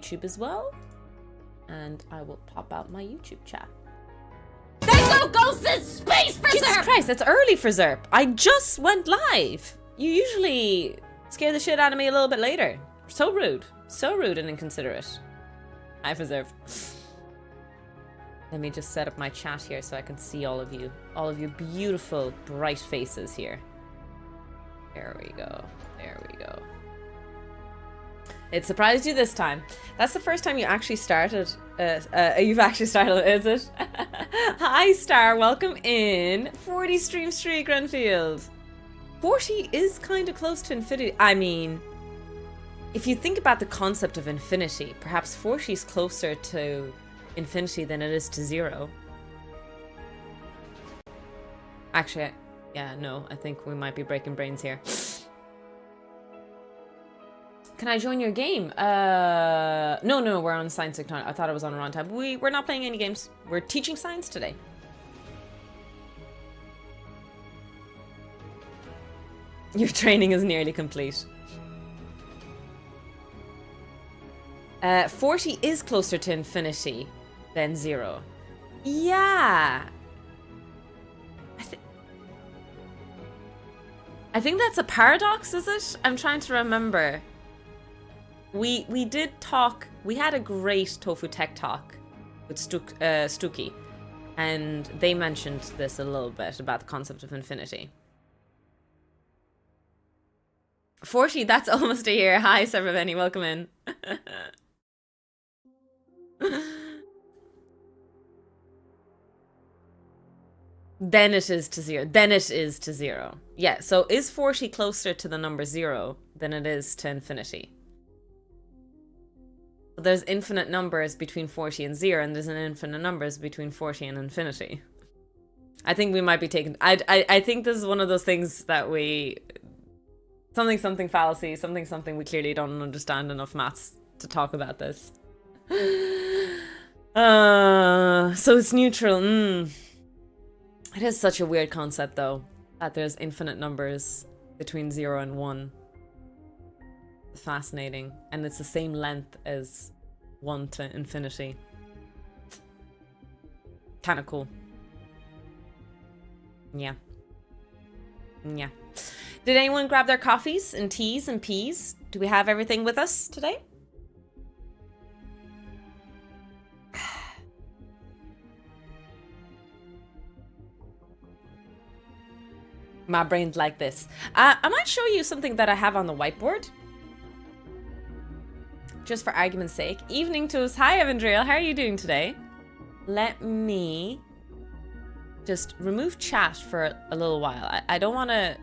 YouTube as well. And I will pop out my YouTube chat. They go ghosts in space for Jesus Zerp! Christ, that's early for Zerp. I just went live. You usually scare the shit out of me a little bit later. So rude. So rude and inconsiderate. Hi for Zerp. Let me just set up my chat here so I can see all of you. All of your beautiful, bright faces here. There we go. There we go. It surprised you this time. That's the first time you actually started. You've actually started, is it? Hi, Star. Welcome in. 40 stream streak, Renfield. 40 is kind of close to infinity. I mean, if you think about the concept of infinity, perhaps 40 is closer to infinity than it is to 0. Actually, yeah, no, I think we might be breaking brains here. Can I join your game? No, we're on science technology. I thought it was on around time. We're not playing any games. We're teaching science today. Your training is nearly complete. 40 is closer to infinity than 0. Yeah. I think that's a paradox, is it? I'm trying to remember. We did talk, we had a great Tofu Tech talk with Stuki, and they mentioned this a little bit about the concept of infinity. 40, that's almost a year. Hi, Severveni, welcome in. Then it is to 0. Then it is to 0. Yeah, so is 40 closer to the number 0 than it is to infinity? There's infinite numbers between 40 and 0, and there's an infinite numbers between 40 and infinity. I think we might be taking... I think this is one of those things that we... Something fallacy, something we clearly don't understand enough maths to talk about this. So it's neutral. It is such a weird concept, though, that there's infinite numbers between 0 and 1. Fascinating, and it's the same length as 1 to infinity. Kind of cool. Yeah. Did anyone grab their coffees and teas and peas? Do we have everything with us today? My brain's like this. I might show you something that I have on the whiteboard. Just for argument's sake. Evening to us. Hi, Evandriel. How are you doing today? Let me just remove chat for a little while. I don't want to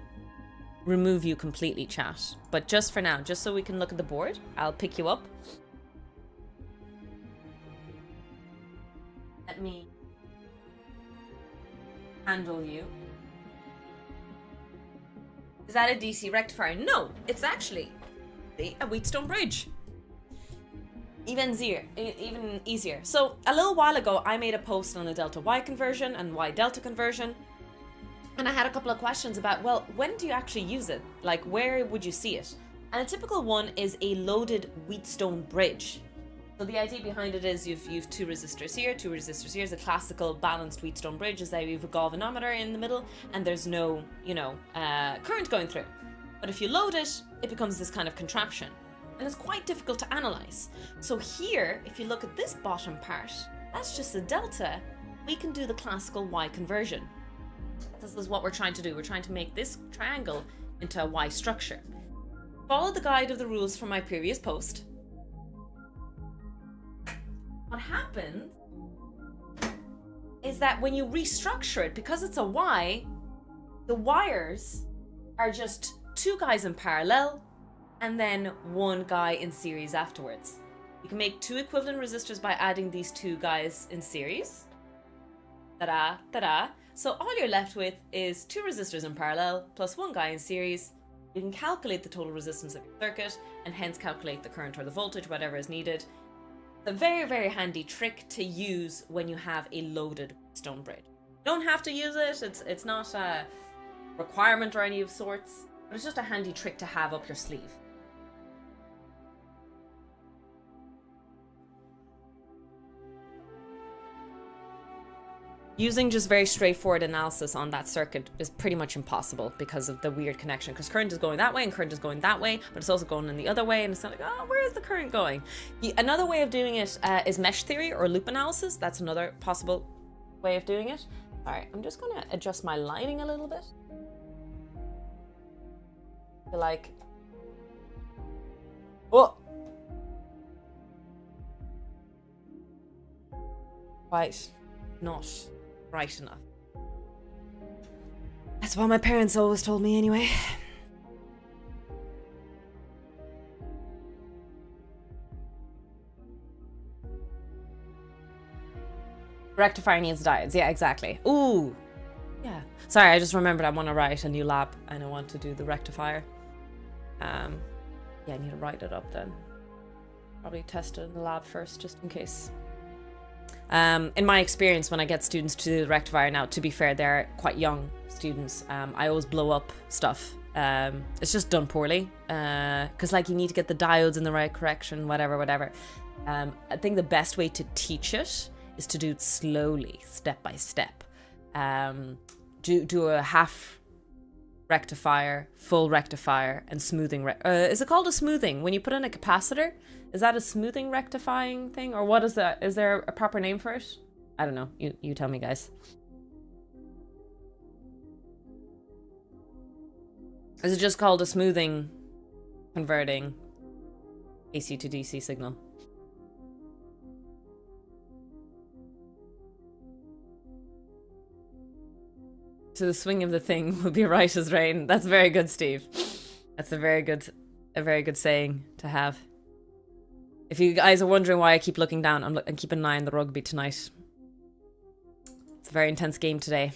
remove you completely, chat. But just for now, just so we can look at the board, I'll pick you up. Let me handle you. Is that a DC rectifier? No, it's actually a Wheatstone bridge. Even easier. So a little while ago, I made a post on the delta Y conversion and Y delta conversion. And I had a couple of questions about, well, when do you actually use it? Like, where would you see it? And a typical one is a loaded Wheatstone bridge. So the idea behind it is you've two resistors here, two resistors here. It's a classical balanced Wheatstone bridge is that you have a galvanometer in the middle and there's no, current going through. But if you load it, it becomes this kind of contraption. And it's quite difficult to analyze. So here, if you look at this bottom part, that's just a delta. We can do the classical Y conversion. This is what we're trying to do. We're trying to make this triangle into a Y structure. Follow the guide of the rules from my previous post. What happens is that when you restructure it, because it's a Y, the wires are just two guys in parallel and then one guy in series afterwards. You can make two equivalent resistors by adding these two guys in series. Ta-da, ta-da. So all you're left with is two resistors in parallel plus one guy in series. You can calculate the total resistance of your circuit and hence calculate the current or the voltage, whatever is needed. It's a very, very handy trick to use when you have a loaded stone bridge. You don't have to use it. It's not a requirement or any of sorts, but it's just a handy trick to have up your sleeve. Using just very straightforward analysis on that circuit is pretty much impossible because of the weird connection. Because current is going that way and current is going that way, but it's also going in the other way. And it's not like, oh, where is the current going? Another way of doing it is mesh theory or loop analysis. That's another possible way of doing it. All right, I'm just going to adjust my lighting a little bit. I feel like, oh, quite not bright enough. That's what my parents always told me anyway. Rectifier needs diodes. Yeah, exactly. Ooh. Yeah. Sorry, I just remembered I want to write a new lab and I want to do the rectifier. Yeah, I need to write it up then. Probably test it in the lab first, just in case. In my experience, when I get students to do the rectifier now, to be fair, they're quite young students. I always blow up stuff. It's just done poorly. Because like you need to get the diodes in the right correction, whatever. I think the best way to teach it is to do it slowly, step by step. Do a half rectifier, full rectifier, and smoothing. Is it called a smoothing? When you put in a capacitor, is that a smoothing rectifying thing? Or what is that? Is there a proper name for it? I don't know. You tell me, guys. Is it just called a smoothing converting AC to DC signal? So the swing of the thing will be right as rain. That's very good, Steve. That's a very good saying to have. If you guys are wondering why I keep looking down, I'm keeping an eye on the rugby tonight. It's a very intense game today.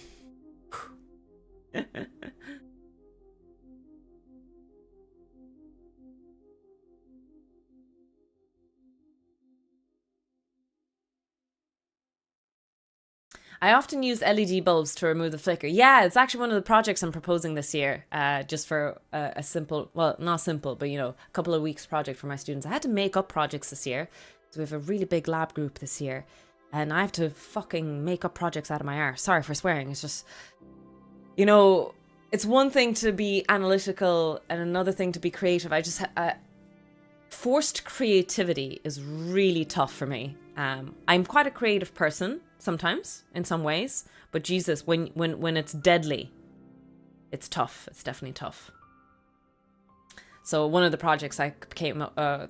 I often use LED bulbs to remove the flicker. Yeah, it's actually one of the projects I'm proposing this year, just for a simple, well, not simple, but, you know, a couple of weeks project for my students. I had to make up projects this year. So we have a really big lab group this year. And I have to fucking make up projects out of my arse. Sorry for swearing. It's just, you know, it's one thing to be analytical and another thing to be creative. I just, forced creativity is really tough for me. I'm quite a creative person. Sometimes, in some ways, but Jesus, when it's deadly, it's tough. It's definitely tough. So one of the projects I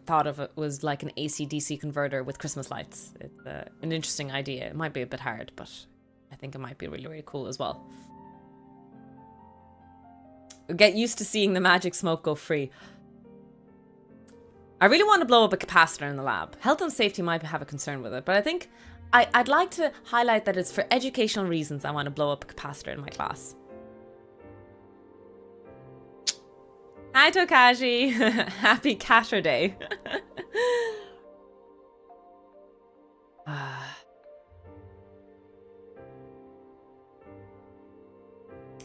thought of it was like an AC/DC converter with Christmas lights. It's an interesting idea. It might be a bit hard, but I think it might be really, really cool as well. Get used to seeing the magic smoke go free. I really want to blow up a capacitor in the lab. Health and safety might have a concern with it, but I think I'd like to highlight that it's for educational reasons I want to blow up a capacitor in my class. Hi, Tokaji. Happy Catter Day.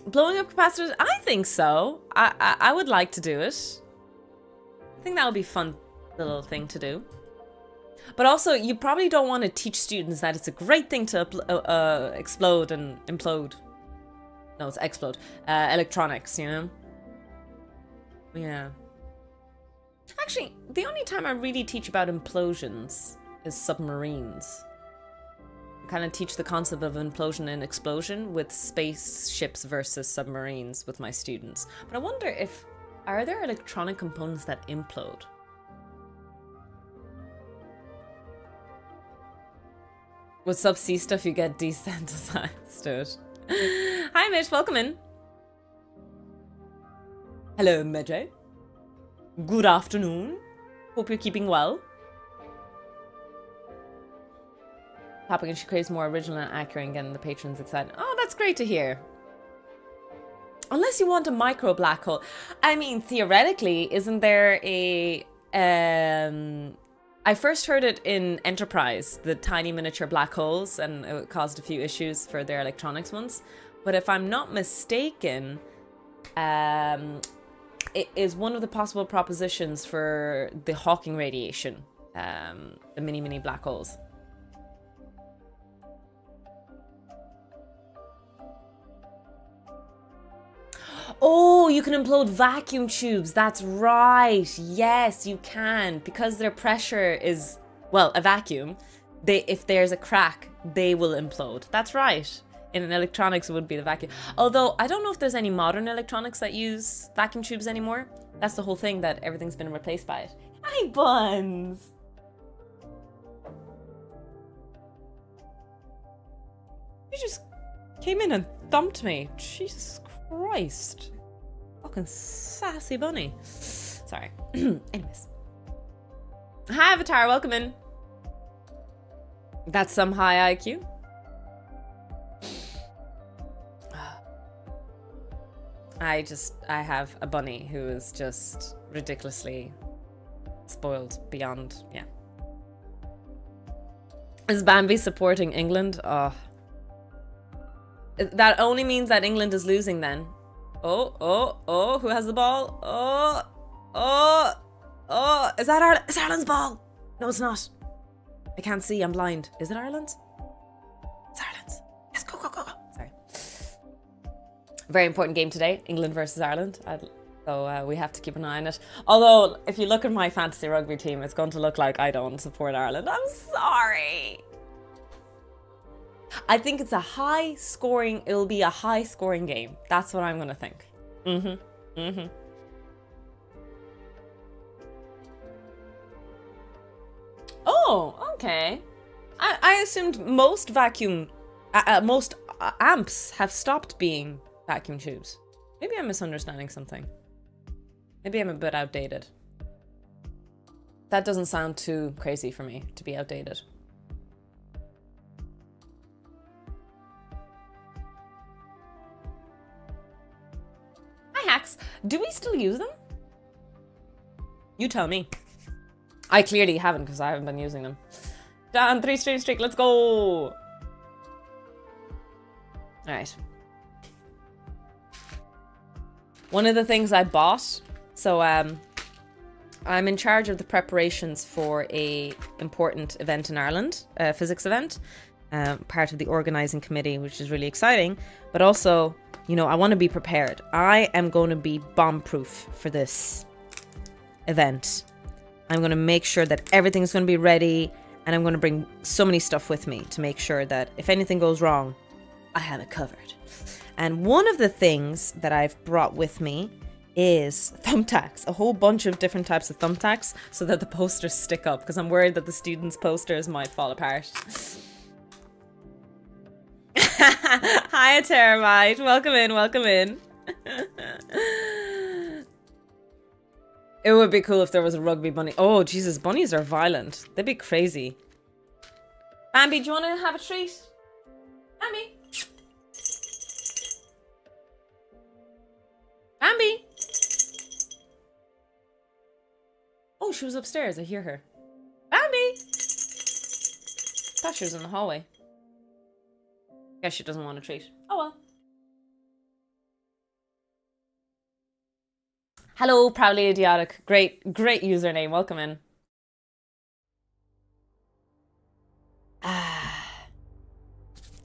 Blowing up capacitors? I think so. I would like to do it. I think that would be a fun little thing to do. But also, you probably don't want to teach students that it's a great thing to explode and implode. No, it's explode. Electronics, you know? Yeah. Actually, the only time I really teach about implosions is submarines. I kind of teach the concept of implosion and explosion with spaceships versus submarines with my students. But I wonder if, are there electronic components that implode? With subsea stuff, you get desensitized to it. Hi, Mitch. Welcome in. Hello, Medjay. Good afternoon. Hope you're keeping well. Topic, and she craves more original and accurate and getting the patrons excited. Oh, that's great to hear. Unless you want a micro black hole. I mean, theoretically, isn't there a... I first heard it in Enterprise, the tiny miniature black holes, and it caused a few issues for their electronics ones. But if I'm not mistaken, it is one of the possible propositions for the Hawking radiation, the mini black holes. Oh, you can implode vacuum tubes. That's right. Yes, you can. Because their pressure is, well, a vacuum. If there's a crack, they will implode. That's right. In electronics, it would be the vacuum. Although, I don't know if there's any modern electronics that use vacuum tubes anymore. That's the whole thing, that everything's been replaced by it. Hi, Buns! You just came in and thumped me. Jesus Christ. Fucking sassy bunny. Sorry. Anyways. Hi, Avatar. Welcome in. That's some high IQ. I have a bunny who is just ridiculously spoiled beyond, yeah. Is Bambi supporting England? Oh. That only means that England is losing then. Oh, who has the ball? Is that Ireland? It's Ireland's ball! No, it's not. I can't see, I'm blind. Is it Ireland's? It's Ireland's. Yes, go. Sorry. Very important game today, England versus Ireland. So we have to keep an eye on it. Although, if you look at my fantasy rugby team, it's going to look like I don't support Ireland. I'm sorry. I think it'll be a high scoring game. That's what I'm going to think. Oh, okay. I assumed most most amps have stopped being vacuum tubes. Maybe I'm misunderstanding something. Maybe I'm a bit outdated. That doesn't sound too crazy for me to be outdated. Hi, Hacks. Do we still use them? You tell me. I clearly haven't because I haven't been using them. Down 3 streak, let's go! Alright. One of the things I bought, so I'm in charge of the preparations for a important event in Ireland, a physics event, part of the organising committee, which is really exciting, but also, you know, I want to be prepared. I am going to be bomb-proof for this event. I'm going to make sure that everything's going to be ready, and I'm going to bring so many stuff with me to make sure that if anything goes wrong, I have it covered. And one of the things that I've brought with me is thumbtacks, a whole bunch of different types of thumbtacks so that the posters stick up, because I'm worried that the students' posters might fall apart. Hi, Terramite. Welcome in. It would be cool if there was a rugby bunny. Oh, Jesus, bunnies are violent. They'd be crazy. Bambi, do you want to have a treat? Bambi? Bambi? Oh, she was upstairs. I hear her. Bambi! Thought she was in the hallway. Guess she doesn't want a treat. Oh well. Hello, Proudly Idiotic. Great username. Welcome in.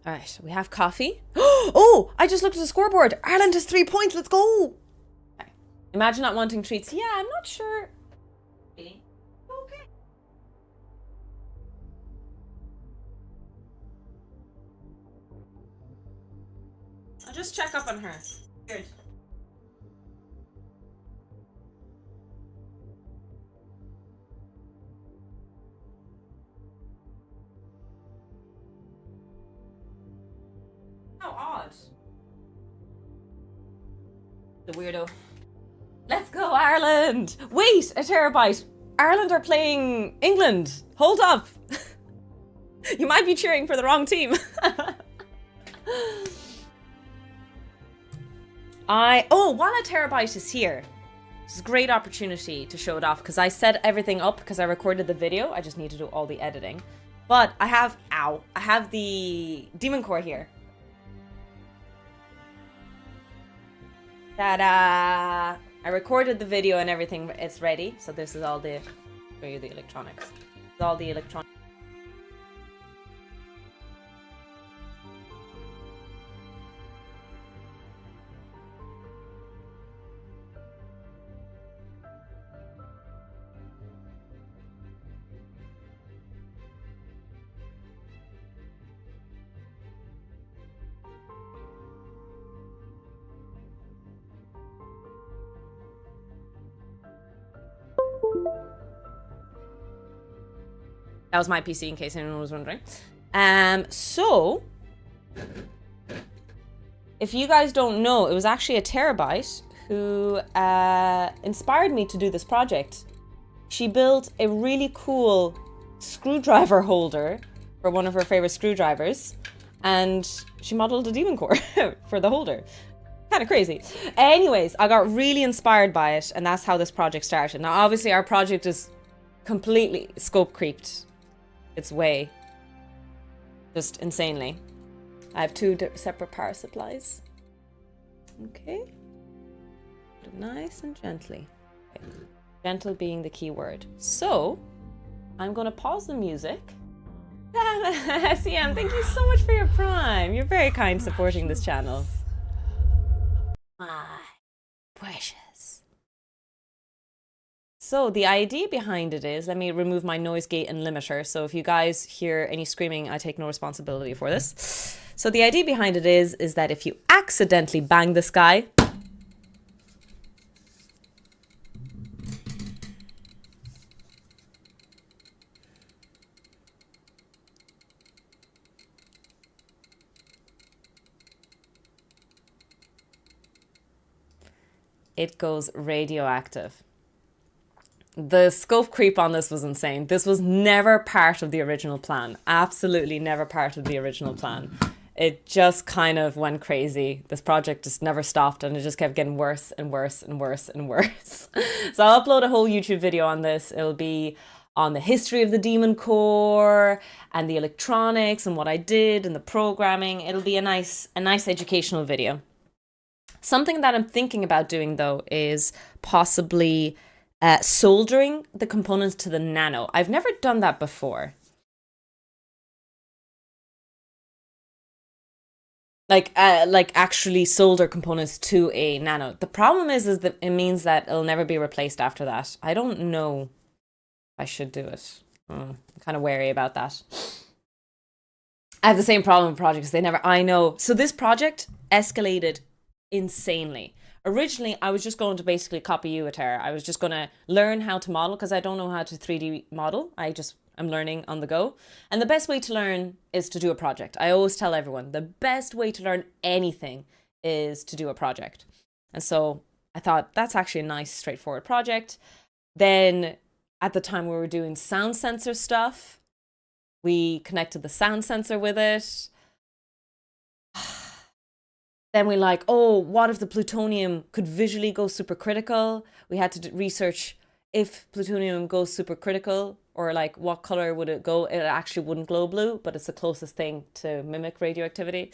Alright, we have coffee. Oh, I just looked at the scoreboard. Ireland has 3 points. Let's go. Okay. Imagine not wanting treats. Yeah, I'm not sure. Okay. I'll just check up on her. Good. How odd. The weirdo. Let's go, Ireland! Wait, a terabyte. Ireland are playing England. Hold up. You might be cheering for the wrong team. While a terabyte is here, it's a great opportunity to show it off because I set everything up because I recorded the video. I just need to do all the editing. But I have the Demon Core here. Ta-da! I recorded the video and everything. It's ready. So this is all the... show you the electronics. This is all the electronics. That was my PC, in case anyone was wondering. So, if you guys don't know, it was actually a Terabyte who inspired me to do this project. She built a really cool screwdriver holder for one of her favorite screwdrivers, and she modeled a demon core for the holder. Kind of crazy. Anyways, I got really inspired by it, and that's how this project started. Now, obviously, our project is completely scope creeped its way, just insanely. I have two separate power supplies. Okay. Nice and gently. Okay. Gentle being the key word. So, I'm going to pause the music. SEM, thank you so much for your prime. You're very kind supporting this channel. My precious. So the idea behind it is, let me remove my noise gate and limiter. So if you guys hear any screaming, I take no responsibility for this. So the idea behind it is that if you accidentally bang this guy, it goes radioactive. The scope creep on this was insane. This was never part of the original plan. Absolutely never part of the original plan. It just kind of went crazy. This project just never stopped, and it just kept getting worse and worse and worse and worse. So I'll upload a whole YouTube video on this. It'll be on the history of the Demon Core and the electronics and what I did and the programming. It'll be a nice educational video. Something that I'm thinking about doing, though, is possibly soldering the components to the nano. I've never done that before. Like actually solder components to a nano. The problem is that it means that it'll never be replaced after that. I don't know if I should do it. I'm kind of wary about that. I have the same problem with projects. I know. So this project escalated insanely. Originally, I was just going to basically copy you, Atara. I was just going to learn how to model because I don't know how to 3D model. I'm learning on the go. And the best way to learn is to do a project. I always tell everyone the best way to learn anything is to do a project. And so I thought that's actually a nice, straightforward project. Then at the time we were doing sound sensor stuff, we connected the sound sensor with it. Then we're like, oh, what if the plutonium could visually go supercritical? We had to research if plutonium goes supercritical, or like what color would it go? It actually wouldn't glow blue, but it's the closest thing to mimic radioactivity.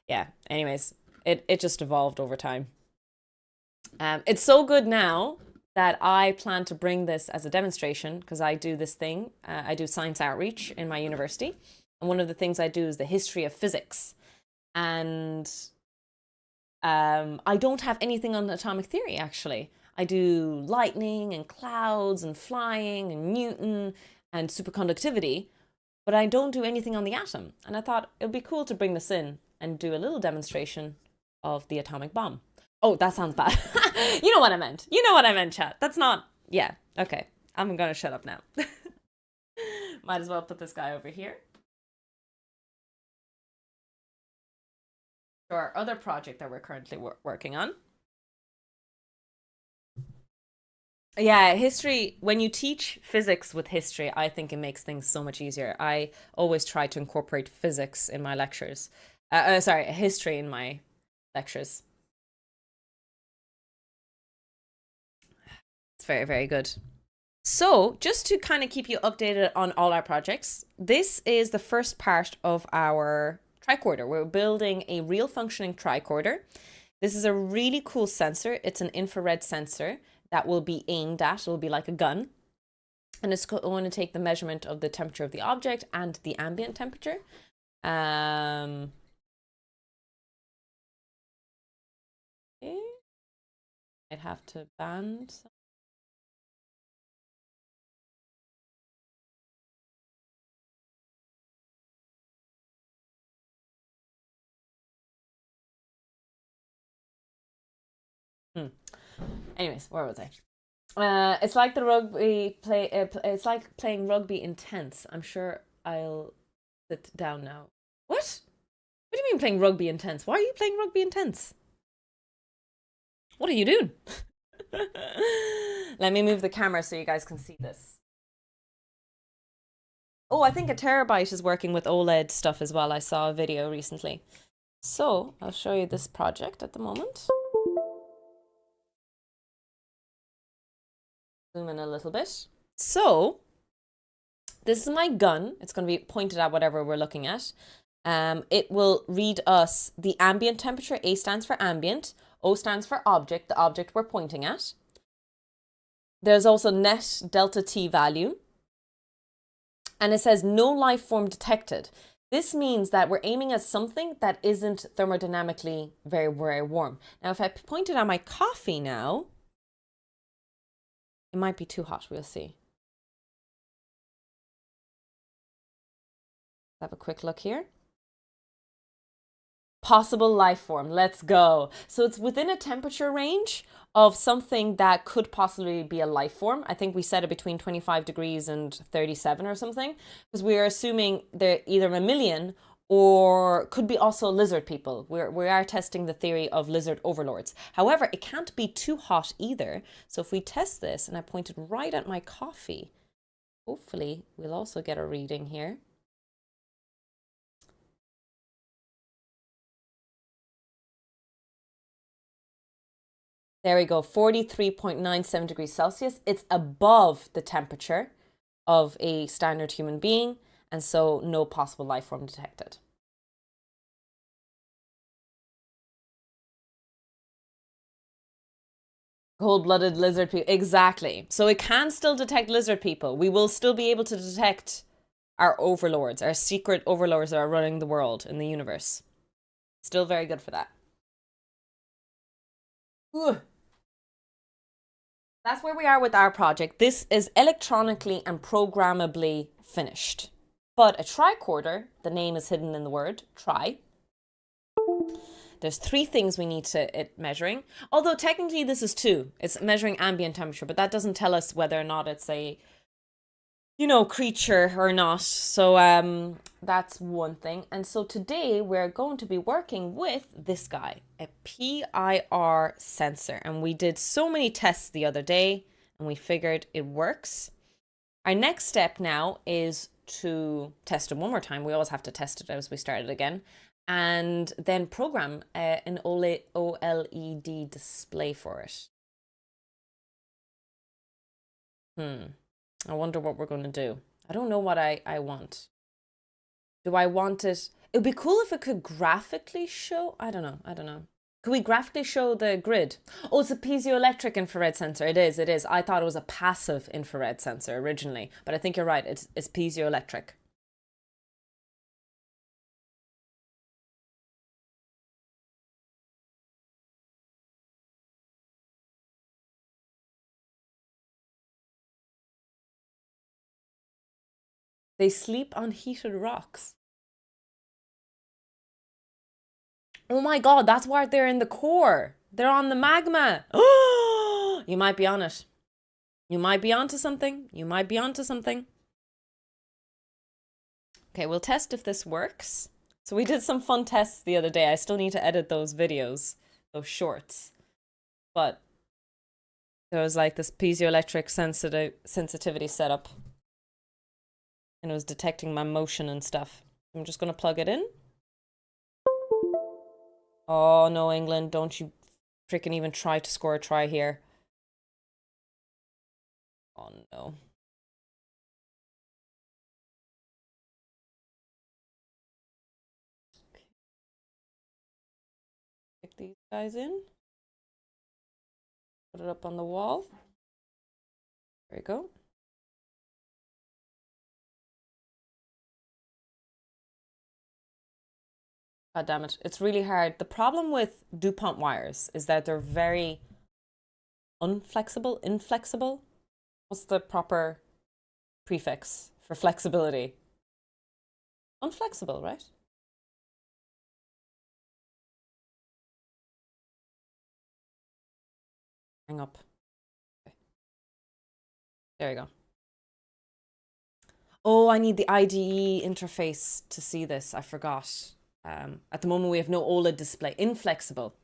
Yeah, anyways, it just evolved over time. It's so good now that I plan to bring this as a demonstration, because I do this thing. I do science outreach in my university. And one of the things I do is the history of physics. And I don't have anything on atomic theory, actually. I do lightning and clouds and flying and Newton and superconductivity, but I don't do anything on the atom. And I thought it would be cool to bring this in and do a little demonstration of the atomic bomb. Oh, that sounds bad. You know what I meant. You know what I meant, chat. That's not... Yeah, okay. I'm gonna shut up now. Might as well put this guy over here. To our other project that we're currently working on. Yeah, history, when you teach physics with history, I think it makes things so much easier. I always try to incorporate physics in my lectures. History in my lectures. It's very, very good. So, just to kind of keep you updated on all our projects, this is the first part of our tricorder. We're building a real functioning tricorder. This is a really cool sensor. It's an infrared sensor that will be aimed at. It'll be like a gun. And it's going to take the measurement of the temperature of the object and the ambient temperature. Okay. I'd have to band some. Anyways, where was I? It's like the rugby play. It's like playing rugby intense. I'm sure I'll sit down now. What? What do you mean playing rugby intense? Why are you playing rugby intense? What are you doing? Let me move the camera so you guys can see this. Oh, I think a terabyte is working with OLED stuff as well. I saw a video recently. So I'll show you this project at the moment. Zoom in a little bit. So this is my gun. It's going to be pointed at whatever we're looking at. It will read us the ambient temperature. A stands for ambient. O stands for object, the object we're pointing at. There's also net delta T value. And it says no life form detected. This means that we're aiming at something that isn't thermodynamically very, very warm. Now, if I point it at my coffee now, it might be too hot. We'll see. Have a quick look here. Possible life form. Let's go. So it's within a temperature range of something that could possibly be a life form. I think we set it between 25 degrees and 37 or something, because we are assuming they're either mammalian or could be also lizard people. We are testing the theory of lizard overlords. However, it can't be too hot either. So if we test this and I point it right at my coffee, hopefully we'll also get a reading here. There we go, 43.97 degrees Celsius. It's above the temperature of a standard human being, and so no possible life form detected. Cold-blooded lizard people, exactly. So it can still detect lizard people. We will still be able to detect our overlords, our secret overlords that are running the world in the universe. Still very good for that. Ooh. That's where we are with our project. This is electronically and programmably finished. But a tricorder, the name is hidden in the word, tri. There's 3 things we need to measuring. Although technically this is 2. It's measuring ambient temperature, but that doesn't tell us whether or not it's a, creature or not. So that's one thing. And so today we're going to be working with this guy, a PIR sensor. And we did so many tests the other day and we figured it works. Our next step now is to test it one more time. We always have to test it as we start it again. And then program an OLED display for it. I wonder what we're going to do. I don't know what I want. Do I want it? It would be cool if it could graphically show. I don't know. Could we graphically show the grid? Oh, it's a piezoelectric infrared sensor. It is. I thought it was a passive infrared sensor originally, but I think you're right. It's piezoelectric. They sleep on heated rocks. Oh my God, that's why they're in the core. They're on the magma. Oh, you might be on it. You might be onto something. Okay, we'll test if this works. So we did some fun tests the other day. I still need to edit those videos, those shorts. But there was like this piezoelectric sensitivity setup. And it was detecting my motion and stuff. I'm just going to plug it in. Oh, no, England, don't you freaking even try to score a try here. Oh, no. Stick these guys in. Put it up on the wall. There we go. God damn it. It's really hard. The problem with DuPont wires is that they're very inflexible. What's the proper prefix for flexibility? Unflexible, right? Hang up. There you go. Oh, I need the IDE interface to see this. I forgot. At the moment, we have no OLED display. Inflexible.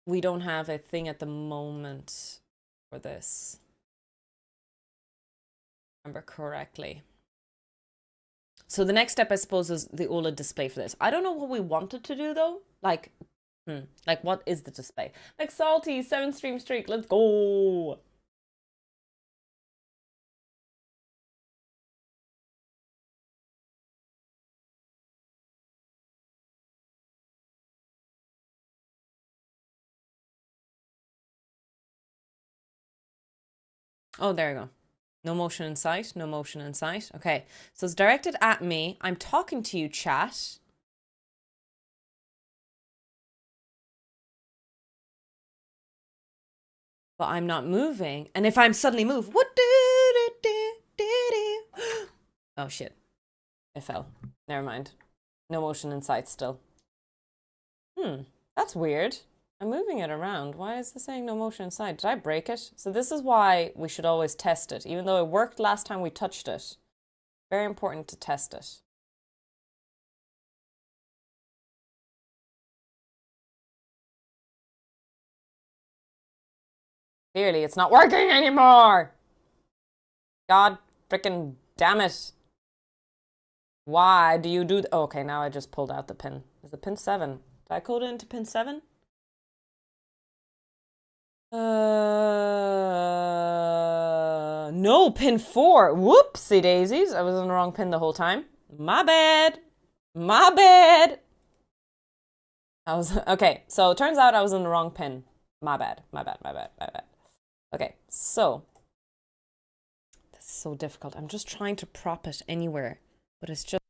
We don't have a thing at the moment for this. Remember correctly. So the next step, I suppose, is the OLED display for this. I don't know what we wanted to do though. Like what is the display? Like Salty, 7-stream streak, let's go. Oh, there you go. No motion in sight, no motion in sight. Okay, so it's directed at me. I'm talking to you, chat. But I'm not moving. And if I'm suddenly move, what do? Oh shit. I fell. Never mind. No motion in sight still. That's weird. I'm moving it around. Why is it saying no motion in sight? Did I break it? So this is why we should always test it. Even though it worked last time we touched it. Very important to test it. Clearly, it's not working anymore. God freaking damn it. Why do you do oh, okay, now I just pulled out the pin. Is it pin 7? Did I code it into pin 7? No, pin 4. Whoopsie daisies. I was on the wrong pin the whole time. My bad. My bad. Okay, so it turns out I was on the wrong pin. My bad. My bad. My bad. My bad. Okay, so this is so difficult. I'm just trying to prop it anywhere, but it's just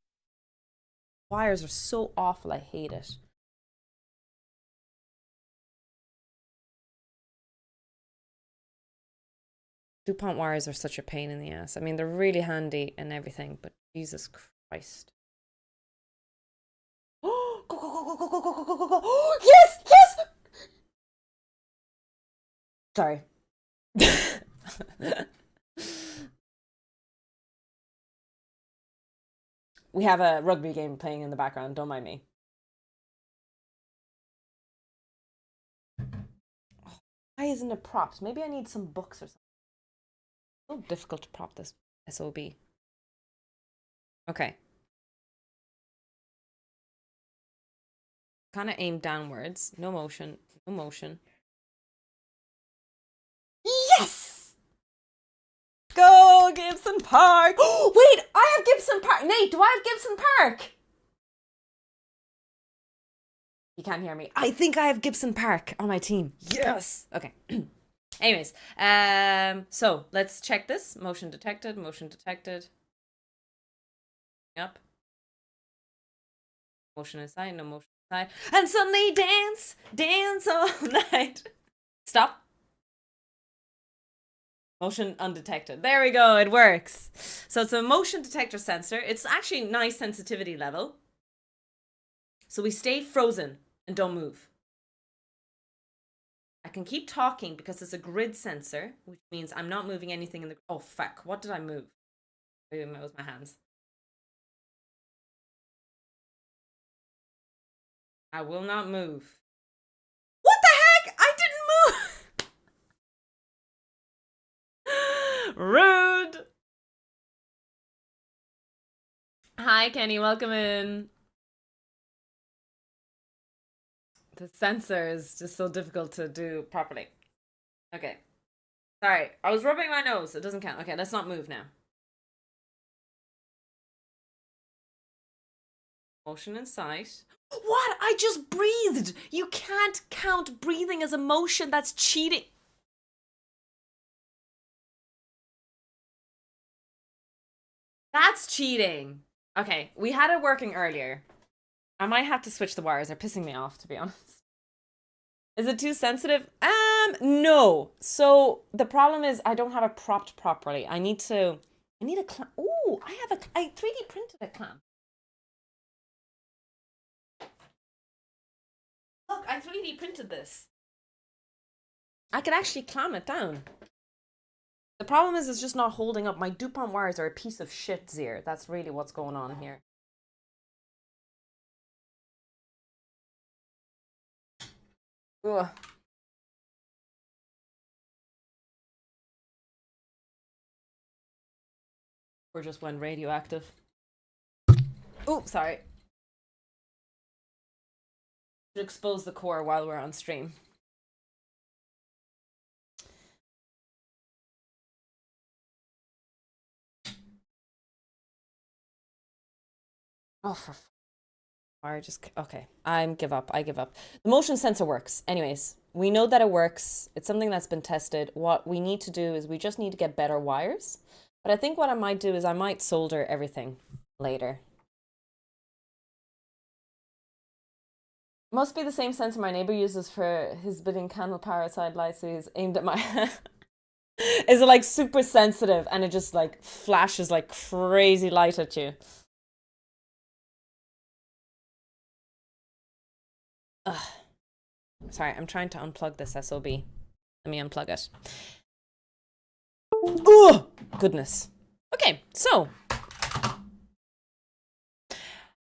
wires are so awful. I hate it. DuPont wires are such a pain in the ass. I mean, they're really handy and everything, but Jesus Christ. Oh, go, go, go, go, go, go, go, go, go, go. Yes, yes! Sorry. We have a rugby game playing in the background. Don't mind me. Why isn't it propped? Maybe I need some books or something. It's so difficult to prop this SOB. Okay. Kind of aim downwards. No motion. No motion. Yes! Go, Gibson Park! Oh, wait! I have Gibson Park! Nate, do I have Gibson Park? You can't hear me. I think I have Gibson Park on my team. Yes! Okay. Anyways, so let's check this. Motion detected, motion detected. Up. Motion inside, no motion inside. And suddenly dance, dance all night. Stop. Motion undetected. There we go, it works. So it's a motion detector sensor. It's actually a nice sensitivity level. So we stay frozen and don't move. I can keep talking because it's a grid sensor, which means I'm not moving anything in the... Oh, fuck. What did I move? Maybe it was my hands. I will not move. What the heck? I didn't move! Rude! Hi, Kenny. Welcome in. The sensor is just so difficult to do properly. Okay. Sorry. I was rubbing my nose. It doesn't count. Okay, let's not move now. Motion in sight. What? I just breathed. You can't count breathing as a motion. That's cheating. That's cheating. Okay, we had it working earlier. I might have to switch the wires. They're pissing me off, to be honest. Is it too sensitive? No. So the problem is I don't have it propped properly. I need a clamp. Ooh, I 3D printed a clamp. Look, I 3D printed this. I could actually clamp it down. The problem is it's just not holding up. My DuPont wires are a piece of shit, Zier. That's really what's going on here. Ugh. Or just went radioactive. Oh, sorry. Should expose the core while we're on stream. Oh, for fire, just okay. I give up. I give up. The motion sensor works. Anyways, we know that it works. It's something that's been tested. What we need to do is we just need to get better wires. But I think what I might do is I might solder everything later. Must be the same sensor my neighbor uses for his bidding candle power outside lights, so he's aimed at my... Is it like super sensitive and it just like flashes like crazy light at you? Ugh. Sorry, I'm trying to unplug this SOB. Let me unplug it. Oh, goodness. Okay, so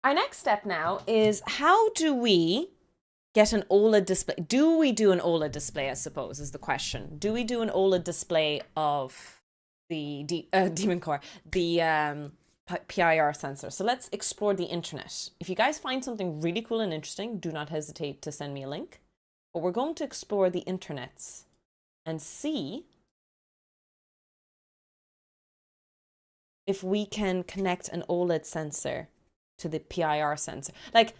our next step now is how do we get an OLED display? Do we do an OLED display, I suppose, is the question. Do we do an OLED display of the Demon Core, the PIR sensor? So let's explore the internet. If you guys find something really cool and interesting, do not hesitate to send me a link. But we're going to explore the internets and see if we can connect an OLED sensor to the PIR sensor. Like,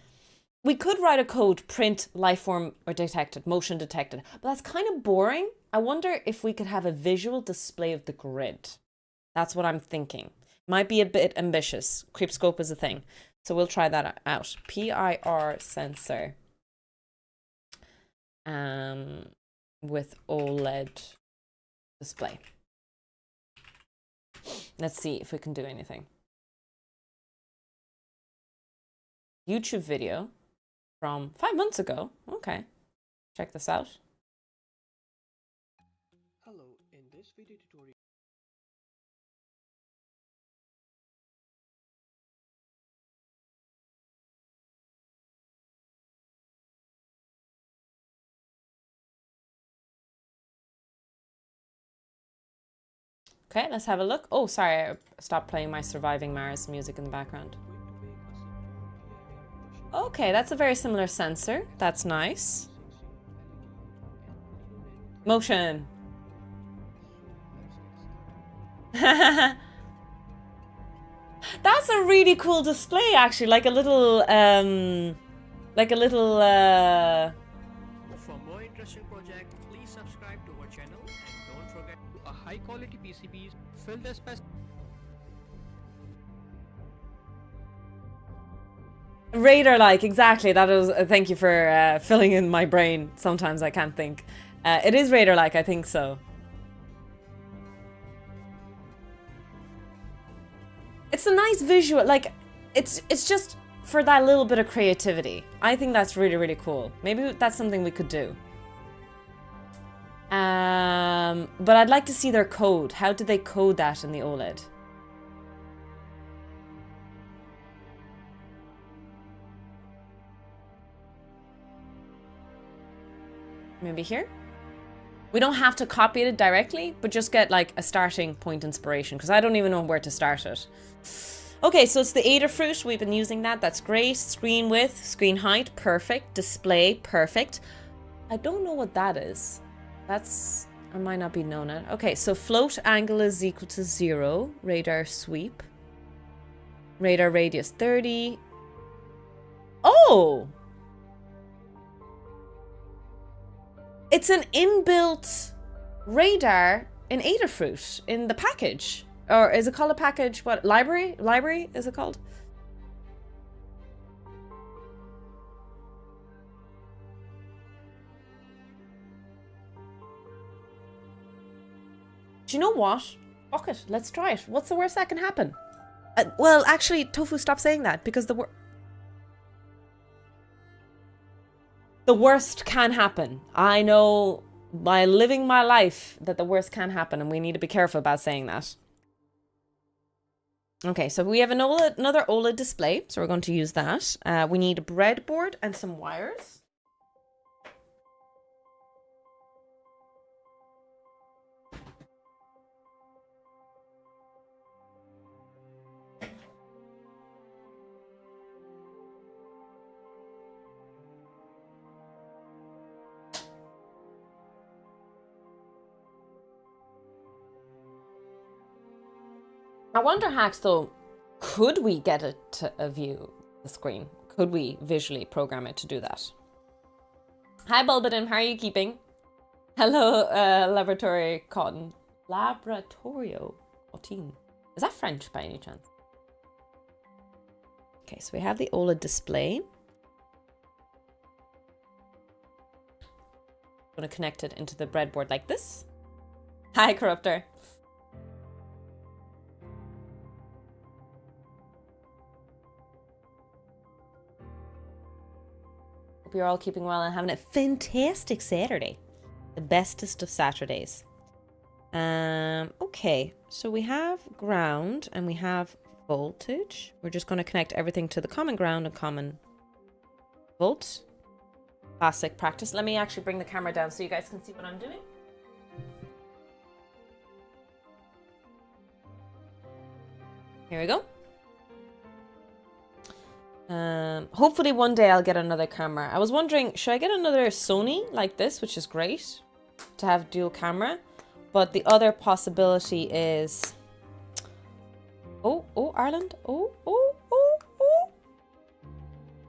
we could write a code, print lifeform or detected, motion detected, but that's kind of boring. I wonder if we could have a visual display of the grid. That's what I'm thinking. Might be a bit ambitious. Creepscope is a thing. So we'll try that out. PIR sensor with OLED display. Let's see if we can do anything. YouTube video from 5 months ago. Okay, check this out. Hello, in this video tutorial. Okay, let's have a look. Oh, sorry, I stopped playing my Surviving Mars music in the background. Okay, that's a very similar sensor. That's nice. Motion. That's a really cool display, actually, like a little For more interesting projects, please subscribe to our channel and don't forget a high quality PCBs fill the space. Radar-like, exactly. That is. Thank you for filling in my brain. Sometimes I can't think. It is radar-like. I think so. It's a nice visual. Like, it's just for that little bit of creativity. I think that's really, really cool. Maybe that's something we could do. But I'd like to see their code. How did they code that in the OLED? Maybe here? We don't have to copy it directly, but just get like a starting point inspiration, because I don't even know where to start it. Okay, so it's the Adafruit. We've been using that. That's great. Screen width, screen height, perfect. Display, perfect. I don't know what that is. That's... I might not be known it. Okay, so float angle is equal to 0. Radar sweep. Radar radius 30. Oh! It's an inbuilt radar in Adafruit in the package. Or is it called a package? What? Library? Library is it called? Do you know what? Fuck it. Let's try it. What's the worst that can happen? Well, actually, Tofu, stop saying that, because the worst can happen. I know by living my life that the worst can happen, and we need to be careful about saying that. Okay, so we have another OLED display, so we're going to use that. We need a breadboard and some wires. I wonder, Hacks, though, could we get it to view the screen? Could we visually program it to do that? Hi, Bulbadin, how are you keeping? Hello, Laboratorio Cotton. Laboratorio Cotton. Is that French by any chance? Okay, so we have the OLED display. I'm going to connect it into the breadboard like this. Hi, Corruptor. Hope you're all keeping well and having a fantastic Saturday. The bestest of Saturdays. Okay, so we have ground and we have voltage. We're just going to connect everything to the common ground and common volt. Classic practice. Let me actually bring the camera down so you guys can see what I'm doing. Here we go. Hopefully one day I'll get another camera. I was wondering, should I get another Sony like this, which is great to have dual camera, but the other possibility is, oh, Ireland, oh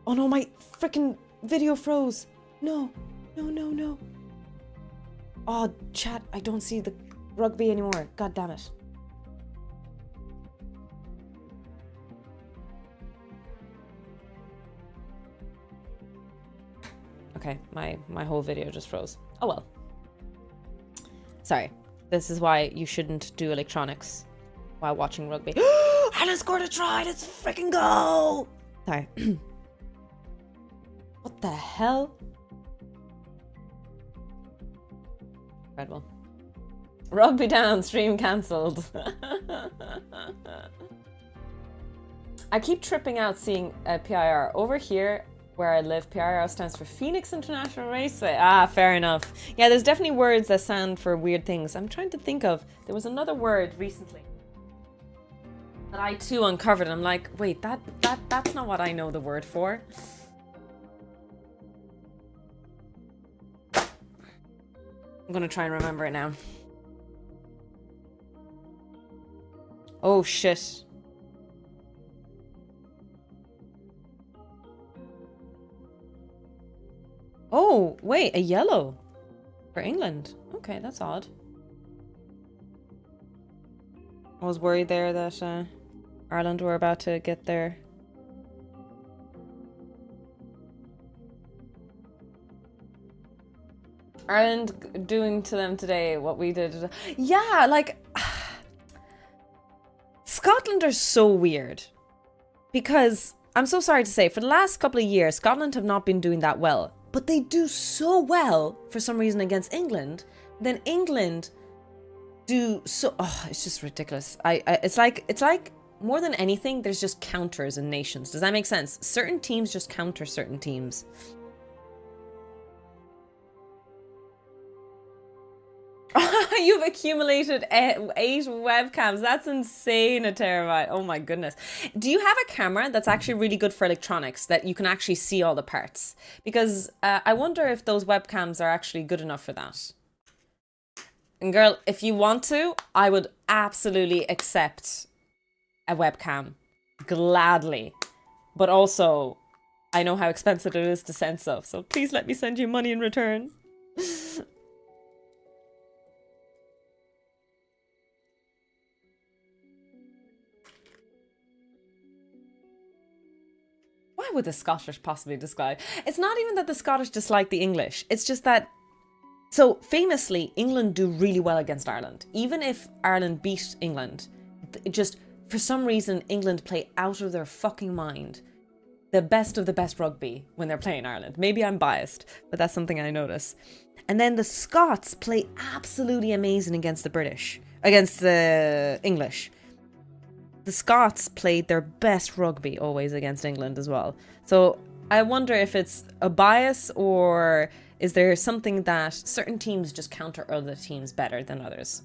no, my freaking video froze. No. Oh, chat, I don't see the rugby anymore. God damn it. Okay, my whole video just froze. Oh well. Sorry. This is why you shouldn't do electronics while watching rugby. Ireland scored a try! Let's freaking go! Sorry. What the hell? Incredible. Rugby down, stream cancelled. I keep tripping out seeing PIR. Over here, where I live, PIR stands for Phoenix International Raceway. Ah, fair enough. Yeah, there's definitely words that stand for weird things. I'm trying to think of, there was another word recently that I too uncovered. I'm like, wait, that's not what I know the word for. I'm gonna try and remember it now. Oh shit. Oh, wait, a yellow for England. Okay, that's odd. I was worried there that Ireland were about to get their... Ireland doing to them today what we did. Yeah, like... Scotland are so weird. Because, I'm so sorry to say, for the last couple of years, Scotland have not been doing that well. But they do so well for some reason against England. Then England do so. Oh, it's just ridiculous. It's like more than anything, there's just counters in nations. Does that make sense? Certain teams just counter certain teams. You've accumulated 8 webcams. That's insane, a terabyte. Oh my goodness. Do you have a camera that's actually really good for electronics, that you can actually see all the parts? Because I wonder if those webcams are actually good enough for that. And girl, if you want to, I would absolutely accept a webcam. Gladly. But also, I know how expensive it is to send stuff, so please let me send you money in return. Why would the Scottish possibly dislike? It's not even that the Scottish dislike the English. It's just that, so famously, England do really well against Ireland. Even if Ireland beat England, it just, for some reason, England play out of their fucking mind. the best of the best rugby when they're playing Ireland. Maybe I'm biased, but that's something I notice. And then the Scots play absolutely amazing against the British, against the English. The Scots played their best rugby always against England as well. So I wonder if it's a bias, or is there something that certain teams just counter other teams better than others?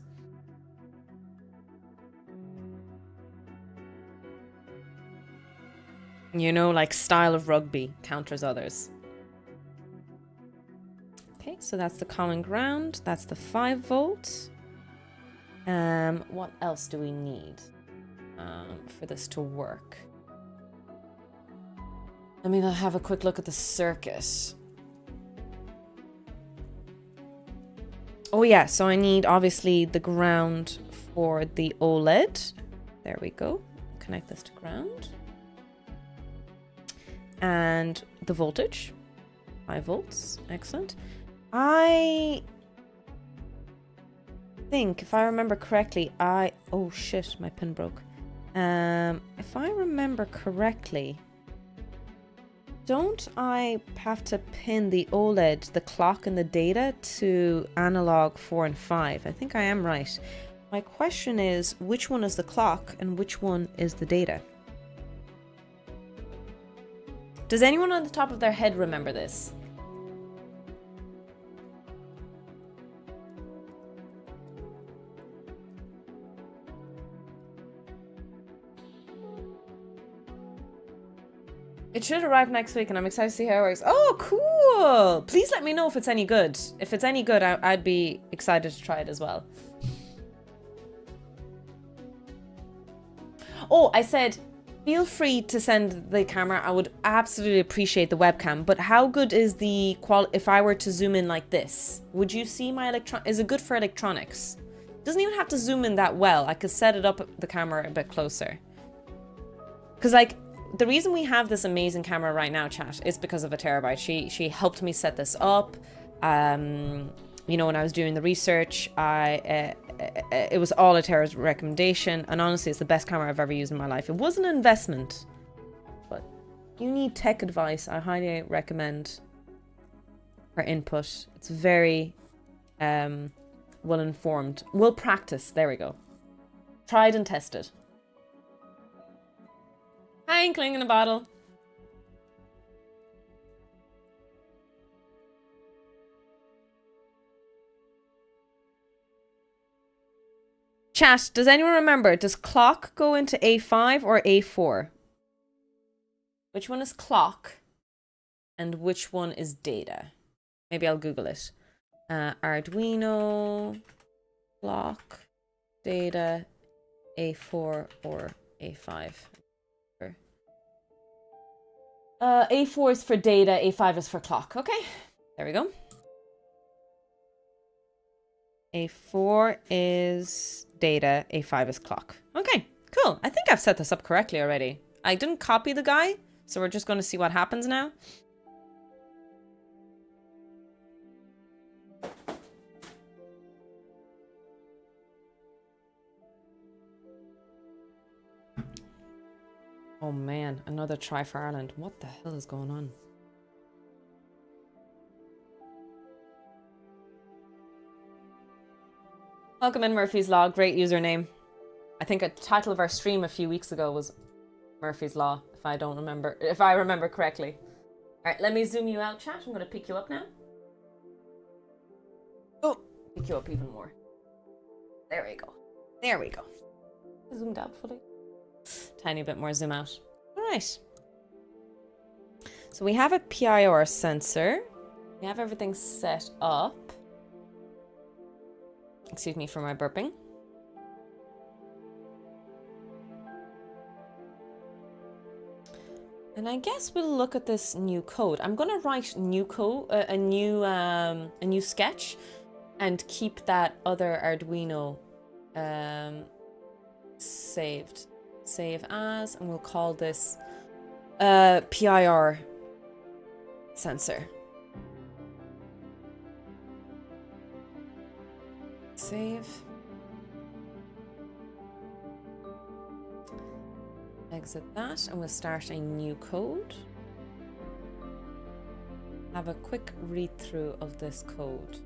You know, like style of rugby counters others. Okay, so that's the common ground. That's the 5 volt. What else do we need for this to work? I mean, I'll have a quick look at the circuit. Oh yeah, so I need obviously the ground for the OLED. There we go. Connect this to ground. And the voltage, 5 volts, excellent. I think, if I remember correctly, oh shit, my pin broke. If I remember correctly, don't I have to pin the OLED, the clock and the data to analog 4 and 5? I think I am right. My question is, which one is the clock and which one is the data? Does anyone on the top of their head remember this? It should arrive next week and I'm excited to see how it works. Oh, cool! Please let me know if it's any good. If it's any good, I'd be excited to try it as well. Oh, I said, feel free to send the camera. I would absolutely appreciate the webcam. But how good is the quality if I were to zoom in like this? Would you see my Is it good for electronics? Doesn't even have to zoom in that well. I could set it up the camera a bit closer. Because like, the reason we have this amazing camera right now, chat, is because of a terabyte. She helped me set this up. You know, when I was doing the research, it was all a Tara's recommendation, and honestly, it's the best camera I've ever used in my life. It was an investment, but you need tech advice. I highly recommend her input. It's very well informed, well practiced. There we go. Tried and tested. Hi, Inkling in a bottle. Chat, does anyone remember? Does clock go into A5 or A4? Which one is clock? And which one is data? Maybe I'll Google it. Arduino, clock, data, A4 or A5. A4 is for data, A5 is for clock. Okay, there we go. A4 is data, A5 is clock. Okay, cool. I think I've set this up correctly already. I didn't copy the guy, so we're just going to see what happens now. Oh man, another try for Ireland. What the hell is going on? Welcome in, Murphy's Law. Great username. I think a title of our stream a few weeks ago was Murphy's Law, if I remember correctly. Alright, let me zoom you out, chat. I'm gonna pick you up now. Oh, pick you up even more. There we go. There we go. Zoomed out fully. Tiny bit more zoom out. Alright. So we have a PIR sensor. We have everything set up. Excuse me for my burping. And I guess we'll look at this new code. I'm gonna write new code, a new sketch, and keep that other Arduino saved. Save as, and we'll call this PIR sensor. Save. Exit that, and we'll start a new code. have a quick read through of this code.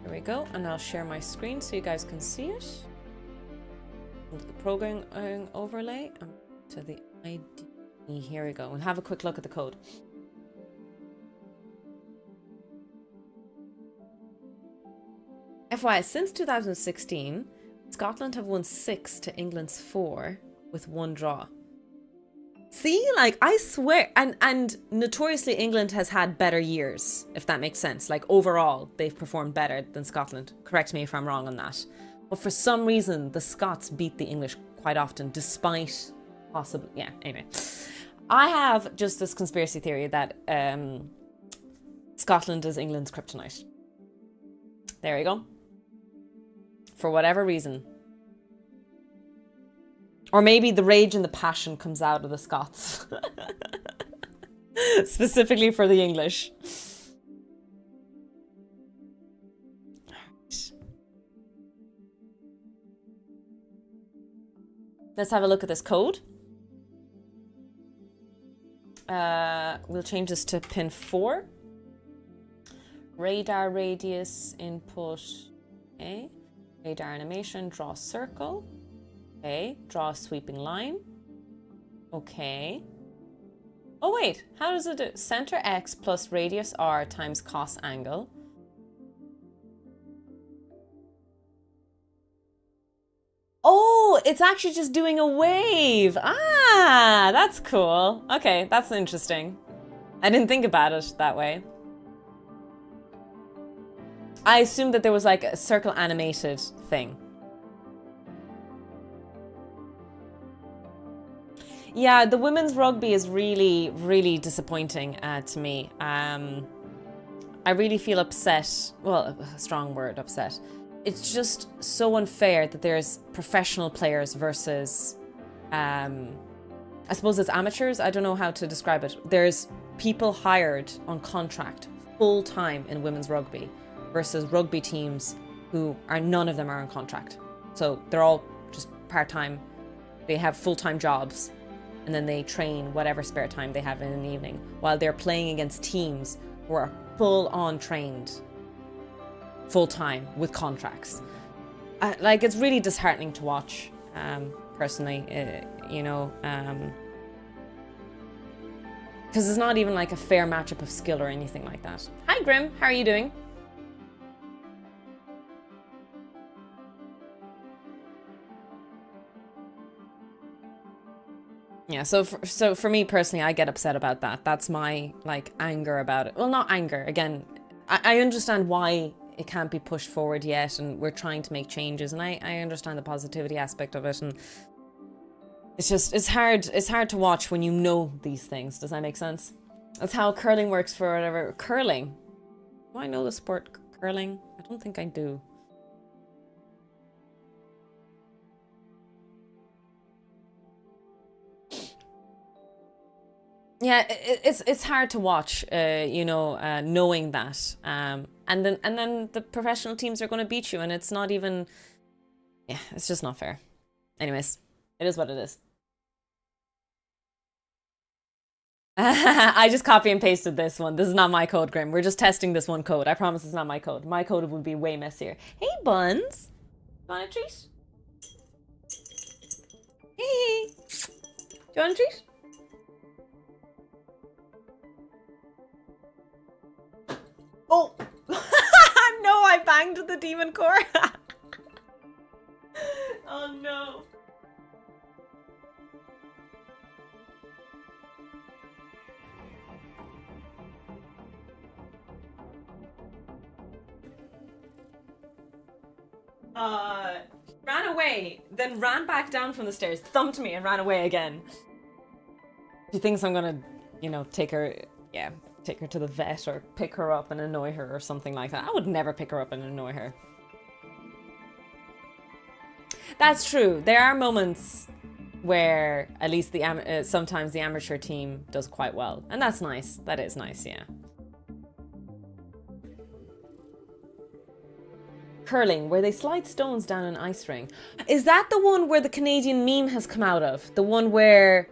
There we go, and I'll share my screen so you guys can see it. Into the programming overlay and to the ID. Here we go. We'll have a quick look at the code. FYI, since 2016, Scotland have won 6 to England's 4 with 1 draw. See, like, I swear, and notoriously England has had better years, if that makes sense. Like, overall, they've performed better than Scotland. Correct me if I'm wrong on that. But for some reason, the Scots beat the English quite often, despite possibly, yeah, anyway. I have just this conspiracy theory that Scotland is England's kryptonite. There you go. For whatever reason. Or maybe the rage and the passion comes out of the Scots. Specifically for the English. Let's have a look at this code. We'll change this to pin 4. Radar radius input. Okay. Radar animation, draw circle. Okay. Draw a sweeping line. Okay. Oh wait, how does it do? Center X plus radius R times cos angle. Oh, it's actually just doing a wave. Ah, that's cool. Okay, that's interesting. I didn't think about it that way. I assumed that there was like a circle animated thing. Yeah, the women's rugby is really, really disappointing to me. I really feel upset. Well, a strong word, upset. It's just so unfair that there's professional players versus, I suppose it's amateurs. I don't know how to describe it. There's people hired on contract full time in women's rugby versus rugby teams who are, none of them are on contract. So they're all just part-time. They have full-time jobs and then they train whatever spare time they have in the evening while they're playing against teams who are full-on trained full-time with contracts. Like, it's really disheartening to watch, personally, you know, because it's not even like a fair matchup of skill or anything like that. Hi Grim, how are you doing? Yeah, so for me personally, I get upset about that. That's my, like, anger about it. Well, not anger, again, I understand why it can't be pushed forward yet, and we're trying to make changes, and I understand the positivity aspect of it, and it's just, it's hard to watch when you know these things. Does that make sense? That's how curling works for whatever. Curling? Do I know the sport curling? I don't think I do. Yeah, it's hard to watch, you know, knowing that, and then the professional teams are going to beat you, and it's not even, yeah, it's just not fair. Anyways, it is what it is. I just copy and pasted this one. This is not my code, Grim. We're just testing this one code. I promise it's not my code. My code would be way messier. Hey, Buns. Want a treat? Hey. Do you want a treat? Oh. No, I banged the demon core. Oh, no. Ran away, then ran back down from the stairs, thumped me, and ran away again. She thinks I'm gonna, you know, take her to the vet or pick her up and annoy her or something like that. I would never pick her up and annoy her. That's true. There are moments where at least the sometimes the amateur team does quite well, and that's nice. That is nice, yeah. curling, where they slide stones down an ice ring. Is that the one where the Canadian meme has come out of? The one where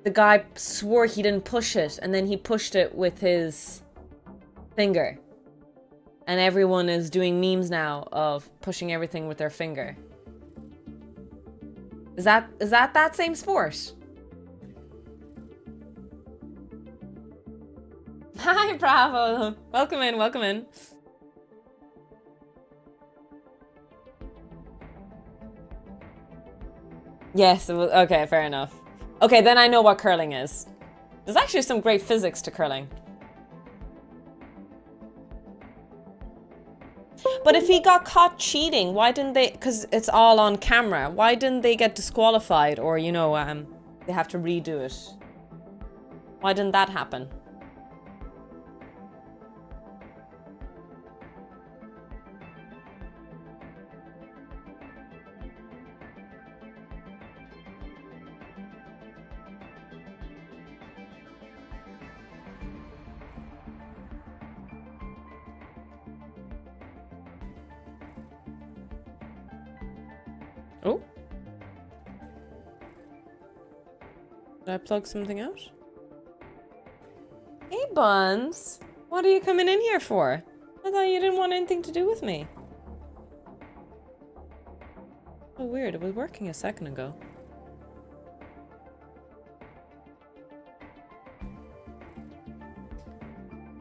the guy swore he didn't push it, and then he pushed it with his finger. And everyone is doing memes now of pushing everything with their finger. Is that same sport? Hi, Bravo. Welcome in, welcome in. Yes, it was, okay, fair enough. Okay, then I know what curling is. There's actually some great physics to curling. But if he got caught cheating, why didn't they, because it's all on camera, why didn't they get disqualified or, you know, they have to redo it? Why didn't that happen? Oh. Did I plug something out? Hey, Buns. What are you coming in here for? I thought you didn't want anything to do with me. Oh, weird. It was working a second ago.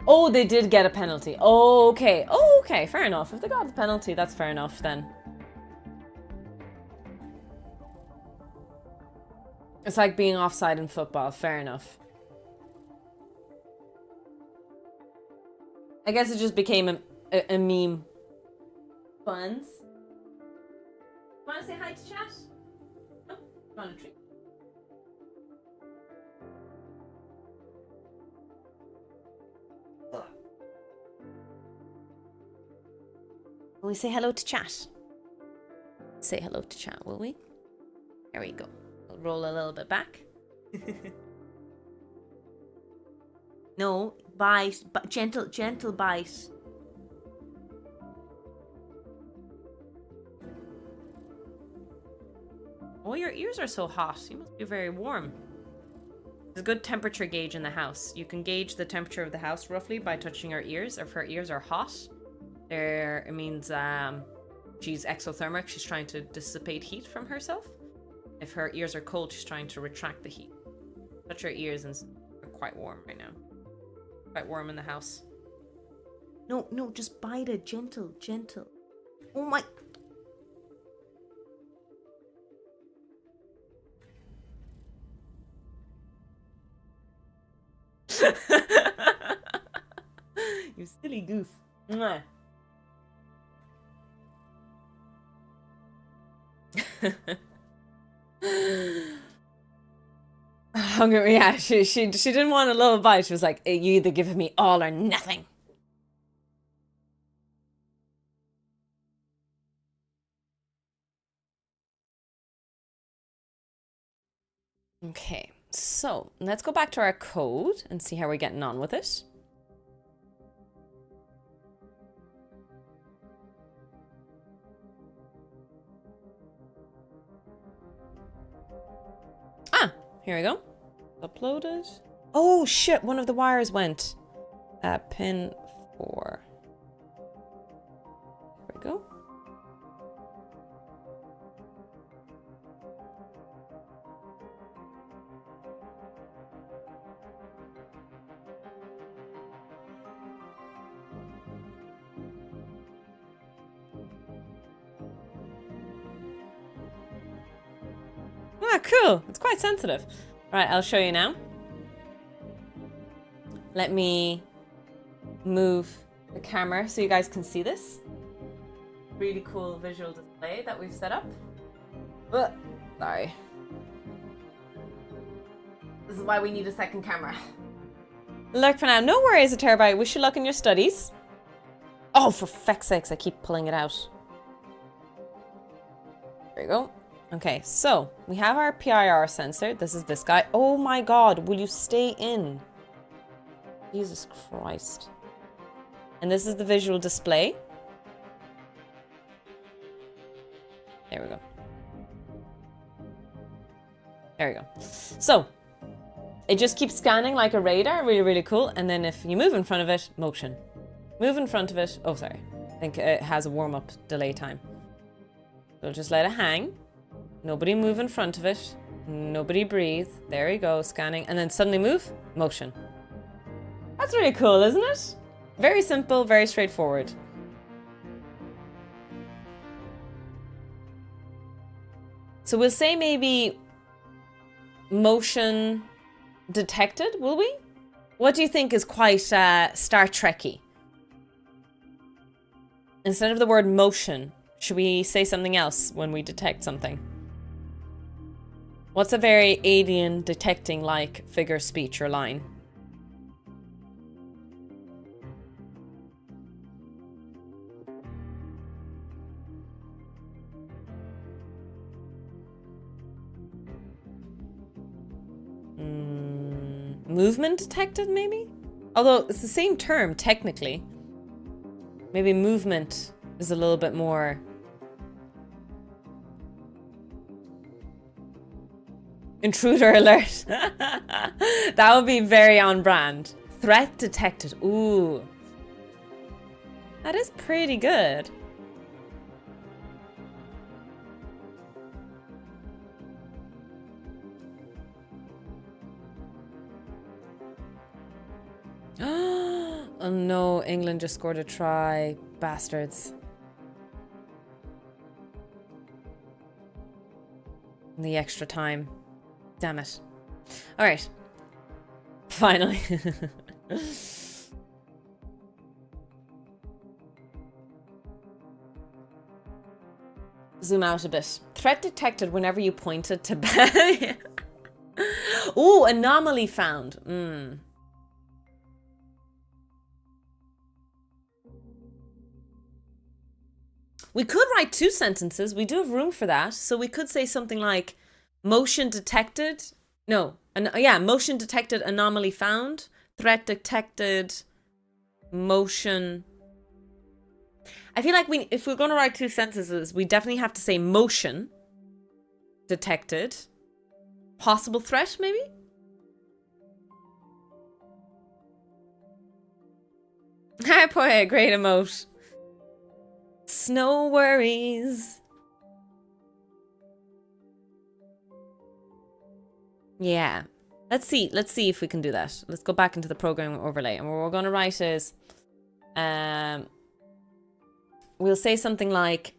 Oh, they did get a penalty. Oh, okay. Oh, okay. Fair enough. If they got the penalty, that's fair enough then. It's like being offside in football. Fair enough. I guess it just became a meme. Buns? Want to say hi to chat? No? Want a treat? Will we say hello to chat? Say hello to chat, will we? There we go. We'll roll a little bit back. No, bite. Gentle bite. Oh, your ears are so hot. You must be very warm. There's a good temperature gauge in the house. You can gauge the temperature of the house roughly by touching her ears. If her ears are hot, it means she's exothermic. She's trying to dissipate heat from herself. If her ears are cold, she's trying to retract the heat. Touch her ears and they're quite warm right now. Quite warm in the house. No, just bite it. Gentle. Oh my... You silly goof. Mwah. Hungry, yeah, she didn't want a little bite. She was like, you either give me all or nothing. Okay, so let's go back to our code and see how we're getting on with it. Ah, here we go. Uploaded. Oh shit, one of the wires went. Pin 4. There we go. Ah, cool. It's quite sensitive. All right, I'll show you now. Let me move the camera so you guys can see this. Really cool visual display that we've set up. Ugh, sorry. This is why we need a second camera. Look for now. No worries, a terabyte. Wish you luck in your studies. Oh, for feck's sakes, I keep pulling it out. There you go. Okay, so we have our PIR sensor. This is this guy. Oh my god, will you stay in? Jesus Christ. And this is the visual display. There we go. There we go. So, it just keeps scanning like a radar. Really, really cool. And then if you move in front of it, motion. Move in front of it. Oh, sorry. I think it has a warm-up delay time. So just let it hang. Nobody move in front of it. Nobody breathe. There you go, scanning. And then suddenly move, motion. That's really cool, isn't it? Very simple, very straightforward. So we'll say maybe motion detected, will we? What do you think is quite Star Trek-y? Instead of the word motion, should we say something else when we detect something? What's a very alien detecting like figure, speech, or line? Movement detected, maybe? Although it's the same term, technically. Maybe movement is a little bit more... Intruder alert. That would be very on brand. Threat detected. Ooh. That is pretty good. Oh no, England just scored a try. Bastards. In the extra time. Damn it. Alright. Finally. Zoom out a bit. Threat detected whenever you pointed to... Ooh, anomaly found. We could write 2 sentences. We do have room for that. So we could say something like motion detected. No. Motion detected, anomaly found. Threat detected, motion. I feel like if we're going to write 2 sentences, we definitely have to say motion detected. Possible threat, maybe? Hi, boy, great emote. Snow worries. Yeah. Let's see if we can do that. Let's go back into the programming overlay. And what we're going to write is... we'll say something like...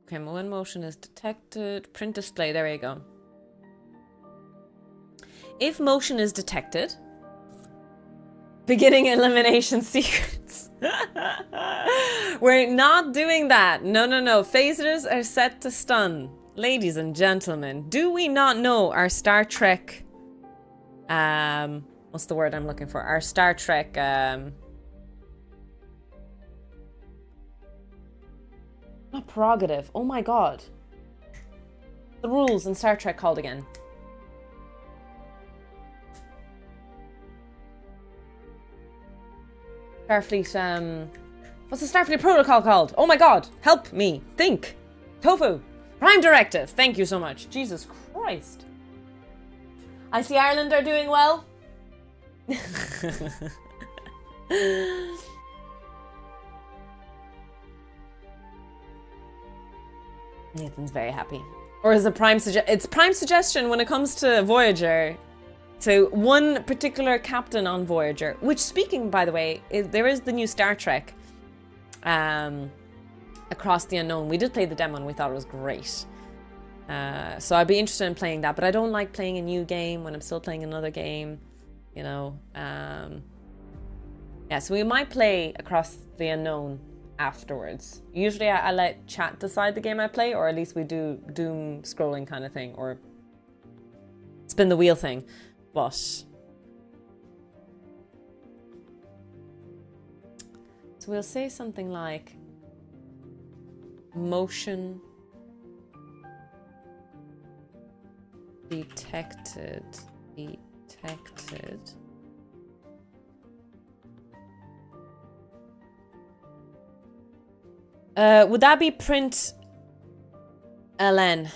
Okay, when motion is detected... Print display, there you go. If motion is detected... Beginning elimination secrets. We're not doing that. No. Phasers are set to stun. Ladies and gentlemen, do we not know our Star Trek... what's the word I'm looking for? Our Star Trek... Not prerogative. Oh my god. The rules in Star Trek called again. Starfleet, what's the Starfleet protocol called? Oh my god, help me, think. Tofu, Prime Directive, thank you so much. Jesus Christ. I see Ireland are doing well. Nathan's very happy. Or is it it's Prime Suggestion when it comes to Voyager. To one particular captain on Voyager, which, speaking, by the way, there is the new Star Trek, Across the Unknown. We did play the demo and we thought it was great. So I'd be interested in playing that, but I don't like playing a new game when I'm still playing another game, you know. Yeah, so we might play Across the Unknown afterwards. Usually I let chat decide the game I play, or at least we do doom scrolling kind of thing, or spin the wheel thing. But so we'll say something like motion detected. Would that be print ln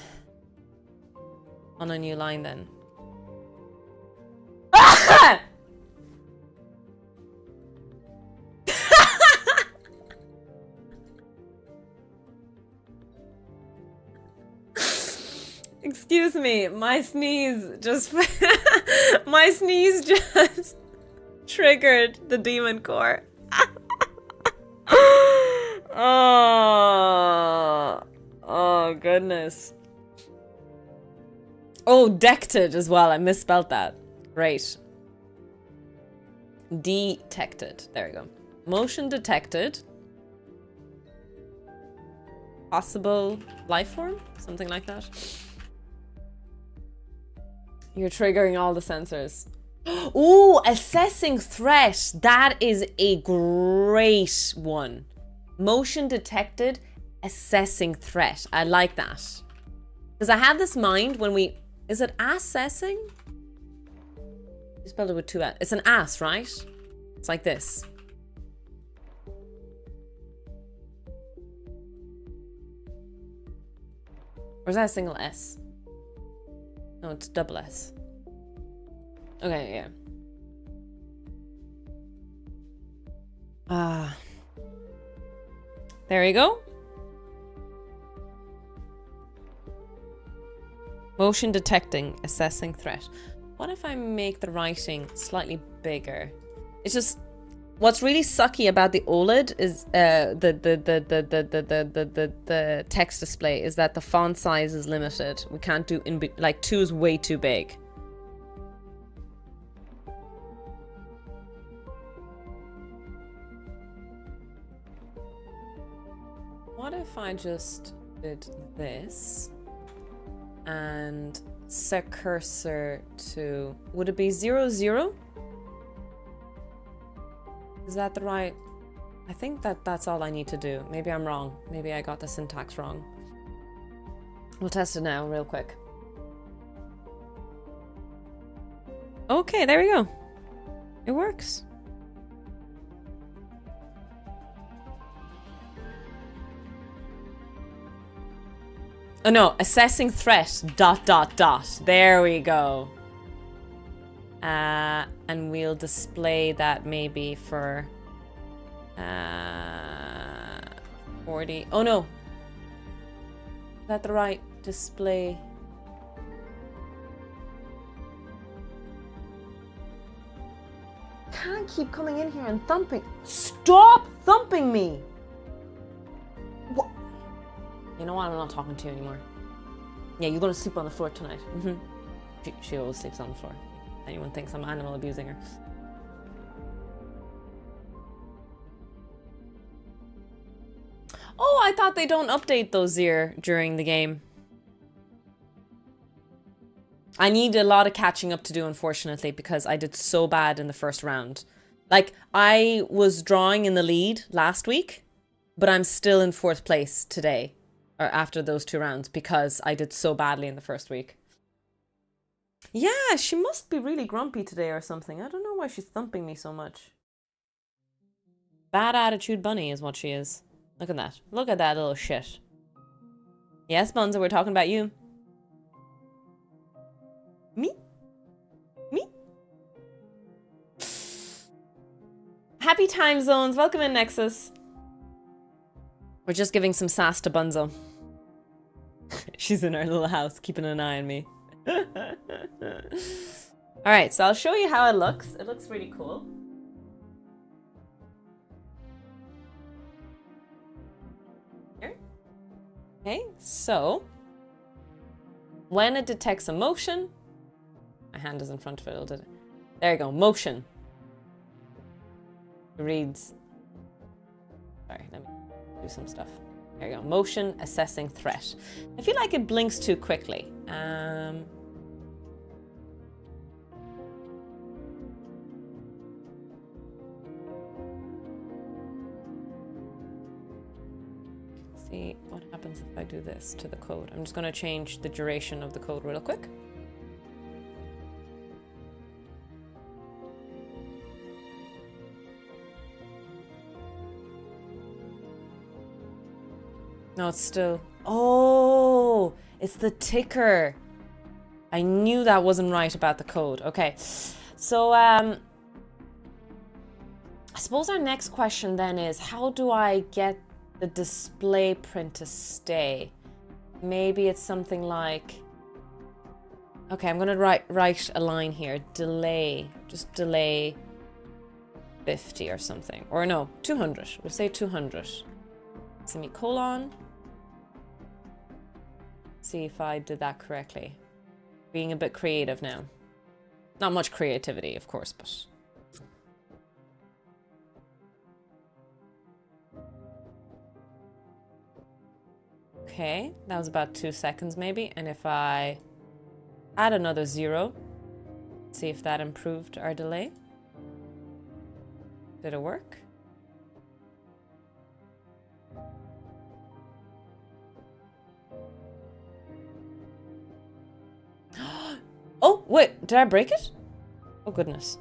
on a new line then? Excuse me, my sneeze just my sneeze just triggered the demon core. Oh goodness. Oh, detected as well. I misspelled that. Great. Detected. There we go. Motion detected. Possible life form? Something like that. You're triggering all the sensors. Ooh, assessing threat. That is a great one. Motion detected, assessing threat. I like that. Because I have this mind when we... Is it assessing? You spelled it with two S. It's an ass, right? It's like this. Or is that a single S? No, it's double S. Okay, yeah. There you go. Motion detecting, assessing threat. What if I make the writing slightly bigger? It's just what's really sucky about the OLED is the text display is that the font size is limited. We can't do like 2 is way too big. What if I just did this and set cursor to, would it be 0, 0? Is that the right? I think that's all I need to do. Maybe I'm wrong. Maybe I got the syntax wrong. We'll test it now real quick. Okay, there we go. It works. Oh no, assessing threat, ... There we go. And we'll display that maybe for 40. Oh no. Is that the right display? Can't keep coming in here and thumping. Stop thumping me! What? You know what? I'm not talking to you anymore. Yeah, you're gonna sleep on the floor tonight. She always sleeps on the floor. Anyone thinks I'm animal abusing her. Oh, I thought they don't update those here during the game. I need a lot of catching up to do, unfortunately, because I did so bad in the first round. Like, I was drawing in the lead last week, but I'm still in 4th place today, or after those 2 rounds, because I did so badly in the first week. Yeah, she must be really grumpy today or something. I don't know why she's thumping me so much. Bad attitude bunny is what she is. Look at that. Look at that little shit. Yes, Bunza, we're talking about you. Me? Me? Happy time zones. Welcome in, Nexus. We're just giving some sass to Bunzo. She's in her little house, keeping an eye on me. Alright, so I'll show you how it looks. It looks really cool. Here. Okay, so when it detects a motion, my hand is in front of it, it'll do it. There you go, motion. It reads. Sorry, let me do some stuff. There you go, motion assessing threat. I feel like it blinks too quickly. See what happens if I do this to the code. I'm just going to change the duration of the code real quick. No, it's still... Oh, it's the ticker. I knew that wasn't right about the code. Okay, so I suppose our next question then is, how do I get the display print to stay? Maybe it's something like... Okay, I'm gonna write a line here. Delay, just delay 50 or something. Or no, 200. We'll say 200. Semicolon. See if I did that correctly. Being a bit creative now. Not much creativity, of course, but... Okay, that was about 2 seconds maybe. And if I add another 0, see if that improved our delay. Did it work? Oh, wait, did I break it? Oh, goodness.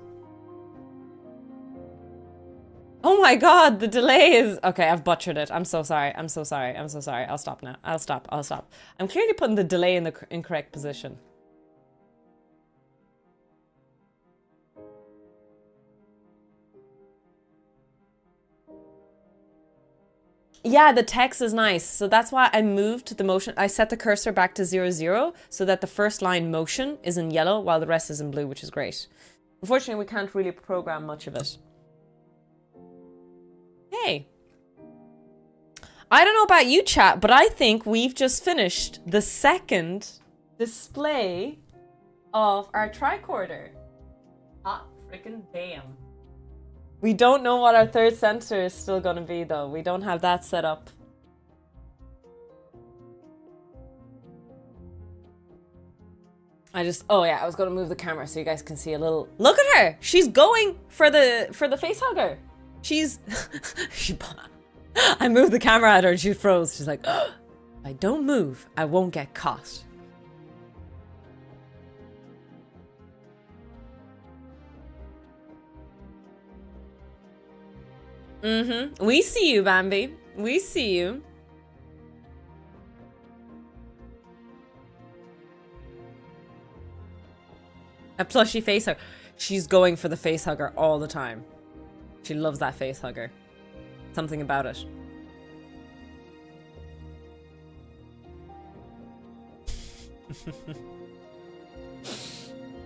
Oh my god, the delay is... Okay, I've butchered it. I'm so sorry. I'm so sorry. I'm so sorry. I'll stop now. I'll stop. I'll stop. I'm clearly putting the delay in the incorrect position. Yeah, the text is nice. So that's why I moved the motion. I set the cursor back to 0, 0 so that the first line motion is in yellow while the rest is in blue, which is great. Unfortunately, we can't really program much of it. Hey. I don't know about you, chat, but I think we've just finished the second display of our tricorder. Hot freaking damn. We don't know what our third sensor is still going to be, though. We don't have that set up. Oh yeah, I was going to move the camera so you guys can see a little... Look at her! She's going for the face hugger. She's... I moved the camera at her and she froze. She's like, oh, if I don't move, I won't get caught. Mm-hmm. We see you, Bambi. We see you. A plushy face hugger. She's going for the face hugger all the time. She loves that face hugger. Something about it.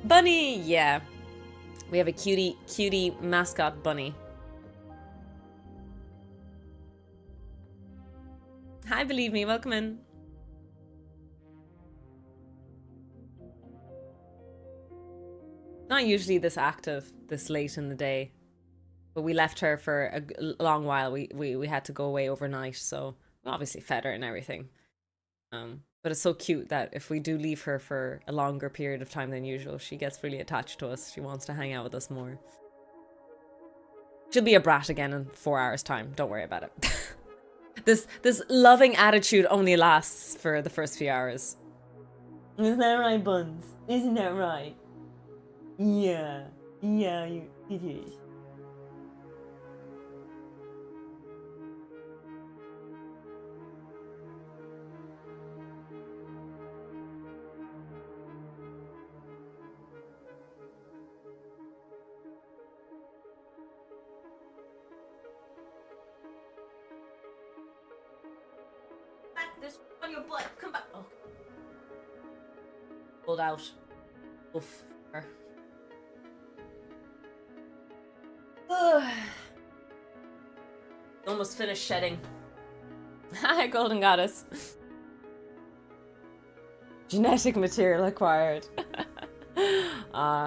Bunny! Yeah. We have a cutie mascot bunny. Hi, believe me, welcome in. Not usually this active, this late in the day. But we left her for a long while. We had to go away overnight, so we obviously fed her and everything. But it's so cute that if we do leave her for a longer period of time than usual, she gets really attached to us. She wants to hang out with us more. She'll be a brat again in 4 hours' time. Don't worry about it. This loving attitude only lasts for the first few hours. Isn't that right, Buns? Isn't that right? Yeah. Yeah, it is. There's on your butt. Come back. Oh. Pulled out. Oof. Almost finished shedding. Hi, Golden Goddess. Genetic material acquired.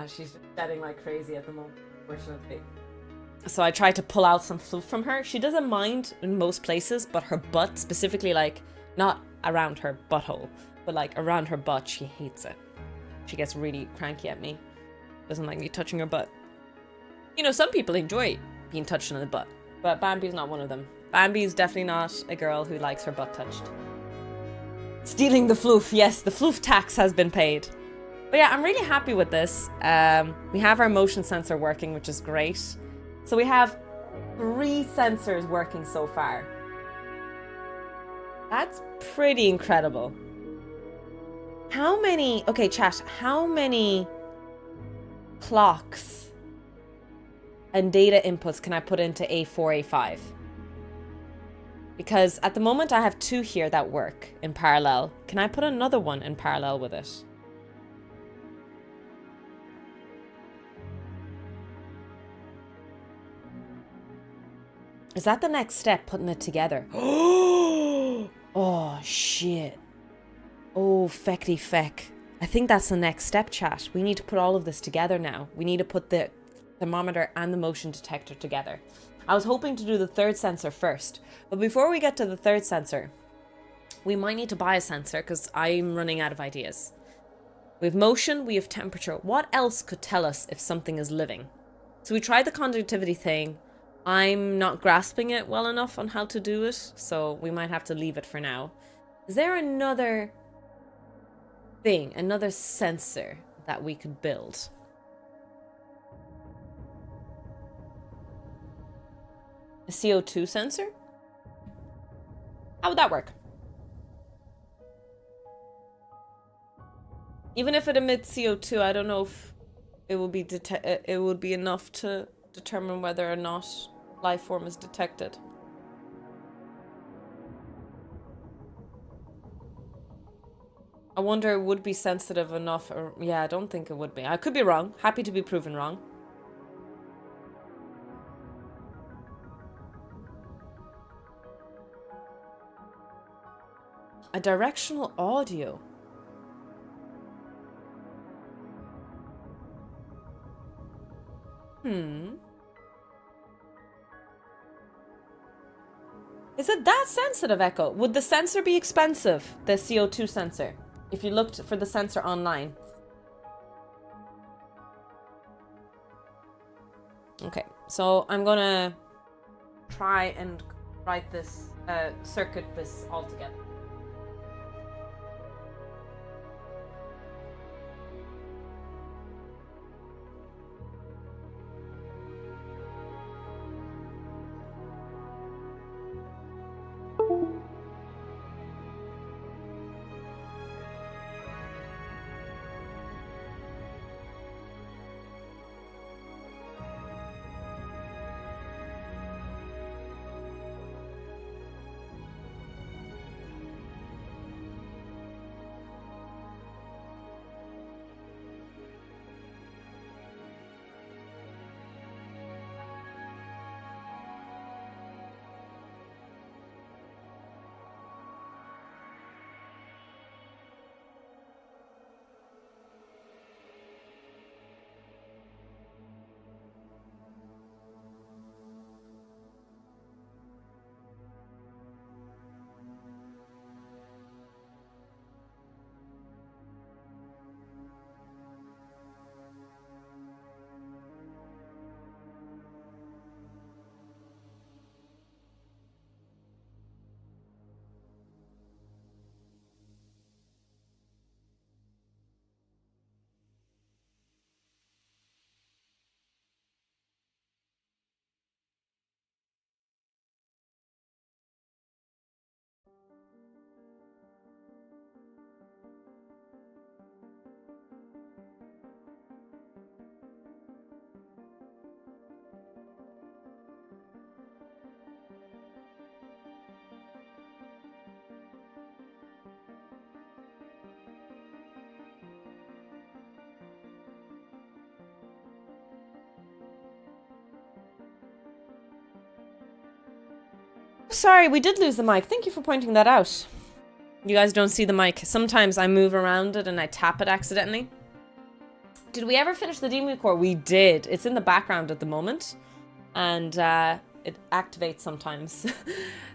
She's shedding like crazy at the moment, fortunately. So I tried to pull out some fluff from her. She doesn't mind in most places, but her butt, specifically, like, not around her butthole, but like around her butt, she hates it. She gets really cranky at me. Doesn't like me touching her butt. You know, some people enjoy being touched on the butt, but Bambi's not one of them. Bambi's definitely not a girl who likes her butt touched. Stealing the floof. Yes, the floof tax has been paid. But yeah, I'm really happy with this. We have our motion sensor working, which is great. So we have 3 sensors working so far. That's pretty incredible. How many... Okay, chat. How many clocks and data inputs can I put into A4, A5? Because at the moment I have 2 here that work in parallel. Can I put another one in parallel with it? Is that the next step, putting it together? Oh, shit. Oh, feckety feck. I think that's the next step, chat. We need to put all of this together now. We need to put the thermometer and the motion detector together. I was hoping to do the third sensor first. But before we get to the third sensor, we might need to buy a sensor because I'm running out of ideas. We have motion, we have temperature. What else could tell us if something is living? So we tried the conductivity thing. I'm not grasping it well enough on how to do it, so we might have to leave it for now. Is there another thing, another sensor that we could build? A CO2 sensor? How would that work? Even if it emits CO2, I don't know if it would be enough to determine whether or not life form is detected. I wonder it would be sensitive enough, or yeah, I don't think it would be. I could be wrong. Happy to be proven wrong. A directional audio. Is it that sensitive, Echo? Would the sensor be expensive, the CO2 sensor, if you looked for the sensor online? Okay, so I'm gonna try and write this, circuit this all together. Sorry, we did lose the mic. Thank you for pointing that out. You guys don't see the mic. Sometimes I move around it and I tap it accidentally. Did we ever finish the demon core? We did. It's in the background at the moment. And it activates sometimes.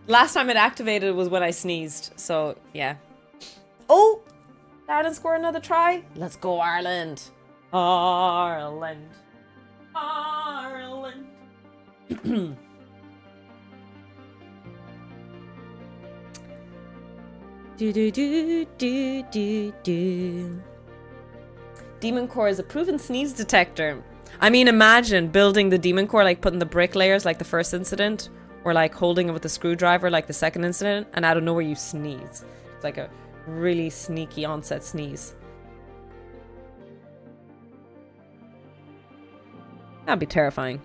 Last time it activated was when I sneezed. So, yeah. Oh! Ireland score another try? Let's go, Ireland. Ireland. Ireland. Do do do do do do. Demon core is a proven sneeze detector. I mean, imagine building the demon core, like putting the brick layers like the first incident, or like holding it with a screwdriver like the second incident, and out of nowhere you sneeze. It's like a really sneaky onset sneeze. That'd be terrifying.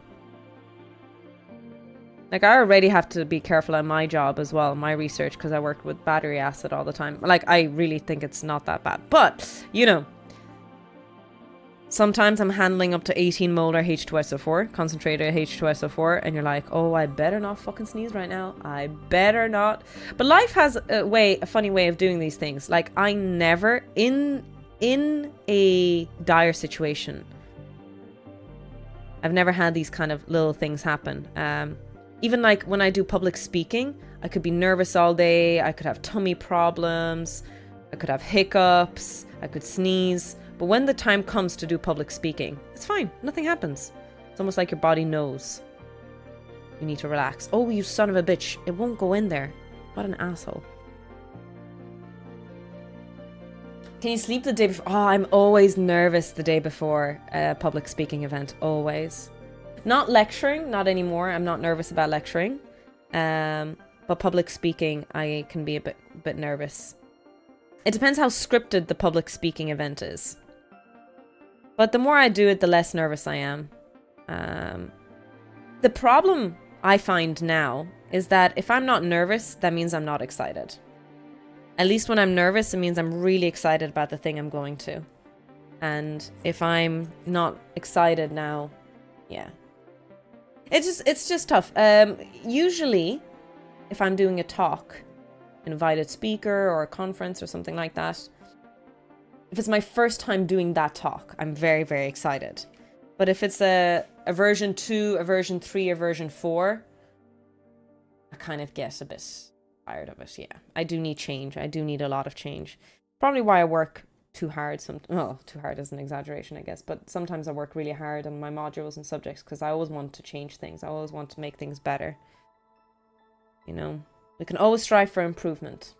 Like, I already have to be careful on my job as well, my research, because I work with battery acid all the time. Like, I really think it's not that bad. But, you know, sometimes I'm handling up to 18 molar H2SO4, concentrated H2SO4, and you're like, oh, I better not fucking sneeze right now. I better not. But life has a funny way of doing these things. Like, I never, in a dire situation, I've never had these kind of little things happen. Even like when I do public speaking, I could be nervous all day. I could have tummy problems. I could have hiccups. I could sneeze. But when the time comes to do public speaking, it's fine. Nothing happens. It's almost like your body knows. You need to relax. Oh, you son of a bitch. It won't go in there. What an asshole. Can you sleep the day before? Oh, I'm always nervous the day before a public speaking event. Always. Not lecturing, not anymore. I'm not nervous about lecturing. But public speaking, I can be a bit nervous. It depends how scripted the public speaking event is. But the more I do it, the less nervous I am. The problem I find now is that if I'm not nervous, that means I'm not excited. At least when I'm nervous, it means I'm really excited about the thing I'm going to. And if I'm not excited now, yeah. It's just tough. Usually, if I'm doing a talk, invited speaker or a conference or something like that, if it's my first time doing that talk, I'm very, very excited. But if it's a version 2, a version 3, a version 4, I kind of get a bit tired of it, yeah. I do need change. I do need a lot of change. Probably why I work too hard. Too hard is an exaggeration, I guess. But sometimes I work really hard on my modules and subjects because I always want to change things. I always want to make things better. You know, we can always strive for improvement.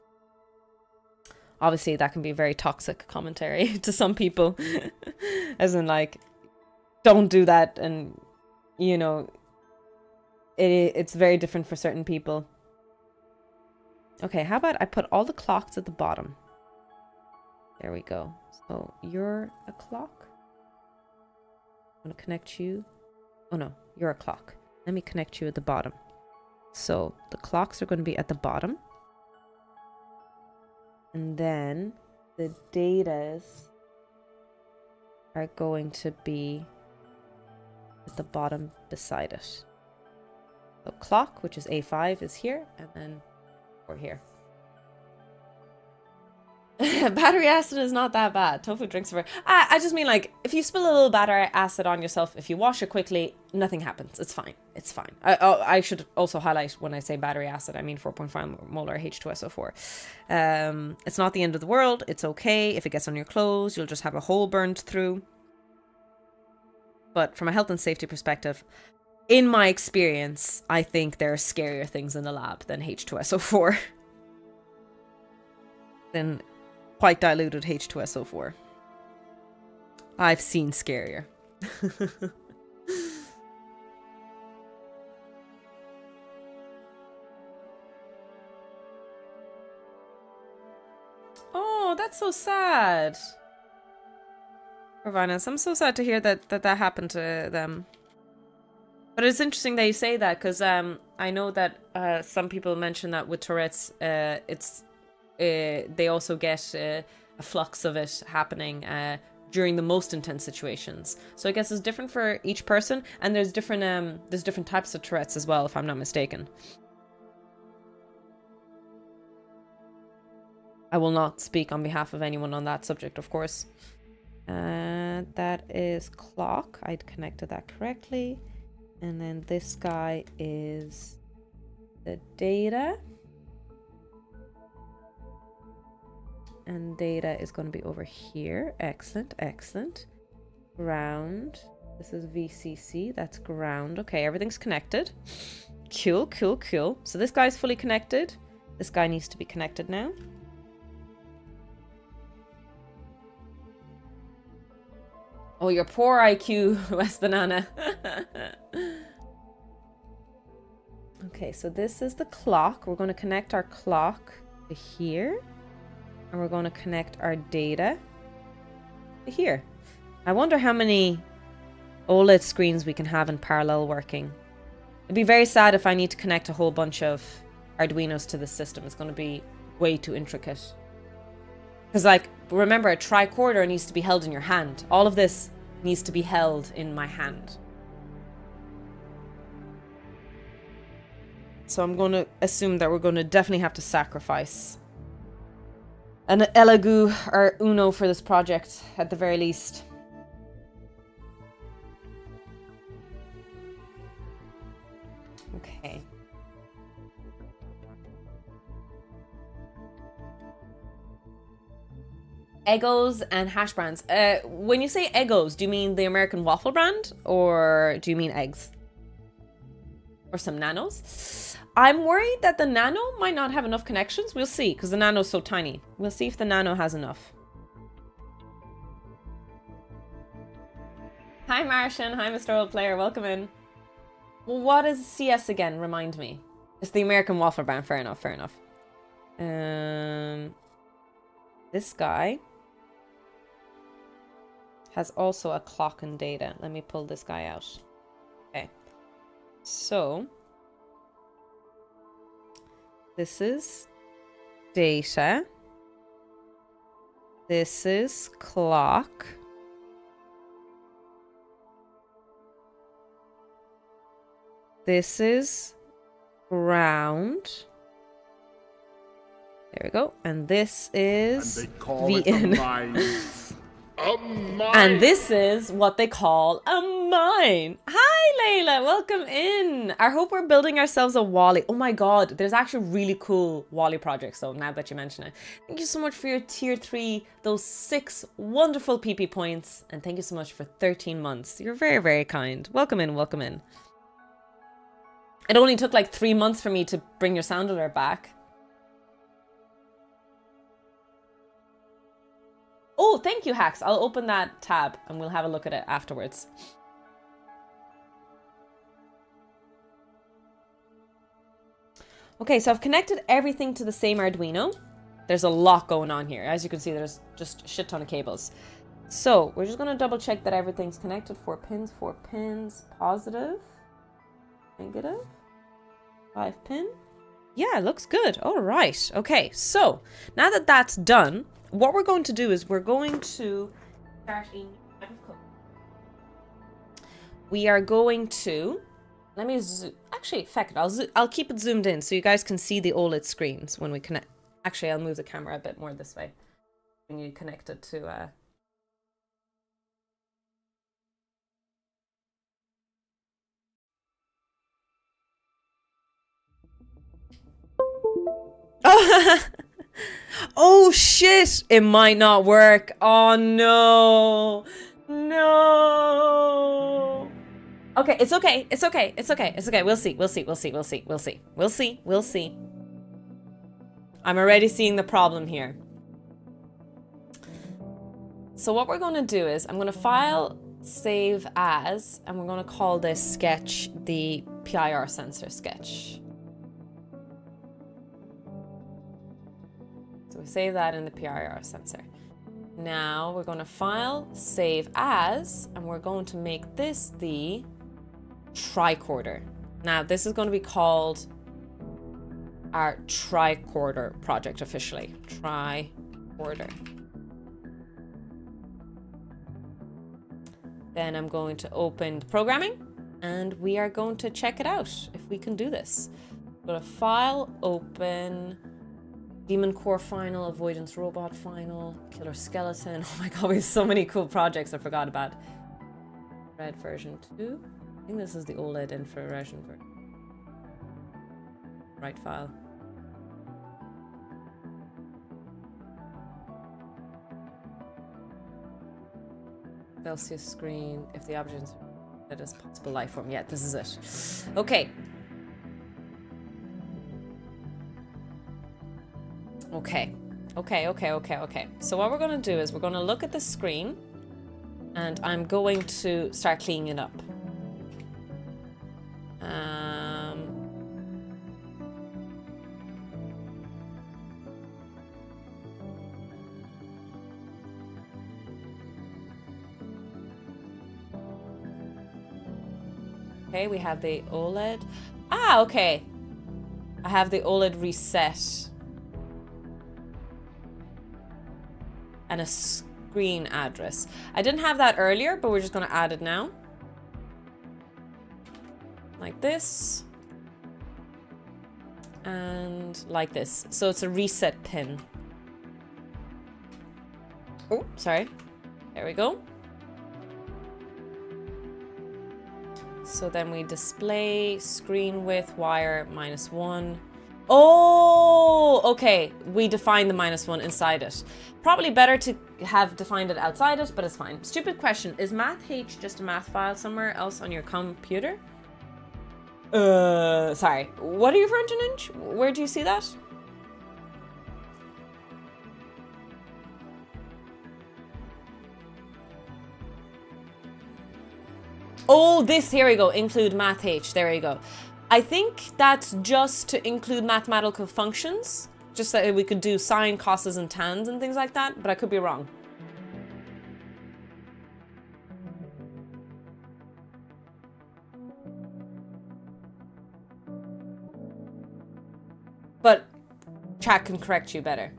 Obviously, that can be a very toxic commentary to some people. As in, like, don't do that. And, you know, it's very different for certain people. Okay, how about I put all the clocks at the bottom? There we go. So you're a clock. I'm going to connect you. Oh no, you're a clock. Let me connect you at the bottom. So the clocks are going to be at the bottom. And then the datas are going to be at the bottom beside it. So clock, which is A5, is here. And then we're here. Battery acid is not that bad. Tofu drinks are... I just mean, like, if you spill a little battery acid on yourself, if you wash it quickly, nothing happens. It's fine. It's fine. I should also highlight when I say battery acid, I mean 4.5 molar H2SO4. It's not the end of the world. It's okay. If it gets on your clothes, you'll just have a hole burned through. But from a health and safety perspective, in my experience, I think there are scarier things in the lab than H2SO4. Than quite diluted H2SO4. I've seen scarier. Oh, that's so sad. Urbanus, I'm so sad to hear that happened to them. But it's interesting that you say that, because I know that some people mention that with Tourette's, they also get a flux of it happening during the most intense situations. So I guess it's different for each person, and there's different types of Tourette's as well, if I'm not mistaken. I will not speak on behalf of anyone on that subject, of course. That is clock. I'd connected that correctly. And then this guy is the data. And data is going to be over here. Excellent, excellent. Ground. This is VCC. That's ground. Okay, everything's connected. Cool, cool, cool. So this guy's fully connected. This guy needs to be connected now. Oh, your poor IQ, West Banana. Okay, so this is the clock. We're going to connect our clock to here. And we're going to connect our data to here. I wonder how many OLED screens we can have in parallel working. It'd be very sad if I need to connect a whole bunch of Arduinos to the system. It's going to be way too intricate. Because, like, remember, a tricorder needs to be held in your hand. All of this needs to be held in my hand. So I'm going to assume that we're going to definitely have to sacrifice an Elegoo or Uno for this project, at the very least. Okay. Eggos and hash browns. When you say Eggos, do you mean the American waffle brand? Or do you mean eggs? Or some nanos? I'm worried that the nano might not have enough connections. We'll see, because the nano's so tiny. We'll see if the nano has enough. Hi Martian, hi Mr. Old Player, welcome in. Well, what is CS again? Remind me. It's the American waffle brand. Fair enough, fair enough. This guy has also a clock and data. Let me pull this guy out. Okay. So this is data. This is clock. This is ground. There we go. And this is the in. And this is what they call a mine. Hi, Layla. Welcome in. I hope we're building ourselves a Wally. Oh my god. There's actually really cool Wally projects, though, now that you mention it. Thank you so much for your tier 3, those 6 wonderful PP points. And thank you so much for 13 months. You're very, very kind. Welcome in, welcome in. It only took like 3 months for me to bring your sound alert back. Oh, thank you, Hacks. I'll open that tab and we'll have a look at it afterwards. Okay, so I've connected everything to the same Arduino. There's a lot going on here. As you can see, there's just a shit ton of cables. So we're just going to double check that everything's connected. 4 pins, positive, negative, 5 pin. Yeah, looks good. All right. Okay, so now that that's done, what we're going to do is we're going to start a new type of code. We are going to, let me actually, feck it, I'll keep it zoomed in so you guys can see the OLED screens when we connect. Actually, I'll move the camera a bit more this way when you connect it to Oh, oh shit! It might not work. Oh no. No. Okay, it's okay. It's okay. It's okay. It's okay. We'll see. We'll see. We'll see. We'll see. We'll see. We'll see. We'll see. I'm already seeing the problem here. So what we're going to do is I'm going to file save as, and we're going to call this sketch the PIR sensor sketch. So we save that in the PIR sensor. Now we're going to file, save as, and we're going to make this the tricorder. Now this is going to be called our tricorder project officially. Tricorder. Then I'm going to open the programming and we are going to check it out if we can do this. Go to file, open, Demon Core Final, Avoidance Robot Final, Killer Skeleton. Oh my god, we have so many cool projects I forgot about. Red version 2. I think this is the OLED infrared version. Right file. Celsius screen, if the object is possible life form. Yeah, this is it. Okay. Okay. So what we're going to do is we're going to look at the screen and I'm going to start cleaning it up. Okay, we have the OLED. Ah, okay. I have the OLED reset. And a screen address. I didn't have that earlier, but we're just gonna add it now. Like this. And like this. So it's a reset pin. Oh, sorry. There we go. So then we display screen width wire -1. Oh, okay. We define the -1 inside it. Probably better to have defined it outside it, but it's fine. Stupid question. Is math H just a math file somewhere else on your computer? Sorry. What are you referring to, Ninja? Where do you see that? Oh, this, here we go, include math H, there you go. I think that's just to include mathematical functions, just that we could do sine, cos's, and tans and things like that, but I could be wrong. But chat can correct you better.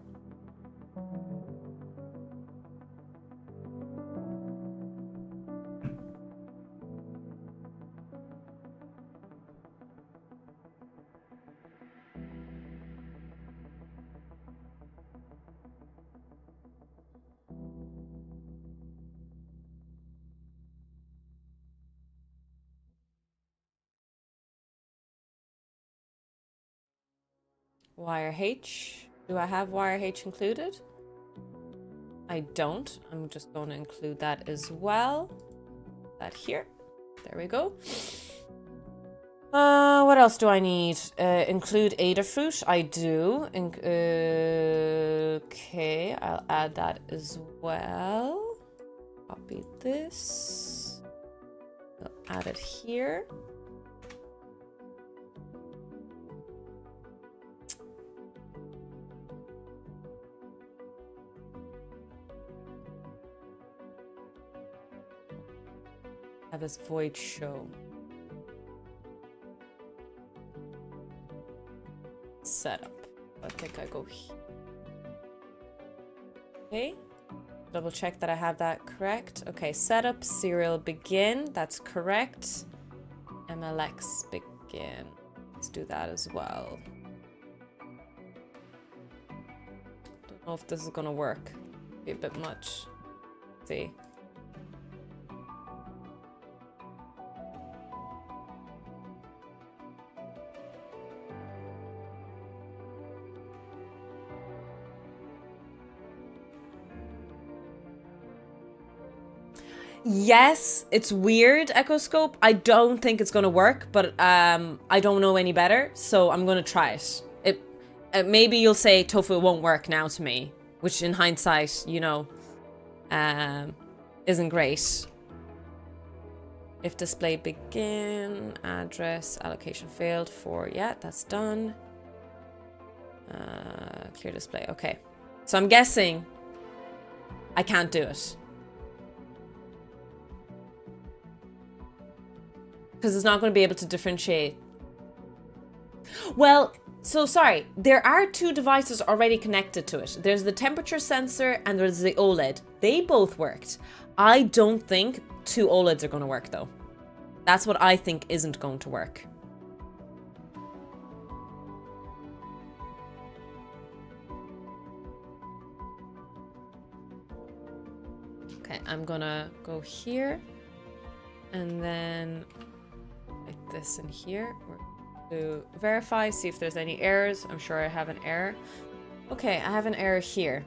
Wire H. Do I have wire H included? I don't. I'm just going to include that as well. That here. There we go. What else do I need? Include Adafruit. I do. Okay, I'll add that as well. Copy this. I'll add it here. Have this void show. Setup. I think I go here. Okay. Double check that I have that correct. Okay, setup, serial begin. That's correct. MLX begin. Let's do that as well. Don't know if this is gonna work. Be a bit much. Let's see. Yes, it's weird, Echoscope. I don't think it's gonna work, but I don't know any better, so I'm gonna try it. Maybe you'll say Tofu won't work now to me, which in hindsight, you know, isn't great. If display begin, address, allocation failed for, yeah, that's done. Clear display, okay. So I'm guessing I can't do it. Because it's not going to be able to differentiate. Well, so sorry. There are two devices already connected to it. There's the temperature sensor and there's the OLED. They both worked. I don't think two OLEDs are going to work though. That's what I think isn't going to work. Okay, I'm gonna go here and then like this in here. We're to verify, see if there's any errors. I'm sure I have an error. Okay, I have an error here.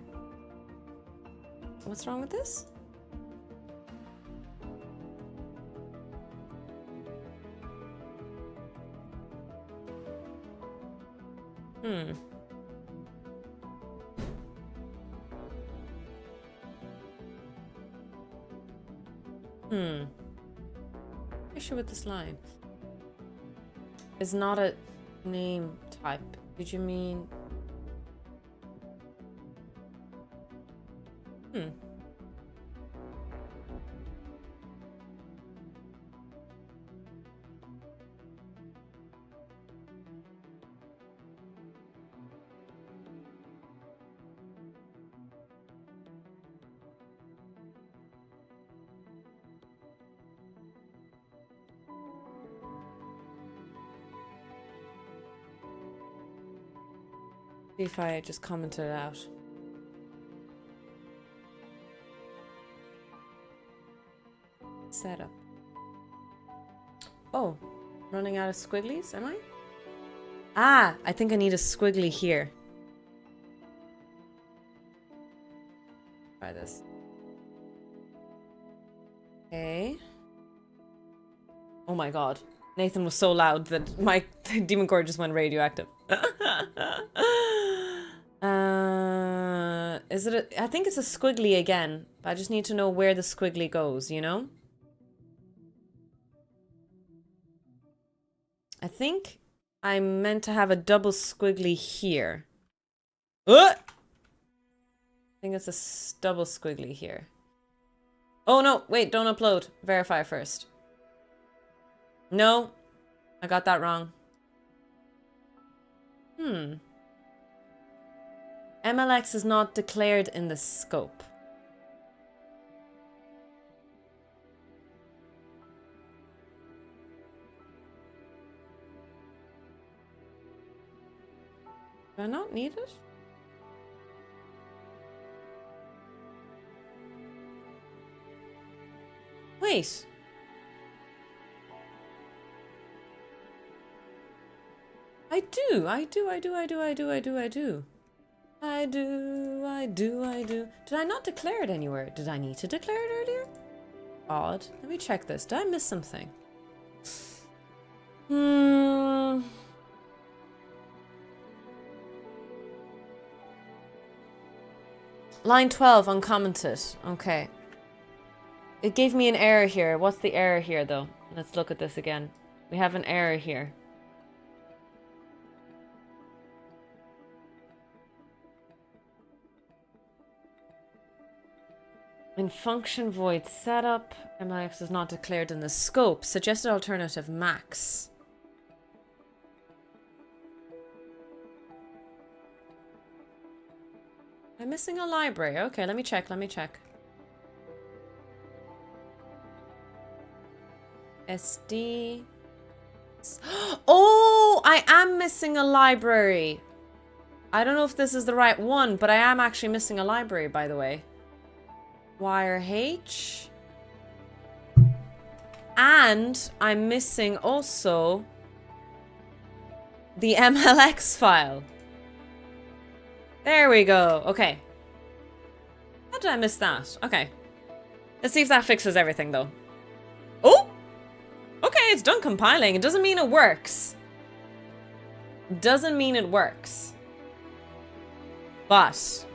What's wrong with this? Issue with this line. It's not a name type. Did you mean? See if I just commented it out. Setup. Oh, running out of squigglies, am I? Ah, I think I need a squiggly here. Try this. Okay. Oh my god. Nathan was so loud that my demon core just went radioactive. Is it I think it's a squiggly again. But I just need to know where the squiggly goes, you know? I think I'm meant to have a double squiggly here. I think it's a double squiggly here. Oh no, wait, don't upload. Verify first. No, I got that wrong. MLX is not declared in the scope. Do I not need it? Wait. I do. Did I not declare it anywhere? Did I need to declare it earlier? Odd. Let me check this. Did I miss something? Line 12, uncommented. Okay. It gave me an error here. What's the error here, though? Let's look at this again. We have an error here. In function void setup, MLX is not declared in the scope. Suggested alternative max. I'm missing a library. Okay, let me check. SD. Oh, I am missing a library. I don't know if this is the right one, but I am actually missing a library, by the way. Wire H. And I'm missing also the MLX file. There we go. Okay. How did I miss that? Okay. Let's see if that fixes everything, though. Oh! Okay, it's done compiling. It doesn't mean it works. Doesn't mean it works. But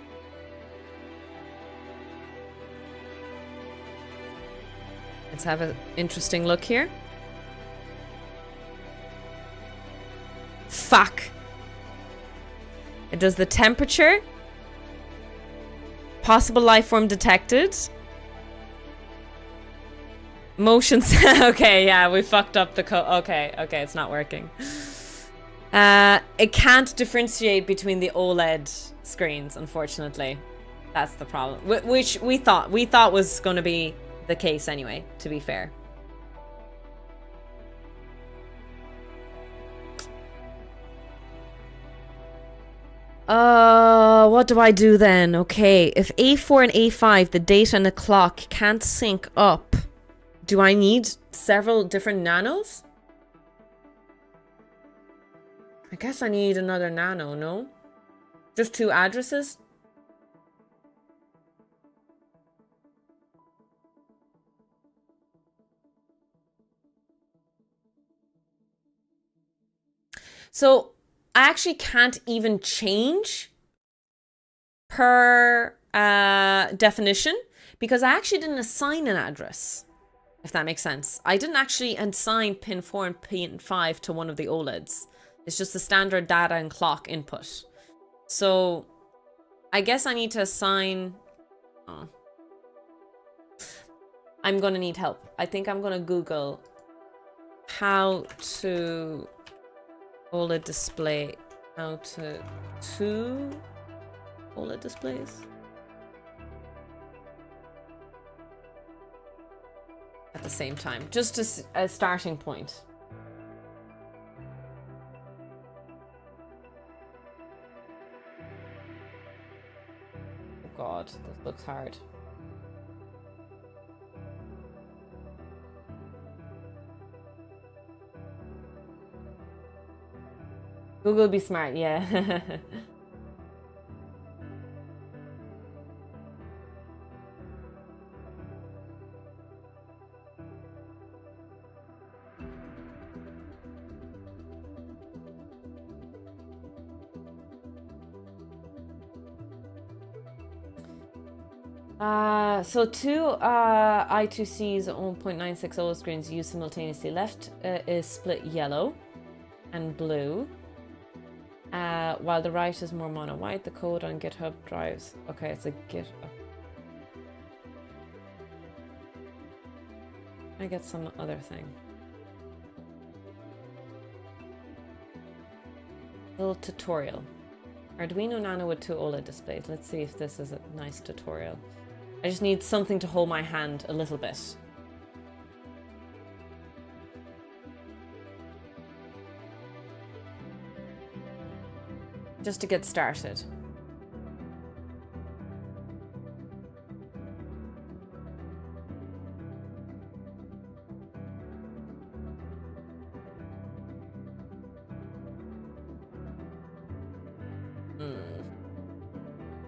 let's have an interesting look here. Fuck. It does the temperature. Possible life form detected. Motions. Okay, yeah, we fucked up the code. Okay, it's not working. It can't differentiate between the OLED screens, unfortunately. That's the problem. Which we thought was going to be the case anyway, to be fair. What do I do then? Okay, if A4 and A5, the data and the clock can't sync up, do I need several different nanos? I guess I need another nano, no? Just 2 addresses? So I actually can't even change per definition because I actually didn't assign an address, if that makes sense. I didn't actually assign pin 4 and pin 5 to one of the OLEDs. It's just the standard data and clock input. So I guess I need to assign... Oh. I'm going to need help. I think I'm going to Google how to... OLED display, how to 2 OLED displays at the same time, just as a starting point. this looks hard. Google be smart, yeah. So two I2C's 1.96 OLED screens used simultaneously. Left is split yellow and blue, while the right is more mono white. The code on GitHub drives. Okay, it's a GitHub. I get some other thing. Little tutorial. Arduino Nano with 2 OLED displays. Let's see if this is a nice tutorial. I just need something to hold my hand a little bit. Just to get started.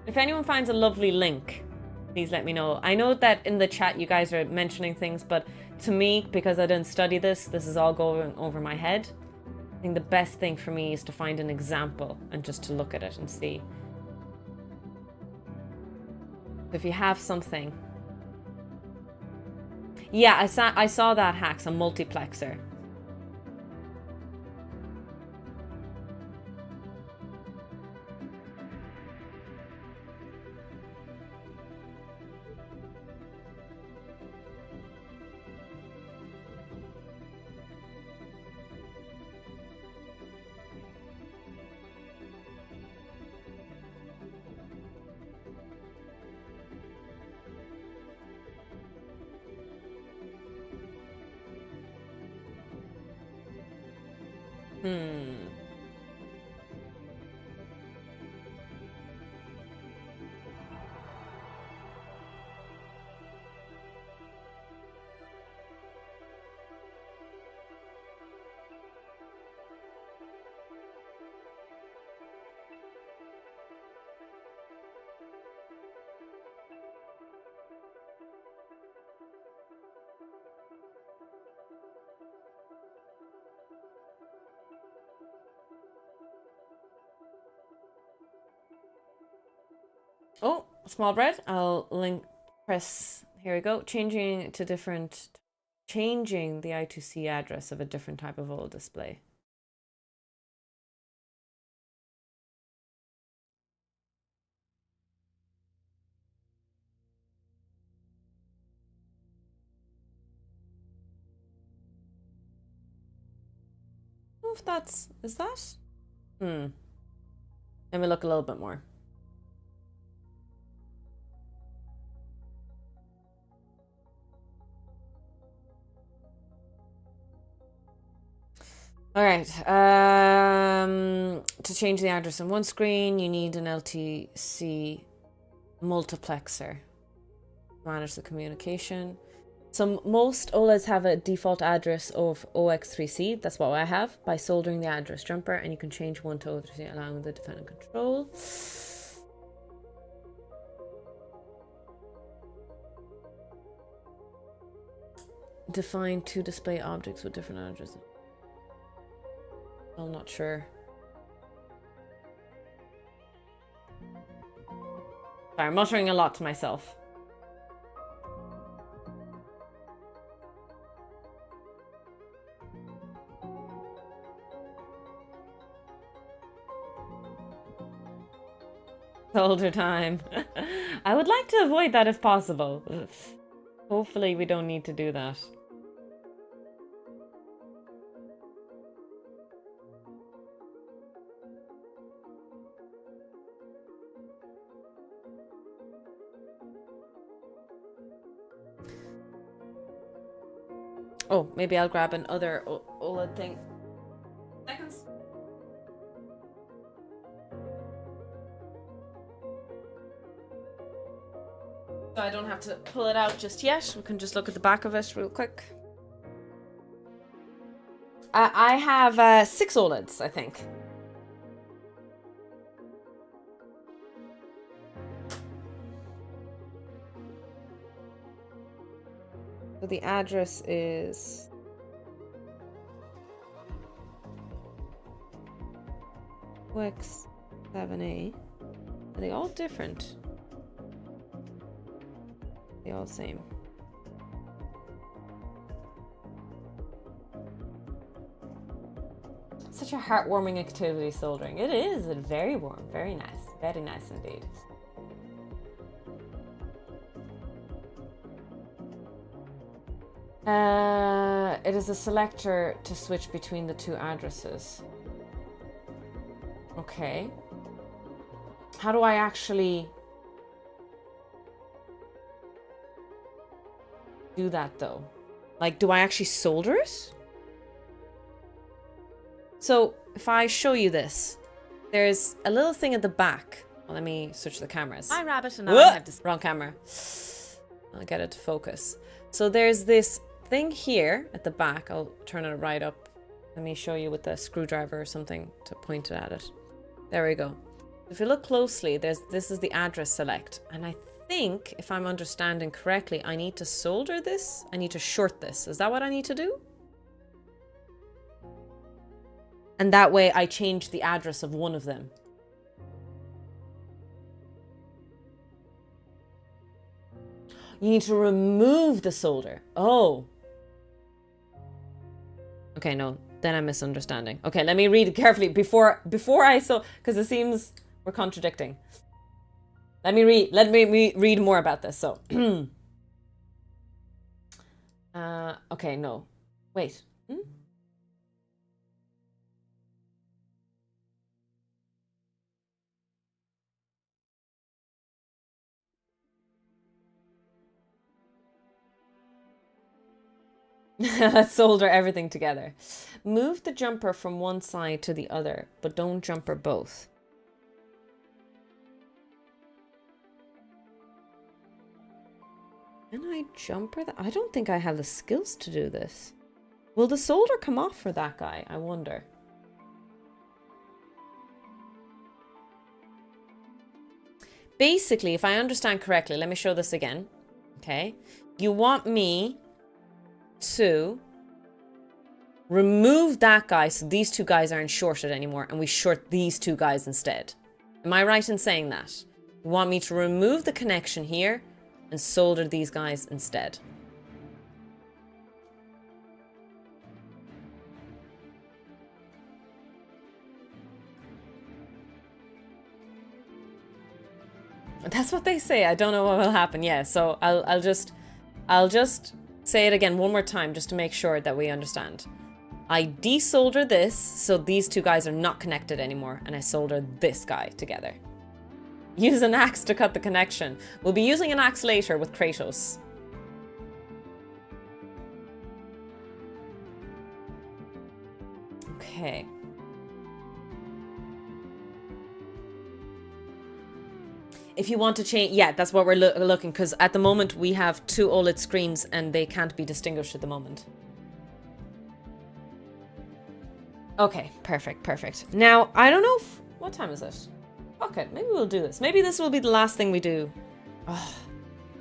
If anyone finds a lovely link, please let me know. I know that in the chat you guys are mentioning things, but to me, because I didn't study this is all going over my head. I think the best thing for me is to find an example and just to look at it and see. If you have something. Yeah, I saw that hacks, a multiplexer. Oh, small bread. I'll link, press, here we go. Changing the I2C address of a different type of old display. I don't know if is that? Let me look a little bit more. All right, to change the address on one screen, you need an LTC multiplexer to manage the communication. So most OLEDs have a default address of OX3C, that's what I have, by soldering the address jumper, and you can change one to O3C, allowing the defendant control. Define two display objects with different addresses. I'm not sure. Sorry, I'm muttering a lot to myself. Soldier time. I would like to avoid that if possible. Hopefully we don't need to do that. Oh, maybe I'll grab another OLED thing. Seconds. to pull it out just yet. We can just look at the back of it real quick. I have 6 OLEDs, I think. So the address is OX7A. Are they all different? They all same. Such a heartwarming activity, soldering. It is. It's very warm. Very nice. Very nice indeed. It is a selector to switch between the 2 addresses. Okay. How do I actually do that though? Like, do I actually solder it? So if I show you this, there's a little thing at the back. Well, let me switch the cameras. Hi, Rabbit, and I have to... Wrong camera. I'll get it to focus. So there's this thing here at the back. I'll turn it right up. Let me show you with the screwdriver or something to point it at it. There we go. If you look closely, this is the address select. And I think, if I'm understanding correctly, I need to solder this. I need to short this. Is that what I need to do? And that way I change the address of one of them. You need to remove the solder. Oh. Okay, no. Then I'm misunderstanding. Okay, let me read it carefully before I because it seems we're contradicting. Let me read more about this. So okay, no. Wait. Let's solder everything together. Move the jumper from one side to the other, but don't jumper both. Can I jumper that? I don't think I have the skills to do this. Will the solder come off for that guy? I wonder. Basically, if I understand correctly, let me show this again. Okay. You want me to remove that guy so these 2 guys aren't shorted anymore and we short these 2 guys instead. Am I right in saying that? You want me to remove the connection here and solder these guys instead. That's what they say. I don't know what will happen. Yeah, so I'll just say it again one more time just to make sure that we understand. I desolder this so these 2 guys are not connected anymore, and I solder this guy together. Use an axe to cut the connection. We'll be using an axe later with Kratos. Okay. If you want to change, yeah, that's what we're looking, because at the moment we have 2 OLED screens and they can't be distinguished at the moment. Okay, perfect, perfect. Now, I don't know if, what time is it? Okay, maybe we'll do this. Maybe this will be the last thing we do. Oh,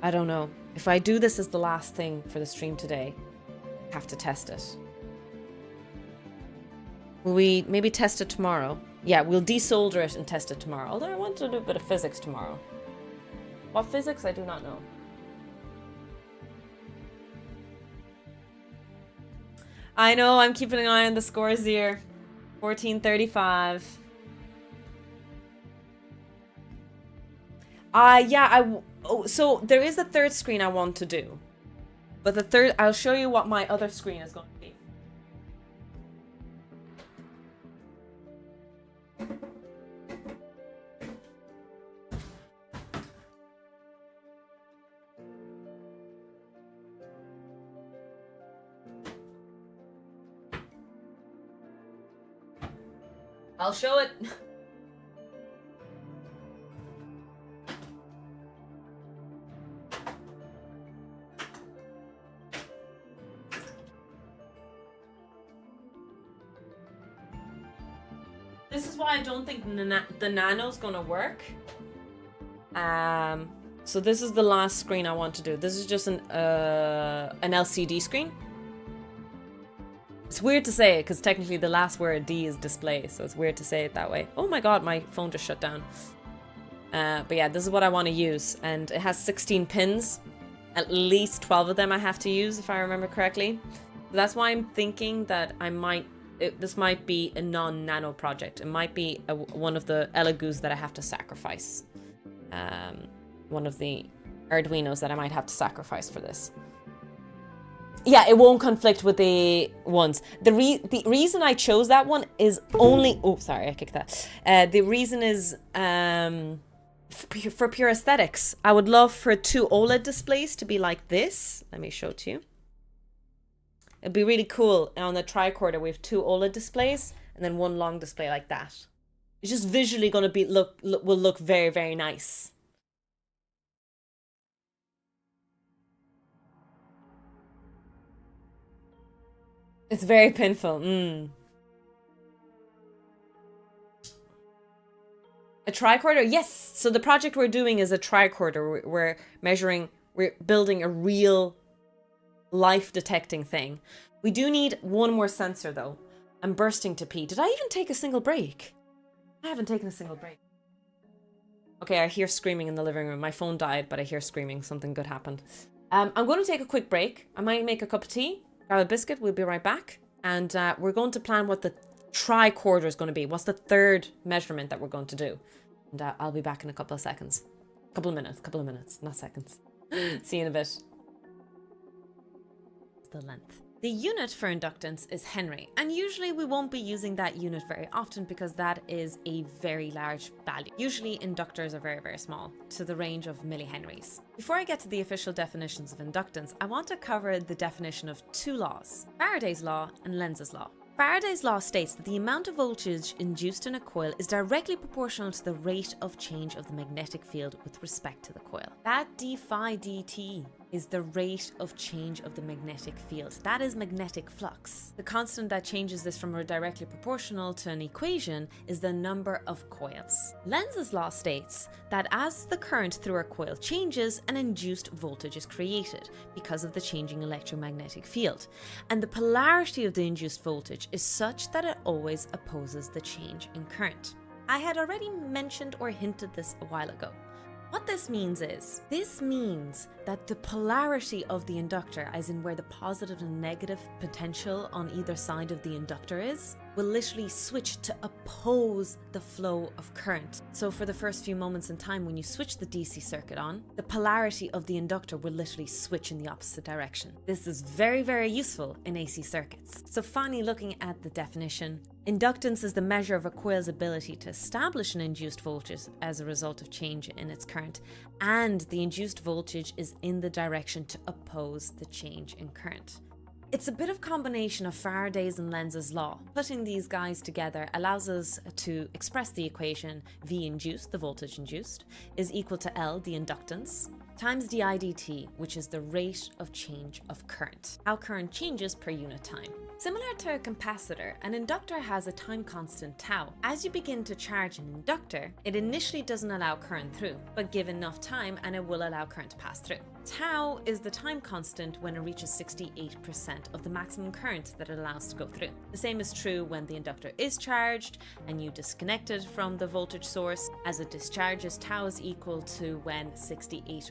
I don't know. If I do this as the last thing for the stream today, I have to test it. Will we maybe test it tomorrow? Yeah, we'll desolder it and test it tomorrow. Although I want to do a bit of physics tomorrow. What physics? I do not know. I know, I'm keeping an eye on the scores here. 1435. So there is a third screen I want to do. But the third, I'll show you what my other screen is going to be. I'll show it. This is why I don't think the nano's gonna work. So this is the last screen I want to do. This is just an LCD screen. It's weird to say it because technically the last word D is display, so it's weird to say it that way. Oh my god, my phone just shut down. But yeah, this is what I want to use, and it has 16 pins. At least 12 of them I have to use, if I remember correctly. That's why I'm thinking that this might be a non-nano project. It might be one of the Elegoo's that I have to sacrifice. One of the Arduinos that I might have to sacrifice for this. Yeah, it won't conflict with the ones. The reason I chose that one is only... Oh, sorry, I kicked that. The reason is for pure aesthetics. I would love for 2 OLED displays to be like this. Let me show it to you. It'd be really cool. On the tricorder, we have 2 OLED displays and then 1 long display like that. It's just visually going to be will look very, very nice. It's very painful. A tricorder? Yes. So the project we're doing is a tricorder. We're building a real life detecting thing. We do need one more sensor though. I'm bursting to pee. Did I even take a single break? I haven't taken a single break. Okay, I hear screaming in the living room. My phone died, but I hear screaming. Something good happened. I'm going to take a quick break. I might make a cup of tea, grab a biscuit. We'll be right back. And we're going to plan what the tricorder is going to be. What's the 3rd measurement that we're going to do? And I'll be back in a couple of seconds. Couple of minutes, not seconds. See you in a bit. The length. The unit for inductance is Henry, and usually we won't be using that unit very often because that is a very large value. Usually inductors are very, very small, to the range of millihenries. Before I get to the official definitions of inductance, I want to cover the definition of 2 laws, Faraday's law and Lenz's law. Faraday's law states that the amount of voltage induced in a coil is directly proportional to the rate of change of the magnetic field with respect to the coil. That d phi dt is the rate of change of the magnetic field. That is magnetic flux. The constant that changes this from directly proportional to an equation is the number of coils. Lenz's law states that as the current through a coil changes, an induced voltage is created because of the changing electromagnetic field. And the polarity of the induced voltage is such that it always opposes the change in current. I had already mentioned or hinted this a while ago. What this means that the polarity of the inductor, as in where the positive and negative potential on either side of the inductor is, will literally switch to oppose the flow of current. So for the first few moments in time when you switch the DC circuit on, the polarity of the inductor will literally switch in the opposite direction. This is very, very useful in AC circuits. So finally, looking at the definition, inductance is the measure of a coil's ability to establish an induced voltage as a result of change in its current, and the induced voltage is in the direction to oppose the change in current. It's a bit of combination of Faraday's and Lenz's law. Putting these guys together allows us to express the equation V induced, the voltage induced, is equal to L, the inductance, times di dt, which is the rate of change of current, how current changes per unit time. Similar to a capacitor, an inductor has a time constant tau. As you begin to charge an inductor, it initially doesn't allow current through, but give enough time and it will allow current to pass through. Tau is the time constant when it reaches 68% of the maximum current that it allows to go through. The same is true when the inductor is charged and you disconnect it from the voltage source. As it discharges, tau is equal to when 68%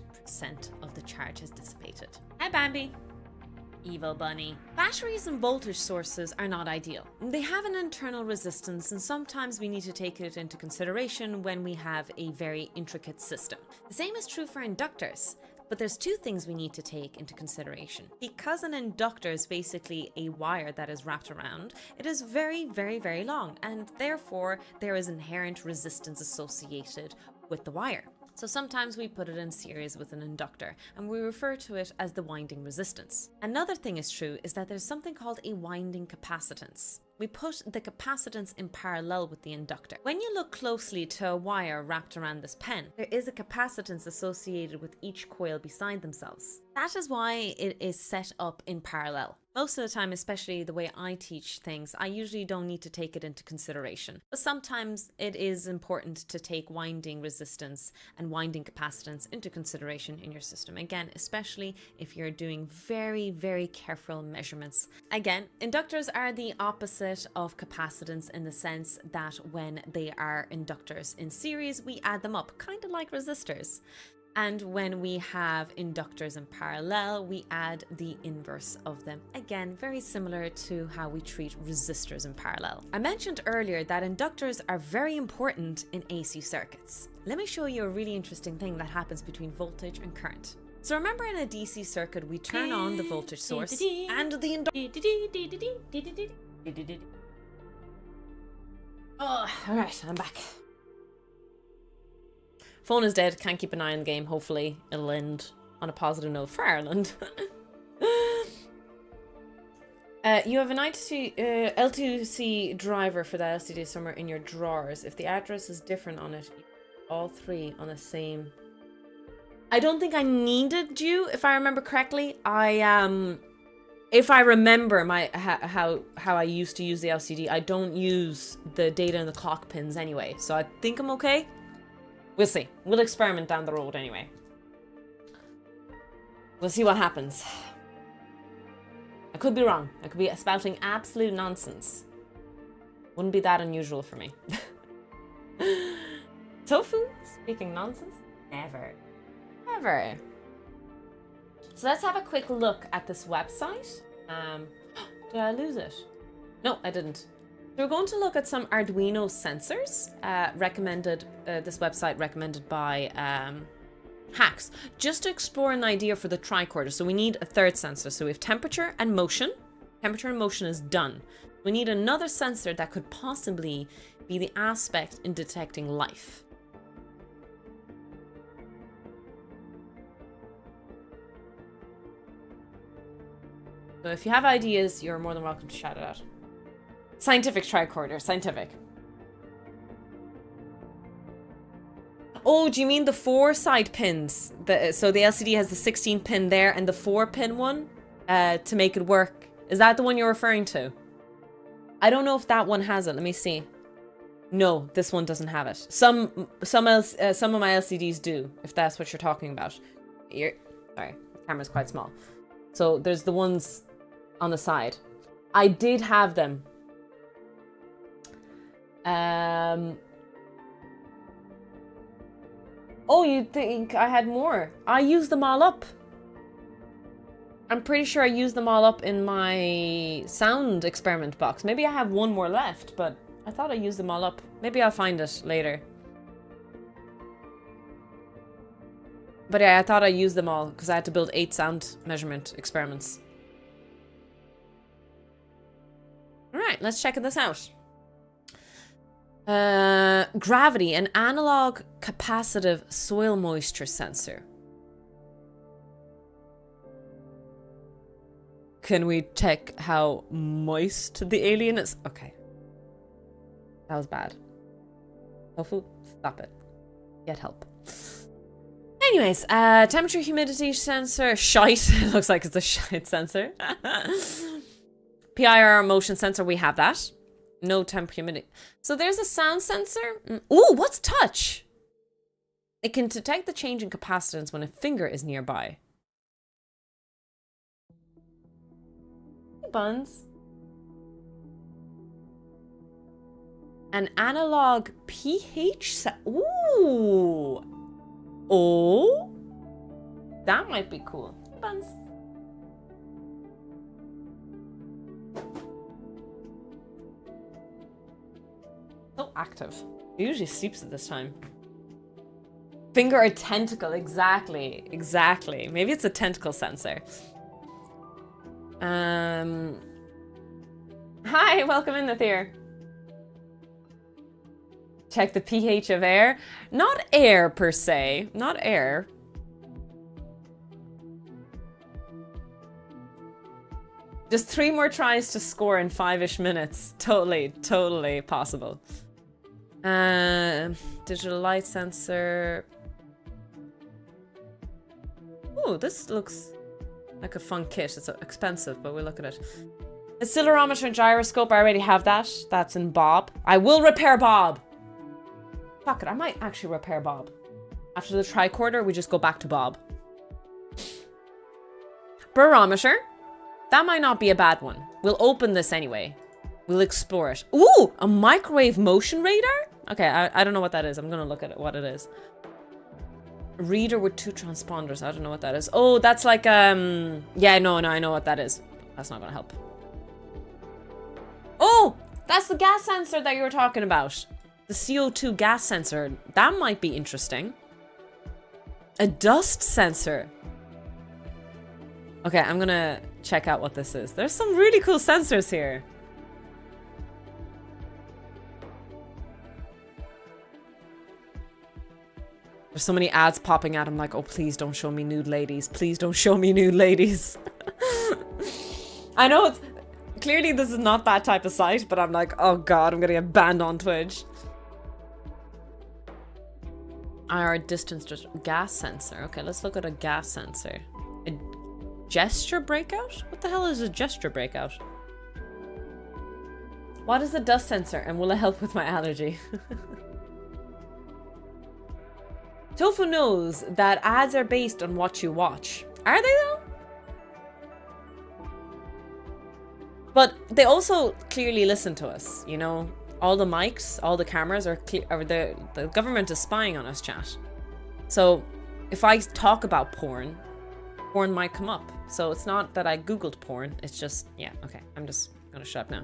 of the charge has dissipated. Hi Bambi! Evil bunny. Batteries and voltage sources are not ideal. They have an internal resistance and sometimes we need to take it into consideration when we have a very intricate system. The same is true for inductors. But there's 2 things we need to take into consideration. Because an inductor is basically a wire that is wrapped around, it is very, very, very long, and therefore there is inherent resistance associated with the wire. So sometimes we put it in series with an inductor, and we refer to it as the winding resistance. Another thing is true is that there's something called a winding capacitance. we put the capacitance in parallel with the inductor. When you look closely to a wire wrapped around this pen, there is a capacitance associated with each coil beside themselves. That is why it is set up in parallel. Most of the time, especially the way I teach things, I usually don't need to take it into consideration. But sometimes it is important to take winding resistance and winding capacitance into consideration in your system. Again, especially if you're doing very, very careful measurements. Again, inductors are the opposite of capacitance in the sense that when they are inductors in series, we add them up, kind of like resistors. And when we have inductors in parallel, we add the inverse of them. Again, very similar to how we treat resistors in parallel. I mentioned earlier that inductors are very important in AC circuits. Let me show you a really interesting thing that happens between voltage and current. So remember, in a DC circuit, we turn on the voltage source and the inductor. Oh, all right, I'm back. Phone is dead, can't keep an eye on the game. Hopefully it'll end on a positive note for Ireland. You have an L2C driver for the LCD somewhere in your drawers. If the address is different on it, all three on the same. I don't think I needed you, if I remember correctly. If I remember how I used to use the LCD, I don't use the data and the clock pins anyway. So I think I'm okay. We'll see. We'll experiment down the road anyway. We'll see what happens. I could be wrong. I could be spouting absolute nonsense. Wouldn't be that unusual for me. Tofu? Speaking nonsense? Never. Never. So let's have a quick look at this website. Did I lose it? No, I didn't. So we're going to look at some Arduino sensors recommended, this website recommended by Hacks, just to explore an idea for the tricorder. So we need a third sensor. So we have temperature and motion. Temperature and motion is done. We need another sensor that could possibly be the aspect in detecting life. So if you have ideas, you're more than welcome to shout it out. Scientific tricorder, scientific. Oh, do you mean the 4 side pins? So the LCD has the 16 pin there and the 4 pin one to make it work. Is that the one you're referring to? I don't know if that one has it. Let me see. No, this one doesn't have it. Some of my LCDs do, if that's what you're talking about. Sorry, the camera's quite small. So there's the ones on the side. I did have them. Oh, you think I had more? I used them all up. I'm pretty sure I used them all up in my sound experiment box. Maybe I have one more left, but I thought I used them all up. Maybe I'll find it later. But yeah, I thought I used them all because I had to build 8 sound measurement experiments. Alright, let's check this out. Gravity, an analog capacitive soil moisture sensor. Can we check how moist the alien is? Okay. That was bad. Tofu, stop it. Get help. Anyways, temperature humidity sensor. Shite. It looks like it's a shite sensor. PIR motion sensor, we have that. No temp humidity. So there's a sound sensor. Ooh, what's touch? It can detect the change in capacitance when a finger is nearby. Hey, Buns. An analog pH ooh. Oh. That might be cool. Hey, Buns. So active. He usually sleeps at this time. Finger or tentacle, exactly. Exactly. Maybe it's a tentacle sensor. Hi, welcome in, Nathir. Check the pH of air. Not air per se. Not air. Just 3 more tries to score in 5-ish minutes. Totally possible. Digital light sensor. Ooh, this looks like a fun kit. It's expensive, but we'll look at it. Accelerometer and gyroscope, I already have that. That's in Bob. I will repair Bob. Fuck it, I might actually repair Bob. After the tricorder, we just go back to Bob. Barometer. That might not be a bad one. We'll open this anyway. We'll explore it. Ooh, a microwave motion radar? Okay, I don't know what that is. I'm gonna look at it, what it is. Reader with 2 transponders. I don't know what that is. Oh, that's like, yeah, no, I know what that is. That's not gonna help. Oh, that's the gas sensor that you were talking about. The CO2 gas sensor. That might be interesting. A dust sensor. Okay, I'm gonna check out what this is. There's some really cool sensors here. There's so many ads popping out. I'm like, oh, please don't show me nude ladies. Please don't show me nude ladies. I know it's... Clearly this is not that type of site, but I'm like, oh god, I'm gonna get banned on Twitch. IR distance just gas sensor. Okay, let's look at a gas sensor. A gesture breakout? What the hell is a gesture breakout? What is a dust sensor and will it help with my allergy? Tofu knows that ads are based on what you watch. Are they though? But they also clearly listen to us, you know? All the mics, all the cameras are clear, or the government is spying on us, chat. So if I talk about porn might come up. So it's not that I Googled porn, it's just, yeah, okay. I'm just gonna shut up now.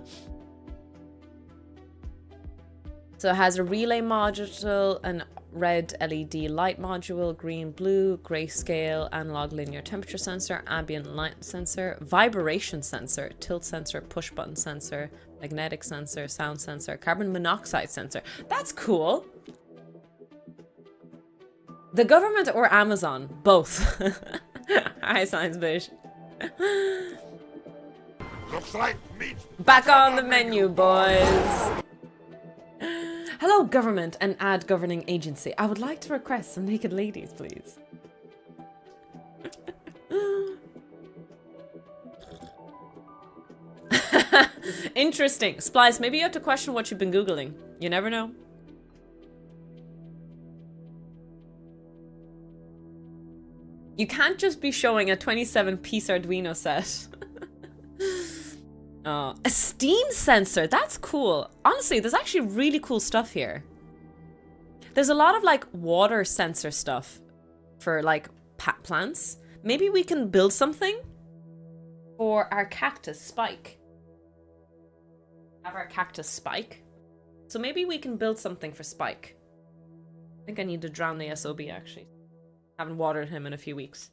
So it has a relay module, an red LED light module, green, blue, grayscale, analog linear temperature sensor, ambient light sensor, vibration sensor, tilt sensor, push button sensor, magnetic sensor, sound sensor, carbon monoxide sensor. That's cool. The government or Amazon? Both. Hi, Science Bish. Looks like meat's back on the menu, boys. Hello, government and ad governing agency. I would like to request some naked ladies, please. Interesting. Splice, maybe you have to question what you've been Googling. You never know. You can't just be showing a 27-piece Arduino set. A steam sensor. That's cool. Honestly, there's actually really cool stuff here. There's a lot of like water sensor stuff for like plants. Maybe we can build something for our cactus Spike. Have our cactus Spike. So maybe we can build something for Spike. I think I need to drown the SOB actually. Haven't watered him in a few weeks.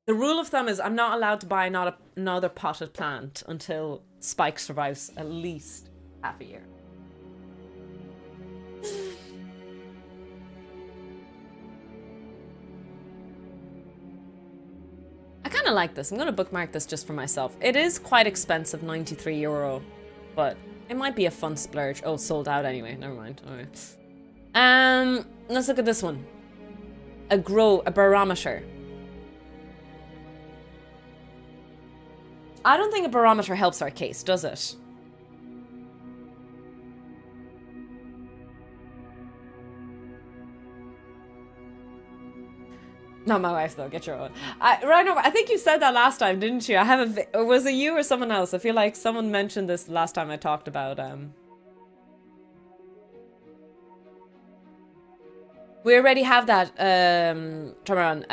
The rule of thumb is I'm not allowed to buy another potted plant until Spike survives at least half a year. I kind of like this. I'm going to bookmark this just for myself. It is quite expensive, €93, but it might be a fun splurge. Oh, sold out anyway. Never mind. All right. Let's look at this one. A barometer. I don't think a barometer helps our case, does it? Not my wife, though. Get your own. Right over. I think you said that last time, didn't you? I have a. Or was it you or someone else? I feel like someone mentioned this last time I talked about. We already have that. Turn around.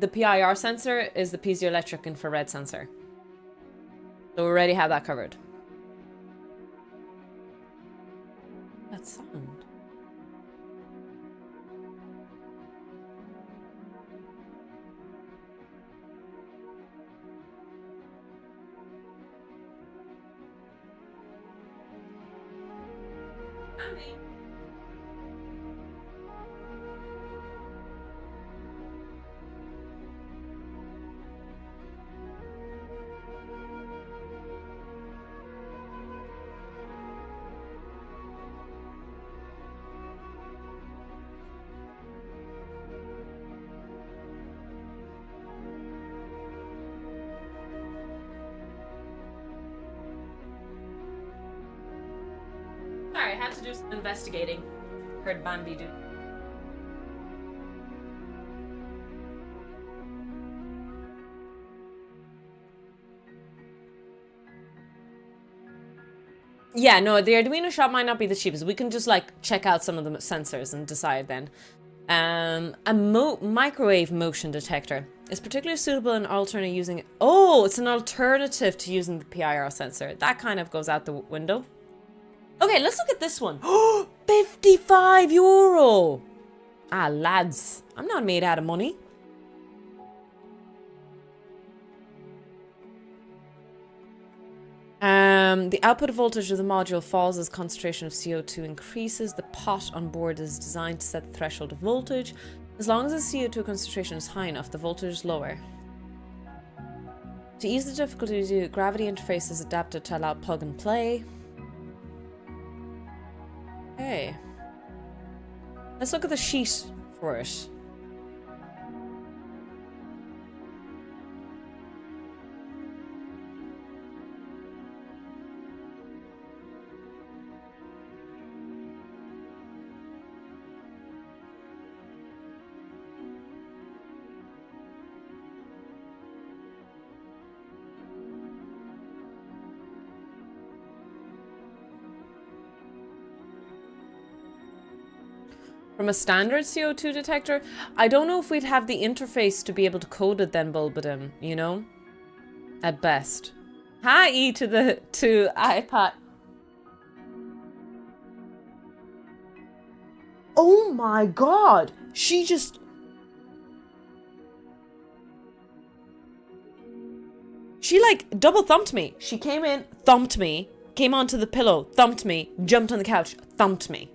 The PIR sensor is the piezoelectric infrared sensor. So we already have that covered. That sound. had to do some investigating. Heard Bambi do. Yeah, no, the Arduino shop might not be the cheapest. We can just like check out some of the sensors and decide then. A microwave motion detector is particularly suitable in alternate using. Oh, it's an alternative to using the PIR sensor. That kind of goes out the window. Okay, let's look at this one. Oh, €55. Ah, lads, I'm not made out of money. The output voltage of the module falls as concentration of CO2 increases. The pot on board is designed to set the threshold of voltage. As long as the CO2 concentration is high enough, the voltage is lower. To ease the difficulty, the gravity interface is adapted to allow plug and play. Okay. Let's look at the sheet for it. From a standard CO2 detector, I don't know if we'd have the interface to be able to code it then, Bulbadim, you know? At best. Hi, E to iPad. Oh my god! She like double thumped me. She came in, thumped me, came onto the pillow, thumped me, jumped on the couch, thumped me.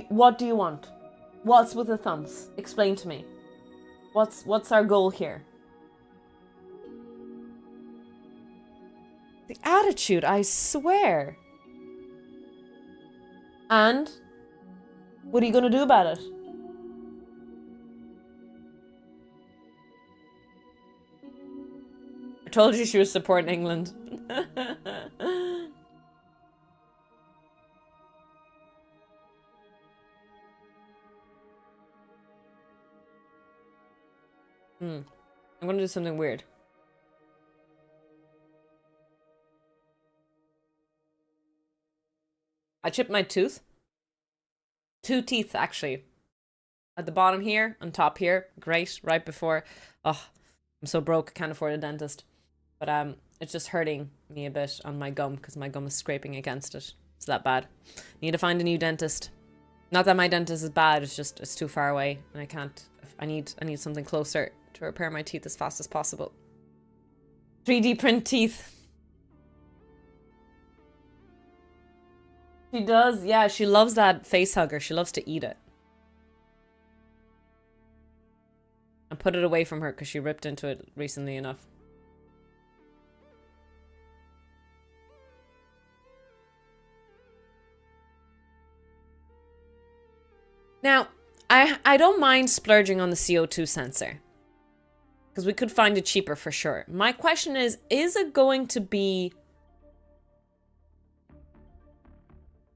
What do you want? What's with the thumps? Explain to me. What's our goal here? The attitude, I swear. And what are you gonna do about it? I told you she was supporting England. I'm gonna do something weird. I chipped my tooth. 2 teeth, actually. At the bottom here, on top here. Great, right before. Oh, I'm so broke, I can't afford a dentist. But it's just hurting me a bit on my gum, because my gum is scraping against it. It's that bad. Need to find a new dentist. Not that my dentist is bad, it's just, it's too far away. And I can't, I need something closer to repair my teeth as fast as possible. 3D print teeth. She does, yeah, she loves that face hugger. She loves to eat it. I put it away from her because she ripped into it recently enough. Now, I don't mind splurging on the CO2 sensor. Because we could find it cheaper for sure. My question is it going to be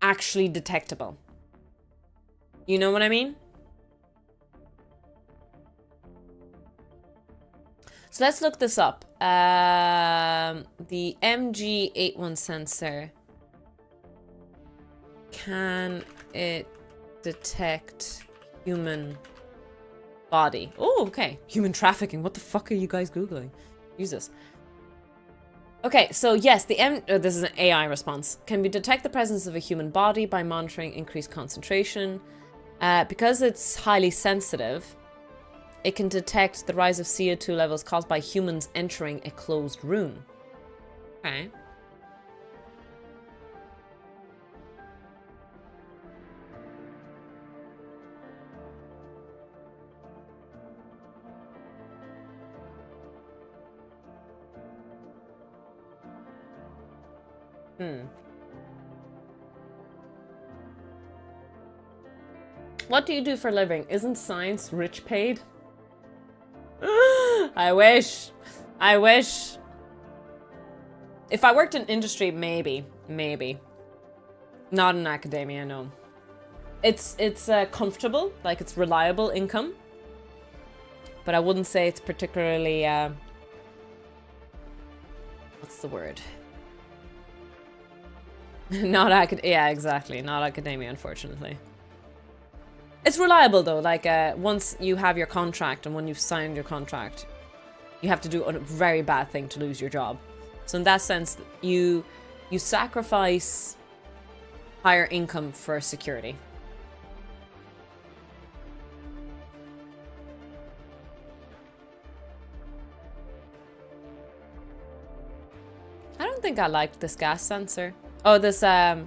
actually detectable? You know what I mean? So let's look this up. The MG81 sensor. Can it detect human body? Oh, okay. Human trafficking. What the fuck are you guys Googling? Jesus. Okay, so yes, this is an AI response. Can we detect the presence of a human body by monitoring increased concentration? Because it's highly sensitive, it can detect the rise of CO2 levels caused by humans entering a closed room. Okay. What do you do for a living? Isn't science rich paid? I wish. I wish. If I worked in industry, maybe. Not in academia, no. It's comfortable, like it's reliable income. But I wouldn't say it's particularly, what's the word? Yeah, exactly. Not academia, unfortunately. It's reliable though, like once you have your contract and when you've signed your contract, you have to do a very bad thing to lose your job. So in that sense, you sacrifice higher income for security. I don't think I liked this gas sensor. Oh, this CO2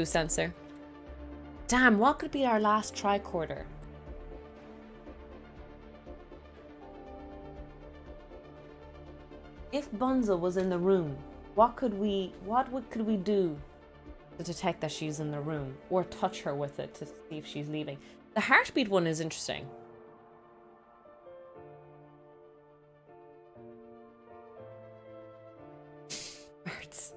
sensor. Damn, what could be our last tricorder? If Bunza was in the room, what could we do to detect that she's in the room? Or touch her with it to see if she's leaving? The heartbeat one is interesting. Birds.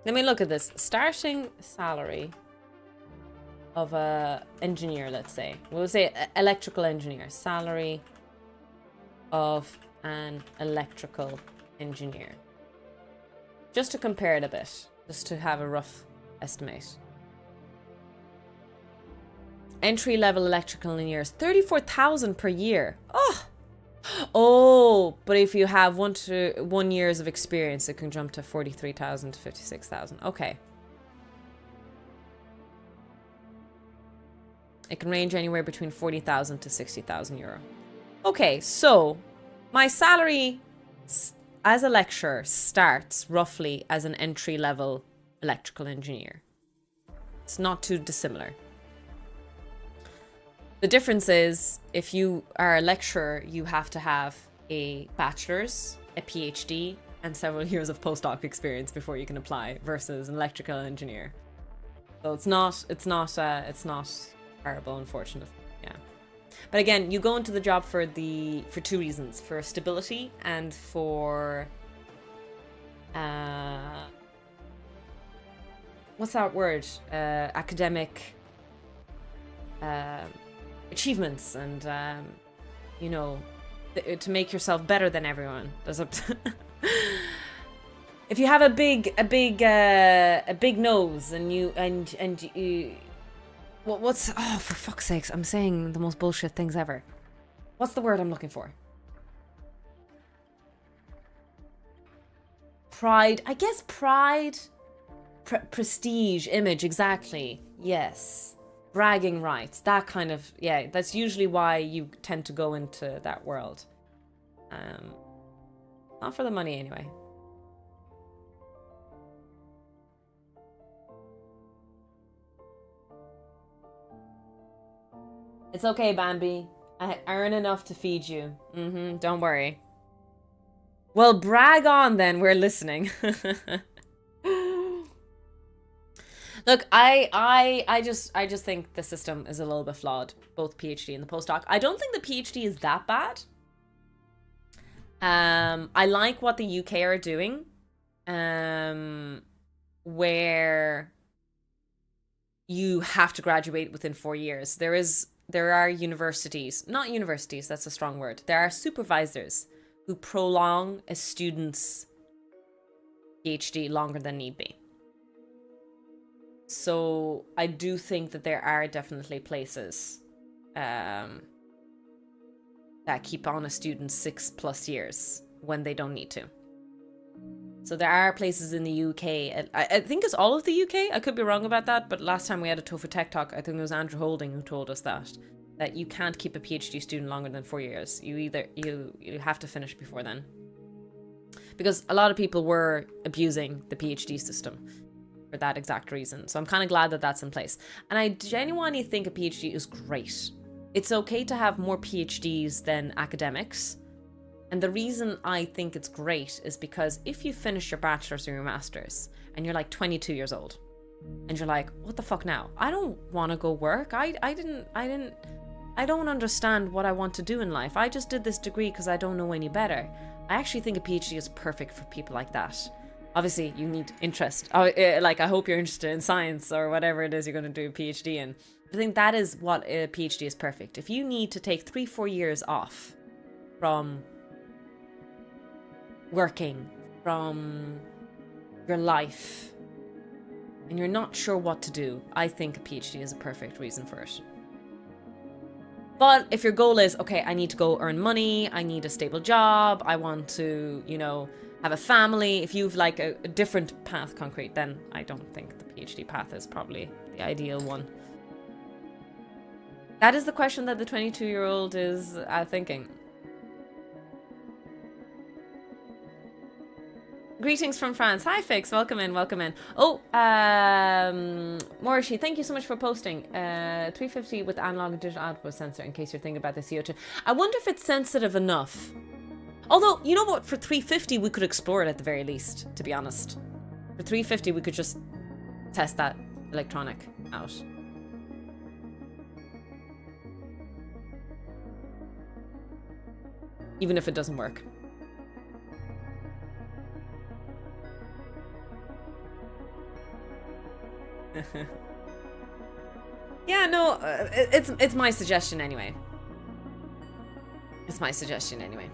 Let me look at this. Starting salary of a engineer, let's say. We'll say electrical engineer. Salary of an electrical engineer. Just to compare it a bit. Just to have a rough estimate. Entry-level electrical engineers. 34,000 per year. Oh, but if you have 1 years of experience, it can jump to 43,000 to 56,000. Okay. It can range anywhere between 40,000 to 60,000 euro. Okay, so my salary as a lecturer starts roughly as an entry-level electrical engineer. It's not too dissimilar. The difference is, if you are a lecturer, you have to have a bachelor's, a PhD, and several years of postdoc experience before you can apply, versus an electrical engineer. So it's not terrible, unfortunately. Yeah. But again, you go into the job for two reasons: for stability and for what's that word? Academic achievements, and you know, to make yourself better than everyone. There's a if you have a big nose and you what's, oh, for fuck's sakes, I'm saying the most bullshit things ever. What's the word I'm looking for? Pride, I guess. Pride, prestige, image, exactly. Yes. Bragging rights, that kind of, yeah, that's usually why you tend to go into that world. Not for the money anyway. It's okay, Bambi. I earn enough to feed you. Don't worry. Well, brag on then, we're listening. Look, I just think the system is a little bit flawed, both PhD and the postdoc. I don't think the PhD is that bad. I like what the UK are doing, where you have to graduate within 4 years. There are universities, not universities, that's a strong word. There are supervisors who prolong a student's PhD longer than need be. So I do think that there are definitely places that keep on a student 6+ years when they don't need to. So there are places in the UK, I think it's all of the UK, I could be wrong about that, but last time we had a Tofu Tech Talk, I think it was Andrew Holding who told us that you can't keep a PhD student longer than 4 years. You have to finish before then. Because a lot of people were abusing the PhD system for that exact reason. So I'm kind of glad that that's in place. And I genuinely think a PhD is great. it's okay to have more PhDs than academics. And the reason I think it's great is because if you finish your bachelor's or your master's and you're like 22 years old and you're like, what the fuck now? I don't want to go work. I don't understand what I want to do in life. I just did this degree because I don't know any better. I actually think a PhD is perfect for people like that. Obviously, you need interest. Like, I hope you're interested in science or whatever it is you're going to do a PhD in. I think that is what a PhD is perfect. If you need to take 3-4 years off from working, from your life, and you're not sure what to do, I think a PhD is a perfect reason for it. But if your goal is, okay, I need to go earn money, I need a stable job, I want to, you know, have a family, if you've like a different path concrete, then I don't think the PhD path is probably the ideal one. That is the question that the 22-year-old is thinking. Greetings from France. Hi, Fix. Welcome in, welcome in. Oh, Morishi, thank you so much for posting. 350 with analog and digital output sensor, in case you're thinking about the CO2. I wonder if it's sensitive enough. Although, you know what? For 350, we could explore it at the very least, to be honest. For 350, we could just test that electronic out. Even if it doesn't work. Yeah, no, it's my suggestion anyway. It's my suggestion anyway.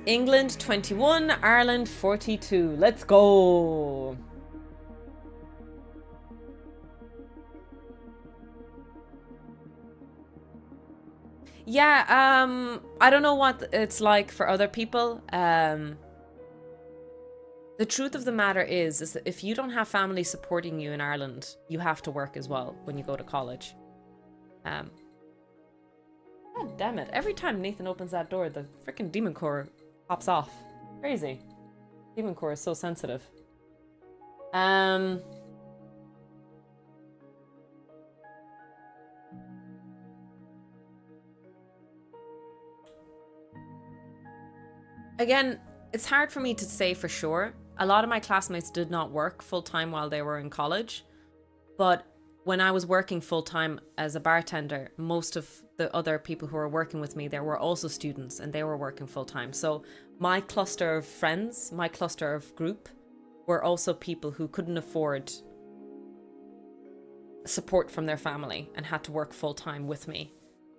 England 21, Ireland 42. Let's go. Yeah, I don't know what it's like for other people. The truth of the matter is that if you don't have family supporting you in Ireland, you have to work as well when you go to college. God damn it. Every time Nathan opens that door, the freaking demon core pops off. Crazy. Demon core is so sensitive. Again, it's hard for me to say for sure. A lot of my classmates did not work full-time while they were in college. But when I was working full-time as a bartender, most of the other people who were working with me, there were also students and they were working full-time. So my cluster of friends, my cluster of group, were also people who couldn't afford support from their family and had to work full-time with me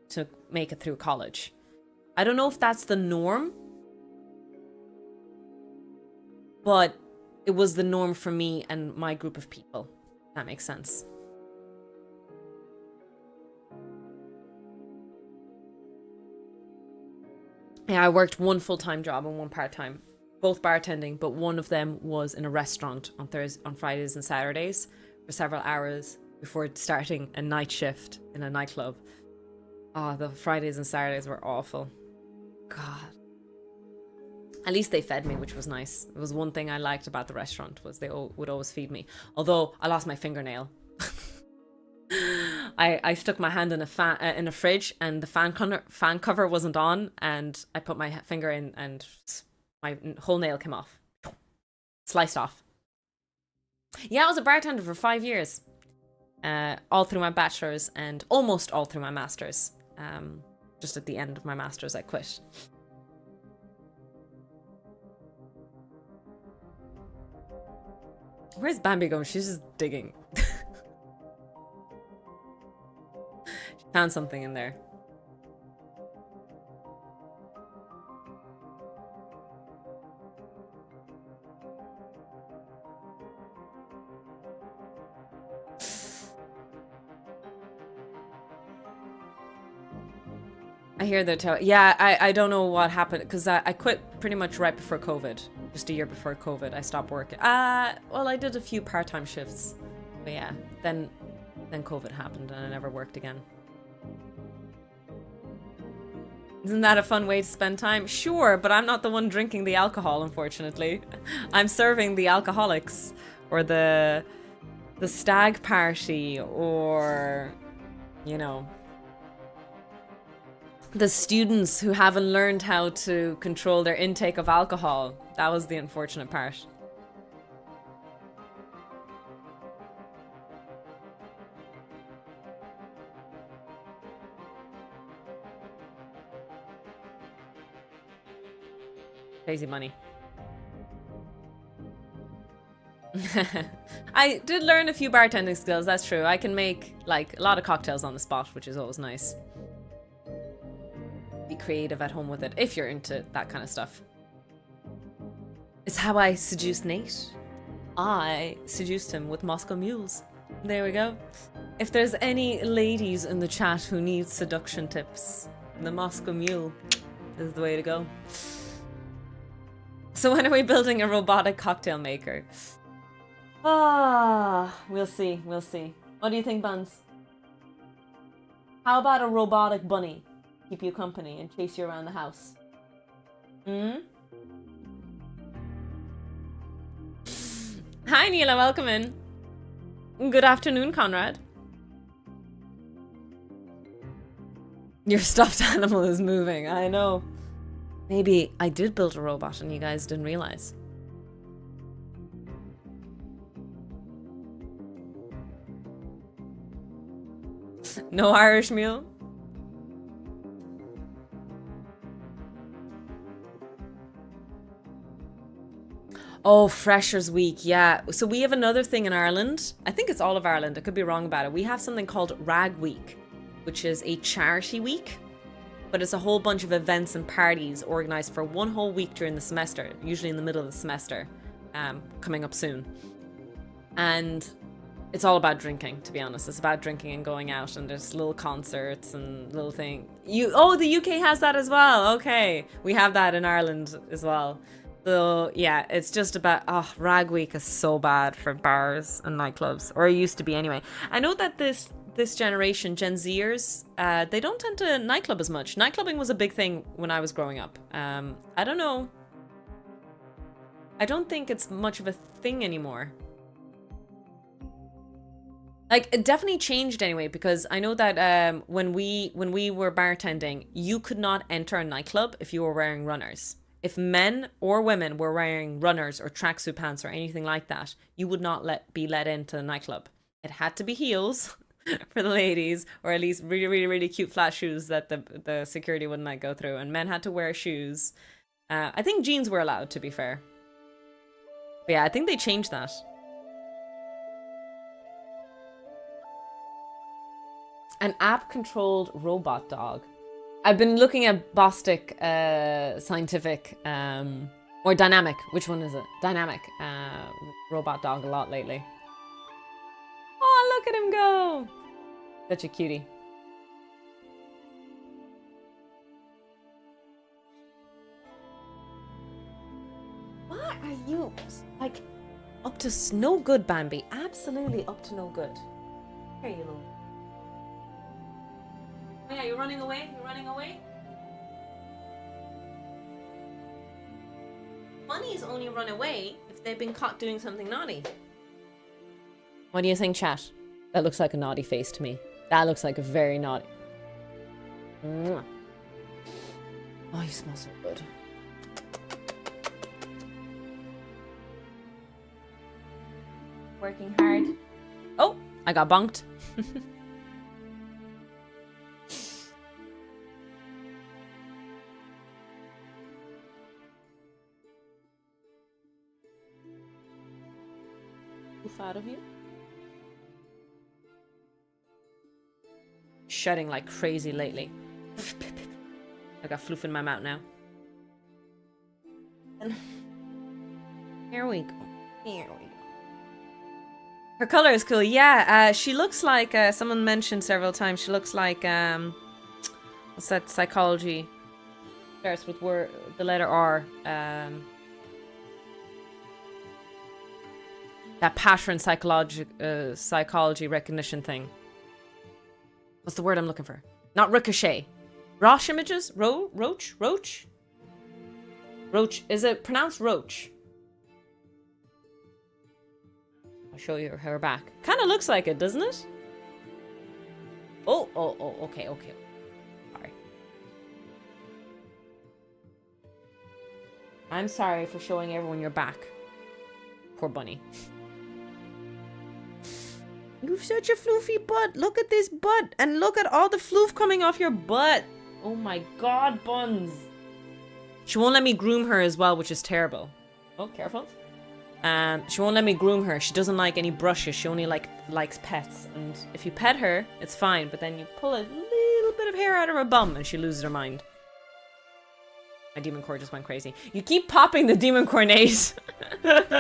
to make it through college. I don't know if that's the norm, but it was the norm for me and my group of people. If that makes sense. Yeah, I worked one full-time job and one part-time, both bartending, but one of them was in a restaurant on Fridays and Saturdays for several hours before starting a night shift in a nightclub. Oh, the Fridays and Saturdays were awful. God. At least they fed me, which was nice. It was one thing I liked about the restaurant, was they would always feed me. Although I lost my fingernail. I stuck my hand in a fridge and the fan cover wasn't on, and I put my finger in and my whole nail came off. Sliced off. Yeah, I was a bartender for 5 years. All through my bachelor's and almost all through my master's. Just at the end of my master's, I quit. Where's Bambi going? She's just digging. She found something in there. I hear that. Yeah, I don't know what happened because I quit pretty much right before COVID. Just a year before COVID, I stopped working. Well, I did a few part-time shifts, but yeah, then COVID happened and I never worked again. Isn't that a fun way to spend time? Sure, but I'm not the one drinking the alcohol, unfortunately. I'm serving the alcoholics or the stag party or you know, the students who haven't learned how to control their intake of alcohol. That was the unfortunate part. Crazy money. I did learn a few bartending skills, that's true. I can make like a lot of cocktails on the spot, which is always nice. Be creative at home with it if you're into that kind of stuff. It's how I seduced Nate. I seduced him with Moscow Mules. There we go. If there's any ladies in the chat who need seduction tips, the Moscow Mule is the way to go. So when are we building a robotic cocktail maker? Ah, we'll see, we'll see. What do you think, Buns? How about a robotic bunny? Keep you company and chase you around the house. Hmm? Hi, Neela, welcome in. Good afternoon, Conrad. Your stuffed animal is moving, I know. Maybe I did build a robot and you guys didn't realize. No Irish meal? Oh, Freshers Week, yeah. So we have another thing in Ireland. I think it's all of Ireland. I could be wrong about it. We have something called Rag Week, which is a charity week. But it's a whole bunch of events and parties organised for one whole week during the semester, usually in the middle of the semester, coming up soon. And it's all about drinking, to be honest. It's about drinking and going out, and there's little concerts and little things. Oh, the UK has that as well. Okay, we have that in Ireland as well. So yeah, it's just about, oh, Rag Week is so bad for bars and nightclubs, or it used to be anyway. I know that this generation, Gen Zers, they don't tend to nightclub as much. Nightclubbing was a big thing when I was growing up. I don't know. I don't think it's much of a thing anymore. Like, it definitely changed anyway, because I know that when we were bartending, you could not enter a nightclub if you were wearing runners. If men or women were wearing runners or tracksuit pants or anything like that, you would not be let into the nightclub. It had to be heels for the ladies, or at least really, really, really cute flat shoes that the security wouldn't let go through. And men had to wear shoes. I think jeans were allowed, to be fair. But yeah, I think they changed that. An app-controlled robot dog. I've been looking at Bostic Scientific, or Dynamic. Which one is it? Dynamic robot dog a lot lately. Oh, look at him go! Such a cutie. What are you, like, up to no good, Bambi? Absolutely up to no good. Here you little. Oh yeah, you're running away? You're running away? Bunnies only run away if they've been caught doing something naughty. What do you think, chat? That looks like a naughty face to me. That looks like a very naughty. Mwah. Oh, you smell so good. Working hard. Oh, I got bonked. Out of you. Shedding like crazy lately. I got floof in my mouth now. And here we go. Here we go. Her color is cool. Yeah, she looks like someone mentioned several times. She looks like what's that psychology? Starts with the letter R. That pattern psychology recognition thing. What's the word I'm looking for? Not ricochet. Roche images? Roach? Roach? Roach. Is it pronounced roach? I'll show you her back. Kind of looks like it, doesn't it? Oh, okay. Sorry. I'm sorry for showing everyone your back. Poor bunny. You've such a floofy butt. Look at this butt. And look at all the floof coming off your butt. Oh my god, Buns. She won't let me groom her as well, which is terrible. Oh, careful. She won't let me groom her. She doesn't like any brushes. She only likes pets. And if you pet her, it's fine. But then you pull a little bit of hair out of her bum and she loses her mind. My demon core just went crazy. You keep popping the demon cornets. Romantic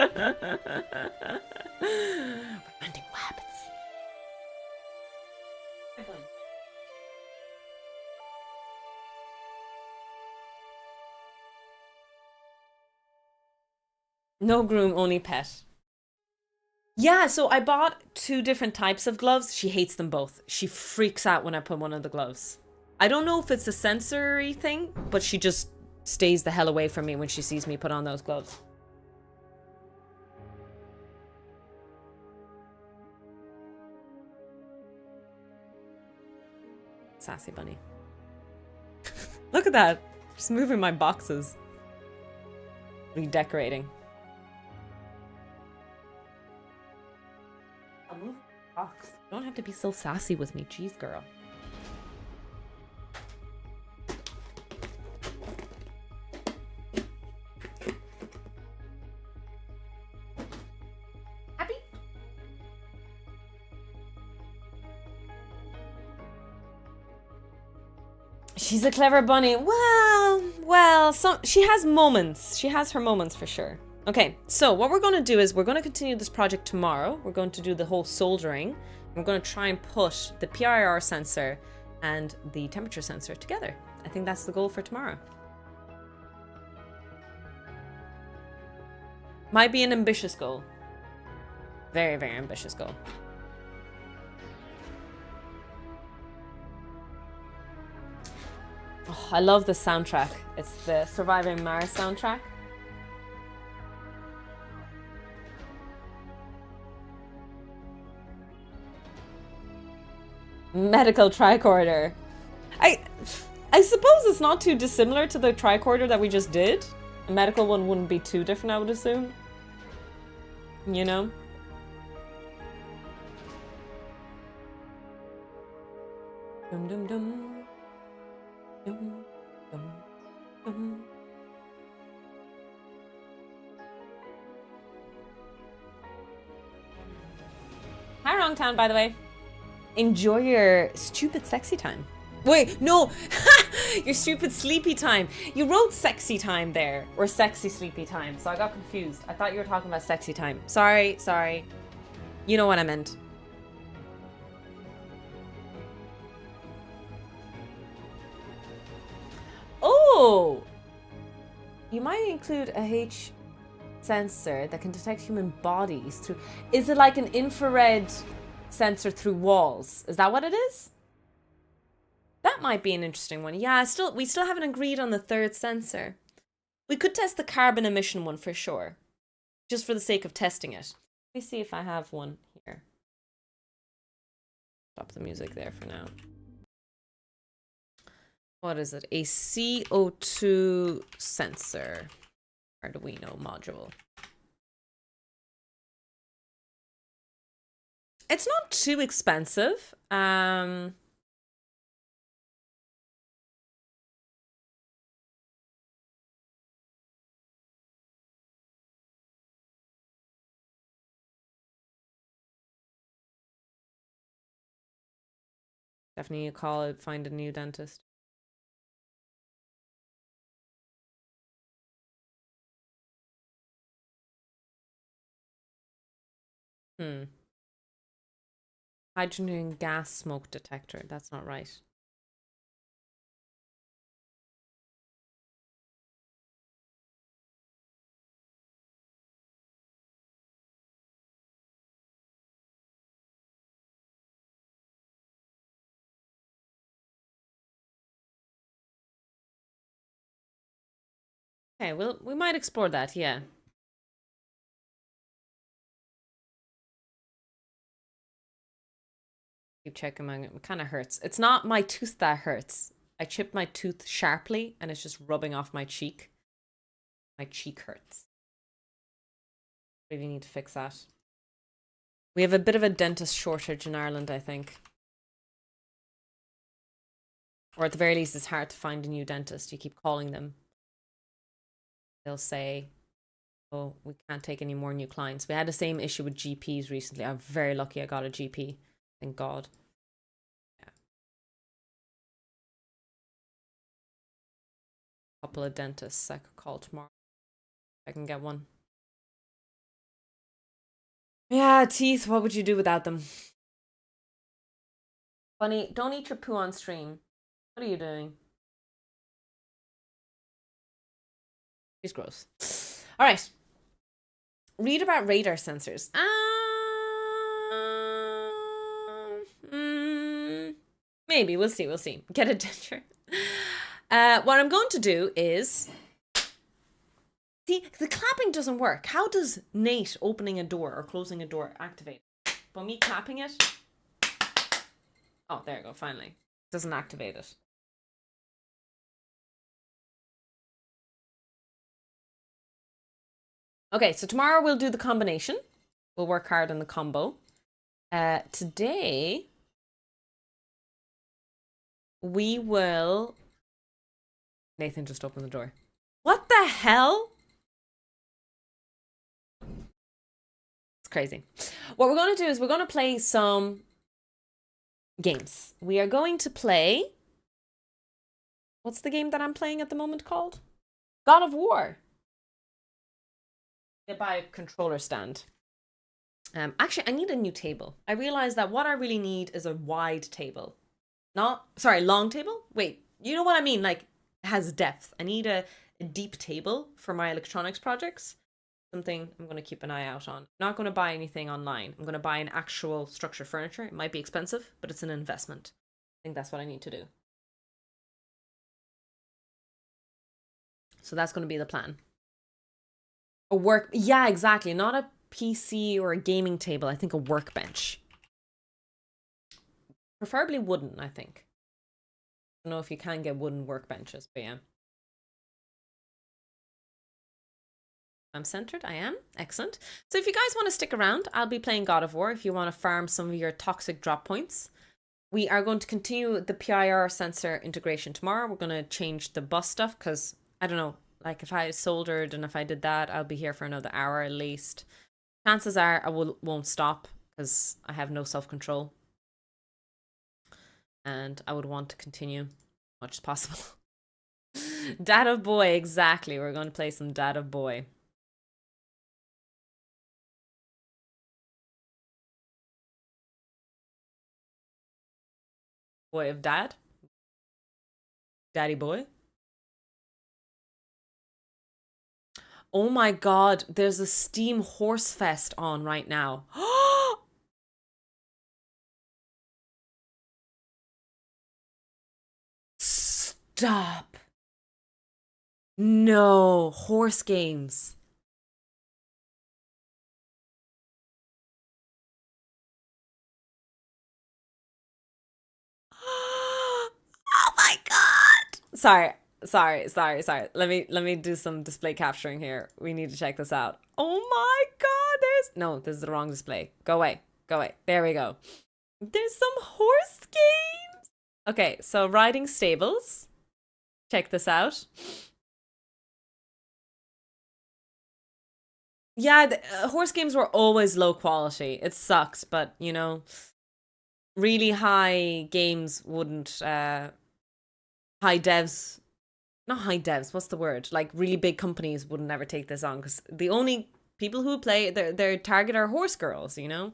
wabbits. No groom, only pet. Yeah, so I bought 2 different types of gloves. She hates them both. She freaks out when I put one of the gloves. I don't know if it's a sensory thing, but she just stays the hell away from me when she sees me put on those gloves. Sassy bunny. Look at that. Just moving my boxes. Redecorating. I'll move the box. You don't have to be so sassy with me. Jeez, girl. Happy? She's a clever bunny. Well, she has moments. She has her moments for sure. Okay, so what we're going to do is we're going to continue this project tomorrow. We're going to do the whole soldering. We're going to try and put the PIR sensor and the temperature sensor together. I think that's the goal for tomorrow. Might be an ambitious goal. Very, very ambitious goal. Oh, I love the soundtrack. It's the Surviving Mars soundtrack. Medical tricorder. I suppose it's not too dissimilar to the tricorder that we just did. A medical one wouldn't be too different, I would assume. You know? Dum dum dum. Dum dum dum. Hi, Wrong Town, by the way. Enjoy your stupid sexy time. Wait, no! Your stupid sleepy time. You wrote sexy time there. Or sexy sleepy time. So I got confused. I thought you were talking about sexy time. Sorry. You know what I meant. Oh! You might include a H sensor that can detect human bodies through... Is it like an infrared sensor through walls? Is that what it is? That might be an interesting one. Yeah, we still haven't agreed on the 3rd sensor. We could test the carbon emission one for sure. Just for the sake of testing it. Let me see if I have one here. Stop the music there for now. What is it? A CO2 sensor. Arduino module. It's not too expensive. Definitely call it, find a new dentist. Hydrogen gas smoke detector. That's not right. Okay, well, we might explore that, yeah. Keep checking my, it kind of hurts. It's not my tooth that hurts. I chipped my tooth sharply and it's just rubbing off my cheek. My cheek hurts. Really need to fix that. We have a bit of a dentist shortage in Ireland, I think. Or at the very least, it's hard to find a new dentist. You keep calling them. They'll say, oh, we can't take any more new clients. We had the same issue with GPs recently. I'm very lucky I got a GP. Thank God. Yeah. Couple of dentists I could call tomorrow. I can get one. Yeah, teeth. What would you do without them? Bunny, don't eat your poo on stream. What are you doing? She's gross. All right. Read about radar sensors. Maybe. We'll see. We'll see. Get a denture. What I'm going to do is... See, the clapping doesn't work. How does Nate opening a door or closing a door activate? But me clapping it... Oh, there you go, finally. Doesn't activate it. Okay, so tomorrow we'll do the combination. We'll work hard on the combo. Today, we will... Nathan just opened the door. What the hell? It's crazy. What we're going to do is we're going to play some games. We are going to play... What's the game that I'm playing at the moment called? God of War. Buy a controller stand. Actually, I need a new table. I realized that what I really need is a wide table. Long table? Wait, you know what I mean? Like, it has depth. I need a deep table for my electronics projects. Something I'm going to keep an eye out on. I'm not going to buy anything online. I'm going to buy an actual structured furniture. It might be expensive, but it's an investment. I think that's what I need to do. So that's going to be the plan. Yeah, exactly. Not a PC or a gaming table. I think a workbench. Preferably wooden, I think. I don't know if you can get wooden workbenches, but yeah. I'm centered. I am. Excellent. So if you guys want to stick around, I'll be playing God of War if you want to farm some of your toxic drop points. We are going to continue the PIR sensor integration tomorrow. We're going to change the bus stuff because, I don't know, like if I soldered and if I did that, I'll be here for another hour at least. Chances are I won't stop because I have no self-control. And I would want to continue as much as possible. Dad of Boy, exactly. We're going to play some Dad of Boy. Boy of Dad? Daddy Boy? Oh my god, there's a Steam Horse Fest on right now. Stop. No, horse games. Oh my god. Sorry. Let me do some display capturing here. We need to check this out. Oh my god, no, this is the wrong display. Go away. There we go. There's some horse games. Okay, so riding stables. Check this out. Yeah, the, horse games were always low quality. It sucks, but you know, really high games wouldn't high devs, not high devs, what's the word? Like really big companies would never take this on because the only people who play their target are horse girls, you know?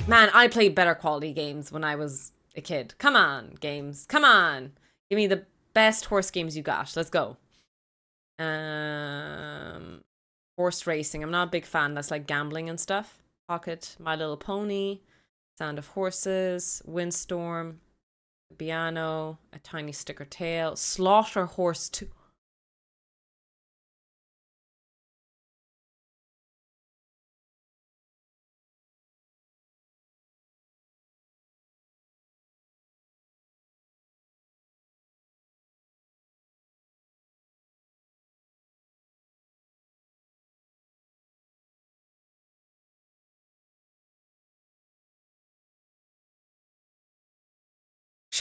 Man, I played better quality games when I was a kid. Come on, games. Come on. Give me the best horse games you got. Let's go. Horse racing. I'm not a big fan. That's like gambling and stuff. Pocket, My Little Pony, Sound of Horses, Windstorm, Piano, A Tiny Sticker Tale, Slaughter Horse 2.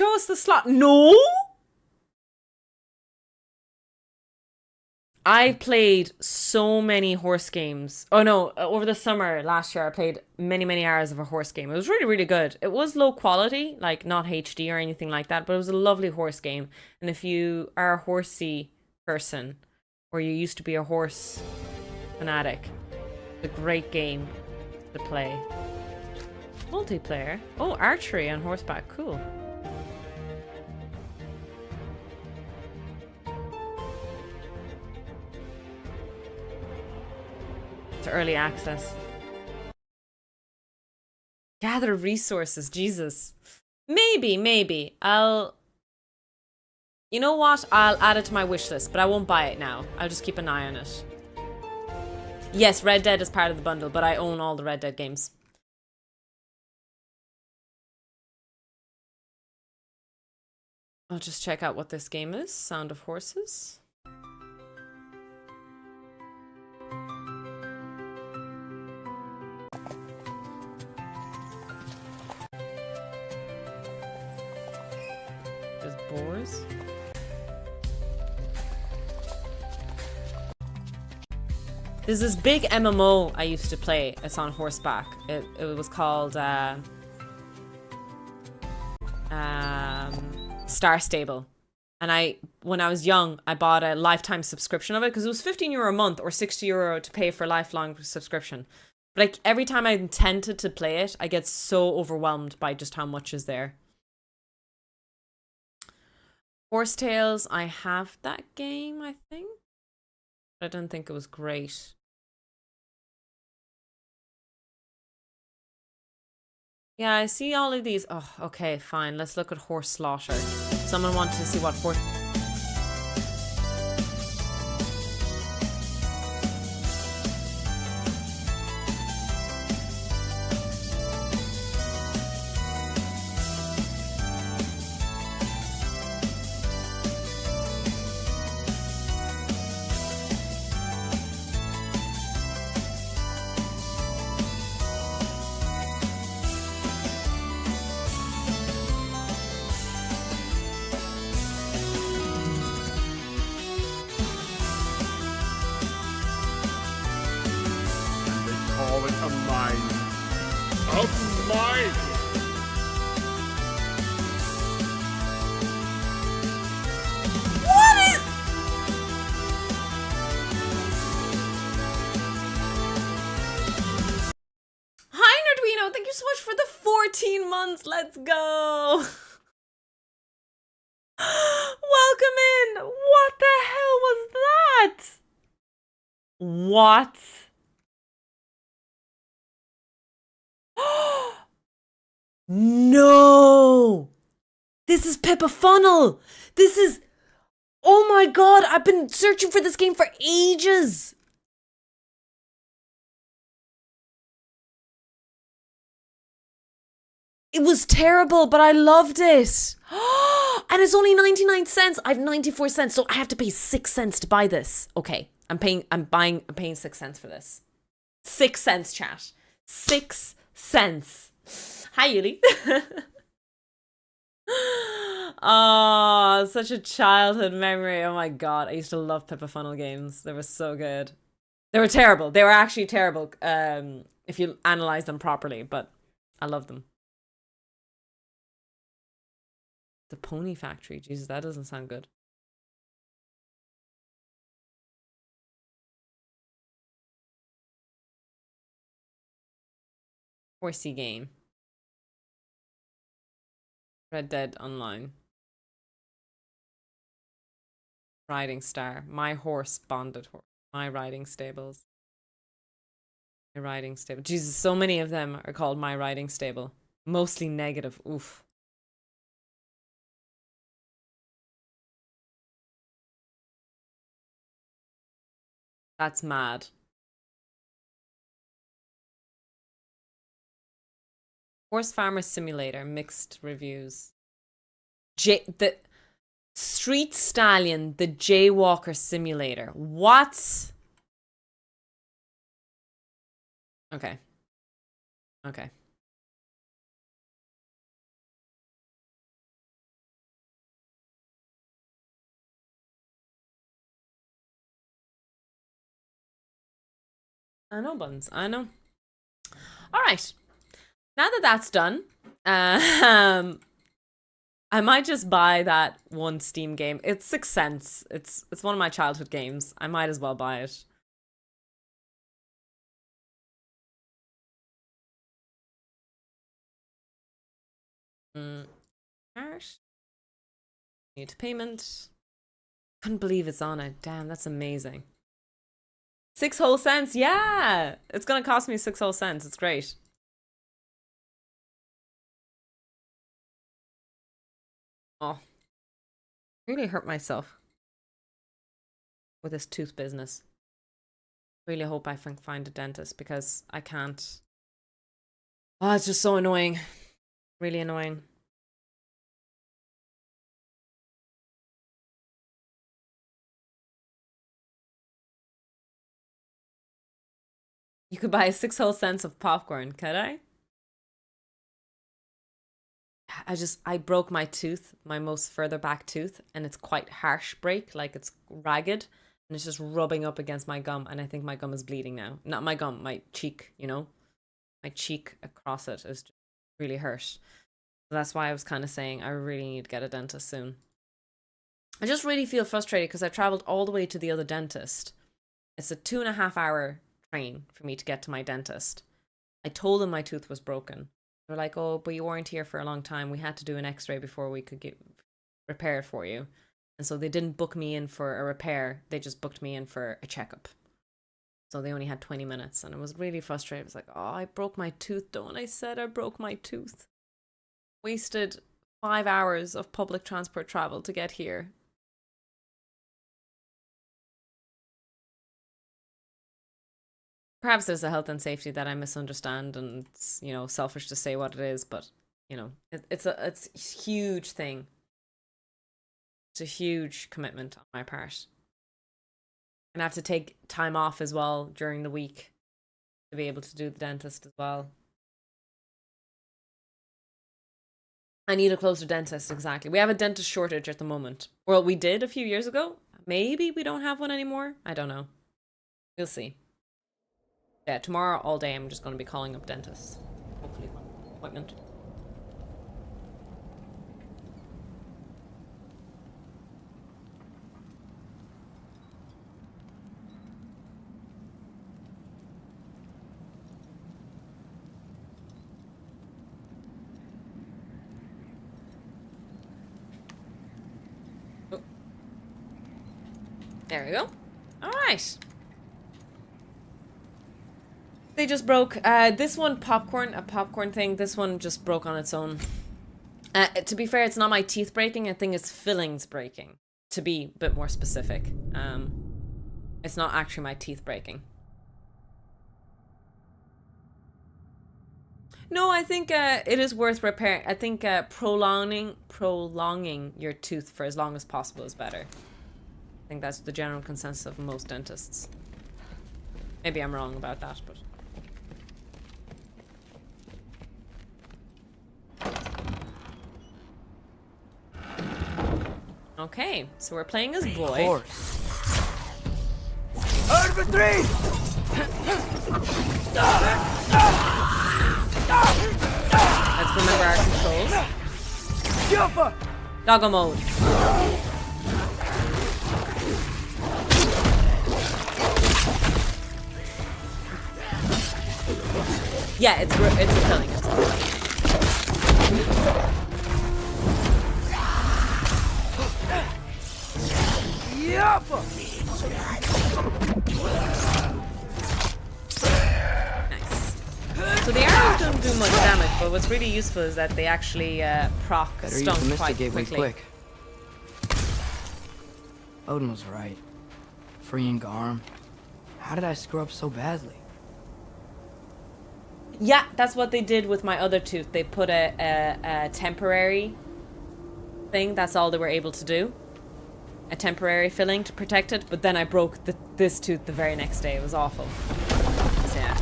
Show us the slot. No! I played so many horse games. Oh no, over the summer last year I played many, many hours of a horse game. It was really, really good. It was low quality, like not HD or anything like that, but it was a lovely horse game. And if you are a horsey person, or you used to be a horse fanatic, it's a great game to play. Multiplayer. Oh, archery on horseback. Cool. It's early access. Gather resources. Jesus. Maybe. You know what? I'll add it to my wish list, but I won't buy it now. I'll just keep an eye on it. Yes, Red Dead is part of the bundle, but I own all the Red Dead games. I'll just check out what this game is. Sound of Horses. There's boars. There's this big MMO I used to play. It's on horseback. It was called Star Stable. And when I was young, I bought a lifetime subscription of it because it was €15 a month or €60 to pay for a lifelong subscription. But like every time I'm tempted to play it, I get so overwhelmed by just how much is there. Horsetails, I have that game, I think. But I don't think it was great. Yeah, I see all of these. Oh, okay, fine. Let's look at horse slaughter. Someone wanted to see what horse... Call it a mine. A mine! Hi, Nerdwino! Thank you so much for the 14 months! Let's go! Welcome in! What the hell was that? What? No! This is Pippa Funnel! This is... Oh my god, I've been searching for this game for ages! It was terrible, but I loved it. And it's only 99 cents. I have 94 cents, so I have to pay 6 cents to buy this. Okay, I'm paying 6 cents for this. 6 cents, chat. 6 cents. Hi, Yuli. Oh, such a childhood memory. Oh my god, I used to love Pippa Funnel games. They were so good. They were terrible. They were actually terrible if you analyze them properly, but I love them. The Pony Factory. Jesus, that doesn't sound good. Horsey game. Red Dead Online. Riding Star. My Horse Bonded Horse. My Riding Stables. My Riding Stable. Jesus, so many of them are called My Riding Stable. Mostly negative. Oof. That's mad. Horse Farmer Simulator, mixed reviews. The Street Stallion, the Jaywalker Simulator. What? Okay. Okay. I know, Buns. I know. All right. Now that that's done, I might just buy that one Steam game. It's 6 cents. It's one of my childhood games. I might as well buy it. Cash. Need payment. Couldn't believe it's on it. Damn, that's amazing. 6 whole cents. Yeah, it's gonna cost me 6 whole cents. It's great. Oh, really hurt myself with this tooth business. Really hope I can find a dentist because I can't. Oh, it's just so annoying. Really annoying. You could buy 6 whole cents of popcorn, could I? I broke my tooth, my most further back tooth, and it's quite harsh break, like it's ragged, and it's just rubbing up against my gum, and I think my gum is bleeding now. Not my gum, my cheek, you know? My cheek across it is just really hurt. So that's why I was kind of saying I really need to get a dentist soon. I just really feel frustrated because I traveled all the way to the other dentist. It's a 2.5-hour train for me to get to my dentist. I told them my tooth was broken. They're like, oh, but you weren't here for a long time. We had to do an x-ray before we could get repaired for you. And so they didn't book me in for a repair. They just booked me in for a checkup. So they only had 20 minutes. And it was really frustrating. It was like, oh, I broke my tooth, though. And I said I broke my tooth. Wasted 5 hours of public transport travel to get here. Perhaps there's a health and safety that I misunderstand, and it's, you know, selfish to say what it is, but you know, it's a huge thing. It's a huge commitment on my part, and I have to take time off as well during the week to be able to do the dentist as well. I need a closer dentist, exactly. We have a dentist shortage at the moment. Well, we did a few years ago. Maybe we don't have one anymore. I don't know. We'll see. Yeah, tomorrow all day I'm just going to be calling up dentists. Hopefully one appointment. Oh. There we go. All right. They just broke. This one, a popcorn thing, this one just broke on its own. To be fair, it's not my teeth breaking, I think it's fillings breaking, to be a bit more specific. It's not actually my teeth breaking. No, I think it is worth repairing. I think prolonging your tooth for as long as possible is better. I think that's the general consensus of most dentists. Maybe I'm wrong about that, but... Okay, so we're playing as Boy. Of course. Earth for 3! Let's remember our controls. Jumper! Doggo mode. Yeah, it's a filling. Yep! Nice. So the arrows don't do much damage, but what's really useful is that they actually proc Better stun use the quite Mystic Gateway quickly. quick. Odin was right. Freeing Garm. How did I screw up so badly? Yeah, that's what they did with my other tooth. They put a temporary thing. That's all they were able to do. A temporary filling to protect it. But then I broke this tooth the very next day. It was awful. So, yeah.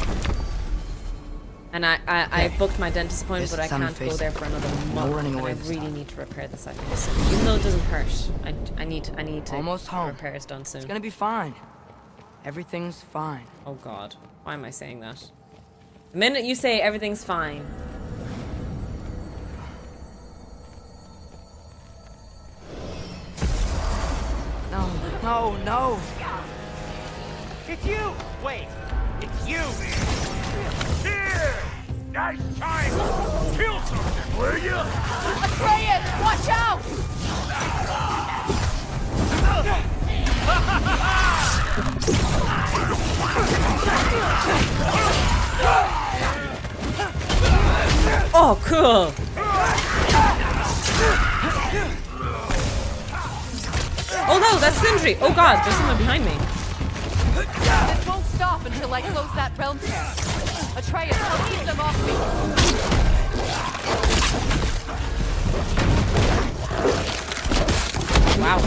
And I booked my dentist appointment, but I can't go there for another month. And I really need to repair this, I think, soon. Even though it doesn't hurt, I need to Almost home. repair it done soon. It's gonna be fine. Everything's fine. Oh god, why am I saying that? The minute you say everything's fine. No, no, no. It's you! Wait, it's you! Here! Nice time! Kill something, will you? Atreus, watch out! Oh, cool! Oh no, that's Sindri! Oh god, there's someone behind me. This won't stop until I close that realm tear. Atreus, I'll keep them off me. Wow.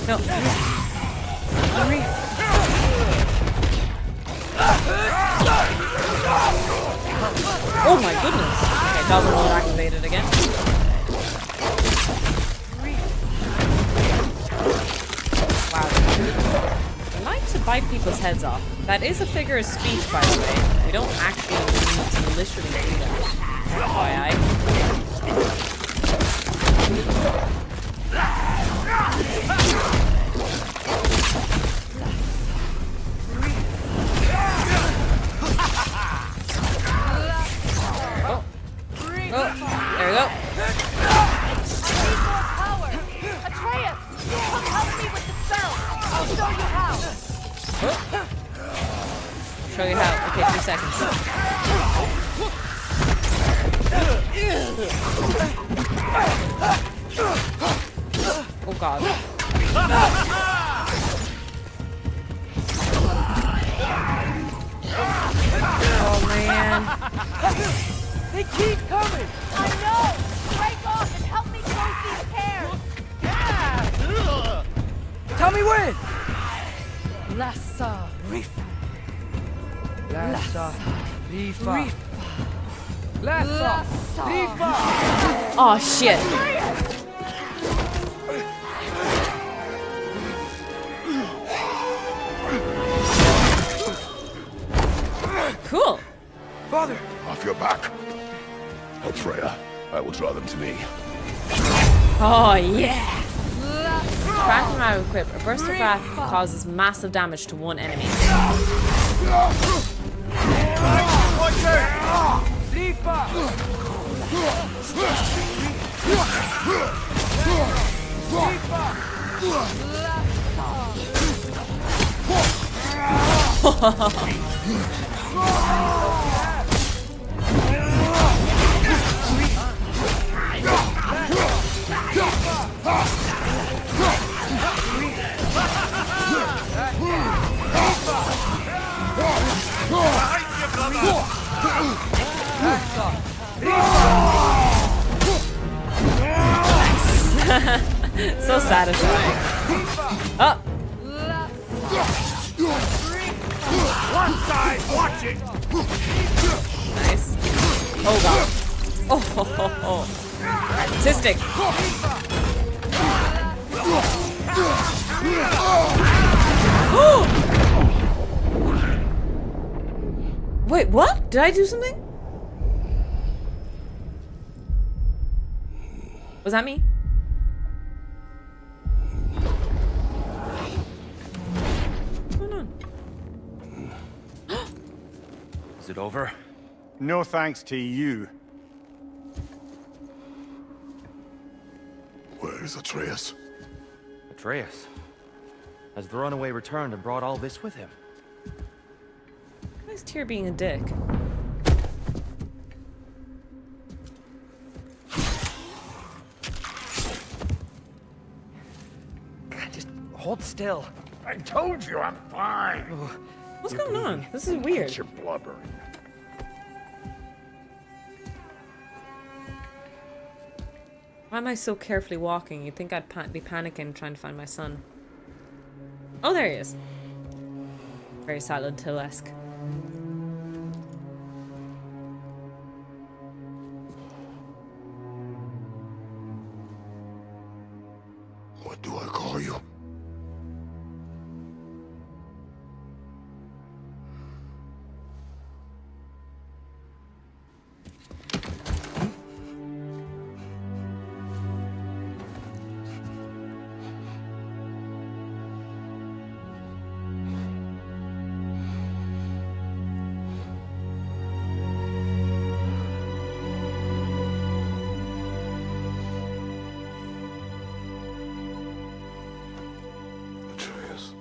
No. Oh my goodness. Okay, double mode activated again. Wow. I like to bite people's heads off. That is a figure of speech, by the way. We don't actually need to literally do that. FYI. Oh, there we go. I need more power. Atreus, come help me with the spell. I'll show you how. Show you how. Okay, 2 seconds. Oh god. Oh man. They keep coming! I know. Break off and help me close these tears. Yeah! Tell me when! Lassa. Lassa. Rifa. Lassa. Oh shit. Cool. Father! Off your back. Help Freya. I will draw them to me. Oh yeah. Phantom arrow equip. A burst of wrath causes massive damage to one enemy. So satisfying. Oh. One side, watch it! Nice. Oh god. Oh. Artistic. Wait, what? Did I do something? Was that me? What's going on? Is it over? No thanks to you. Where is Atreus? Atreus. Has the runaway returned and brought all this with him? Why is Tyr being a dick? Just hold still. I told you I'm fine. What's going on? This is weird. You're blubbering. Why am I so carefully walking? You'd think I'd be panicking trying to find my son. Oh, there he is. Very Silent Hill-esque. What do I call you? Atreus.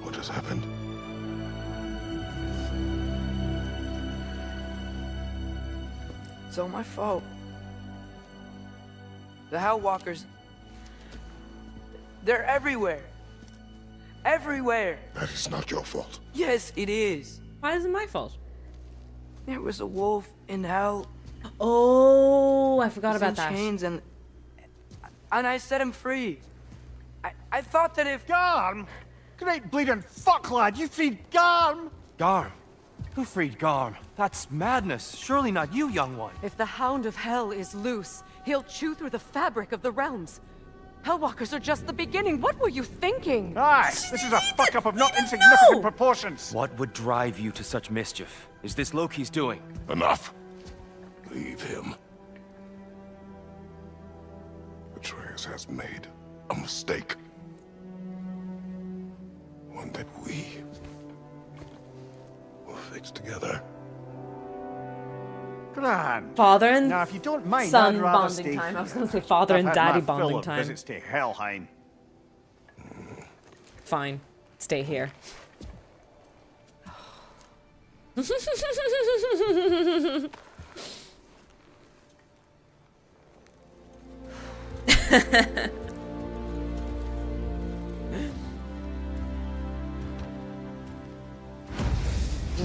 What has happened? It's all my fault. The Hell Walkers... They're everywhere. Everywhere. That is not your fault. Yes, it is. Why is it my fault? There was a wolf in hell. Oh, I forgot He's about in that. chains and I set him free. I thought that if... Garm? Great bleeding fuck, lad. You freed Garm. Garm? Who freed Garm? That's madness. Surely not you, young one. If the Hound of Hell is loose, he'll chew through the fabric of the realms. Hellwalkers are just the beginning. What were you thinking? Aye, this is a fuck up of not insignificant proportions. What would drive you to such mischief? Is this Loki's doing? Enough. Leave him. Atreus has made a mistake. One that we will fix together. Grand. Father and Now, if you don't mind, son I'd rather bonding stay time. I here. was going to say father I've and had daddy my fill bonding of time. visits to Helheim. Fine. Stay here.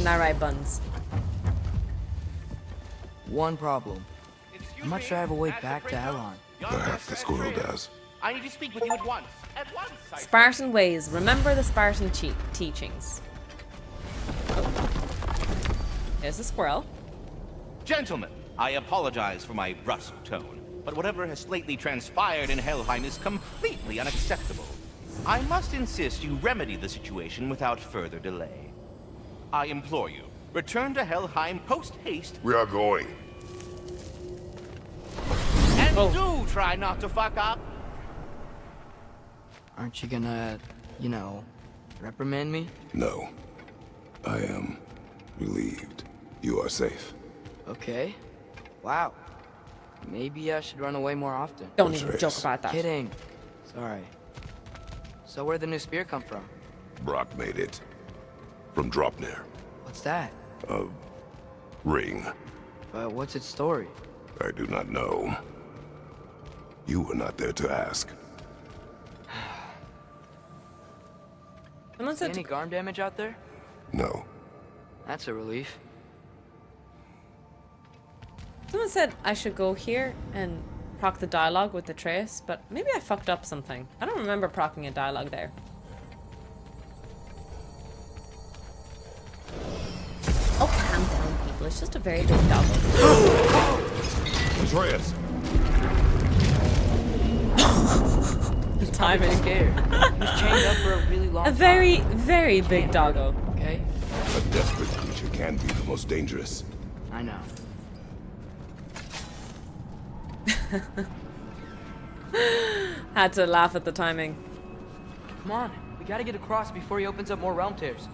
Alright, Buns. One problem. I'm not sure I have a way back to Elon. Perhaps the squirrel does. I need to speak with you at once. At once, I Spartan ways. Remember the Spartan teachings. Oh. There's a squirrel. Gentlemen, I apologize for my brusque tone, but whatever has lately transpired in Helheim is completely unacceptable. I must insist you remedy the situation without further delay. I implore you, return to Helheim post-haste, We are going. and do try not to fuck up. Aren't you gonna, you know, reprimand me? No. I am relieved. You are safe. Okay. Wow. Maybe I should run away more often. Don't even Atreus. joke about that. Kidding. Sorry. So where'd the new spear come from? Brock made it. From Dropnir. What's that? Ring. But what's its story? I do not know. You were not there to ask. Someone said Any Garm damage out there? No. That's a relief. Someone said I should go here and proc the dialogue with the trace, but maybe I fucked up something. I don't remember procking a dialogue there. Oh, calm down, people. It's just a very big dog. Atreus! Timing. Scared. He was chained up for a really long A time. very, very big doggo. Okay? A desperate creature can be the most dangerous. I know. Had to laugh at the timing. Come on. We gotta get across before he opens up more realm tears.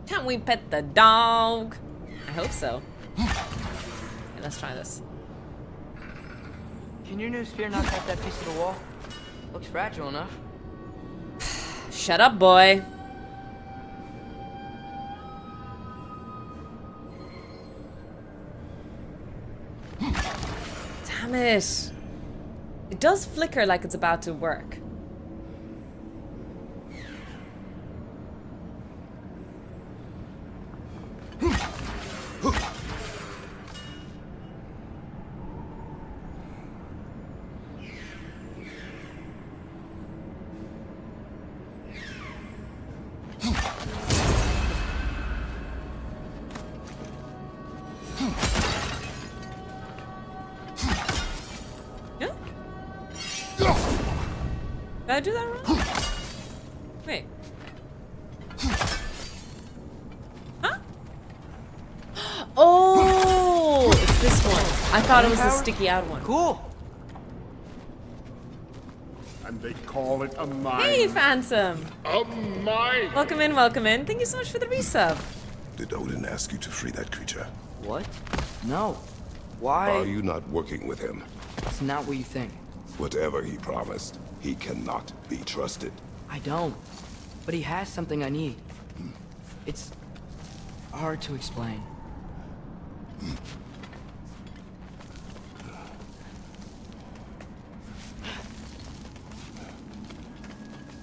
Can't we pet the dog? I hope so. Okay, let's try this. Can your new spear knock out that piece of the wall? Looks fragile enough. Shut up, boy. Damn it. It does flicker like it's about to work. Did I do that wrong? Wait. Huh? Oh, it's this one. I thought it was the sticky out one. Cool. And they call it a mine. Hey, Phantom. A mine. Welcome in, welcome in. Thank you so much for the resub. Did Odin ask you to free that creature? What? No. Why? Are you not working with him? It's not what you think. Whatever he promised, he cannot be trusted. I don't. But he has something I need. It's hard to explain.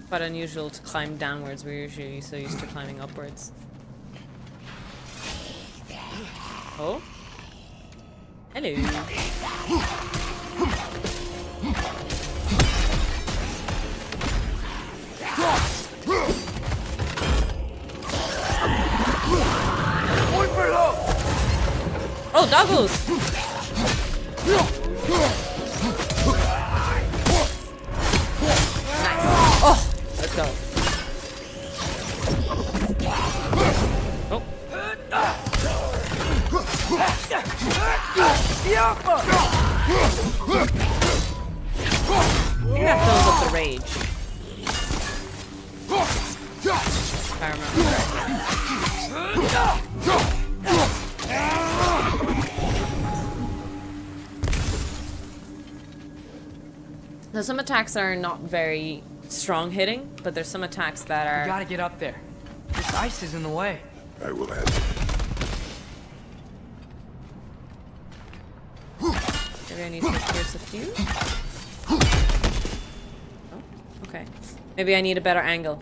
Quite unusual to climb downwards. We're usually so used to climbing upwards. Oh. Hello. Oh, doggos! Nice. Oh, let's go. Oh. I think that fills up the rage. If I remember Now, some attacks are not very strong hitting, but there's some attacks that You are... gotta get up there. This ice is in the way. I will handle it. Maybe I need to pierce a few? Oh, okay. Maybe I need a better angle.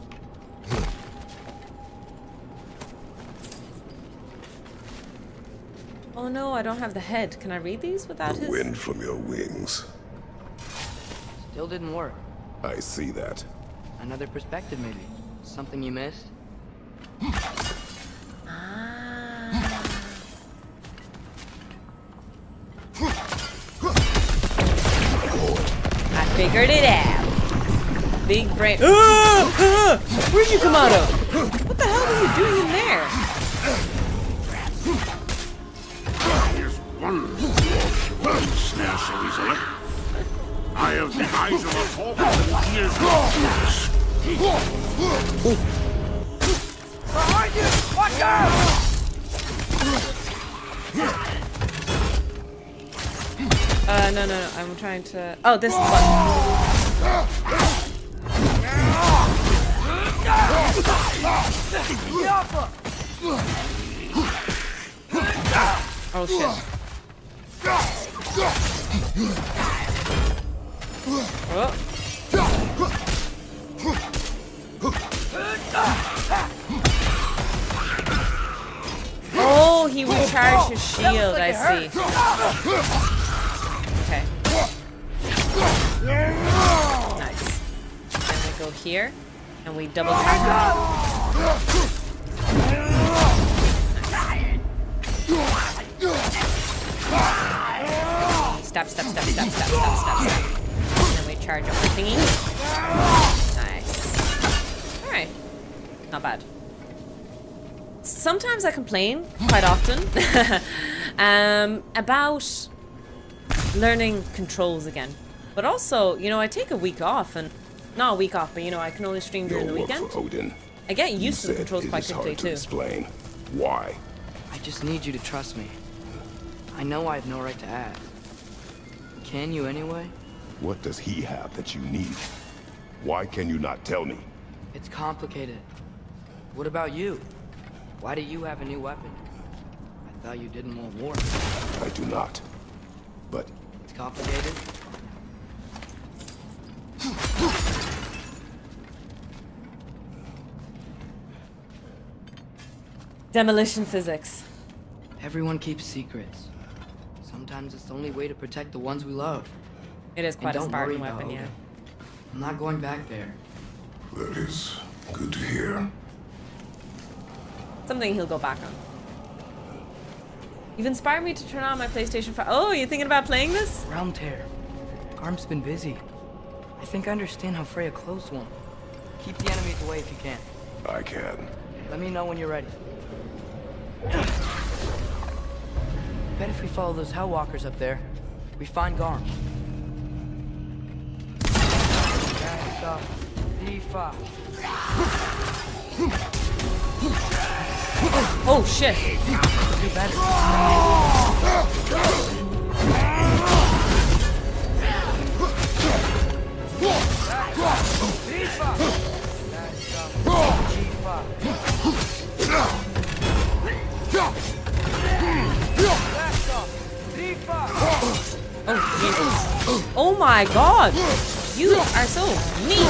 Oh no, I don't have the head. Can I read these without The his? wind from your wings. Still didn't work. I see that. Another perspective, maybe. Something you missed? I figured it out. Big brain. Where'd you come out of? What the hell were you doing in there? Here's one snare so easily. I have the eyes of a hawk and ears of a goose. Behind you! Watch out! No. I'm trying to. Oh, this one. Oh shit. Oh. Oh, he recharged his shield, I see. Okay. Nice. Then we go here, and we double tap. Step. And then we charge up the thingy. Nice. Alright. Not bad. Sometimes I complain, quite often, about learning controls again. But also, you know, I take a week off, and not a week off, but you know, I can only stream during the Your work weekend. for Odin. I get used to the You said controls it quite is quickly hard to too. explain. Why? I just need you to trust me. I know I have no right to ask. Can you anyway? What does he have that you need? Why can you not tell me? It's complicated. What about you? Why do you have a new weapon? I thought you didn't want war. I do not. But It's complicated. Demolition physics. Everyone keeps secrets. Sometimes it's the only way to protect the ones we love. It is quite a don't Spartan worry about weapon, yeah. Odin. I'm not going back there. that is good to hear. Something he'll go back on. You've inspired me to turn on my PlayStation 5. Oh, you thinking about playing this? Realm tear. Arm's been busy. I think I understand how Freya closed one. Keep the enemies away if you can. I can. Let me know when you're ready. Bet if we follow those Hellwalkers up there, we find Garm. Oh shit. Do better. Oh Jesus. Oh my god. You are so mean.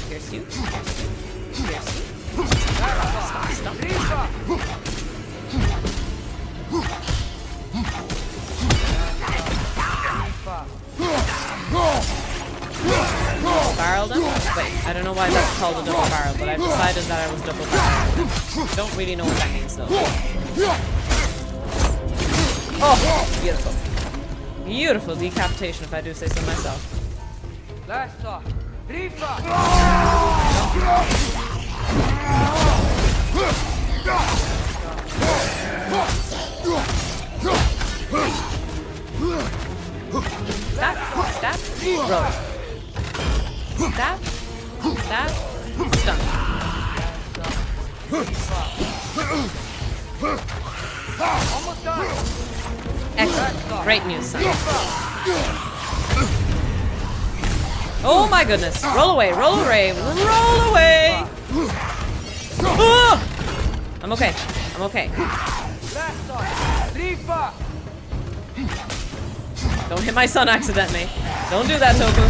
Here's you. Here's you. Stop, stop. Barreled him? Wait, I don't know why that's called a double barrel, but I've decided that I was double barreled. Don't really know what that means though. Oh, beautiful. Beautiful decapitation if I do say so myself. Stab, stab, roll. Stab, stab, stun. Almost done. Excellent. Great news, son. Oh my goodness. Roll away, roll away, roll away! Ah! I'm okay. I'm okay. Don't hit my son accidentally. Don't do that, Toku.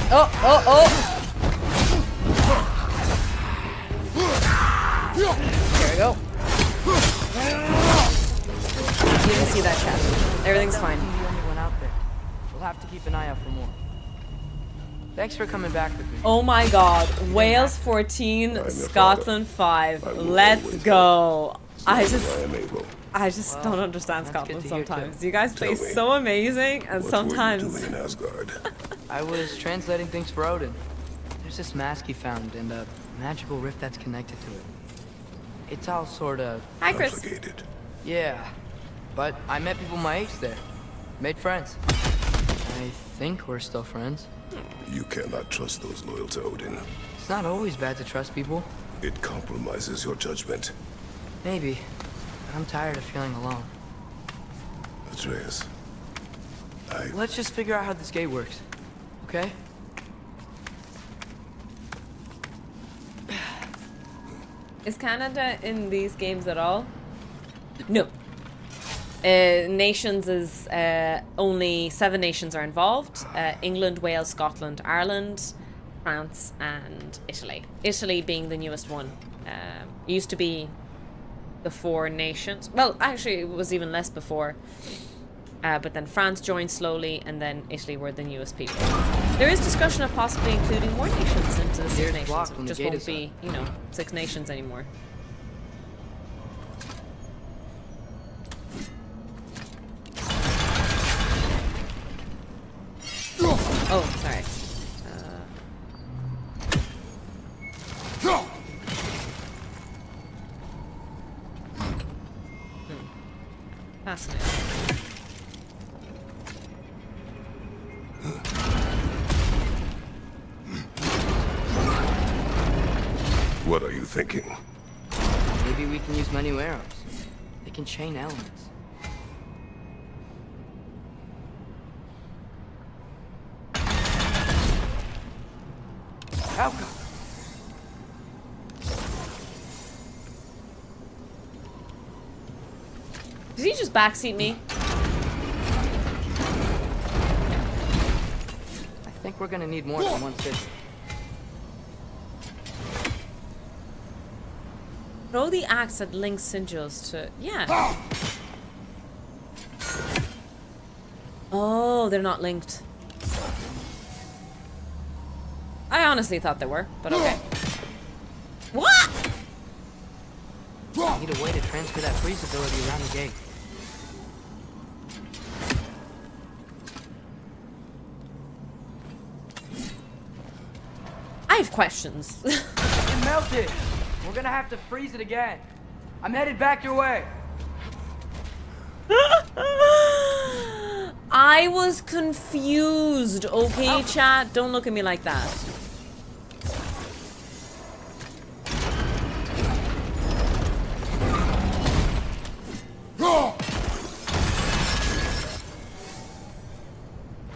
Oh, oh, oh! There we go. You didn't see that, chat. Everything's fine. The only one out there. We'll have to keep an eye out for more. Thanks for coming back with me. Oh my god. Wales 14, Scotland 5. Let's go. I just don't understand Scotland sometimes. You guys play so amazing, and sometimes... I was translating things for Odin. There's this mask he found, and a magical rift that's connected to it. It's all sort of... Hi, Chris. Complicated. Yeah, but I met people my age there. Made friends. I think we're still friends. You cannot trust those loyal to Odin. It's not always bad to trust people. It compromises your judgment. Maybe, but I'm tired of feeling alone. Atreus, Let's just figure out how this gate works, okay? Is Canada in these games at all? No. Nations is only 7 nations are involved. England, Wales, Scotland, Ireland, France, and Italy. Italy being the newest one. Used to be the 4 nations. Well, actually, it was even less before. But then France joined slowly, and then Italy were the newest people. There is discussion of possibly including more nations into the 6 nations. It just won't be, you know, 6 nations anymore. Oh, sorry. Fascinating. what are you thinking? Maybe we can use my new arrows. They can chain elements. Outcome. Did he just backseat me? I think we're gonna need more than one city. Throw the axe at Link's sigils to... Yeah. Oh, they're not linked. I honestly thought they were, but okay. What? need a way to transfer that freeze ability around the gate. I have questions. It melted! We're gonna have to freeze it again. I'm headed back your way. I was confused, okay, chat? Don't look at me like that.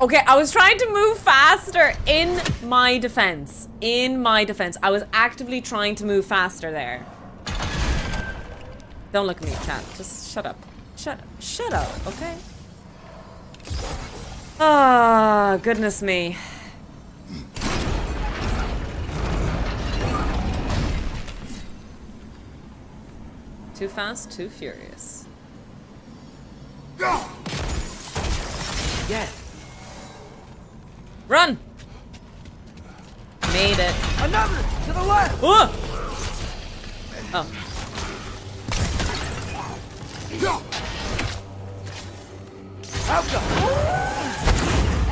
Okay, I was trying to move faster in my defense. In my defense. I was actively trying to move faster there. Don't look at me, chat. Just shut up. Shut up, okay? Ah, goodness me. Too fast, too furious. Yeah. Run! Made it. Another! To the left! Oh! Oh.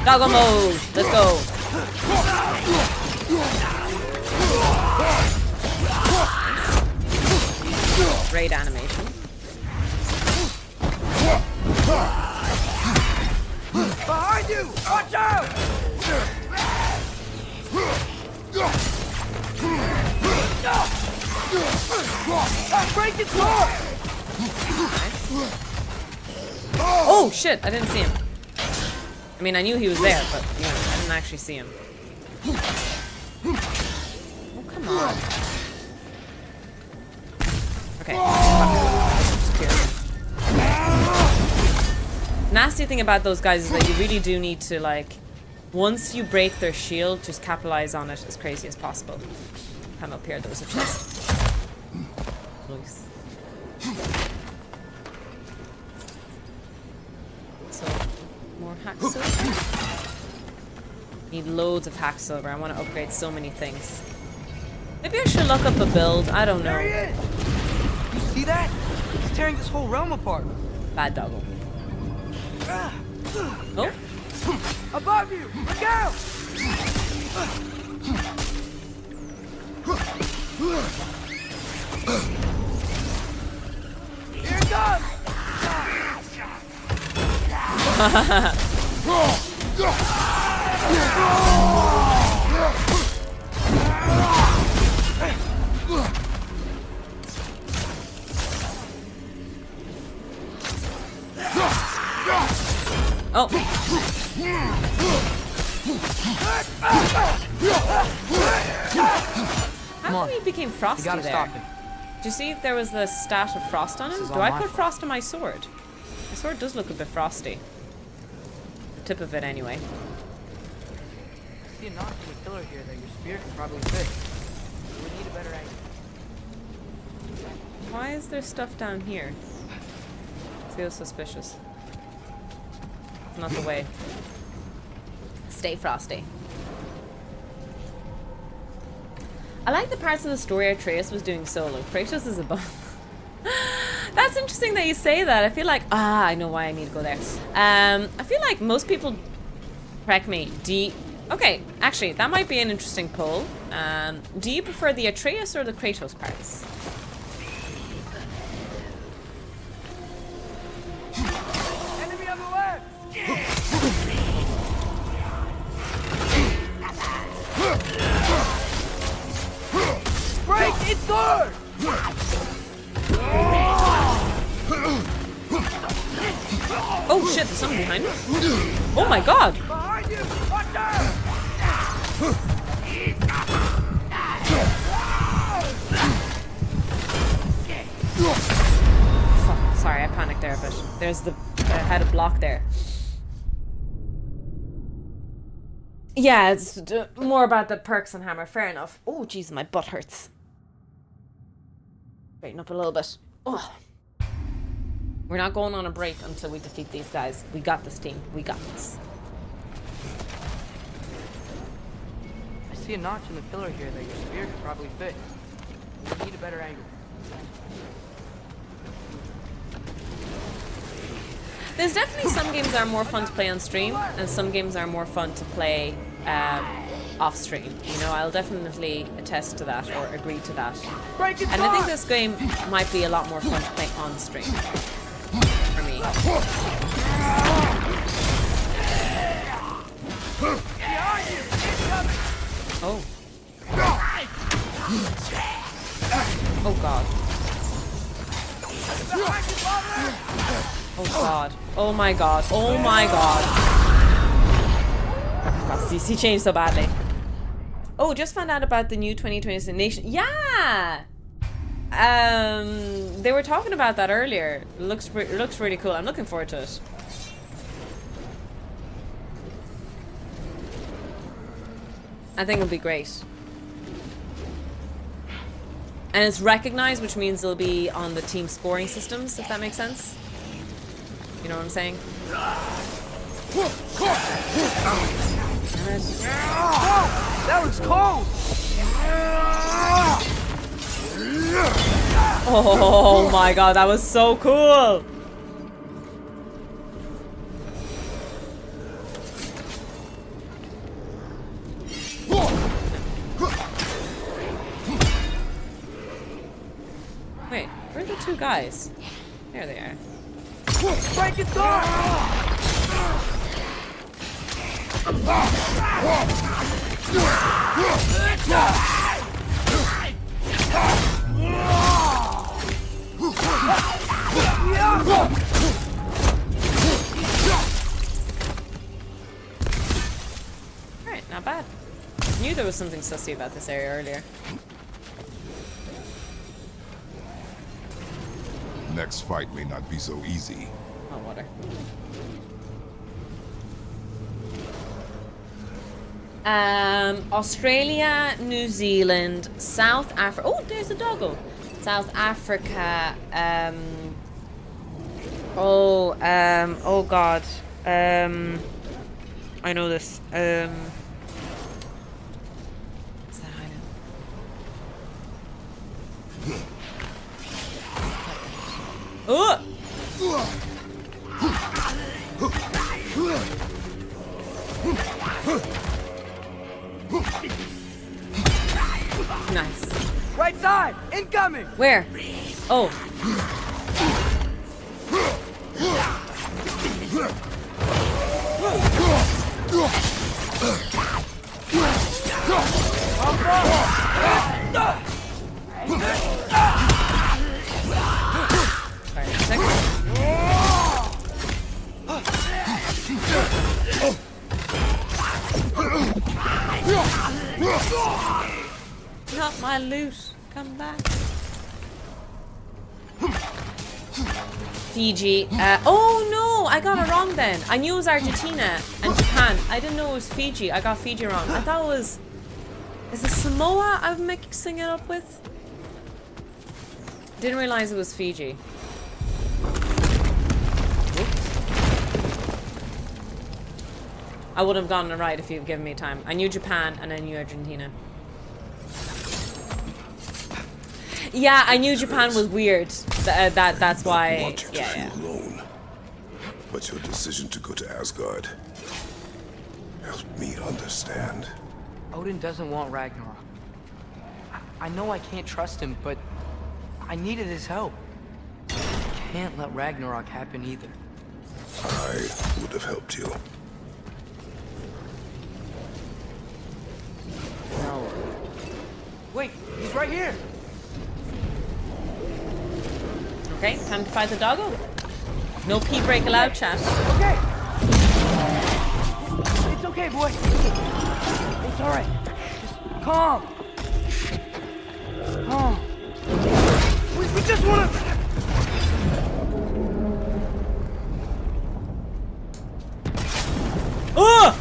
Doggo mode! Let's go! Great animation. Behind you! Watch out! Break his door! Oh shit! I didn't see him. I mean, I knew he was there, but you know, I didn't actually see him. Oh, come on. Okay. Nasty thing about those guys is that you really do need to, like, once you break their shield, just capitalize on it as crazy as possible. I'm up here, there was a chest. Nice. So, more hack silver. Need loads of hack silver. I want to upgrade so many things. Maybe I should look up a build. I don't know. There he is! You see that? He's tearing this whole realm apart. Bad doggo. Oh. Above you! Look out! Here it comes! Oh. How come he became frosty gotta there? stop him. Did you see if there was the stat of frost on him? Do I put frost on my sword? My sword does look a bit frosty. The tip of it anyway. I see a notch in the pillar here that your spear can probably fix. We need a better angle. Why is there stuff down here? Feels suspicious. It's not the way. Stay frosty. I like the parts of the story Atreus was doing solo. Kratos is above. That's interesting that you say that. I feel like, I know why I need to go there. I feel like most people, correct me, okay, actually, that might be an interesting poll. Do you prefer the Atreus or the Kratos parts? Enemy on the left! Break its guard! Oh shit, there's someone behind me. Oh my god! Behind you! Watch out! Fuck, sorry, I panicked there, but there's the... I had a block there. Yeah, it's more about the perks on hammer. Fair enough. Oh, jeez, my butt hurts. Straighten up a little bit. Oh. We're not going on a break until we defeat these guys. We got this, team. We got this. I see a notch in the pillar here that your spear could probably fit. We need a better angle. There's definitely some games that are more fun to play on stream, and some games are more fun to play off stream. You know, I'll definitely attest to that or agree to that. And I think this game might be a lot more fun to play on stream for me. Oh. Oh god. Oh god. Oh my god. Oh my god. God, CC changed so badly. Oh, just found out about the new 2020 Nation. Yeah! They were talking about that earlier. It looks really cool. I'm looking forward to it. I think it'll be great. And it's recognized, which means it'll be on the team scoring systems, if that makes sense. You know what I'm saying? That was cold! Oh my god, that was so cool! Wait, where are the two guys? There they are. Break it down! Alright, not bad. Knew there was something sussy about this area earlier. Next fight may not be so easy. Oh, water. Australia, New Zealand, South Africa. Oh, there's a doggo. South Africa. Oh God. I know this. What's that island? Oh! Nice. Right side! Incoming! Where? Oh. Sorry, a second. Not my loot. Come back. Fiji. Oh no, I got it wrong then. I knew it was Argentina and Japan. I didn't know it was Fiji. I got Fiji wrong. I thought it was... Is it Samoa I'm mixing it up with? Didn't realize it was Fiji. Oops. I would have gotten it right if you'd given me time. I knew Japan and I knew Argentina. Yeah, I knew Japan was weird. That's why. Yeah. Alone. But your decision to go to Asgard helped me understand. Odin doesn't want Ragnarok. I know I can't trust him, but I needed his help. I can't let Ragnarok happen either. I would have helped you. No. Wait, he's right here. Okay, time to fight the doggo. No pee break allowed, chat. Okay! It's okay, boy. It's alright. Just calm. Calm. We just wanna... Oh!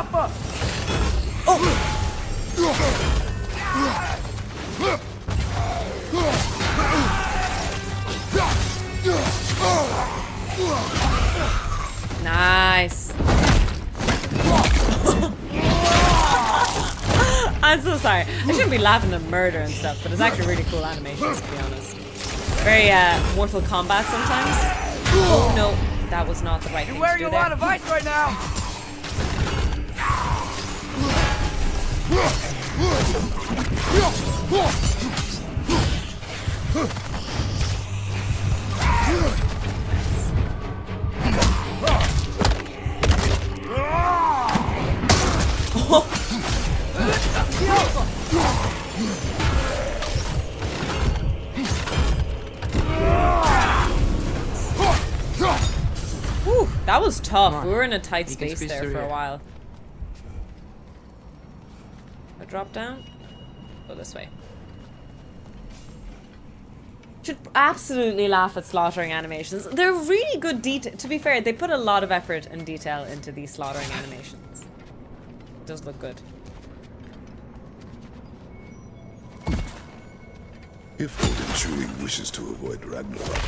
Papa! Nice. I'm so sorry. I shouldn't be laughing at murder and stuff, but it's actually really cool animations, to be honest. Very Mortal Kombat sometimes. Oh no, that was not the right thing You're to wearing do a there. lot of ice right now! Whew, that was tough. on. We were in a tight You can space squeeze there through for a here. while. I drop down. Go this way. Should absolutely laugh at slaughtering animations. They're really good detail. To be fair, they put a lot of effort and detail into these slaughtering animations. It does look good. If Odin truly wishes to avoid Ragnarok,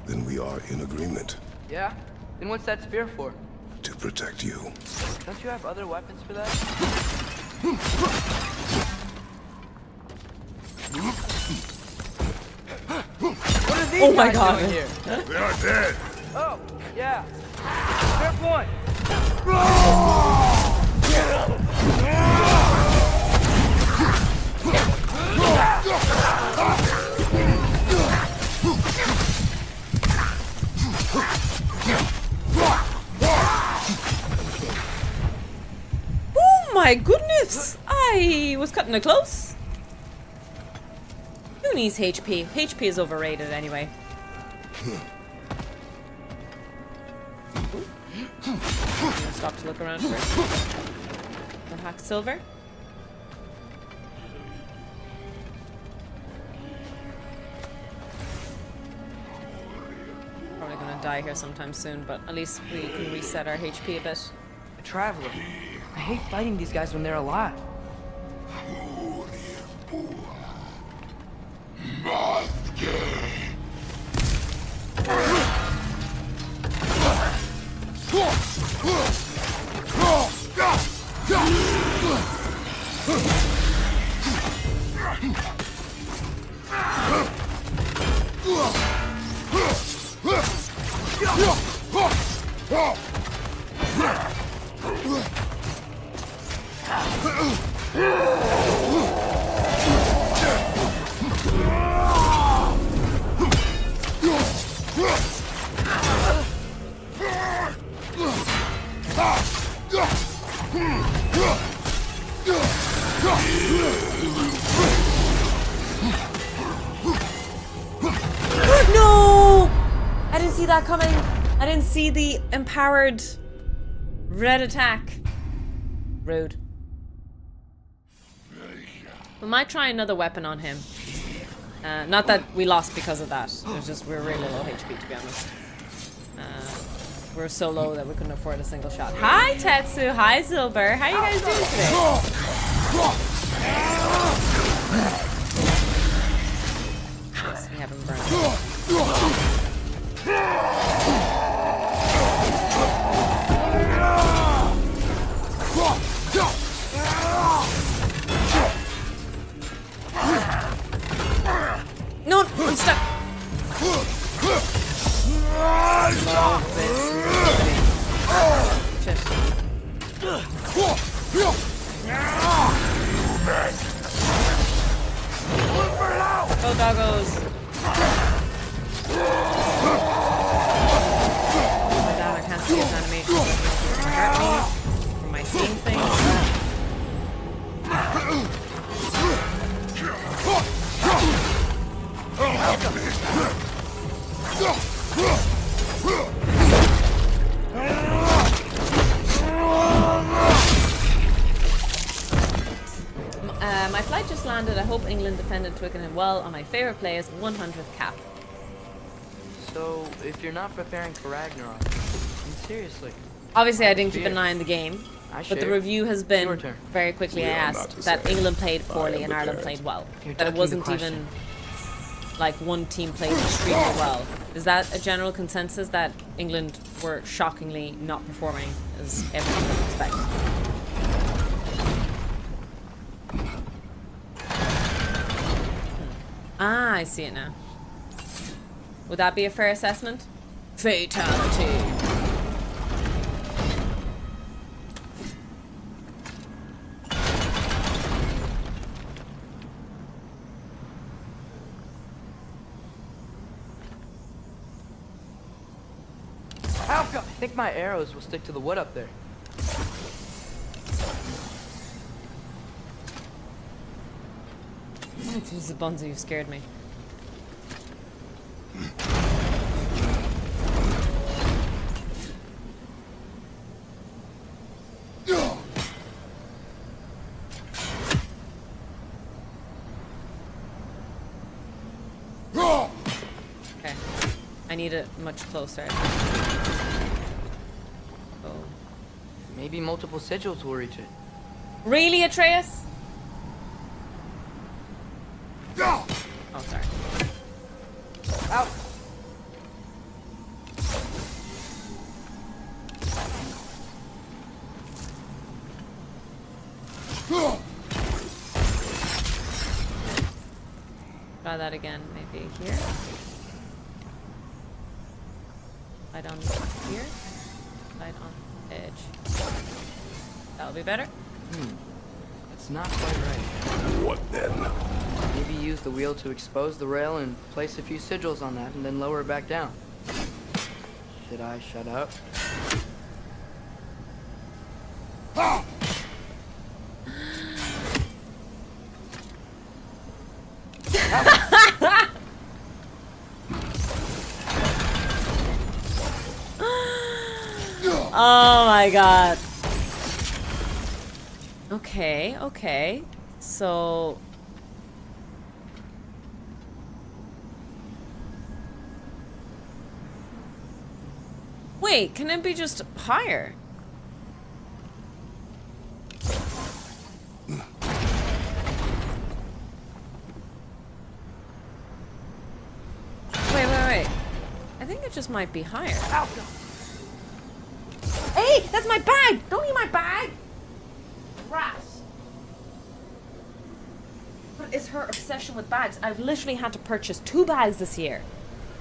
then we are in agreement Yeah? Then what's that spear for? to protect you. Don't you have other weapons for that? What are these Oh my guys God. doing here? They are dead. Oh, yeah. Fair point. Oh my goodness! I was cutting it close. Who needs HP? HP is overrated anyway. I'm gonna stop to look around first. The hack silver. Probably gonna die here sometime soon, but at least we can reset our HP a bit. A traveler. I hate fighting these guys when they're alive. No! I didn't see that coming. I didn't see the empowered red attack. Rude. We might try another weapon on him. Not that we lost because of that. It was just we were really low HP, to be honest. We were so low that we couldn't afford a single shot. Hi, Tetsu. Hi, Silver. How you guys doing today? Yes, we haven't burned. No, I'm stuck. Love this. Shit. Go doggos. Oh my god, I can't see his animation. It's gonna hurt me. Am I seeing things? My flight just landed. I hope England defended Twickenham well on my favourite player's 100th cap. So, if you're not preparing for Ragnarok, I mean, seriously. Obviously, I didn't keep an eye on the game. I But the share. review has been, Your turn. very quickly I We are asked, not the that same. England played I poorly am and the Ireland parent. played well. You're That it ducking the wasn't question. even like one team played extremely well. Is that a general consensus that England were shockingly not performing as everyone would expect? Ah, I see it now. Would that be a fair assessment? Fatality. I think my arrows will stick to the wood up there. Oh, Jesus, Bonzo, you scared me. Okay. I need it much closer. Oh. Maybe multiple sigils will reach it. Really, Atreus? Oh, sorry. Ow! Try that again, maybe here. Light on here. Light on edge. That'll be better. That's not quite right. What then? Maybe use the wheel to expose the rail and place a few sigils on that and then lower it back down. Should I shut up? Oh my god. Okay, okay. So... Wait, can it be just higher? Wait. I think it just might be higher. Hey, that's my bag! Don't eat my bag! Rat. But it's her obsession with bags. I've literally had to purchase 2 bags this year.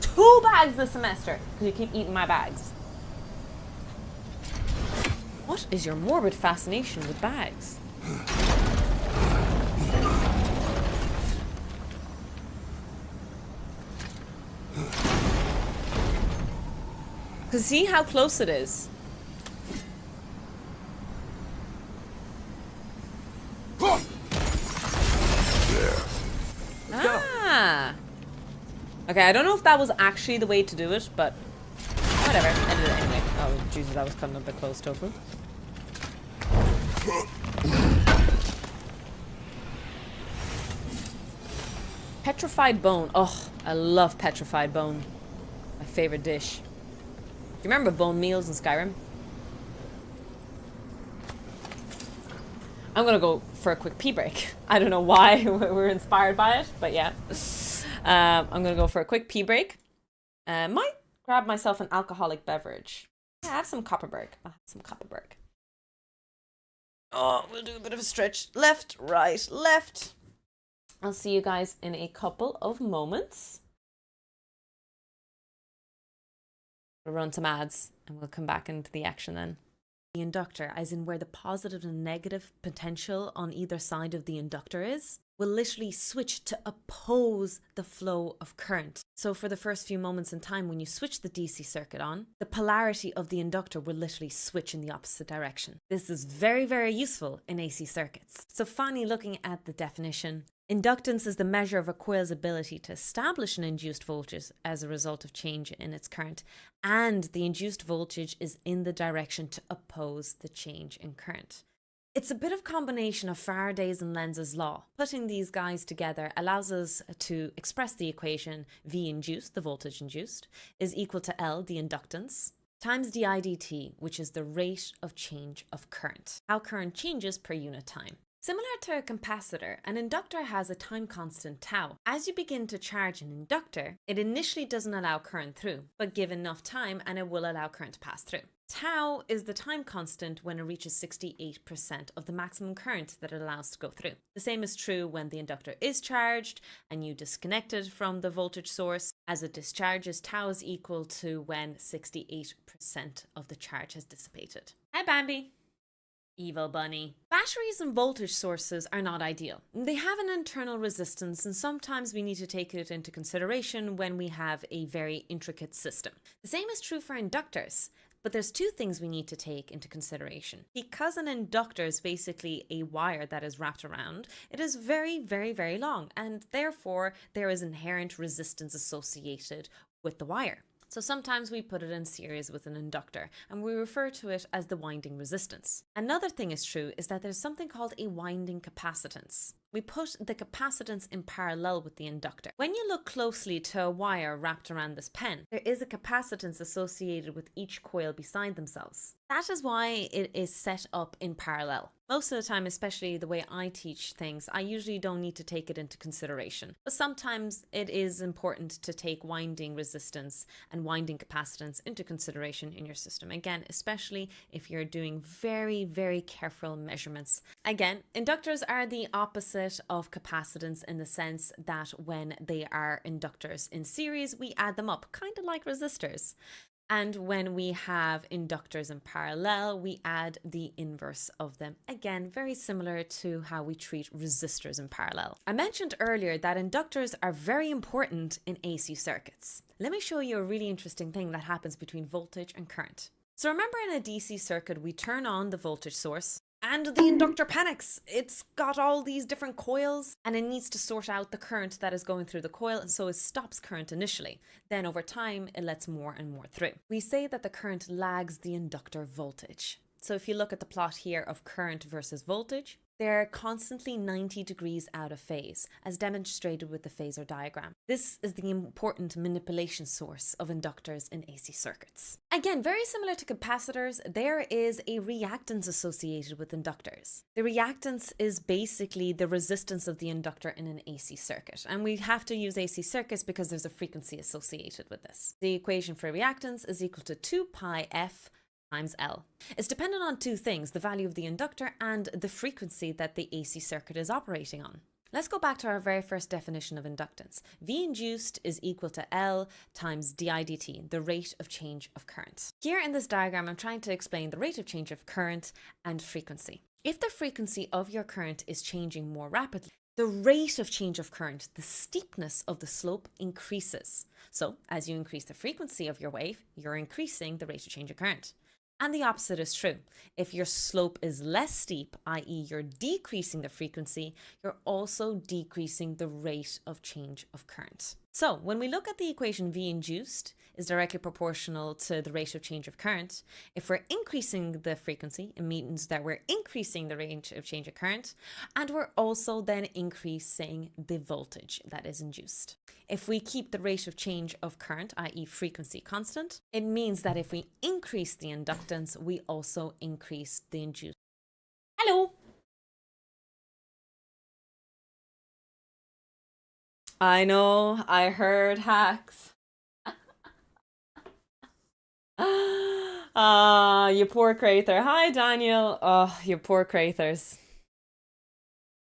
2 bags this semester because you keep eating my bags. What is your morbid fascination with bags? Because see how close it is. Ah. Okay, I don't know if that was actually the way to do it, but whatever. I did it anyway. Oh, Jesus, that was cutting a bit close, Tofu. Petrified bone. Oh, I love petrified bone. My favorite dish. Do you remember bone meals in Skyrim? I'm gonna go for a quick pee break. I don't know why we're inspired by it, but yeah. I'm gonna go for a quick pee break. Might grab myself an alcoholic beverage. Yeah, I have some Copperberg. I'll have some Copperberg. Oh, we'll do a bit of a stretch. Left, right, left. I'll see you guys in a couple of moments. We'll run some ads and we'll come back into the action then. The inductor, as in where the positive and negative potential on either side of the inductor is, will literally switch to oppose the flow of current. So for the first few moments in time when you switch the DC circuit on, the polarity of the inductor will literally switch in the opposite direction. This is very, very useful in AC circuits. So finally looking at the definition, inductance is the measure of a coil's ability to establish an induced voltage as a result of change in its current, and the induced voltage is in the direction to oppose the change in current. It's a bit of combination of Faraday's and Lenz's law. Putting these guys together allows us to express the equation V induced, the voltage induced, is equal to L, the inductance, times dIdt, which is the rate of change of current, how current changes per unit time. Similar to a capacitor, an inductor has a time constant tau. As you begin to charge an inductor, it initially doesn't allow current through, but give enough time and it will allow current to pass through. Tau is the time constant when it reaches 68% of the maximum current that it allows to go through. The same is true when the inductor is charged and you disconnect it from the voltage source. As it discharges, tau is equal to when 68% of the charge has dissipated. Hi, Bambi. Evil bunny. Batteries and voltage sources are not ideal. They have an internal resistance and sometimes we need to take it into consideration when we have a very intricate system. The same is true for inductors. But there's two things we need to take into consideration. Because an inductor is basically a wire that is wrapped around, it is very, very, very long, and therefore there is inherent resistance associated with the wire. So sometimes we put it in series with an inductor and we refer to it as the winding resistance. Another thing is true is that there's something called a winding capacitance. We put the capacitance in parallel with the inductor. When you look closely to a wire wrapped around this pen, there is a capacitance associated with each coil beside themselves. That is why it is set up in parallel. Most of the time, especially the way I teach things, I usually don't need to take it into consideration. But sometimes it is important to take winding resistance and winding capacitance into consideration in your system. Again, especially if you're doing very, very careful measurements. Again, inductors are the opposite of capacitance in the sense that when they are inductors in series, we add them up, kind of like resistors. And when we have inductors in parallel, we add the inverse of them. Again, very similar to how we treat resistors in parallel. I mentioned earlier that inductors are very important in AC circuits. Let me show you a really interesting thing that happens between voltage and current. So remember in a DC circuit, we turn on the voltage source and the inductor panics. It's got all these different coils and it needs to sort out the current that is going through the coil, so it stops current initially. Then over time, it lets more and more through. We say that the current lags the inductor voltage. So if you look at the plot here of current versus voltage, they're constantly 90 degrees out of phase, as demonstrated with the phasor diagram. This is the important manipulation source of inductors in AC circuits. Again, very similar to capacitors, there is a reactance associated with inductors. The reactance is basically the resistance of the inductor in an AC circuit, and we have to use AC circuits because there's a frequency associated with this. The equation for reactance is equal to 2 pi f times L. It's dependent on two things, the value of the inductor and the frequency that the AC circuit is operating on. Let's go back to our very first definition of inductance. V induced is equal to L times dIdt, the rate of change of current. Here in this diagram, I'm trying to explain the rate of change of current and frequency. If the frequency of your current is changing more rapidly, the rate of change of current, the steepness of the slope, increases. So as you increase the frequency of your wave, you're increasing the rate of change of current. And the opposite is true. If your slope is less steep, i.e. you're decreasing the frequency, you're also decreasing the rate of change of current. So when we look at the equation V induced is directly proportional to the rate of change of current, if we're increasing the frequency, it means that we're increasing the rate of change of current, and we're also then increasing the voltage that is induced. If we keep the rate of change of current, i.e. frequency, constant, it means that if we increase the inductance, we also increase the induced. Hello! I know, I heard hacks. You poor Crather. Hi, Daniel. Oh, you poor Crathers.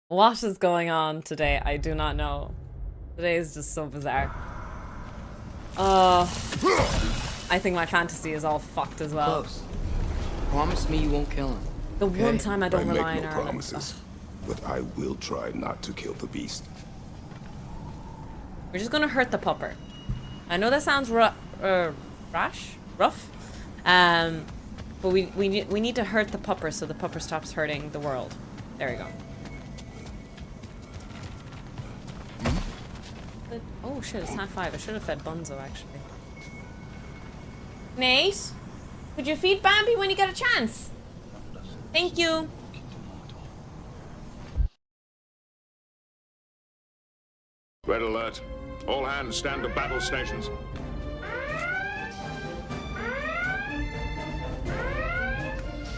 What is going on today? I do not know. Today is just so bizarre. I think my fantasy is all fucked as well. Close. Promise me you won't kill him. The one time I don't rely make on no Ireland. promises, but I will try not to kill the beast. We're just gonna hurt the pupper. I know that sounds rough, but we need to hurt the pupper so the pupper stops hurting the world. There we go. But, oh shit, it's half 5. I should have fed Bunzo actually. Nate, could you feed Bambi when you get a chance? Thank you. Red alert. All hands stand to battle stations.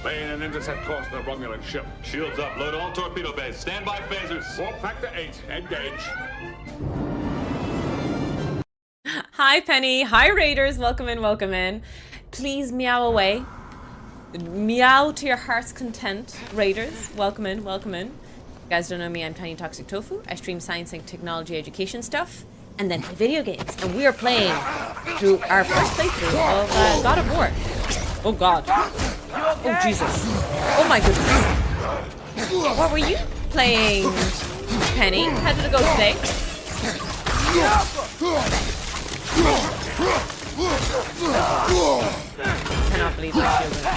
Laying an intercept course to the Romulan ship. Shields up. Load all torpedo bays. Stand by phasers. Warp factor 8. Engage. Hi, Penny. Hi, Raiders. Welcome in, welcome in. Please meow away. Meow to your heart's content, Raiders. Welcome in, welcome in. You guys don't know me, I'm Tiny Toxic Tofu. I stream science and technology education stuff, and then play video games. And we are playing through our first playthrough of God of War. Oh God. Oh Jesus. Oh my goodness. What were you playing, Penny? How did it go today? I cannot believe my shield went up.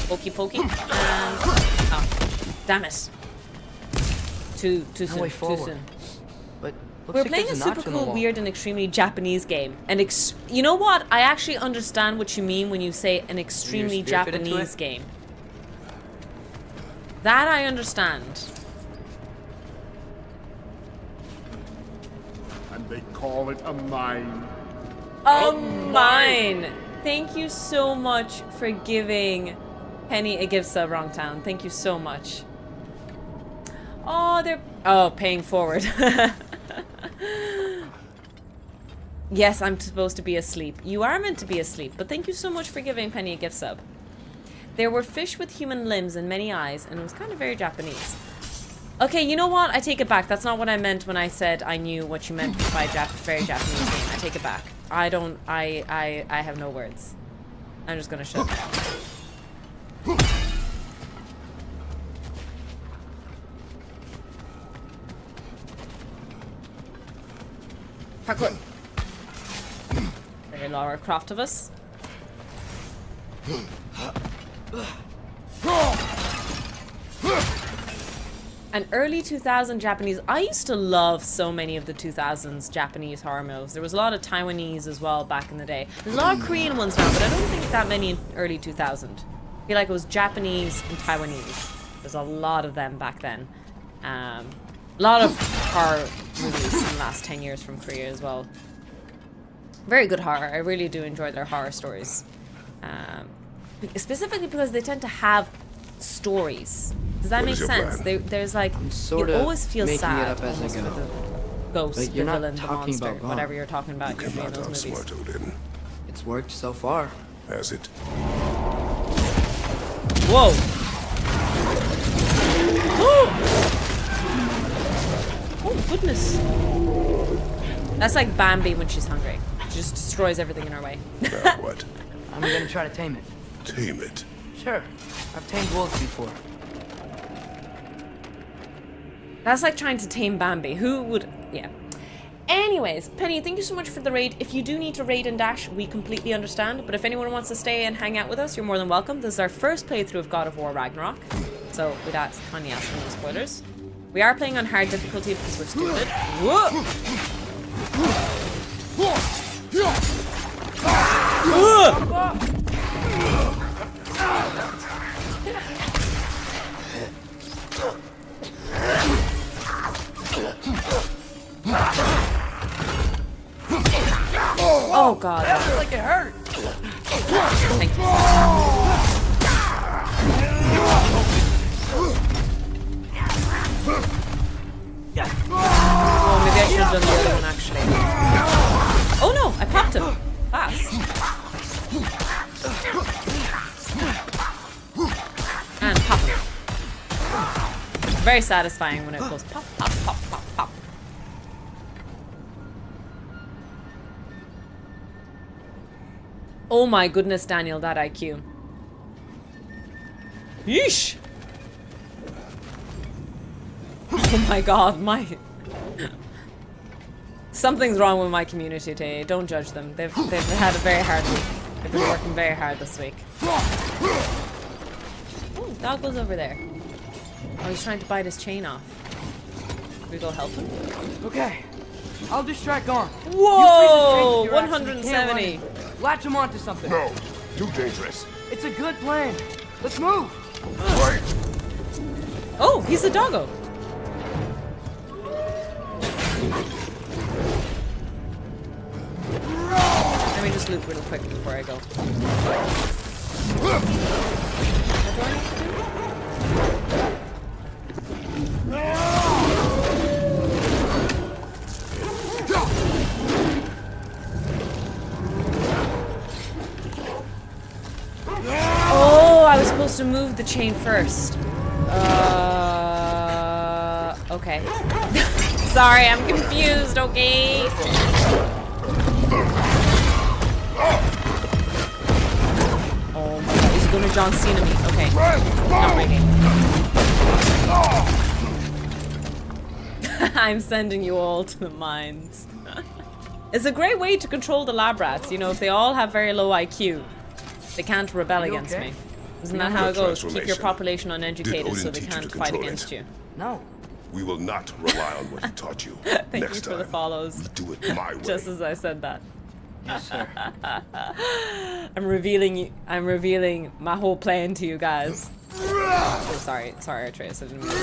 Pokey pokey. And oh, damn it. Too soon. Too soon. But we're playing a super cool, weird, and extremely Japanese game. And you know what? I actually understand what you mean when you say an extremely Japanese game. That I understand. And they call it a mine. A mine! Thank you so much for giving Penny a gift sub, Wrong Town. Thank you so much. Oh, they're... Oh, paying forward. Yes, I'm supposed to be asleep. You are meant to be asleep, but thank you so much for giving Penny a gift sub. There were fish with human limbs and many eyes, and it was kind of very Japanese. Okay, you know what? I take it back. That's not what I meant when I said I knew what you meant by very Japanese game. I take it back. I have no words. I'm just gonna shut up. Parkour. Very Lara Croft of us. An early 2000 Japanese. I used to love so many of the 2000s Japanese horror movies. There was a lot of Taiwanese as well back in the day. There's a lot of Korean ones now, but I don't think that many in early 2000. I feel like it was Japanese and Taiwanese. There's a lot of them back then. A lot of horror movies in the last 10 years from Korea as well. Very good horror. I really do enjoy their horror stories. Specifically because they tend to have stories. Does that make sense? There's like, you always feel sad almost for the ghost, the villain, the monster, whatever you're talking about in those movies. Smart, Odin. It's worked so far. Has it? Whoa! Oh goodness! That's like Bambi when she's hungry. She just destroys everything in her way. Now what? I'm gonna try to tame it. Tame it? Sure. I've tamed wolves before. That's like trying to tame Bambi. Who would... Yeah. Anyways, Penny, thank you so much for the raid. If you do need to raid and dash, we completely understand. But if anyone wants to stay and hang out with us, you're more than welcome. This is our first playthrough of God of War Ragnarok. So, we'd kindly ask for no spoilers. We are playing on hard difficulty because we're stupid. Whoa! Oh God! That looks like it hurt. Thank you. Oh, maybe I should have done the other one actually. Oh no! I popped him. Fast. And pop him. It's very satisfying when it goes pop, pop, pop, pop, pop. Oh my goodness, Daniel, that IQ. Yeesh! Oh my god, something's wrong with my community today. Don't judge them. They've had a very hard week. They've been working very hard this week. Oh, dog goes over there. Oh, he's trying to bite his chain off. Should we go help him? Okay. I'll distract Garm. Whoa! You freeze his trains if you're absent, 170. he can't run it. Latch him onto something. No, too dangerous. It's a good plan. Let's move. Wait. Oh, he's a doggo. Let me just loop real quick before I go. What do I need to do? Oh, I was supposed to move the chain first. Okay. Sorry, I'm confused, okay? Oh my god, he's gonna John Cena me. Okay. Not ready. I'm sending you all to the mines. It's a great way to control the lab rats, you know, if they all have very low IQ. They can't rebel against me. Isn't that how it goes? Keep your population uneducated so they can't fight against you. No. We will not rely on what he taught you. Thank Next you for time, the follows. we do it my way. Just as I said that. Yes, sir. I'm revealing my whole plan to you guys. Oh, sorry, Atreus. I didn't mean to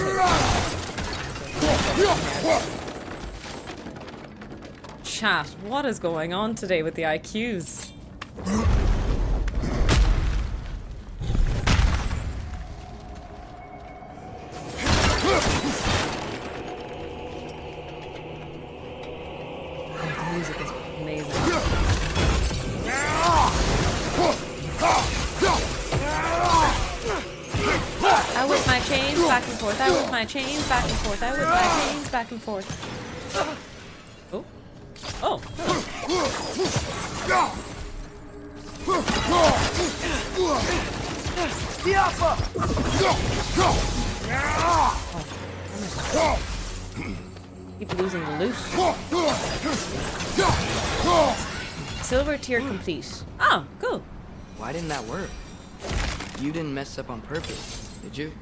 say. Chat, what is going on today with the IQs? The music is amazing. I whip my chains back and forth. I whip my chains back and forth. I whip my chains back and forth. Oh. Oh. Keep losing the loot. Silver tier complete. Oh, cool. Why didn't that work? You didn't mess up on purpose, did you?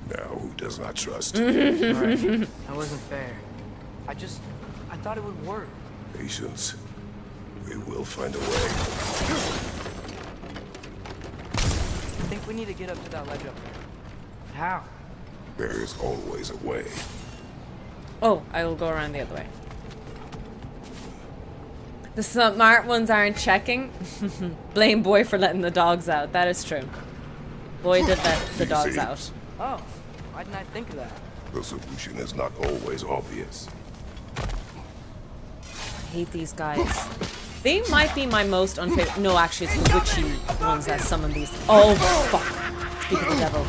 Now, who does not trust? Alright, that wasn't fair. I thought it would work. Patience. We will find a way. I think we need to get up to that ledge up there. How? There is always a way. Oh, I will go around the other way. The smart ones aren't checking. Blame Boy for letting the dogs out. That is true. Boy did let the dogs out. Oh, why didn't I think of that? The solution is not always obvious. I hate these guys. They might be my most unfavorite. No, actually, it's the witchy ones that summon these. Oh, fuck. Speak of the devil.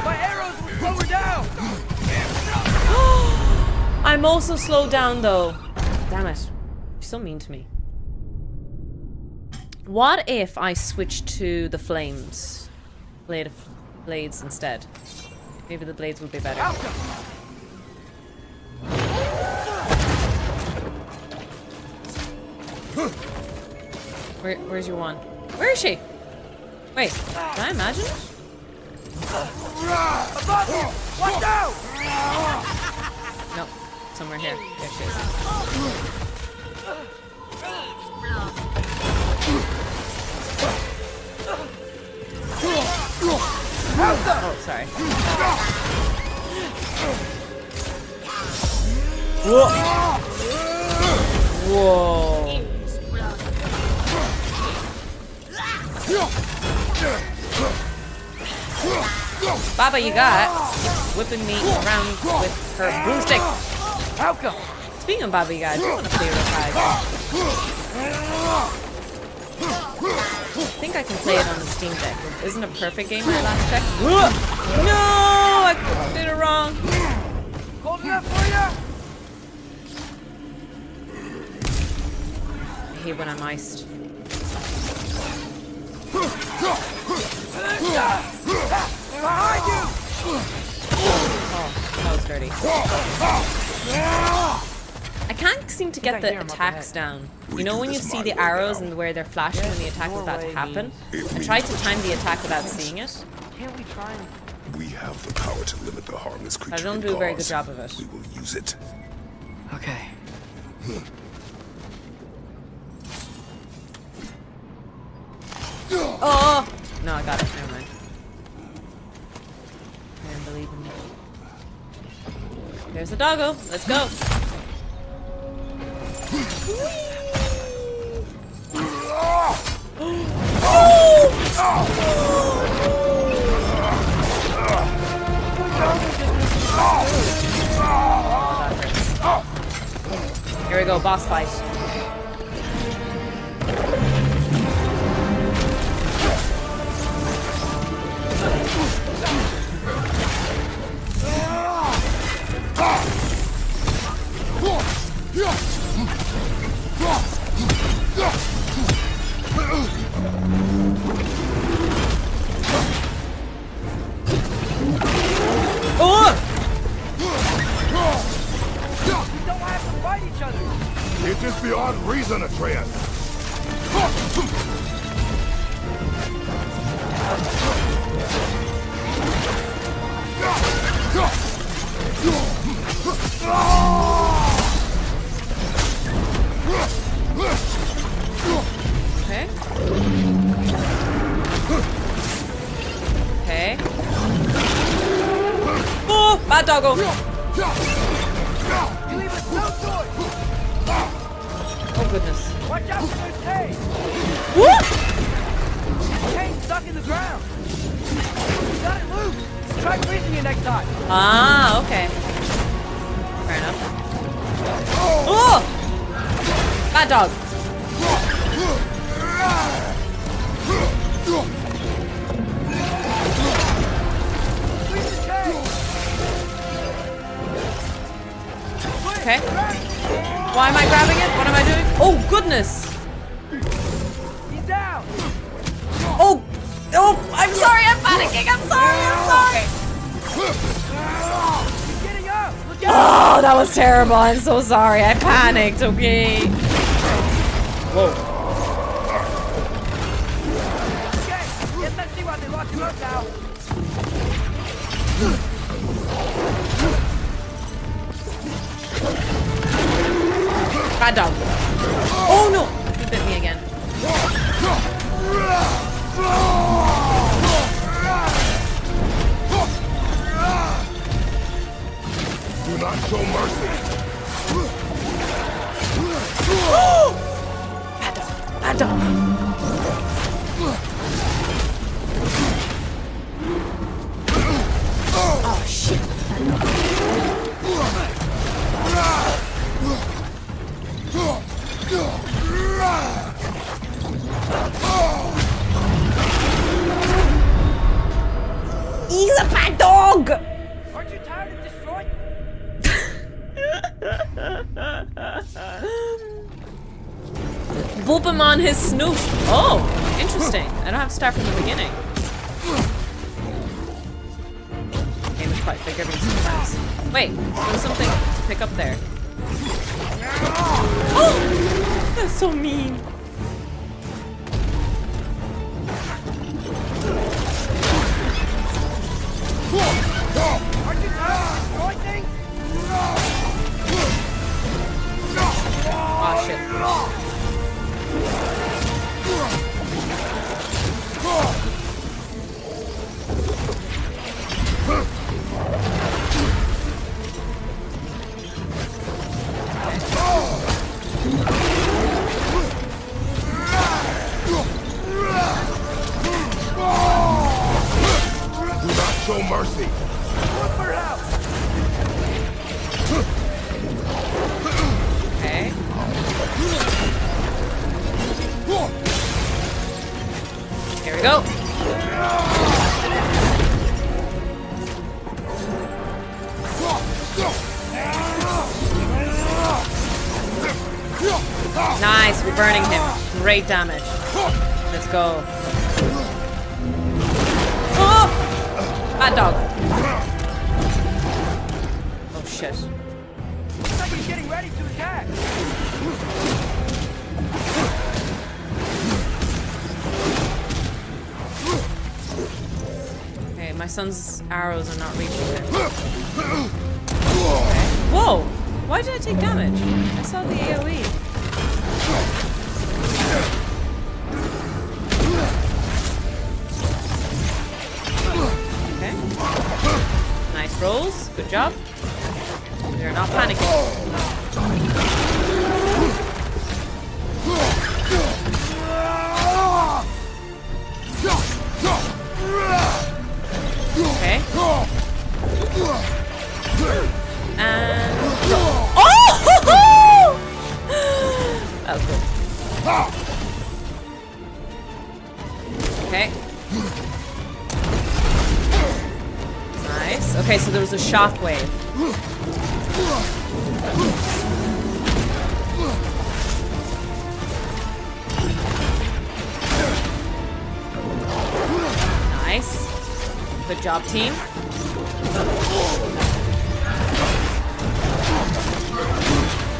My arrows will slow her down. I'm also slowed down though. Damn it. You're so mean to me. What if I switch to the flames? Blades instead. Maybe the blades would be better. Where's your one? Where is she? Wait, did I imagine it? Above you! Watch out! No, somewhere here. There she is. Oh, sorry. Whoa! Whoa! Baba, you got whipping me around with her broomstick. How come? Speaking of Baba Yaga, I do want to play real tag. I think I can play it on the Steam Deck. Isn't a perfect game my last check? No! I did it wrong. Cold enough for you? I hate when I'm iced. Behind you! Oh, that was was dirty. I can't seem to get the attacks down. You know when you see the arrows and where they're flashing when the attack is about to happen? I tried to time the attack without seeing it. Can't we try and... We have the power to limit the harm this creature I don't can do a very good cause. job of it. We will use it. Okay. Oh! No, I got it. Never mind. I don't believe in me. There's the doggo. Let's go. Here we go, boss fight. It is beyond reason, Atreus. Okay. Okay. Oh, bad doggo. You leave us no choice. Oh goodness. Watch out for those K's. What? K's stuck in the ground. You got it loose. Try freezing it next time. Ah, okay. Fair enough. Oh! Bad dog. Okay. Why am I grabbing it? What am I doing? Oh, goodness. He's down. Oh, oh, I'm sorry. I'm panicking. I'm sorry. I'm sorry. He's getting up. Look out. Oh, that was terrible. I'm so sorry. I panicked. Okay. Whoa. Okay, guess let's see why they locked him up now. Bad dog. Oh no! He bit me again. Do not show mercy. Bad dog. Bad dog. Oh shit. He's a bad dog! Aren't you tired of destroying? Boop him on his snoot. Oh, interesting. I don't have to start from the beginning. Game is quite forgiving sometimes. Wait, there's something to pick up there. Oh! That's so mean. Aren't you tired of destroying things? Oh shit. Do not show mercy. Look for help. Okay. Here we go. Nice, we're burning him. Great damage. Let's go. Oh! Bad dog. shit. Looks like he's getting ready to attack. Okay, my son's arrows are not reaching him. Okay. Whoa! Why did I take damage? I saw the AoE. Okay. Nice rolls. Good job. They're not panicking. Okay. And oh! That was good. Okay. Nice. Okay, so there was a shockwave. Nice. Good job, team.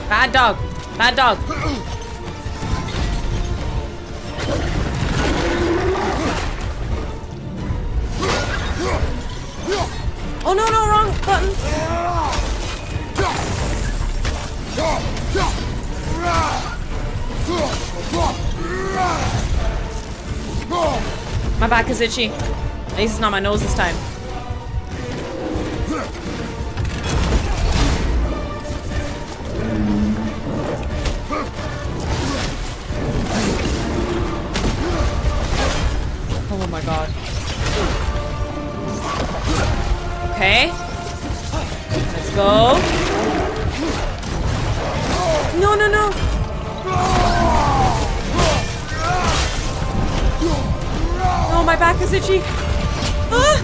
Bad dog. Bad dog. Oh no, no, wrong button. My back is itchy. At least it's not my nose this time. Oh my god. Okay. Let's go. No, no, no. Oh, my back is itchy. Ah!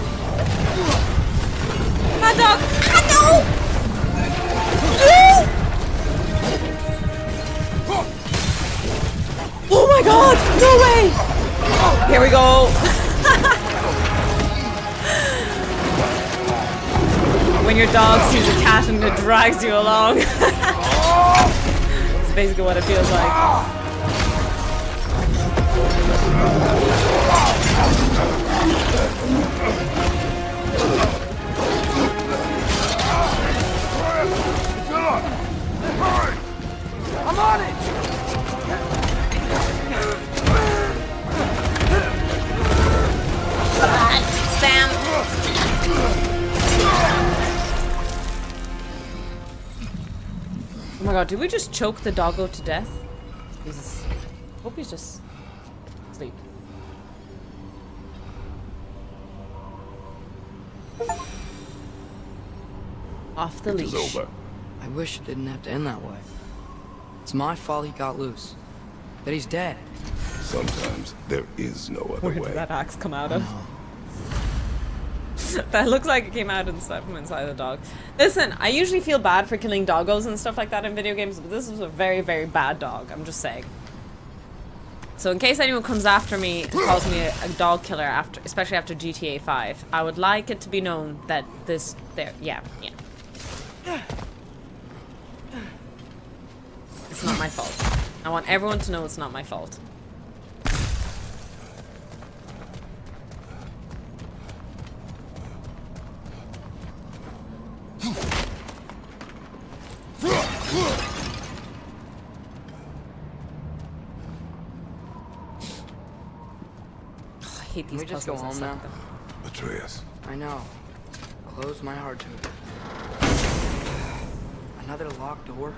Hot dog. Ah, no! Oh my god! No way! Here we go. When your dog sees a cat and it drags you along. It's basically what it feels like. I'm on it! Stand. Oh my god, did we just choke the doggo to death? Jesus. Hope he's just asleep. Off the leash. It's over. I wish it didn't have to end that way. It's my fault he got loose. That he's dead. Sometimes there is no other Where way. did that axe come out of? That looks like it came out from inside the dog. Listen, I usually feel bad for killing doggos and stuff like that in video games, but this was a very, very bad dog. I'm just saying. So in case anyone comes after me and calls me a dog killer, especially after GTA 5, I would like it to be known that yeah. It's not my fault. I want everyone to know it's not my fault. I hate these Can we just go puzzles. home now? Atreus. I know. Close my heart to it. Another locked door?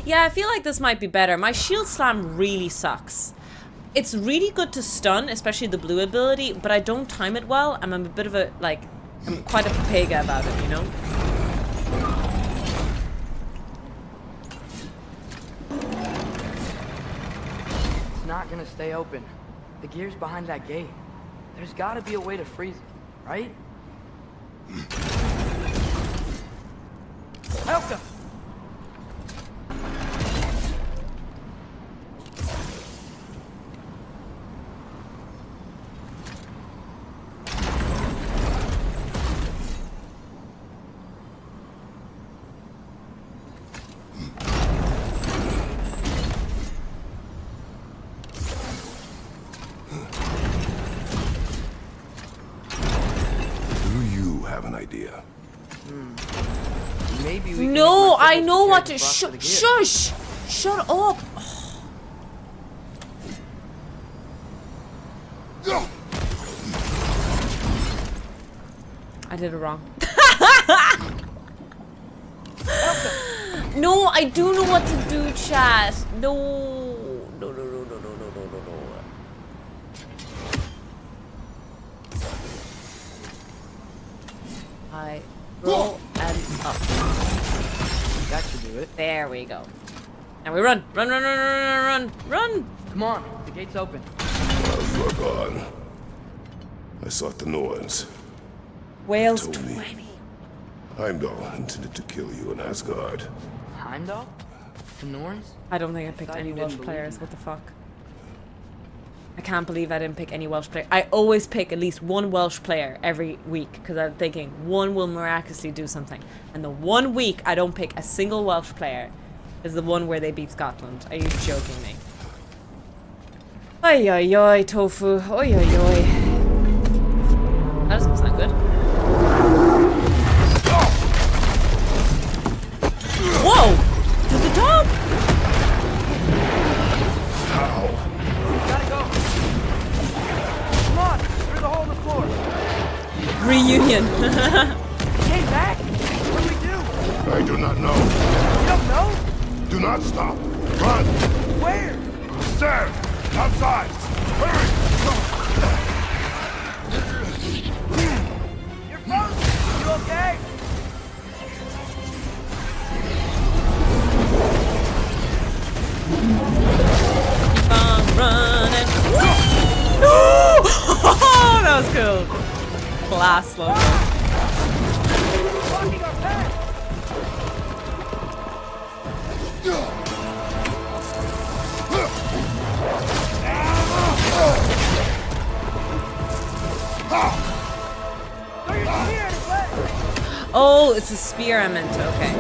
Yeah, I feel like this might be better. My shield slam really sucks. It's really good to stun, especially the blue ability, but I don't time it well. I'm a bit of a, like, I'm quite a pega about it, you know? It's not gonna stay open. The gear's behind that gate. There's gotta be a way to freeze it, right? Help them! idea. Maybe we can No, use my I signals know to what carry to. the box to the gear. Shush! Shut up! I did it wrong. No, I do know what to do, chat. No. No, no, no, no, no, no, no, no, no. I roll and up. That should do it. There we go. And we run. Run, run, run, run, run, run, run. Come on, the gate's open. While you are gone, I sought the Norns. Wales Told me 20. Heimdall intended to kill you in Asgard. Heimdall? The Norns? I don't think I picked Thought any you Welsh didn't players. believe What the fuck? I can't believe I didn't pick any Welsh player. I always pick at least one Welsh player every week because I'm thinking one will miraculously do something. And the one week I don't pick a single Welsh player is the one where they beat Scotland. Are you joking me? Oi oi oi, tofu. Oi oi oi. That doesn't sound good. Whoa! To the top! Gotta go. Come on, through the hole in the floor. Reunion. Came back? What do we do? I do not know. You don't know? Do not stop. Run! Where? There! Outside! Hurry! You're frozen. You okay? Keep on running. No! That was cool. Class logo. Blocking our path. Throw your spear at his leg. Oh, it's a spear I meant to. Okay.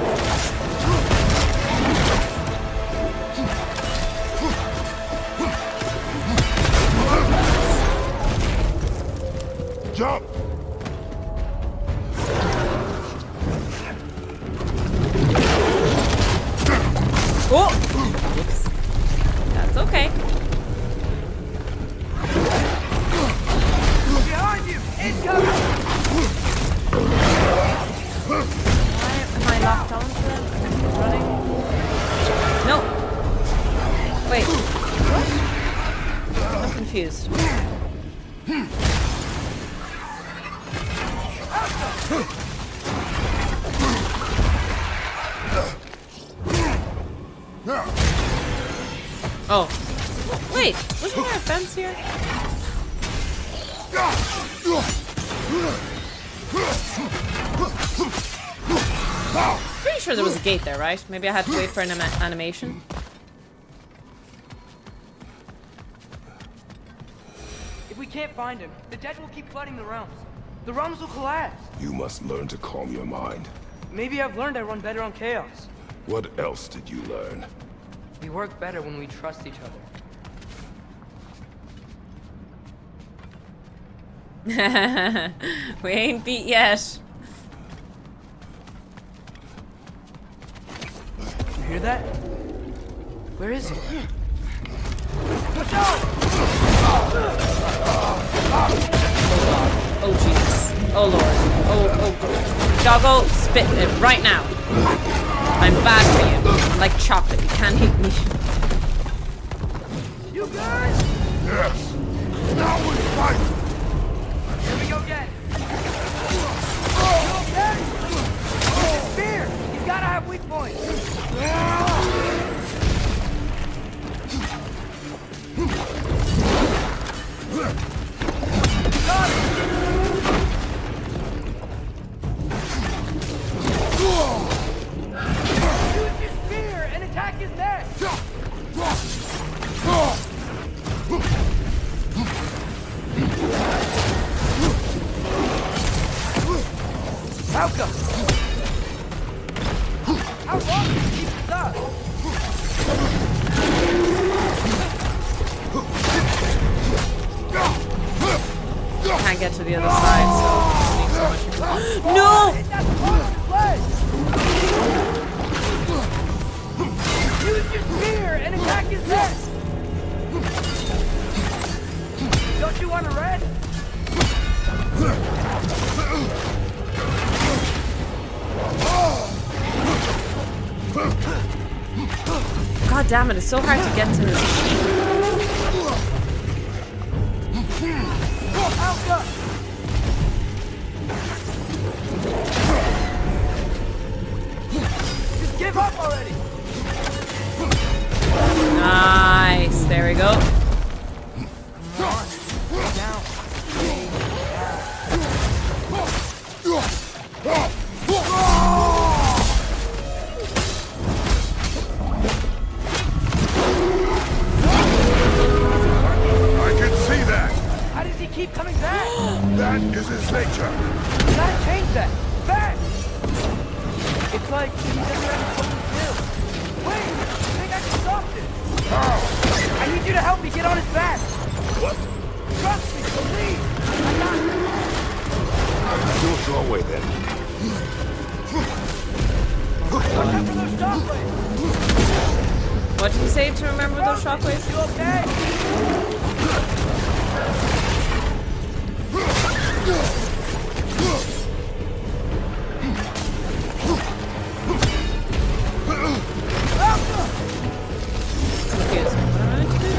Jump! Oh! Whoops. That's okay. Behind you. Incoming. Why am I locked onto them? I'm running. No. Wait. What? I'm confused. Oh. Wait, wasn't there a fence here? Pretty sure there was a gate there, right? Maybe I had to wait for an animation. If we can't find him, the dead will keep flooding the realms. The realms will collapse. You must learn to calm your mind. Maybe I've learned I run better on chaos. What else did you learn? We work better when we trust each other. We ain't beat yet. You hear that? Where is he? Oh Jesus. Oh Lord. Oh. Doggo, spit it right now. I'm bad for you. I'm like chocolate. You can't eat me. You guys? Yes! Now we fight! Here we go again. You okay? Use his spear. He's gotta have weak points. Got it. Use his spear and attack his neck. Malcolm! How long can you keep this up? Can't get to the other side, so it makes so much No! That's part of his leg! Use your spear and attack his head! Don't you want a red? God damn it, it's so hard to get to his cheek. Alka! Just give up already! Nice. There we go. Come on. Lay down. I can see that. How does he keep coming back? That is his nature. You gotta change that. Fast! It's like he doesn't have something to do. Wait! I think I can stop this. How? I need you to help me get on his back. What? Trust me, please. I got this. Do it your way then. Watch out for those shockwaves. What did you say to remember those shockwaves? You okay? Confused. What am I meant to do?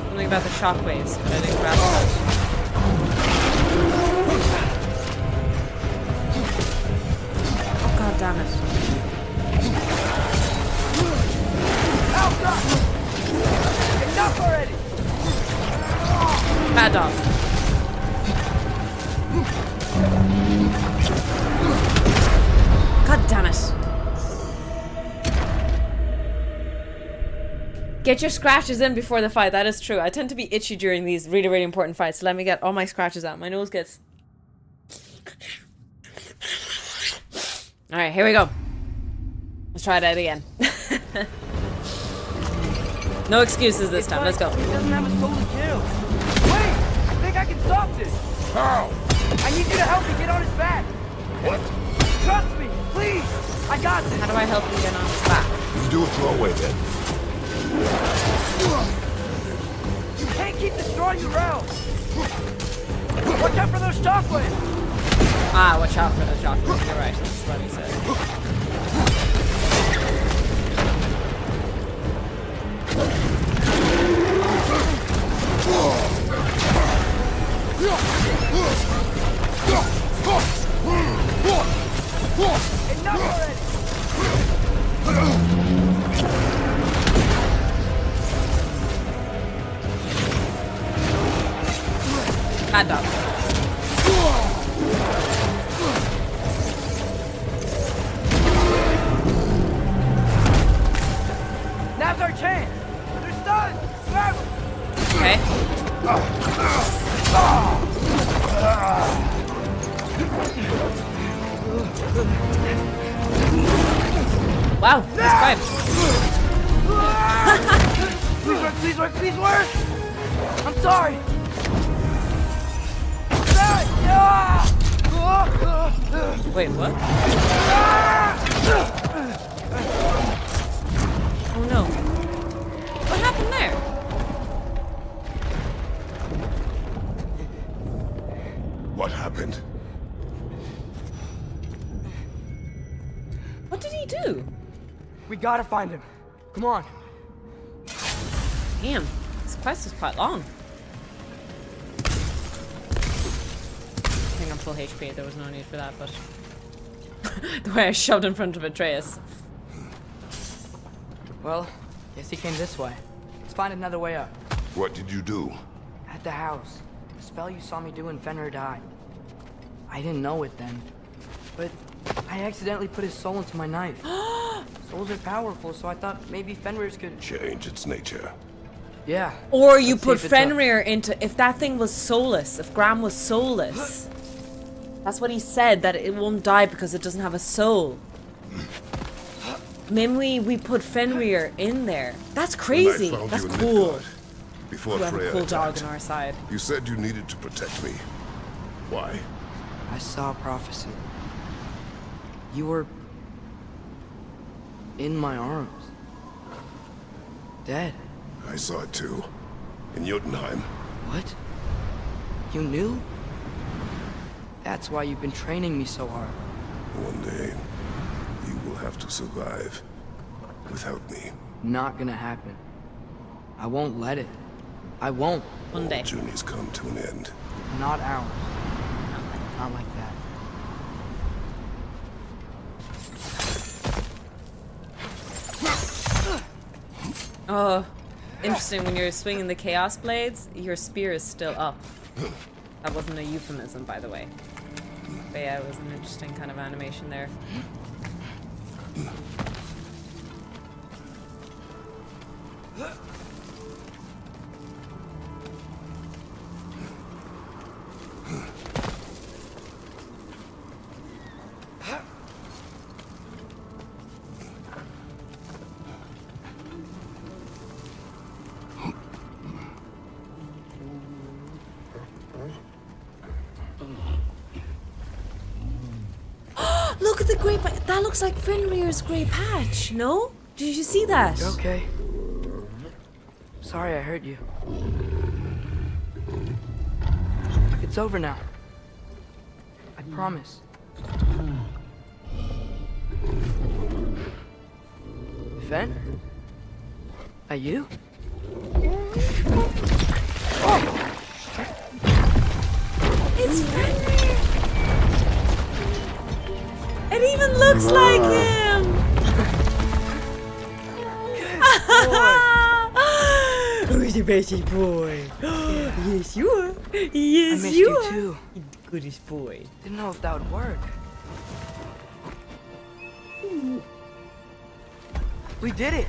Something about the shockwaves, but I didn't grab that. Oh god damn it. Alka! Enough already! Bad dog. God damn it. Get your scratches in before the fight. That is true. I tend to be itchy during these really, really important fights. So let me get all my scratches out. My nose gets... Alright, here we go. Let's try that again. No excuses this time. Let's go. He doesn't have a soul to kill. Wait! I think I can stop this. How? I need you to help me get on his back. What? Trust me, please. I got this. How do I help him get on his back? You do it your way then. You can't keep destroying your realm. Watch out for those shockwaves. Ah, watch out for the shockwaves. You're right. That's what he said. Enough already. Bad dog. Now's our chance. They're stunned. Grab them. Okay. Wow, that's fine. Please work, please work, please work. I'm sorry. Wait, what? Oh no. What happened there? What happened? What did he do? We gotta find him. Come on. Damn, this quest is quite long. I think I'm full HP. There was no need for that, but the way I shoved in front of Atreus. Well, guess he came this way. Let's find another way up. What did you do? At the house. The spell you saw me do when Fenrir died. I didn't know it then. But I accidentally put his soul into my knife. Souls are powerful, so I thought maybe Fenrir's could... Change its nature. Yeah. Or you Let's see put if it's up. Fenrir into... If that thing was soulless, if Graham was soulless. That's what he said, that it won't die because it doesn't have a soul. Maybe we put Fenrir in there. That's crazy. When I found That's you in cool. Midgard, before We have a Freya cool dog attacked, on our side. you said you needed to protect me. Why? I saw a prophecy. You were... in my arms. Dead. I saw it too. In Jotunheim. What? You knew? That's why you've been training me so hard. One day, you will have to survive. Without me. Not gonna happen. I won't let it. I won't. One day. All journeys come to an end. Not ours. Not like that. Oh, interesting. When you're swinging the Chaos Blades, your spear is still up. That wasn't a euphemism, by the way. But yeah, it was an interesting kind of animation there. Look at the grey patch. That looks like Fenrir's grey patch, no? Did you see that? You okay? Sorry I hurt you. It's over now. I promise. Fen? That you? Oh! It's Fenrir! It even looks like him! Who's the best boy? Yes, you are. Yes, I missed you you are. too. You the goodest boy. Didn't know if that would work. We did it!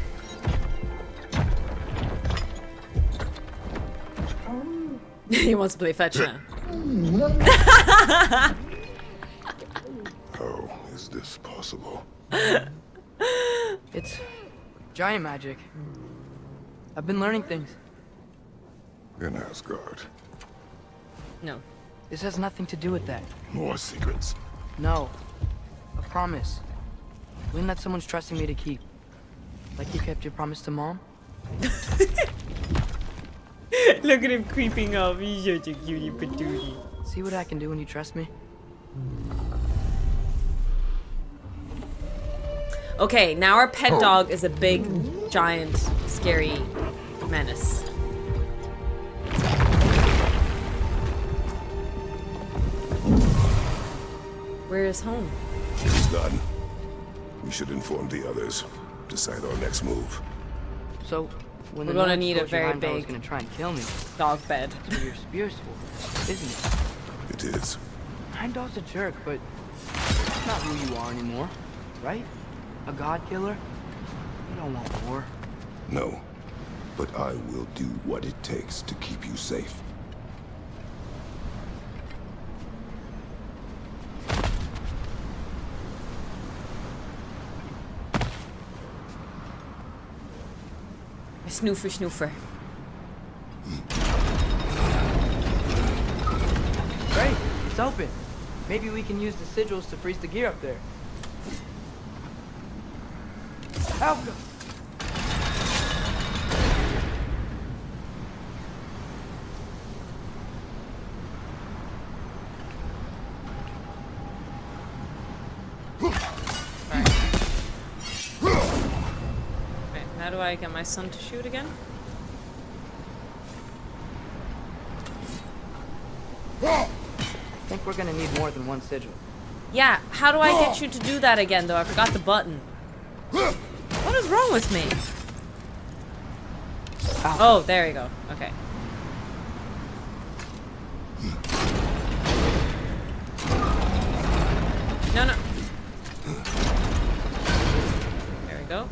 He wants to play fetch now. How is this possible? It's giant magic. I've been learning things. In Asgard. No. This has nothing to do with that. More secrets. No. A promise. One that someone's trusting me to keep. Like you kept your promise to Mom? Look at him creeping up. He's such a cutie patootie. See what I can do when you trust me? Okay, now our pet dog is a big, giant, scary menace. Where is home? It's done. We should inform the others. Decide our next move. So, when We're the gonna Nords need a told you very Heimdall was big gonna try and kill me. dog bed. That's what your spear's for, isn't it? It is. Heimdall's a jerk, but that's not who you are anymore, right? A god killer? You don't want war. No. But I will do what it takes to keep you safe. Snoofer, snoofer. Great, it's open. Maybe we can use the sigils to freeze the gear up there. Helga! How do I get my son to shoot again? I think we're gonna need more than one sigil. Yeah, how do I get you to do that again, though? I forgot the button. What is wrong with me? Oh, there we go. Okay. No, no. There we go.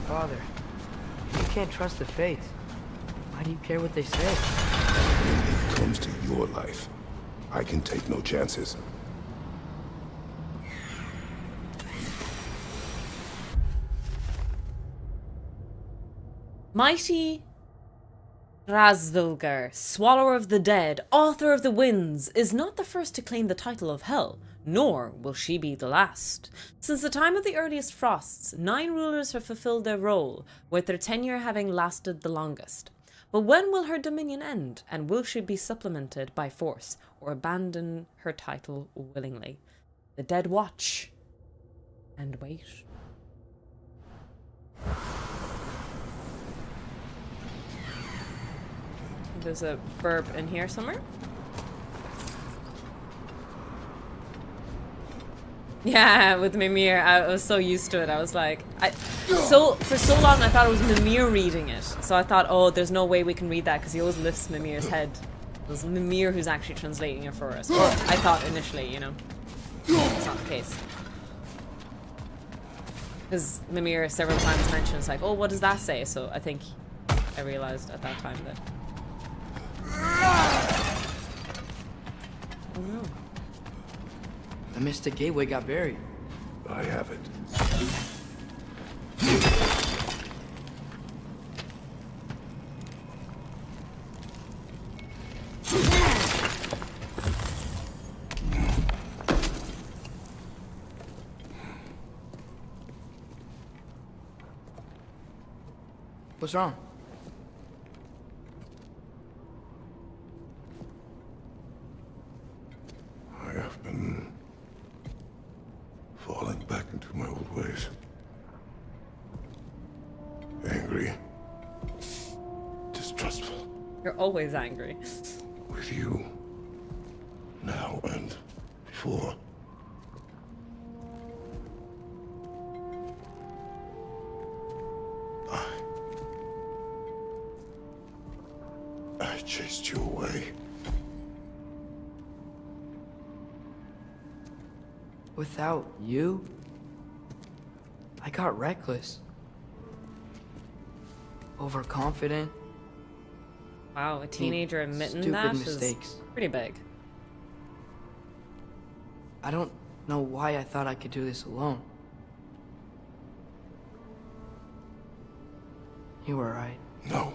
Father, you can't trust the fates. Why do you care what they say? When it comes to your life, I can take no chances. Mighty Razvilgar, Swallower of the Dead, Author of the Winds, is not the first to claim the title of Hell, nor will she be the last. Since the time of the earliest frosts, 9 rulers have fulfilled their role, with their tenure having lasted the longest. But when will her dominion end, and will she be supplemented by force, or abandon her title willingly? The dead watch and wait. There's a burp in here somewhere. Yeah, with Mimir, I was so used to it. I was like, for so long I thought it was Mimir reading it. So I thought, oh, there's no way we can read that because he always lifts Mimir's head. It was Mimir who's actually translating it for us. Or I thought initially, you know. It's not the case. Because Mimir several times mentions like, oh, what does that say? So I think I realized at that time that. Oh no. The Mystic Gateway got buried. I have it. What's wrong? I have been falling back into my old ways. Angry. Distrustful. You're always angry. With you. Now and before. I chased you away. Without you, I got reckless. Overconfident. Wow, a teenager admitting stupid that mistakes. is pretty big. I don't know why I thought I could do this alone. You were right. No.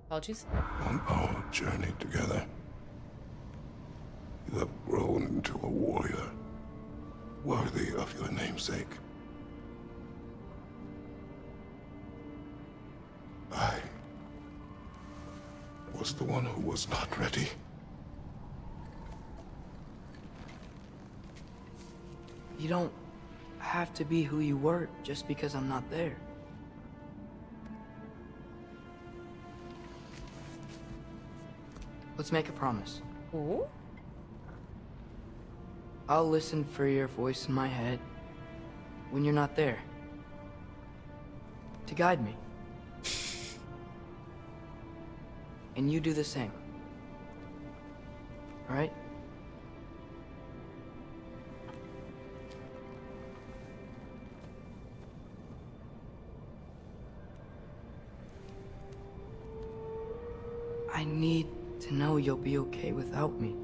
Apologies. On our journey together, you have grown into a warrior worthy of your namesake. I was the one who was not ready. You don't have to be who you were just because I'm not there. Let's make a promise. Ooh. I'll listen for your voice in my head when you're not there. To guide me. And you do the same. All right? I need to know you'll be okay without me.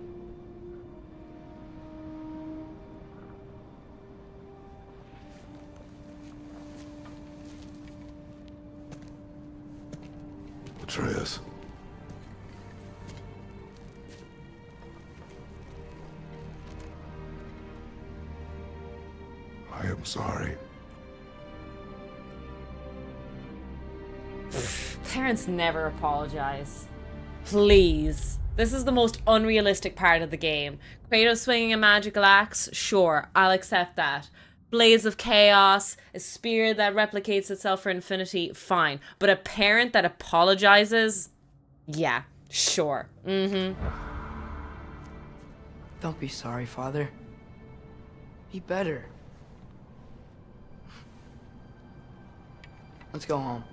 Atreus. I am sorry. Parents never apologize. Please. This is the most unrealistic part of the game. Kratos swinging a magical axe? Sure, I'll accept that. Blades of Chaos, a spear that replicates itself for infinity? Fine. But a parent that apologizes? Yeah, sure. Mm-hmm. Don't be sorry, Father. Be better. Let's go home.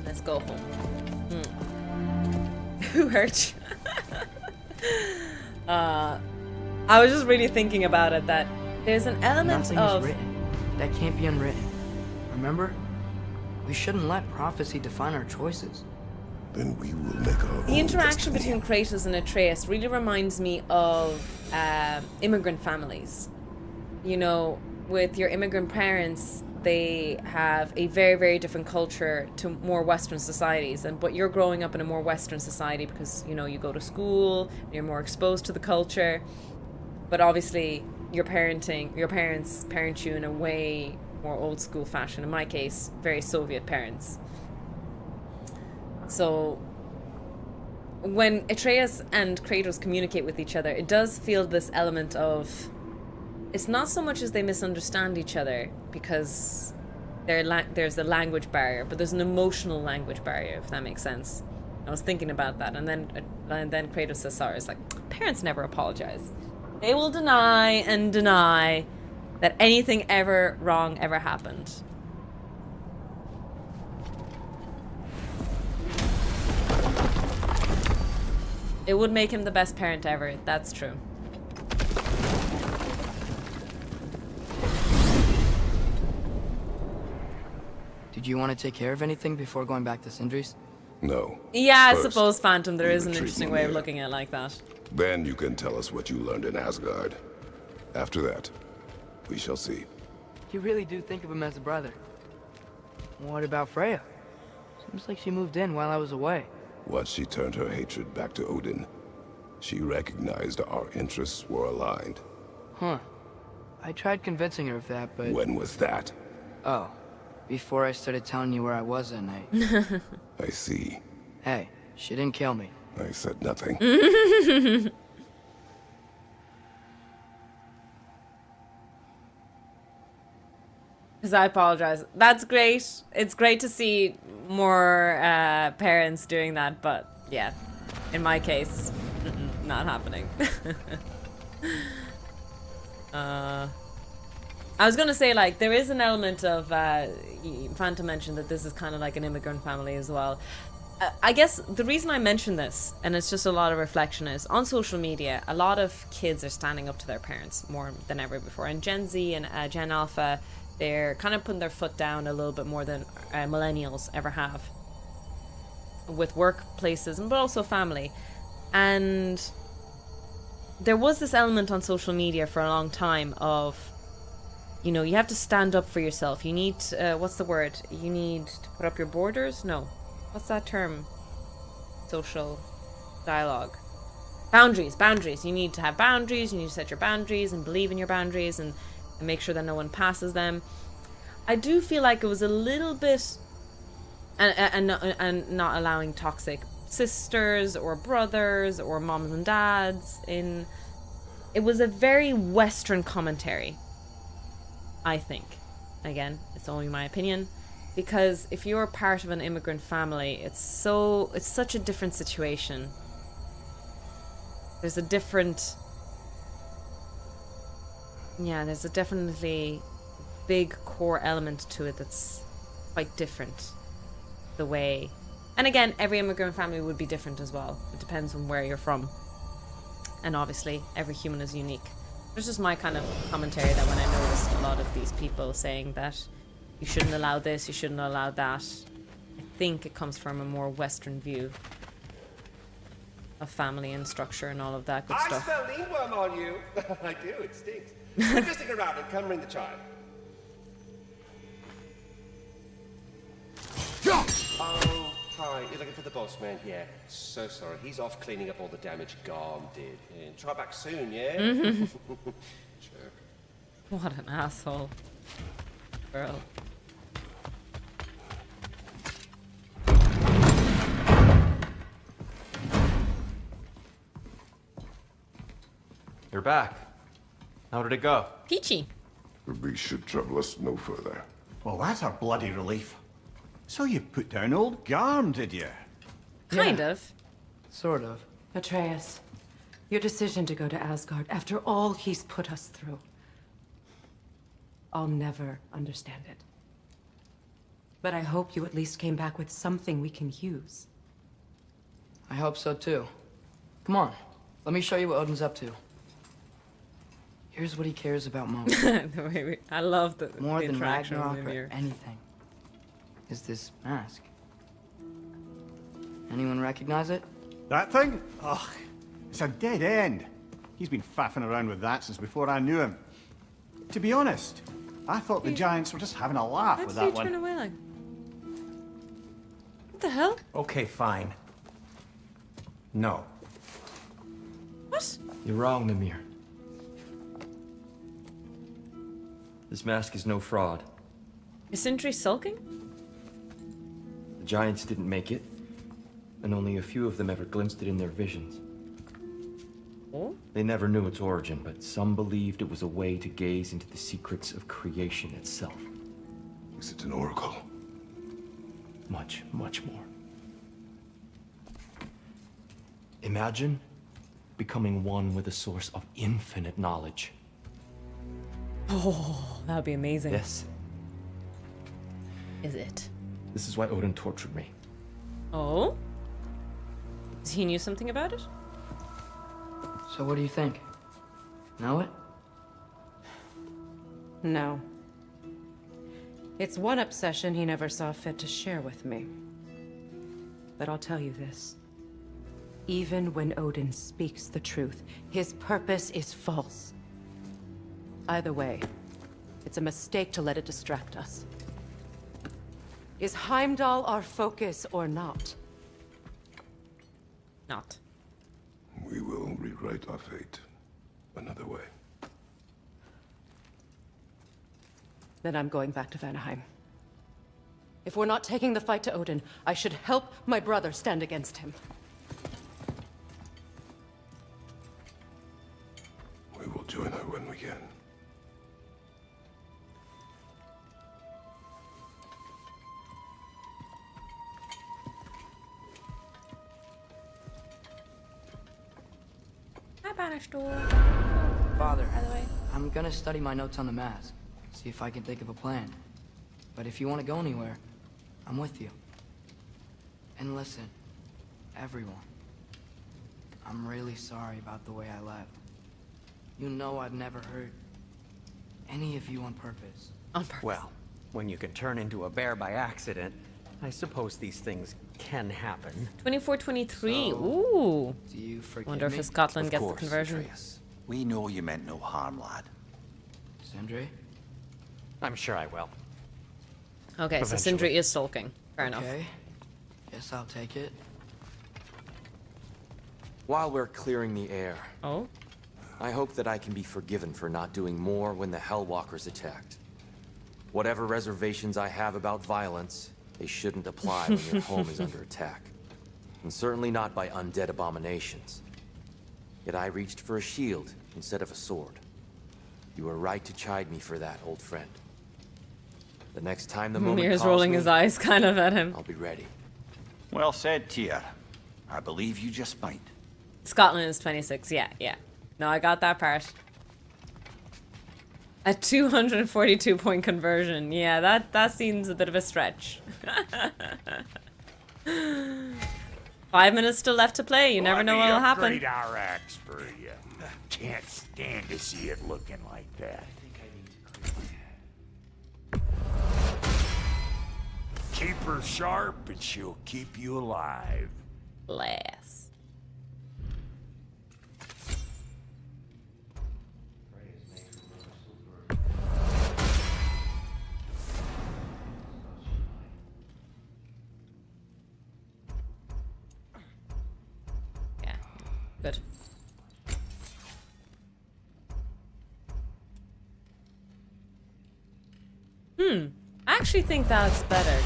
Let's go home. Who hurt you? I was just really thinking about it, that there's an element Nothing of... is written that can't be unwritten. remember? We shouldn't let prophecy define our choices. Then we will make our The own interaction destiny. between Kratos and Atreus really reminds me of immigrant families. You know, with your immigrant parents, they have a very, very different culture to more Western societies. But you're growing up in a more Western society because, you know, you go to school, you're more exposed to the culture. But obviously, your parents parent you in a way more old school fashion. In my case, very Soviet parents. So when Atreus and Kratos communicate with each other, it does feel this element of, it's not so much as they misunderstand each other because there's a language barrier, but there's an emotional language barrier, if that makes sense. I was thinking about that, and then Kratos says sorry. It's like, parents never apologize. They will deny and deny that anything ever wrong ever happened. It would make him the best parent ever. That's true. Did you want to take care of anything before going back to Sindri's? No. Yeah, I First, suppose, Phantom, there we is an retreat interesting from way of here. looking at it like that. Then you can tell us what you learned in Asgard. After that, we shall see. You really do think of him as a brother. What about Freya? Seems like she moved in while I was away. Once she turned her hatred back to Odin, she recognized our interests were aligned. Huh. I tried convincing her of that, but... When was that? Oh. Before I started telling you where I was that night. I see. Hey, she didn't kill me. I said nothing. Because I apologize. That's great. It's great to see more parents doing that, but yeah, in my case, not happening. I was gonna say, like, there is an element of Phantom mentioned that this is kind of like an immigrant family as well. I guess the reason I mention this, and it's just a lot of reflection, is on social media, a lot of kids are standing up to their parents more than ever before. And Gen Z and Gen Alpha, they're kind of putting their foot down a little bit more than millennials ever have. With workplaces, but also family. And there was this element on social media for a long time of, you know, you have to stand up for yourself. You need, what's the word? You need to put up your borders? No. What's that term? Social dialogue. Boundaries. You need to have boundaries. You need to set your boundaries and believe in your boundaries and make sure that no one passes them. I do feel like it was a little bit, and not allowing toxic sisters or brothers or moms and dads in. It was a very Western commentary, I think. Again, it's only my opinion. Because if you're part of an immigrant family, it's such a different situation. There's a definitely big core element to it that's quite different. The way, and again, every immigrant family would be different as well. It depends on where you're from. And obviously, every human is unique. It's just my kind of commentary that when I noticed a lot of these people saying that you shouldn't allow this, you shouldn't allow that. I think it comes from a more Western view of family and structure and all of that good stuff. I smell leanworm on you. I do, it stinks. We'll just stick around and come ring the chime. Oh, hi. You're looking for the boss man? Yeah. So sorry. He's off cleaning up all the damage Garm did. Yeah, try back soon, yeah? Sure. What an asshole. Girl. You're back. How did it go? Peachy. The beast should trouble us no further. Well, that's a bloody relief. So you put down old Garm, did you? Kind of. Sort of. Atreus, your decision to go to Asgard after all he's put us through. I'll never understand it. But I hope you at least came back with something we can use. I hope so too. Come on, let me show you what Odin's up to. Here's what he cares about most. I love the More than interaction Ragnarok with him or here. anything. is this mask. Anyone recognize it? That thing? Ugh, it's a dead end. He's been faffing around with that since before I knew him. To be honest, I thought the Giants were just having a laugh Why with did he that turn one. away like? What the hell? Okay, fine. No. What? You're wrong, Mimir. This mask is no fraud. Is Sindri sulking? The Giants didn't make it, and only a few of them ever glimpsed it in their visions. Oh? They never knew its origin, but some believed it was a way to gaze into the secrets of creation itself. Is it an oracle? Much, much more. Imagine becoming one with a source of infinite knowledge. Oh, that would be amazing. Yes. Is it? This is why Odin tortured me. Oh? He knew something about it? So what do you think? Know it? No. It's one obsession he never saw fit to share with me. But I'll tell you this. Even when Odin speaks the truth, his purpose is false. Either way, it's a mistake to let it distract us. Is Heimdall our focus or not? Not. We will rewrite our fate another way. Then I'm going back to Vanaheim. If we're not taking the fight to Odin, I should help my brother stand against him. We will join her when we can. Hi, banished door. Father, By the way. I'm gonna study my notes on the mask. See if I can think of a plan. But if you want to go anywhere, I'm with you. And listen, everyone. I'm really sorry about the way I left. You know I'd never hurt any of you on purpose. On purpose. Well, when you can turn into a bear by accident, I suppose these things can happen. 24-23. So, Ooh. Do you forgive Wonder if me? Scotland Of gets course, the conversion. Atreus. We know you meant no harm, lad. Sindri? I'm sure I will. Okay, so Eventually. Sindri is sulking. Fair enough. Okay. Guess I'll take it. While we're clearing the air, Oh? I hope that I can be forgiven for not doing more when the Hellwalkers attacked. Whatever reservations I have about violence, they shouldn't apply when your home is under attack. And certainly not by undead abominations. Yet I reached for a shield instead of a sword. You were right to chide me for that, old friend. The next time the moment Mir's calls rolling me, his eyes kind of at him. I'll be ready. Well said, Tyr. I believe you just might. Scotland is 26. Yeah, yeah. No, I got that part. A 242-point conversion. Yeah, that seems a bit of a stretch. 5 minutes still left to play. You never know what'll happen. Upgrade our axe for you. Can't stand to see it looking like that. Keep her sharp and she'll keep you alive. Bless. Yeah, good. I actually think that's better.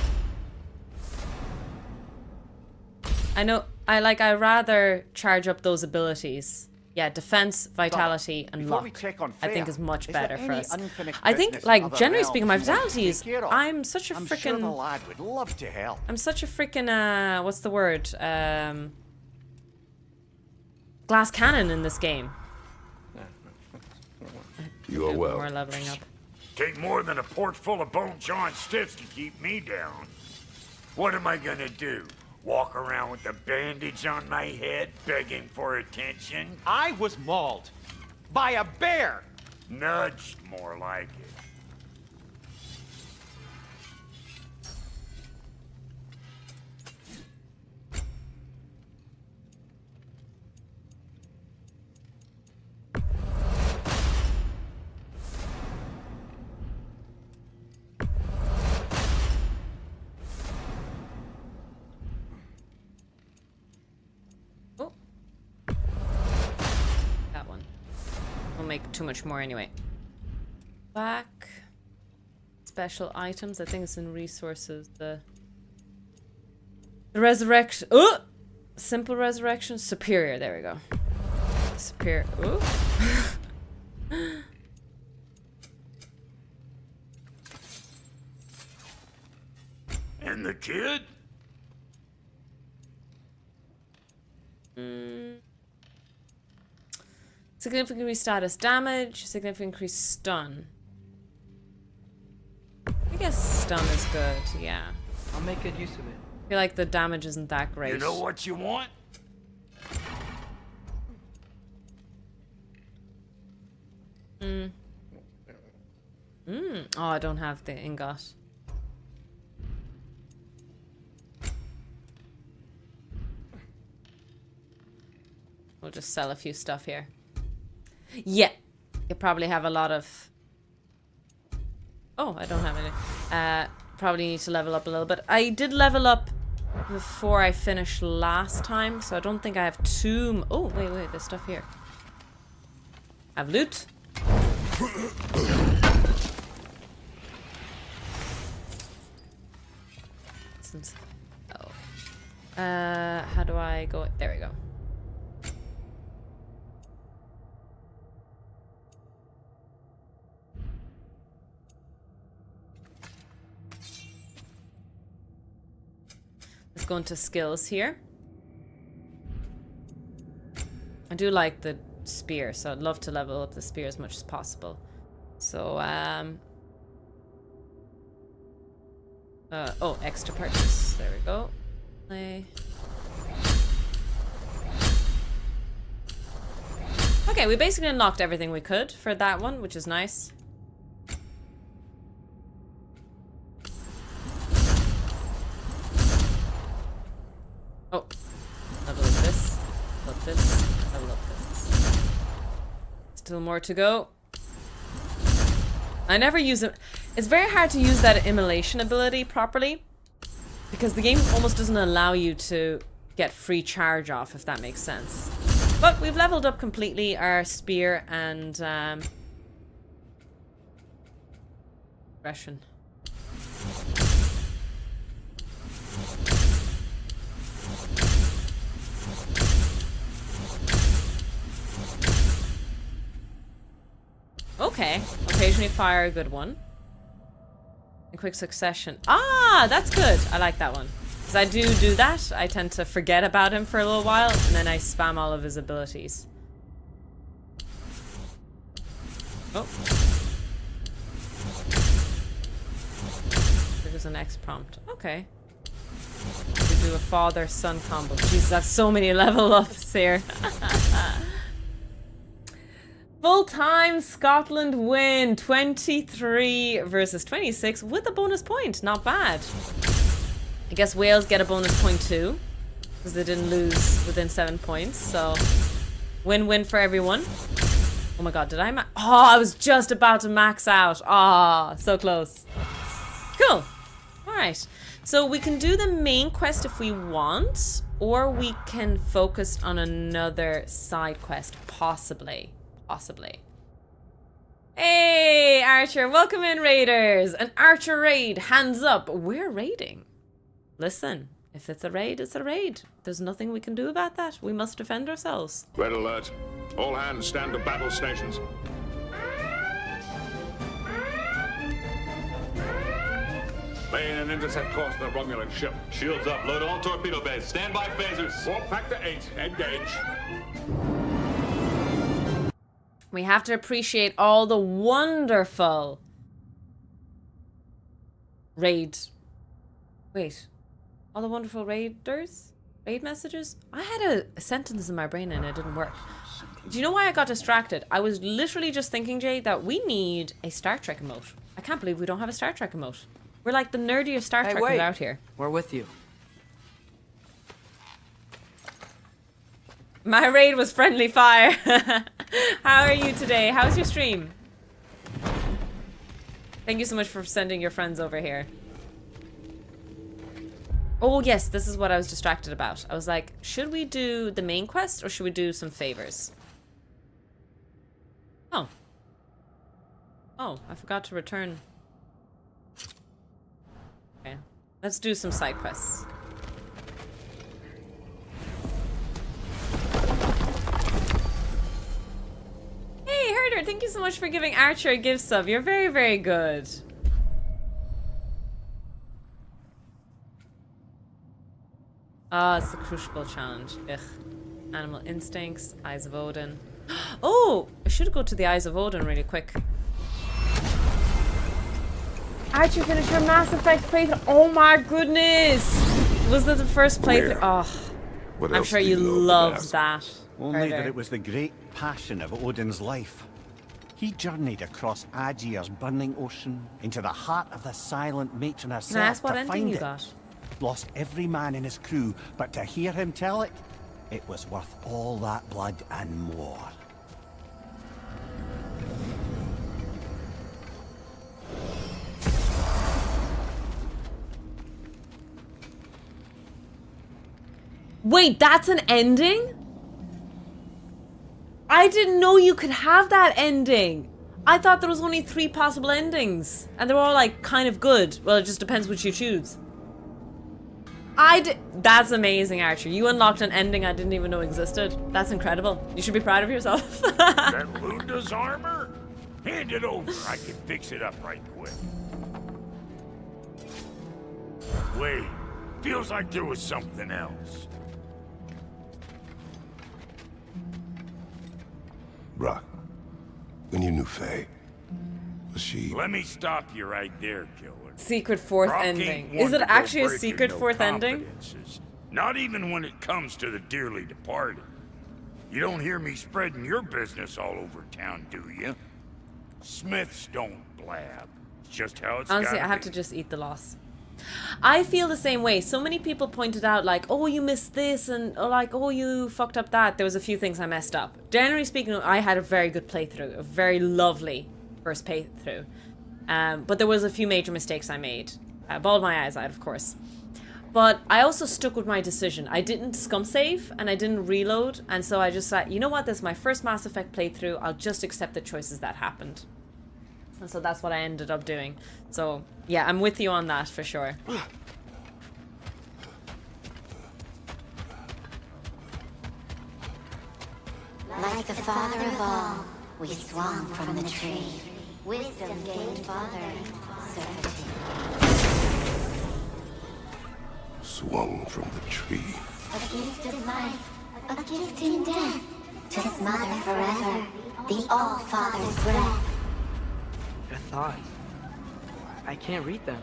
I know, I rather charge up those abilities. Yeah, defense, vitality, and Before luck. we check on I think Freya, is much is there better for any us. unfinished I think, business in like, other generally speaking, my realms you want to vitalities, take care of? I'm such a I'm sure the freaking, lad would love to help. I'm such a freaking, what's the word? Glass cannon in this game. You are well. More leveling up. Take more than a port full of bone-chawing stiffs to keep me down. What am I gonna do? Walk around with a bandage on my head, begging for attention? I was mauled by a bear. Nudged, more like it. make too much more anyway. Back. Special items. I think it's in resources. The resurrection. Oh! Simple resurrection. Superior. There we go. Superior. Ooh. And the kid? Significant increase status damage. Significant increase stun. I guess stun is good, yeah. I'll make good use of it. I feel like the damage isn't that great. You know what you want? Oh, I don't have the ingot. We'll just sell a few stuff here. Yeah. You probably have a lot of... Oh, I don't have any. Probably need to level up a little bit. I did level up before I finished last time, so I don't think I have too... Oh, wait, there's stuff here. I have loot. Oh. How do I go? There we go. Let's go into skills here. I do like the spear, so I'd love to level up the spear as much as possible. So, oh, extra purchase. There we go. Okay, we basically unlocked everything we could for that one, which is nice. Oh, level up this, level up this, level up this. Still more to go. I never use it. It's very hard to use that immolation ability properly because the game almost doesn't allow you to get free charge off, if that makes sense. But we've leveled up completely our spear and aggression. Okay, occasionally fire a good one. In quick succession. Ah, that's good. I like that one. Because I do that. I tend to forget about him for a little while, and then I spam all of his abilities. Oh. There's an X prompt. Okay. We do a father-son combo. Jesus, I have so many level ups here. Full-time Scotland win. 23 versus 26 with a bonus point. Not bad. I guess Wales get a bonus point too, because they didn't lose within 7 points. So, win-win for everyone. Oh my god, did I Oh, I was just about to max out. Ah, so close. Cool. Alright. So we can do the main quest if we want, or we can focus on another side quest, possibly. Possibly. Hey, Archer. Welcome in, raiders. An Archer raid. Hands up. We're raiding. Listen, if it's a raid, it's a raid. There's nothing we can do about that. We must defend ourselves. Red alert. All hands stand to battle stations. Lay in an intercept course to the Romulan ship. Shields up. Load all torpedo bays. Stand by phasers. Warp factor 8. Engage. We have to appreciate all the wonderful raid. Wait. All the wonderful raiders? Raid messages? I had a sentence in my brain and it didn't work. Do you know why I got distracted? I was literally just thinking, Jay, that we need a Star Trek emote. I can't believe we don't have a Star Trek emote. We're like the nerdiest Star Trek out here. We're with you. My raid was friendly fire. How are you today? How's your stream? Thank you so much for sending your friends over here. Oh yes, this is what I was distracted about. I was like, should we do the main quest or should we do some favors? Oh. Oh, I forgot to return. Okay. Let's do some side quests. Hey, Herder, thank you so much for giving Archer a gift sub. You're very, very good. Ah, it's the Crucible Challenge. Ugh. Animal Instincts, Eyes of Odin. Oh! I should go to the Eyes of Odin really quick. Archer finished your Mass Effect playthrough. Oh my goodness! Was that the first playthrough? Oh. I'm sure you loved that. Only that it was the great passion of Odin's life. He journeyed across Aegir's burning ocean into the heart of the silent matron herself. Can I ask what to ending find you it. got? Lost every man in his crew, but to hear him tell it, it was worth all that blood and more. Wait, that's an ending? I didn't know you could have that ending. I thought there was only 3 possible endings. And they were all like kind of good. Well, it just depends which you choose. That's amazing, Archer. You unlocked an ending I didn't even know existed. That's incredible. You should be proud of yourself. That Lunda's armor? Hand it over. I can fix it up right quick. Wait. Feels like there was something else. Brock, when you knew Faye, was she... Let me stop you right there, killer. Secret fourth Brock ending. ain't Is one it to go actually a breaking secret no fourth ending? confidences. Not even when it comes to the dearly departed. You don't hear me spreading your business all over town, do you? Smiths don't blab. It's just how it's Honestly, I have to just eat the loss. I feel the same way. So many people pointed out like, oh, you missed this, and like, oh, you fucked up that. There was a few things I messed up. Generally speaking, I had a very good playthrough. A very lovely first playthrough. But there was a few major mistakes I made. Bawled my eyes out, of course. But I also stuck with my decision. I didn't scum save, and I didn't reload, and so I just said, you know what, this is my first Mass Effect playthrough, I'll just accept the choices that happened. And so that's what I ended up doing. So, yeah, I'm with you on that, for sure. Like the father of all, we swung from the tree. Wisdom gained fathering, servitude. swung from the tree? A gift of life, a gift in death, to smother forever the All-Father's breath. Their thoughts. I can't read them.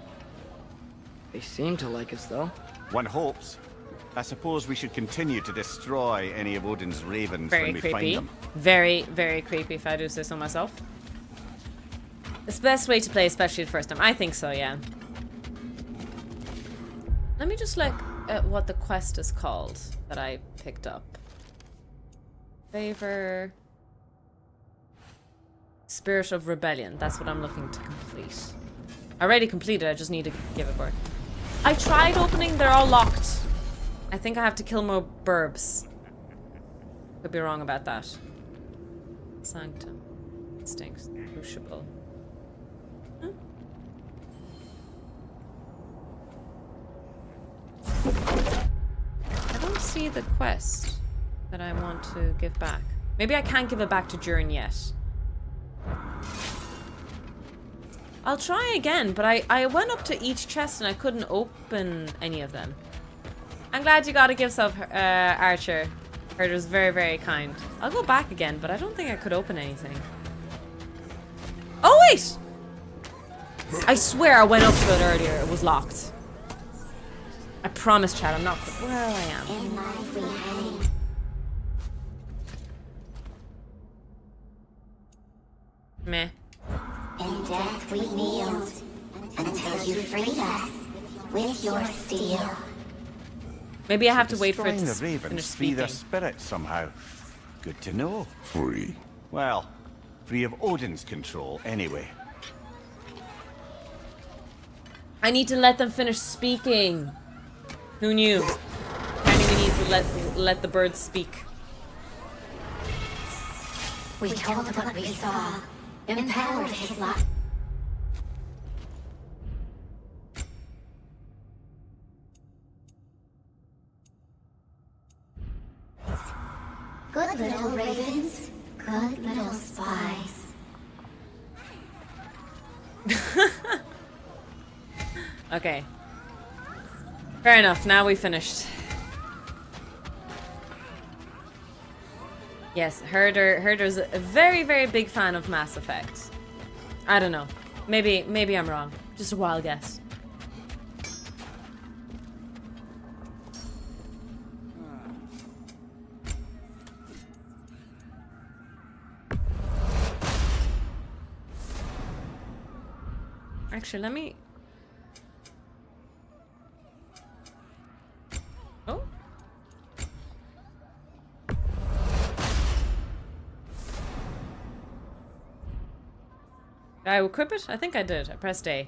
They seem to like us, though. One hopes. I suppose we should continue to destroy any of Odin's ravens Very when we creepy. find them. Very, very creepy, if I do say so myself. It's the best way to play, especially the first time. I think so, yeah. Let me just look at what the quest is called that I picked up. Favor... Spirit of Rebellion. That's what I'm looking to complete. I already completed, I just need to give it back. I tried opening, they're all locked. I think I have to kill more burbs. Could be wrong about that. Sanctum. Stinks. Crucible. Huh? I don't see the quest that I want to give back. Maybe I can't give it back to Jern yet. I'll try again, but I went up to each chest and I couldn't open any of them. I'm glad you got a gift sub, Archer. Heard it was very, very kind. I'll go back again, but I don't think I could open anything. Oh, wait! I swear I went up to it earlier. It was locked. I promise, Chad, I'm not... Well, I am. In life we hang. Meh. In death we kneeled, until you freed us with your steel. Maybe I have to wait for it to Destroying the finish ravens free their speaking. spirit somehow. Good to know. Free. Well, free of Odin's control, anyway. I need to let them finish speaking. Who knew? Apparently we need to let the birds speak. We told what we saw, empowered his life. Good little ravens, good little spies. Okay. Fair enough, now we finished. Yes, Herder's a very, very big fan of Mass Effect. I don't know. Maybe I'm wrong. Just a wild guess. Actually, let me... Oh. Did I equip it? I think I did. I pressed A.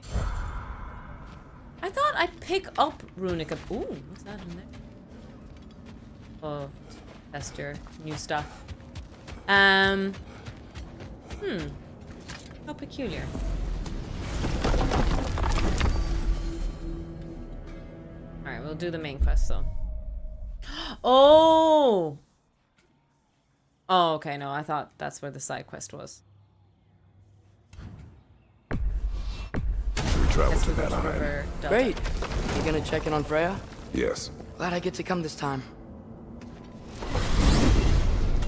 I thought I'd pick up Runic. Ooh, what's that in there? Oh, test your new stuff. How peculiar. Alright, we'll do the main quest though. Oh! Oh, okay, no, I thought that's where the side quest was. We travel to Valheim. Great. You gonna check in on Freya? Yes. Glad I get to come this time.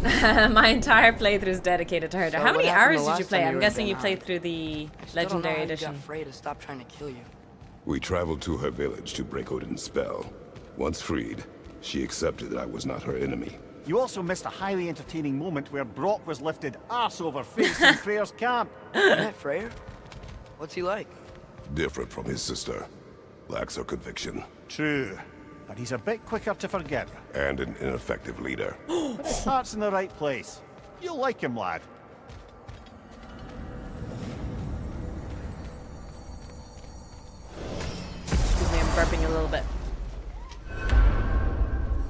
My entire playthrough is dedicated to her. So How many what happened hours the did you last play? time I'm you were guessing in you Valheim? played through the I still don't know Legendary how you Edition. got Freya to stop trying to kill you. We traveled to her village to break Odin's spell. Once freed, she accepted that I was not her enemy. You also missed a highly entertaining moment where Brock was lifted arse over face in Freyr's camp. Met Freyr? What's he like? Different from his sister. Lacks her conviction. True. But he's a bit quicker to forgive. And an ineffective leader. But his heart's in the right place. You'll like him, lad. Excuse me, I'm burping a little bit.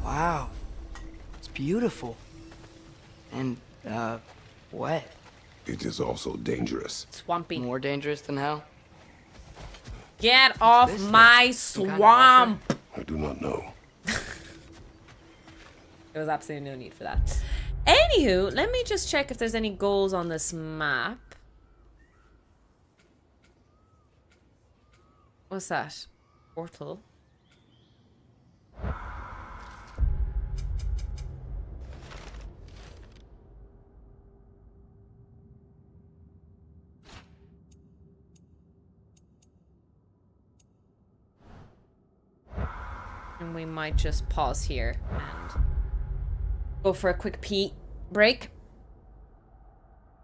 Wow. It's beautiful. And, wet. It is also dangerous. Swampy. More dangerous than hell? Get off my swamp! I do not know. There was absolutely no need for that. Anywho, let me just check if there's any goals on this map. What's that? Portal. And we might just pause here and go for a quick pee break.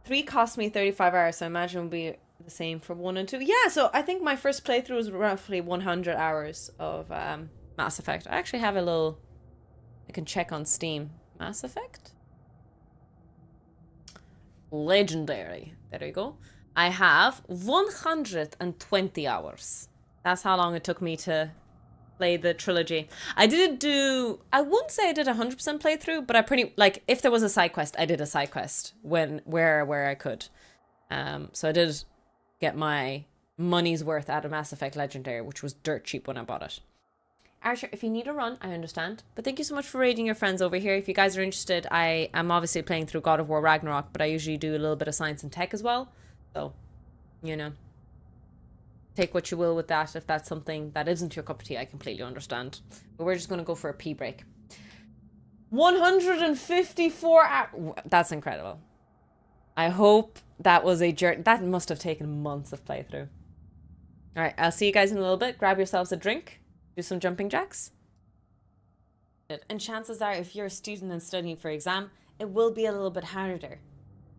3 cost me 35 hours, so I imagine it'll be the same for 1 and 2. Yeah, so I think my first playthrough was roughly 100 hours of Mass Effect. I actually have a little... I can check on Steam. Mass Effect? Legendary. There you go. I have 120 hours. That's how long it took me to play the trilogy. I wouldn't say I did 100% playthrough, but I pretty, like, if there was a side quest, I did a side quest where I could. So I did get my money's worth out of Mass Effect Legendary, which was dirt cheap when I bought it. Archer, if you need a run, I understand. But thank you so much for raiding your friends over here. If you guys are interested, I am obviously playing through God of War Ragnarok, but I usually do a little bit of science and tech as well. So, you know, take what you will with that. If that's something that isn't your cup of tea, I completely understand. But we're just going to go for a pee break. 154 hours. That's incredible. I hope that was a journey. That must have taken months of playthrough. All right, I'll see you guys in a little bit. Grab yourselves a drink. Do some jumping jacks. And chances are, if you're a student and studying for exam, it will be a little bit harder.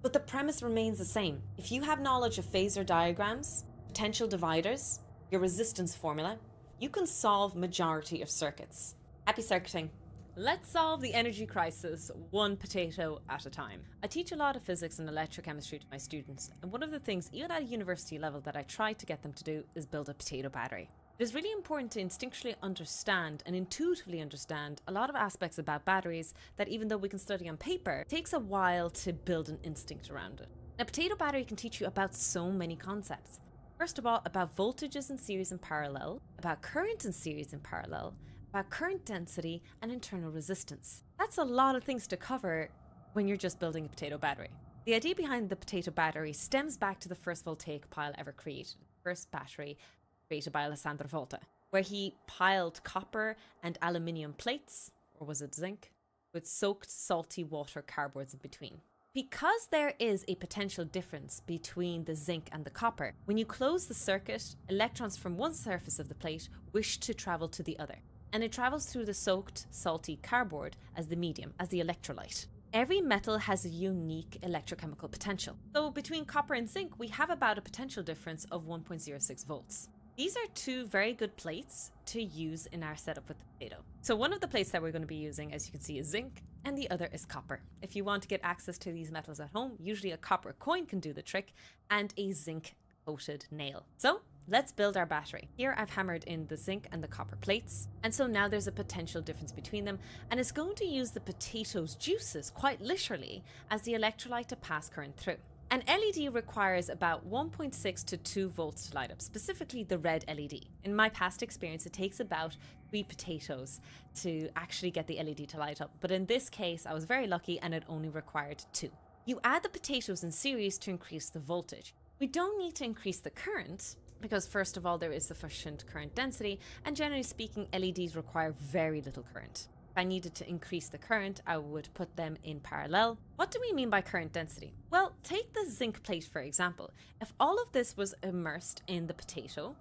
But the premise remains the same. If you have knowledge of phasor diagrams, potential dividers, your resistance formula, you can solve majority of circuits. Happy circuiting. Let's solve the energy crisis one potato at a time. I teach a lot of physics and electrochemistry to my students, and one of the things, even at a university level, that I try to get them to do is build a potato battery. It is really important to instinctually understand and intuitively understand a lot of aspects about batteries that, even though we can study on paper, it takes a while to build an instinct around it. A potato battery can teach you about so many concepts. First of all, about voltages in series and parallel, about current in series and parallel, about current density and internal resistance. That's a lot of things to cover when you're just building a potato battery. The idea behind the potato battery stems back to the first voltaic pile ever created, the first battery created by Alessandro Volta, where he piled copper and aluminium plates, or was it zinc, with soaked salty water cardboards in between. Because there is a potential difference between the zinc and the copper, when you close the circuit, electrons from one surface of the plate wish to travel to the other, and it travels through the soaked salty cardboard as the medium, as the electrolyte. Every metal has a unique electrochemical potential. So between copper and zinc, we have about a potential difference of 1.06 volts. These are two very good plates to use in our setup with the potato. So one of the plates that we're going to be using, as you can see, is zinc, and the other is copper. If you want to get access to these metals at home, usually a copper coin can do the trick, and a zinc coated nail. So let's build our battery. Here I've hammered in the zinc and the copper plates, and so now there's a potential difference between them, and it's going to use the potato's juices, quite literally, as the electrolyte to pass current through. An LED requires about 1.6 to 2 volts to light up, specifically the red LED. In my past experience, it takes about 3 potatoes to actually get the LED to light up, but in this case, I was very lucky and it only required 2. You add the potatoes in series to increase the voltage. We don't need to increase the current, because first of all, there is sufficient current density, and generally speaking, LEDs require very little current. If I needed to increase the current, I would put them in parallel. What do we mean by current density? Well, take the zinc plate for example. If all of this was immersed in the potato,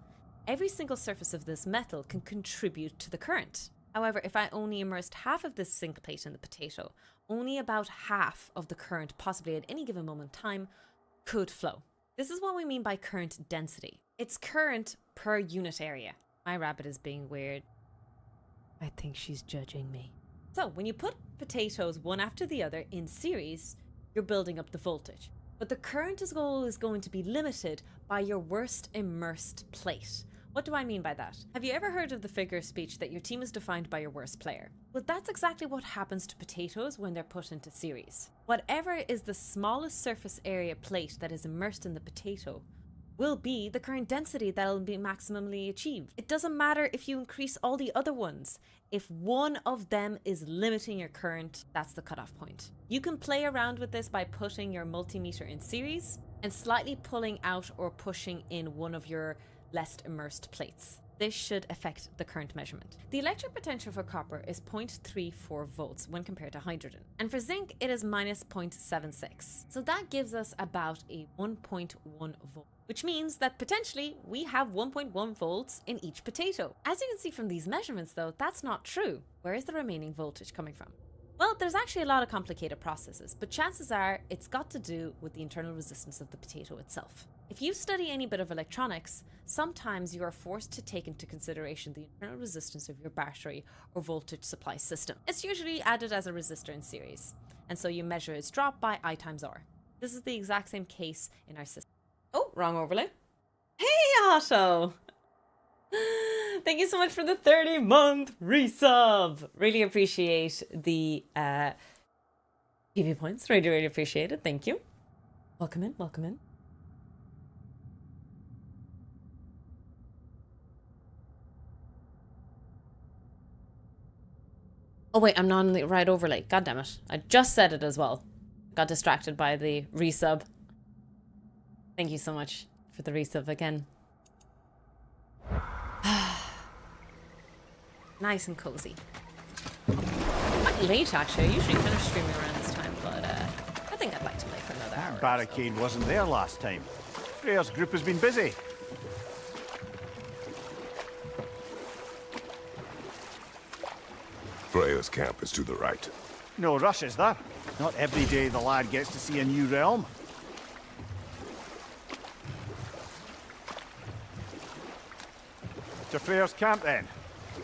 every single surface of this metal can contribute to the current. However, if I only immersed half of this zinc plate in the potato, only about half of the current, possibly at any given moment in time, could flow. This is what we mean by current density. It's current per unit area. My rabbit is being weird. I think she's judging me. So when you put potatoes one after the other in series, you're building up the voltage. But the current is always going to be limited by your worst immersed plate. What do I mean by that? Have you ever heard of the figure of speech that your team is defined by your worst player? Well, that's exactly what happens to potatoes when they're put into series. Whatever is the smallest surface area plate that is immersed in the potato will be the current density that will be maximally achieved. It doesn't matter if you increase all the other ones. If one of them is limiting your current, that's the cutoff point. You can play around with this by putting your multimeter in series and slightly pulling out or pushing in one of your less immersed plates. This should affect the current measurement. The electric potential for copper is 0.34 volts when compared to hydrogen. And for zinc, it is minus 0.76. So that gives us about a 1.1 volt, which means that potentially we have 1.1 volts in each potato. As you can see from these measurements though, that's not true. Where is the remaining voltage coming from? Well, there's actually a lot of complicated processes, but chances are it's got to do with the internal resistance of the potato itself. If you study any bit of electronics, sometimes you are forced to take into consideration the internal resistance of your battery or voltage supply system. It's usually added as a resistor in series, and so you measure its drop by I times R. This is the exact same case in our system. Oh, wrong overlay. Hey, Otto! Thank you so much for the 30-month resub. Really appreciate the PB points. Really, really appreciate it. Thank you. Welcome in, welcome in. Oh wait, I'm not on the right overlay. God damn it. I just said it as well. Got distracted by the resub. Thank you so much for the resub again. Nice and cozy. Quite late actually. I usually finish streaming around this time, but I think I'd like to play for another hour. Barricade wasn't there last time. Freya's group has been busy. Freya's camp is to the right. No rush, is there? Not every day the lad gets to see a new realm. To Freya's camp then.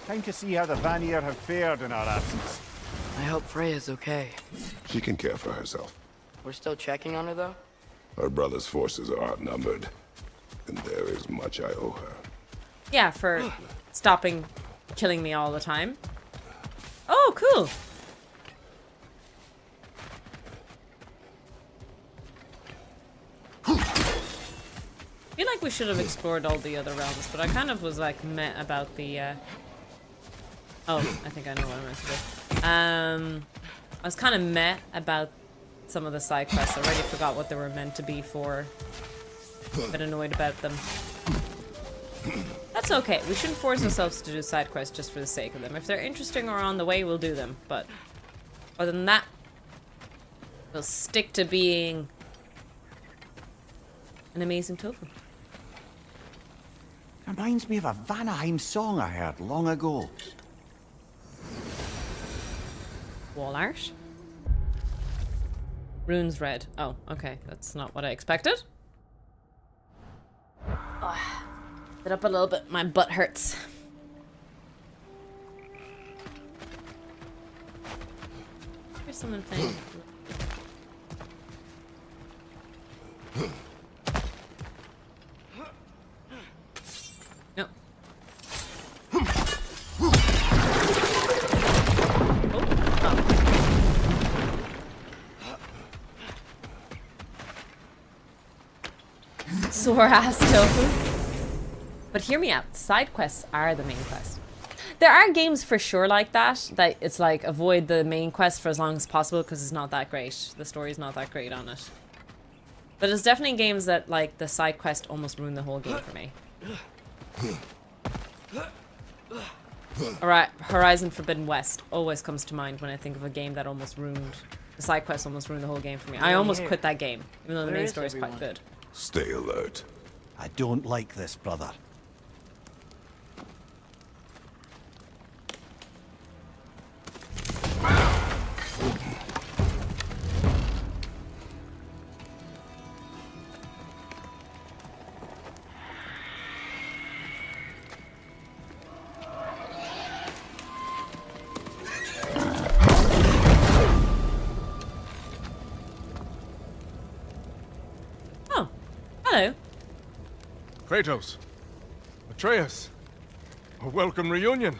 Time to see how the Vanir have fared in our absence. I hope Freya's okay. She can care for herself. We're still checking on her, though? Her brother's forces are outnumbered, and there is much I owe her. Yeah, for stopping killing me all the time. Oh, cool. I feel like we should have explored all the other realms, but I kind of was like meh about the oh, I think I know what I'm meant to do. I was kind of meh about some of the side quests. I already forgot what they were meant to be for. A bit annoyed about them. That's okay. We shouldn't force ourselves to do side quests just for the sake of them. If they're interesting or on the way, we'll do them. But other than that, we'll stick to being an amazing tofu. Reminds me of a Vanaheim song I heard long ago. Wall art. Runes red. Oh, okay. That's not what I expected. Oh, sit up a little bit. My butt hurts. Here's someone playing. No. Sore ass tofu. But hear me out. Side quests are the main quest. There are games for sure like that it's like avoid the main quest for as long as possible because it's not that great. The story's not that great on it. But there's definitely games that like the side quest almost ruin the whole game for me. Alright, Horizon Forbidden West always comes to mind when I think of a game that almost ruined the side quest almost ruined the whole game for me. I almost quit that game, even though the main story is quite good. Stay alert. I don't like this, brother. Hello. Kratos. Atreus. A welcome reunion.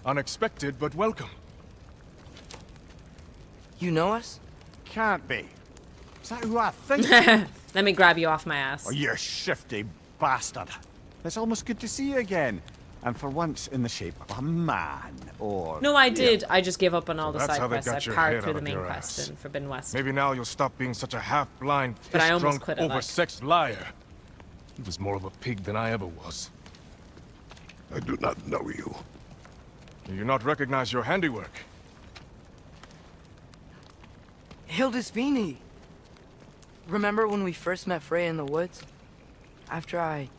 Unexpected, but welcome. You know us? Can't be. Is that who I think? Let me grab you off my ass. Oh, you shifty bastard. It's almost good to see you again. And for once in the shape of a man, or... No, I did. I just gave up on all the That's side how they quests. I got your powered head through out the of main your quest ass. in Forbidden West. Maybe now you'll stop being such a half-blind, But I almost piss-drunk, quit it, like. oversexed liar. He was more of a pig than I ever was. I do not know you. Do you not recognize your handiwork? Hildisvini! Remember when we first met Freya in the woods? After I...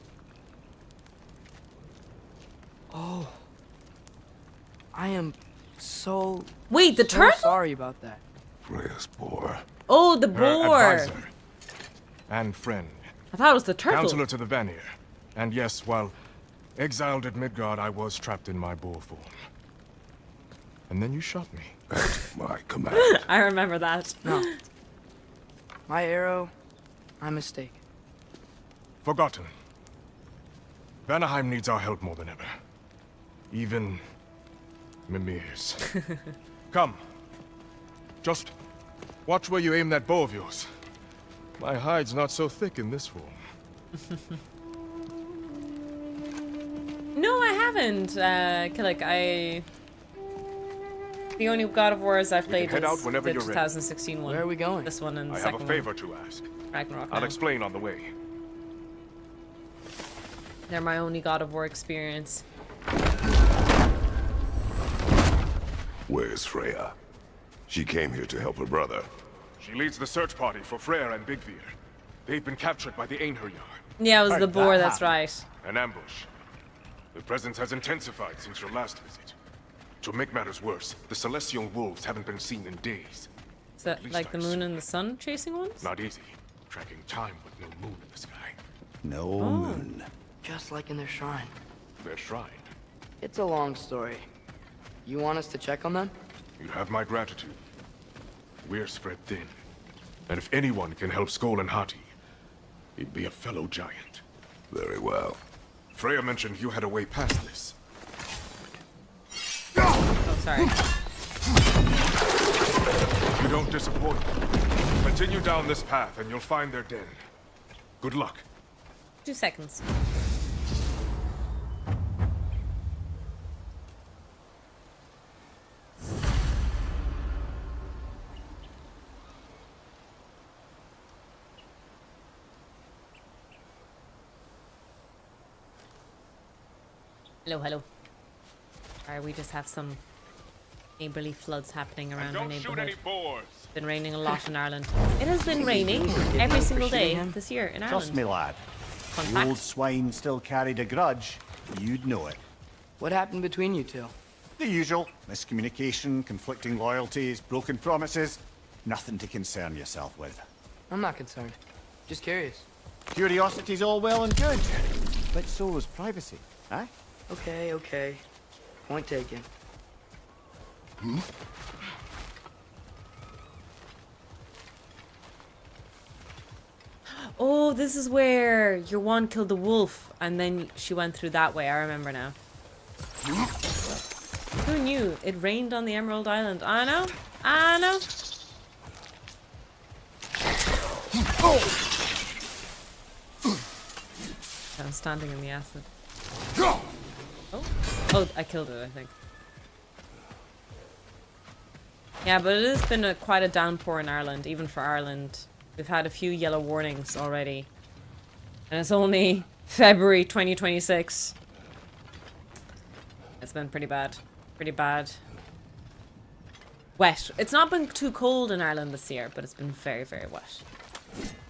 Oh... I am so... Wait, the turtle? sorry about that. Freya's boar. Oh, the Her boar! advisor and friend. I thought it was the turtle. Counselor to the Vanir. And yes, while exiled at Midgard, I was trapped in my boar form. And then you shot me. At my command. I remember that. No. My arrow, my mistake. Forgotten. Vanaheim needs our help more than ever. Even Mimir's. Come. Just watch where you aim that bow of yours. My hide's not so thick in this form. No, I haven't. Killick, the only God of Wars I've played head out is whenever the you're ready. 2016 one. Where are we going? This one and the I have second a one. favor to ask. Ragnarok I'll now. explain on the way. They're my only God of War experience. Where's Freya? She came here to help her brother. She leads the search party for Freyr and Bigvir. They've been captured by the Einherjar. Yeah, it was the How'd boar, that that's happen? right. An ambush. The presence has intensified since your last visit. To make matters worse, the Celestial Wolves haven't been seen in days. Is that like the moon and the sun chasing ones? Not easy. Tracking time with no moon in the sky. No moon. Just like in their shrine. Their shrine. It's a long story. You want us to check on them? You have my gratitude. We're spread thin. And if anyone can help Skoll and Hati, he'd be a fellow giant. Very well. Freya mentioned you had a way past this. Oh, sorry. You don't disappoint. Continue down this path and you'll find their den. Good luck. 2 seconds. Hello, hello. Alright, we just have some neighborly floods happening around our neighborhood. It's been raining a lot in Ireland. It has been raining every single day this year in Ireland. Trust me, lad. Fun The fact. old swine still carried a grudge. You'd know it. What happened between you two? The usual. Miscommunication, conflicting loyalties, broken promises. Nothing to concern yourself with. I'm not concerned. Just curious. Curiosity's all well and good. But so is privacy, eh? Okay, okay. Point taken. Oh, this is where your one killed the wolf, and then she went through that way. I remember now. Who knew? It rained on the Emerald Island. I know. I know. I'm standing in the acid. Oh. Oh, I killed it, I think. Yeah, but it has been quite a downpour in Ireland, even for Ireland. We've had a few yellow warnings already. And it's only February 2026. It's been pretty bad. Pretty bad. Wet. It's not been too cold in Ireland this year, but it's been very, very wet.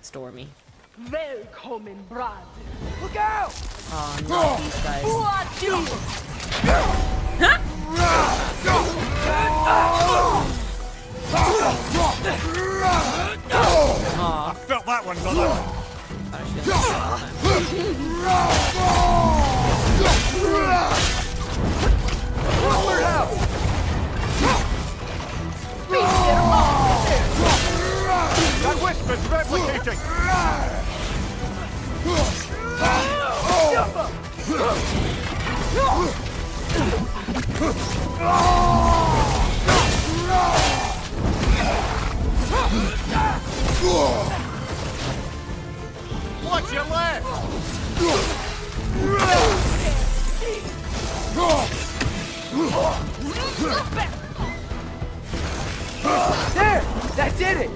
Stormy. Welcome, brother. Look out! Oh, not these guys. What you? I felt that one, brother. That whisper's replicating. Watch your left! There! That did it!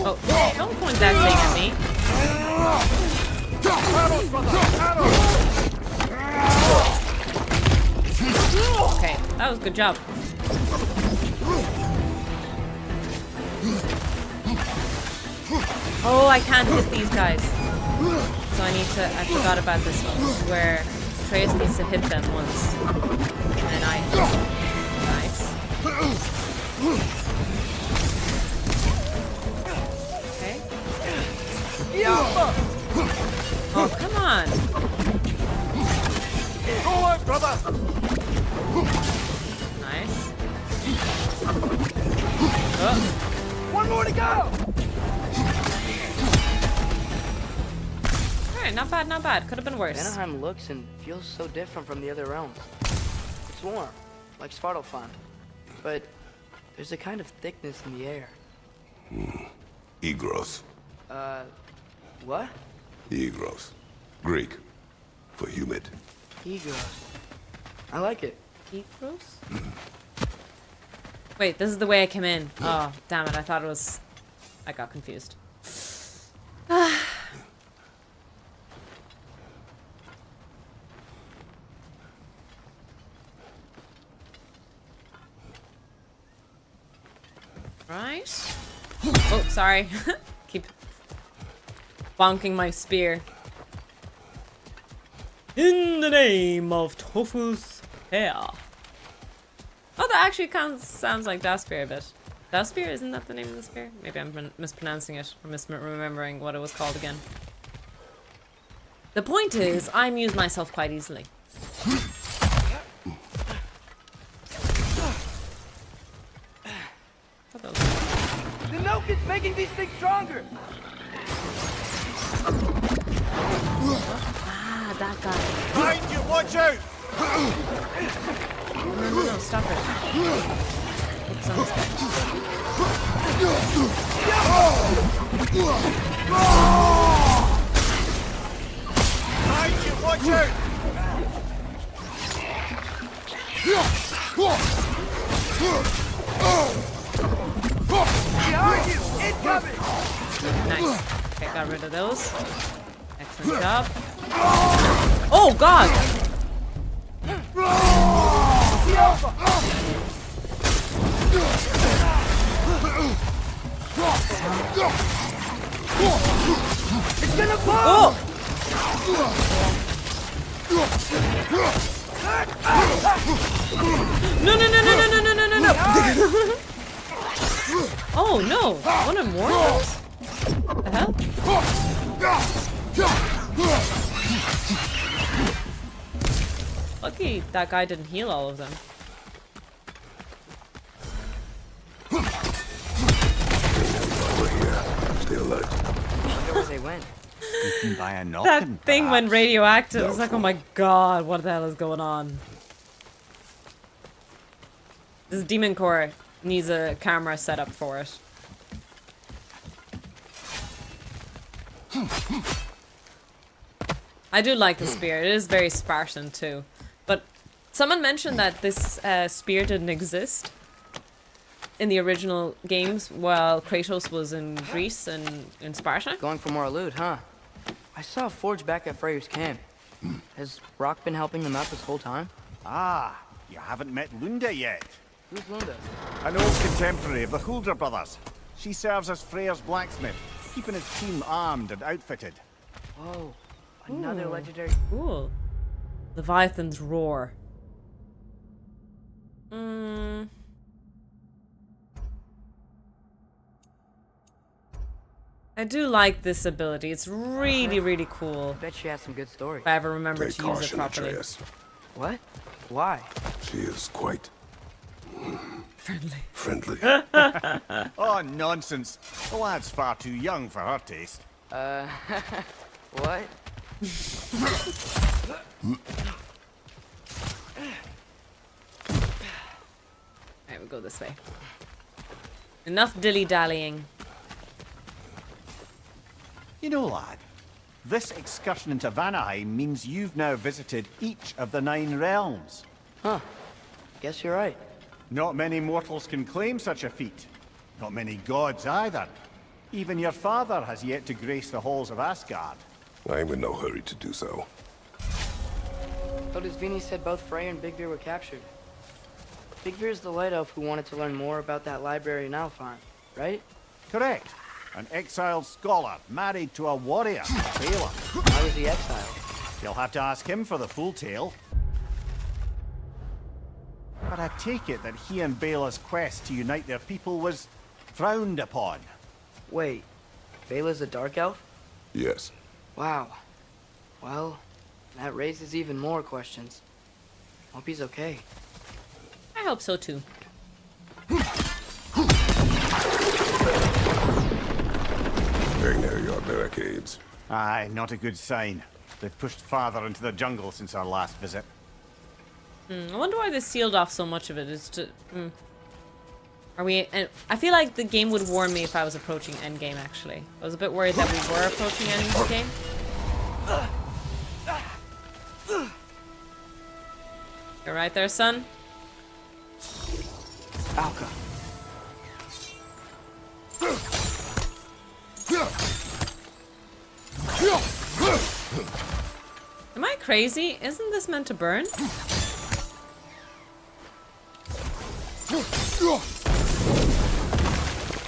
Oh, don't point that thing at me. Okay, that was a good job. Oh, I can't hit these guys. So I need to, I forgot about this one, where Atreus needs to hit them once. And then I hit them. Nice. Okay. Oh, come on. Go on, brother! Nice. Oh. One more to go! Alright, not bad, not bad. Could have been worse. Vanaheim looks and feels so different from the other realms. It's warm, like Svartalfheim, but there's a kind of thickness in the air. Egros. What? Egros. Greek. For humid. Egros. I like it. Egros? Wait, this is the way I came in. Oh, damn it. I thought it was... I got confused. Right. Oh, sorry. Keep bonking my spear. In the name of Tofu's hair. Oh, that actually sounds like Daspir a bit. Daspir, isn't that the name of the spear? Maybe I'm mispronouncing it or misremembering what it was called again. The point is, I amuse myself quite easily. The milk is making these things stronger! Ah, is that guy. Behind you, watch out! No, stop it. Focus on this guy. Behind you, watch out! Behind you! Incoming! Nice. Okay, got rid of those. Excellent job. Oh god! It's gonna blow! Oh! No, no, no, no, no, no, no, no, no, no! Oh no! One of more of those? What the hell? Lucky that guy didn't heal all of them. Stay alert. I wonder where they went. By a That knocking, thing went perhaps. radioactive. It's like, oh my god, what the hell is going on? This Demon Core needs a camera set up for it. I do like the spear. It is very Spartan too. But someone mentioned that this spear didn't exist in the original games while Kratos was in Greece and in Sparta. Going for more loot, huh? I saw a forge back at Freyr's camp. Has Rock been helping them out this whole time? Ah, you haven't met Lunda yet. Who's Lunda? An old contemporary of the Hulder brothers. She serves as Freyr's blacksmith, keeping his team armed and outfitted. Whoa, another Ooh. legendary. Cool. Leviathan's Roar. I do like this ability. It's really, really cool. I bet she has some good stories. If I ever remember Take to use it caution, properly. Atreus. What? Why? She is quite friendly. Oh, nonsense. The lad's far too young for her taste. What? Alright, we'll go this way. Enough dilly-dallying. You know, lad, this excursion into Vanaheim means you've now visited each of the 9 realms. Huh. Guess you're right. Not many mortals can claim such a feat. Not many gods either. Even your father has yet to grace the halls of Asgard. I'm in no hurry to do so. Thought as Vinny said both Frey and Big Bear were captured. Big Bear's the light elf who wanted to learn more about that library in Alfheim, right? Correct. An exiled scholar married to a warrior, Bela. Why was he exiled? You'll have to ask him for the full tale. But I take it that he and Bela's quest to unite their people was frowned upon. Wait, Bela's a dark elf? Yes. Wow. Well, that raises even more questions. Hope he's okay. I hope so too. Very near your barricades. Aye, not a good sign. They've pushed farther into the jungle since our last visit. I wonder why they sealed off so much of it. It's just, Are we? And I feel like the game would warn me if I was approaching endgame. Actually, I was a bit worried that we were approaching endgame. You're right there, son. Alka. Am I crazy? Isn't this meant to burn?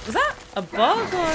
Was that a bug or?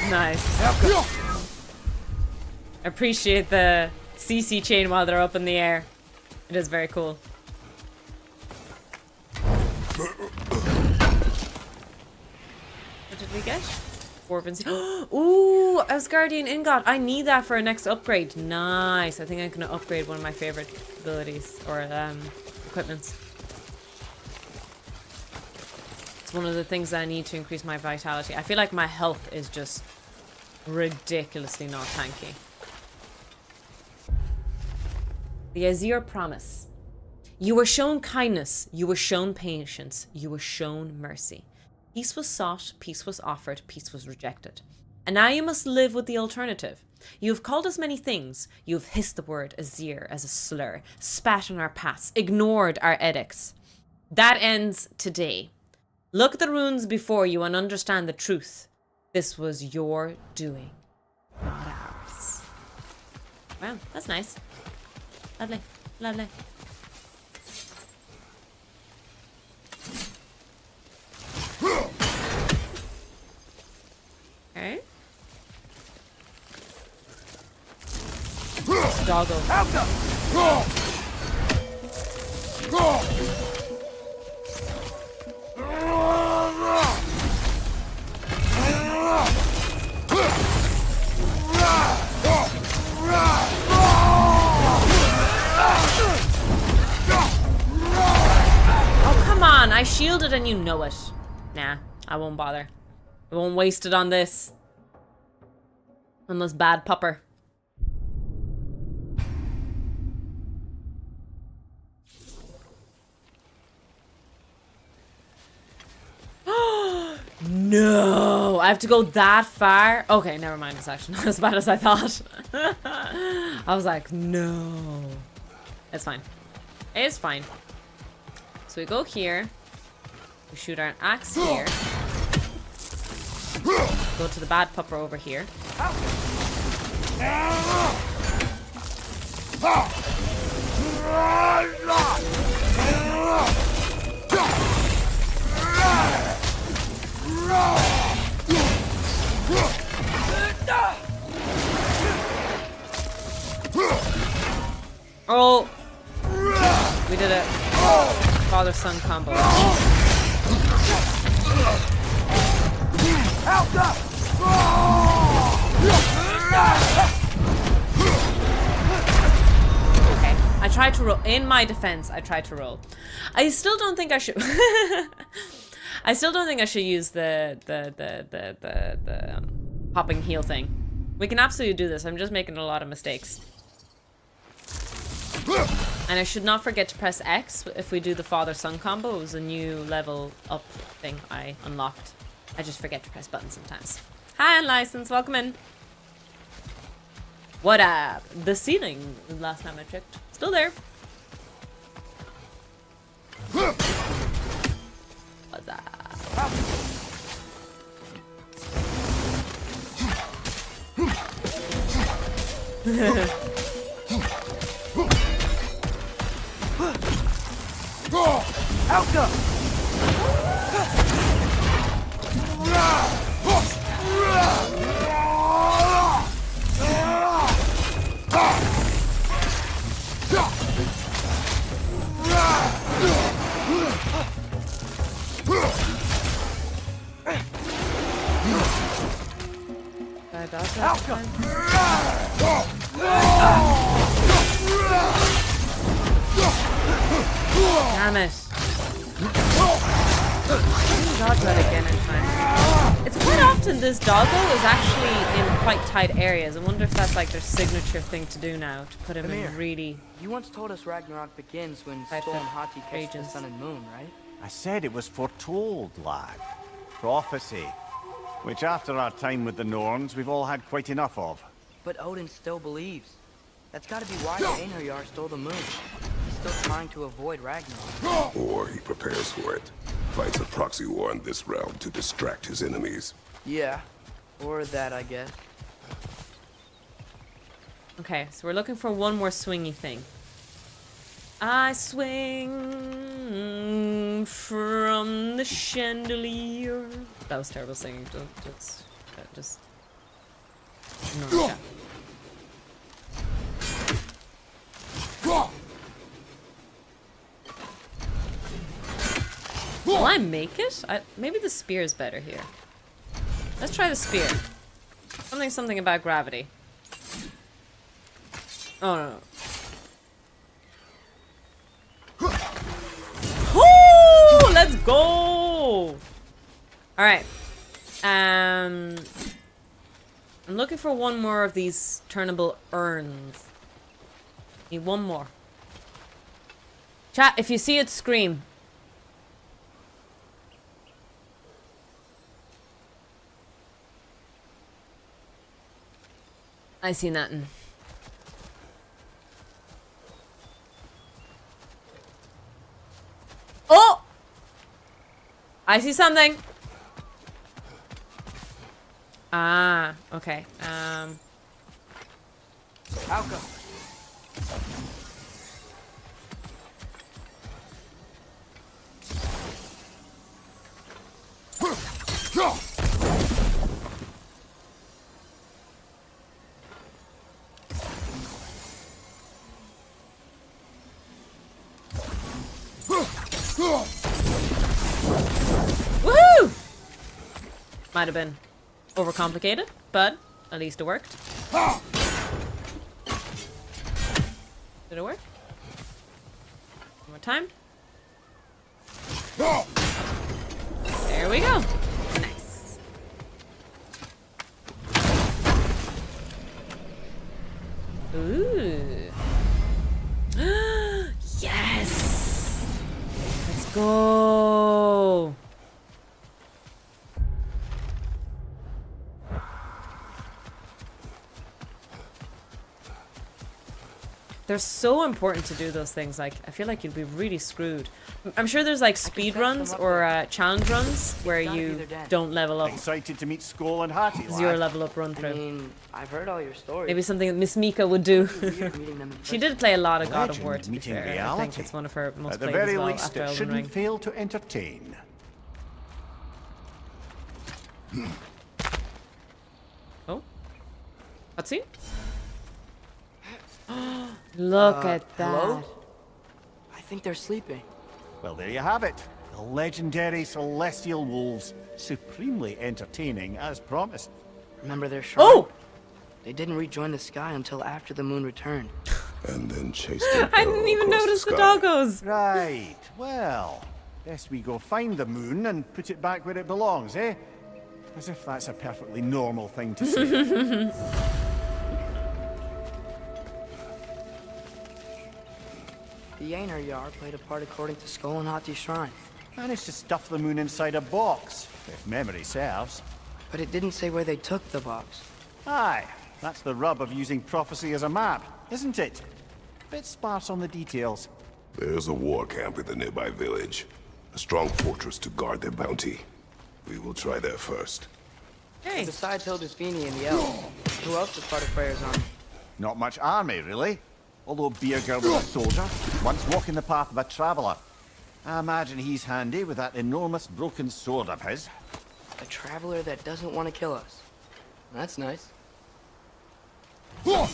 Nice. Appreciate the CC chain while they're up in the air. It is very cool. What did we get? Dwarven. Ooh, Asgardian Ingot. I need that for a next upgrade. Nice. I think I'm gonna upgrade one of my favorite abilities or equipments. It's one of the things that I need to increase my vitality. I feel like my health is just ridiculously not tanky. The Azir Promise. You were shown kindness, you were shown patience, you were shown mercy. Peace was sought, peace was offered, peace was rejected. And now you must live with the alternative. You have called us many things. You have hissed the word Azir as a slur, spat on our paths, ignored our edicts. That ends today. Look at the runes before you and understand the truth. This was your doing, not ours. Wow, that's nice. Lovely, lovely. Okay. Doggo. Oh, come on. I shielded and you know it. Nah, I won't bother. I won't waste it on this. On this bad pupper. No, I have to go that far. Okay, never mind. It's actually not as bad as I thought. I was like, no. It's fine. It's fine. So we go here. We shoot our axe here. Go to the bad pupper over here. Oh, we did it. Father-son combo. Okay, I tried to roll. In my defense, I tried to roll. I still don't think I should. I still don't think I should use the hopping heal thing. We can absolutely do this. I'm just making a lot of mistakes. And I should not forget to press X if we do the father-son combo. It was a new level up thing I unlocked. I just forget to press buttons sometimes. Hi, Unlicensed. Welcome in. What up? The ceiling, last time I checked, still there. What's up? Alka! Damn it. Dodge that again in time. It's quite often this doggo is actually in quite tight areas. I wonder if that's like their signature thing to do now, to put him in really... You once told us Ragnarok begins when Storm Hati catches the sun and moon, right? I said it was foretold, lad. Prophecy. Which after our time with the Norns, we've all had quite enough of. But Odin still believes. That's gotta be why the Einherjar stole the moon. He's still trying to avoid Ragnarok. Or he prepares for it. Fights a proxy war in this realm to distract his enemies. Yeah. Or that, I guess. Okay, so we're looking for one more swingy thing. I swing from the chandelier. That was terrible singing. Just ignore that. Will I make it? Maybe the spear is better here. Let's try the spear. Something about gravity. Oh no. Woo! Let's go! Alright. I'm looking for one more of these turnable urns. Need one more. Chat, if you see it, scream. I see nothing. Oh! I see something. Ah, okay. Alka. Woohoo! Might have been overcomplicated, but at least it worked. Did it work? One more time. There we go. Nice. Ooh. Yes! Let's go! They're so important to do those things. Like, I feel like you'd be really screwed. I'm sure there's like speed runs or challenge runs where you don't level up. Excited to meet Skull and Hattie, lad. Zero level up run through. I mean, I've heard all your stories. Maybe something that Miss Mika would do. She did play a lot of God of War, to be meeting fair. I think reality. it's one of her most At the played as very well least, after it Elden shouldn't Ring. fail to entertain. Oh? Cutscene? Look at that. Hello? I think they're sleeping. Well, there you have it. The legendary celestial wolves. Supremely entertaining, as promised. Remember their shrine? Oh! They didn't rejoin the sky until after the moon returned. And then chased them I didn't even across notice the sky. doggos. Right. Well, best we go find the moon and put it back where it belongs, eh? As if that's a perfectly normal thing to say. The Yanar Yar played a part according to Skull and Hattie's shrine. Managed to stuff the moon inside a box, if memory serves. But it didn't say where they took the box. Aye, that's the rub of using prophecy as a map, isn't it? Bit sparse on the details. There's a war camp in the nearby village. A strong fortress to guard their bounty. We will try there first. Hey. Besides Hildesvini and the elves, who else is part of Freyr's army? Not much army, really. Although Birger was a soldier, once walking the path of a traveler. I imagine he's handy with that enormous broken sword of his. A traveler that doesn't want to kill us. That's nice. I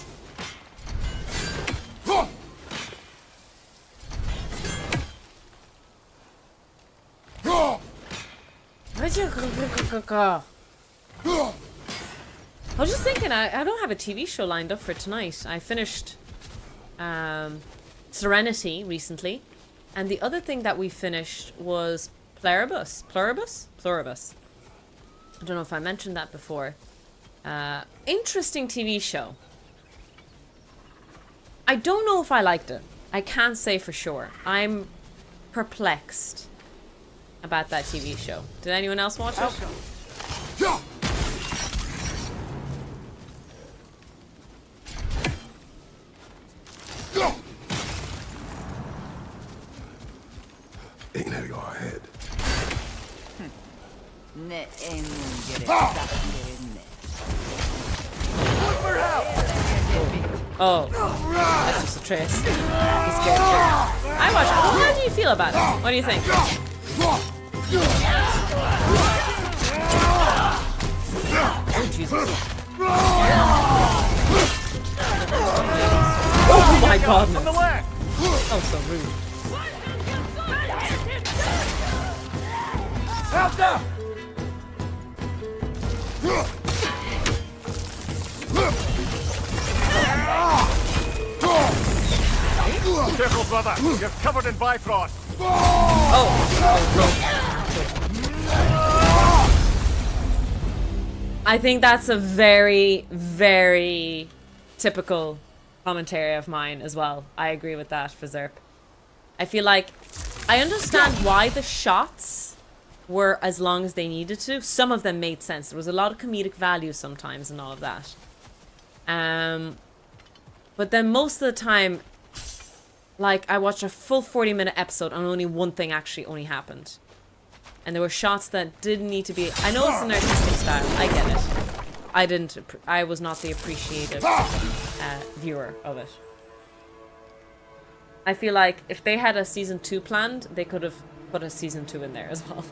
was just thinking, I don't have a TV show lined up for tonight. I finished Serenity recently, and the other thing that we finished was Pluribus. Pluribus. I don't know if I mentioned that before. Interesting TV show. I don't know if I liked it. I can't say for sure. I'm perplexed about that TV show. Did anyone else watch it? Ain't your head. Oh, that's just a trace. He's scared too. I watch it. Well, how do you feel about it? What do you think? Oh, Jesus. Oh my god. Oh, so rude. Help them! Careful, brother. You're covered in Bifrost. I think that's a very, very typical commentary of mine as well. I agree with that for Zerp. I feel like I understand why the shots were as long as they needed to. Some of them made sense. There was a lot of comedic value sometimes and all of that. But then most of the time, like, I watched a full 40-minute episode and only one thing actually only happened. And there were shots that didn't need to be... I know it's an artistic style. I get it. I was not the appreciative viewer of it. I feel like if they had a season 2 planned, they could have put a season 2 in there as well.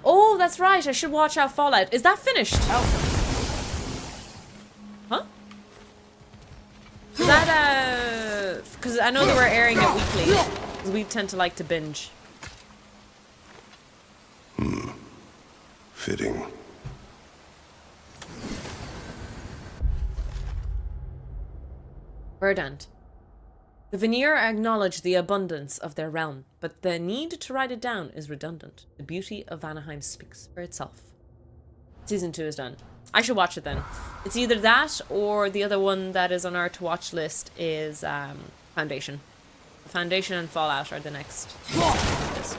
Oh, that's right. I should watch out Fallout. Is that finished? Huh? Is that, because I know they were airing it weekly. Because we tend to like to binge. Fitting. Verdant. The Veneer acknowledge the abundance of their realm, but the need to write it down is redundant. The beauty of Vanaheim speaks for itself. Season 2 is done. I should watch it then. It's either that or the other one that is on our to-watch list is Foundation. Foundation and Fallout are the next list.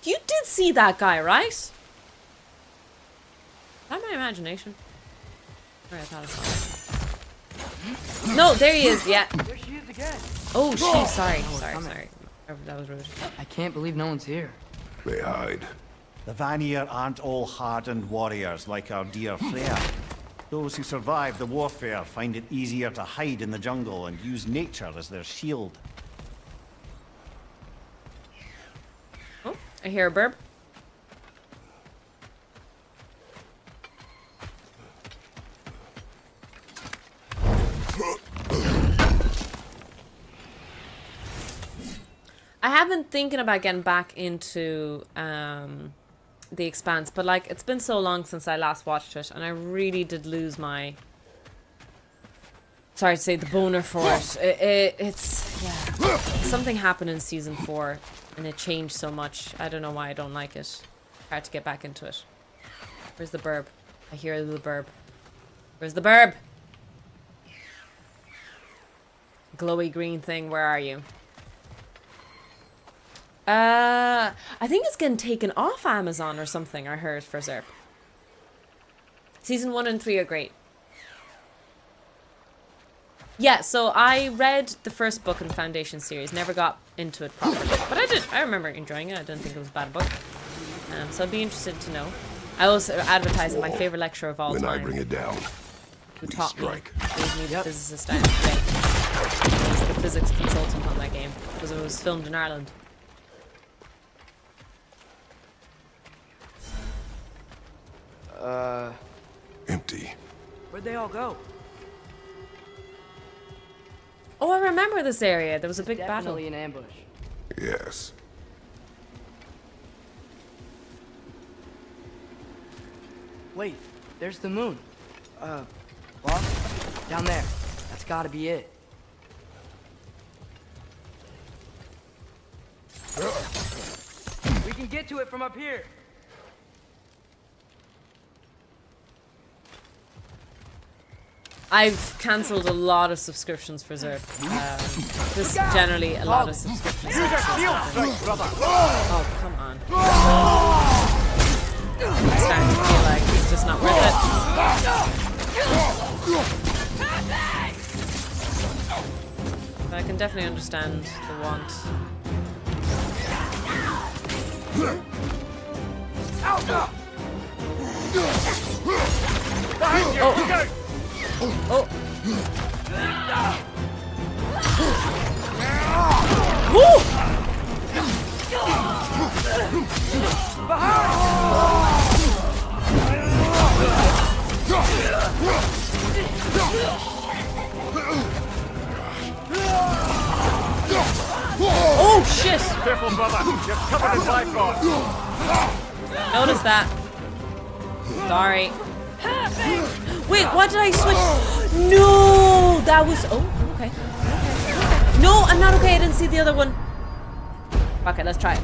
You did see that guy, right? Is that my imagination? Or I thought I saw him. No, there he is, yeah. There she is again. Oh, she, sorry. That was rude. I can't believe no one's here. They hide. The Vanir aren't all hardened warriors like our dear Freya. Those who survive the warfare find it easier to hide in the jungle and use nature as their shield. Oh, I hear a burp. I have been thinking about getting back into The Expanse, but like it's been so long since I last watched it, and I really did lose my, sorry to say, the boner for it. It's yeah. Something happened in season 4, and it changed so much. I don't know why I don't like it. Hard to get back into it. Where's the burb? I hear the burb. Where's the burb? Glowy green thing. Where are you? I think it's getting taken off Amazon or something, I heard, for Zerp. Season 1 and 3 are great. Yeah, so I read the first book in the Foundation series, never got into it properly. But I did. I remember enjoying it. I didn't think it was a bad book. So I'd be interested to know. I also advertised my favorite lecturer of all time. When I bring it down, who taught me, gave me the physicist I am today. He's the physics consultant on that game, because it was filmed in Ireland. Empty. Where'd they all go? Oh, I remember this area. There was a big battle. Definitely an ambush. Yes. Wait, there's the moon. Boss? Down there. That's gotta be it. We can get to it from up here. I've cancelled a lot of subscriptions for Zerp. Just generally a lot of subscriptions. Oh, come on. I'm starting to feel like it's just not worth it. But I can definitely understand the want. Behind you! Oh. Go! Oh. Woo! Oh shit! Careful, brother. You're covered in bifrost. Notice that. Sorry. Wait, what did I switch? No, that was. Oh, okay. No, I'm not okay. I didn't see the other one. Okay, let's try it.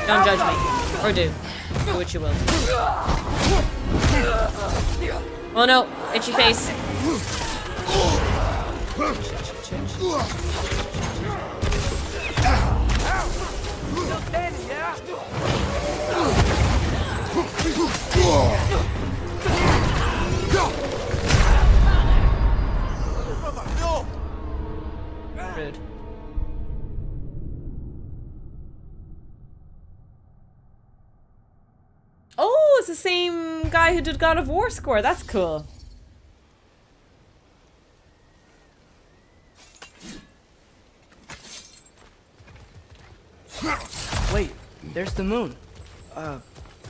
Don't judge me. Or do. Do what you will. Oh no, itchy face. Still standing, yeah? Rude. Oh, it's the same guy who did God of War score. That's cool. Wait, there's the moon.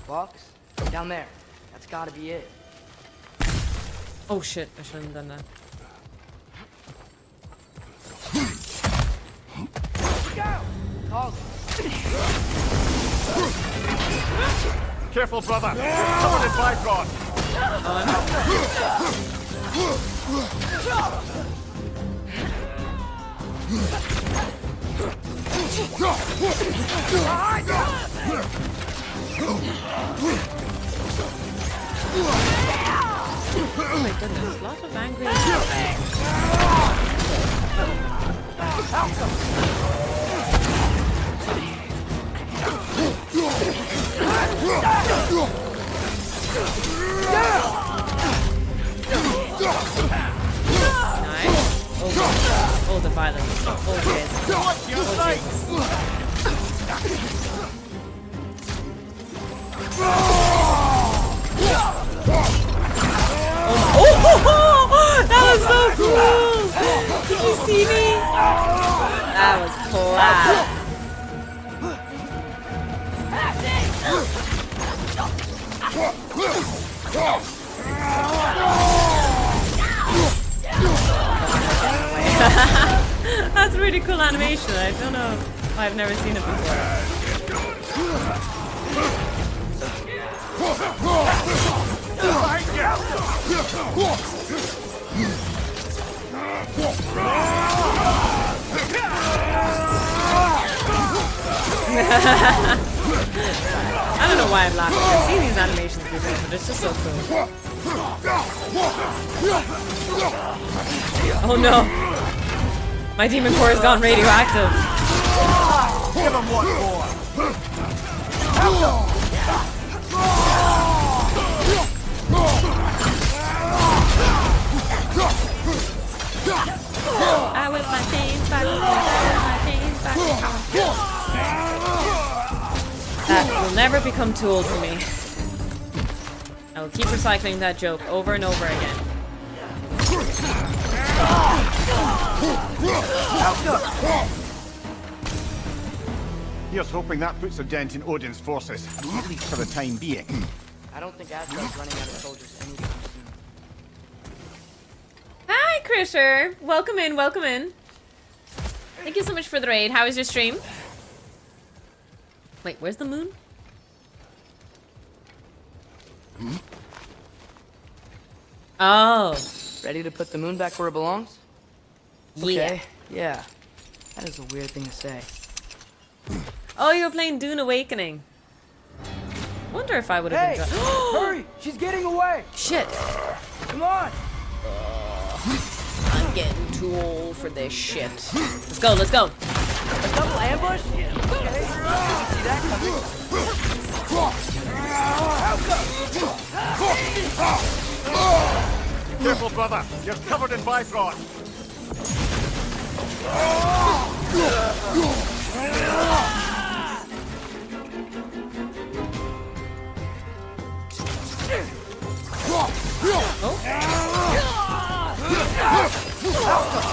Box? Down there. That's gotta be it. Oh shit, I shouldn't have done that. Call. Careful, brother. You're covered in bifrost. Oh my goodness, lots of angry. Nice. Oh, the violence. Oh, oh, that was so cool! Did you see me? That was class. That's really cool animation. I don't know. I've never seen it before. I don't know why I'm laughing. I've seen these animations before, but it's just so cool. Oh no! My demon core has gone radioactive. Give him one more. I whip my chains back, my chains back. That will never become too old for me. I will keep recycling that joke over and over again. Here's hoping that puts a dent in Odin's forces, at least for the time being. I don't think Asgard's running out of soldiers anytime soon. Hi, Critter. Welcome in, welcome in. Thank you so much for the raid. How was your stream? Wait, where's the moon? Oh. Ready to put the moon back where it belongs? Yeah. Okay. Yeah. That is a weird thing to say. Oh, you were playing Dune Awakening. Wonder if I would have been. Hurry! She's getting away! Shit. Come on! I'm getting too old for this shit. Let's go, let's go. A double ambush? Okay. Didn't see that coming. Careful, brother. You're covered in bifrost.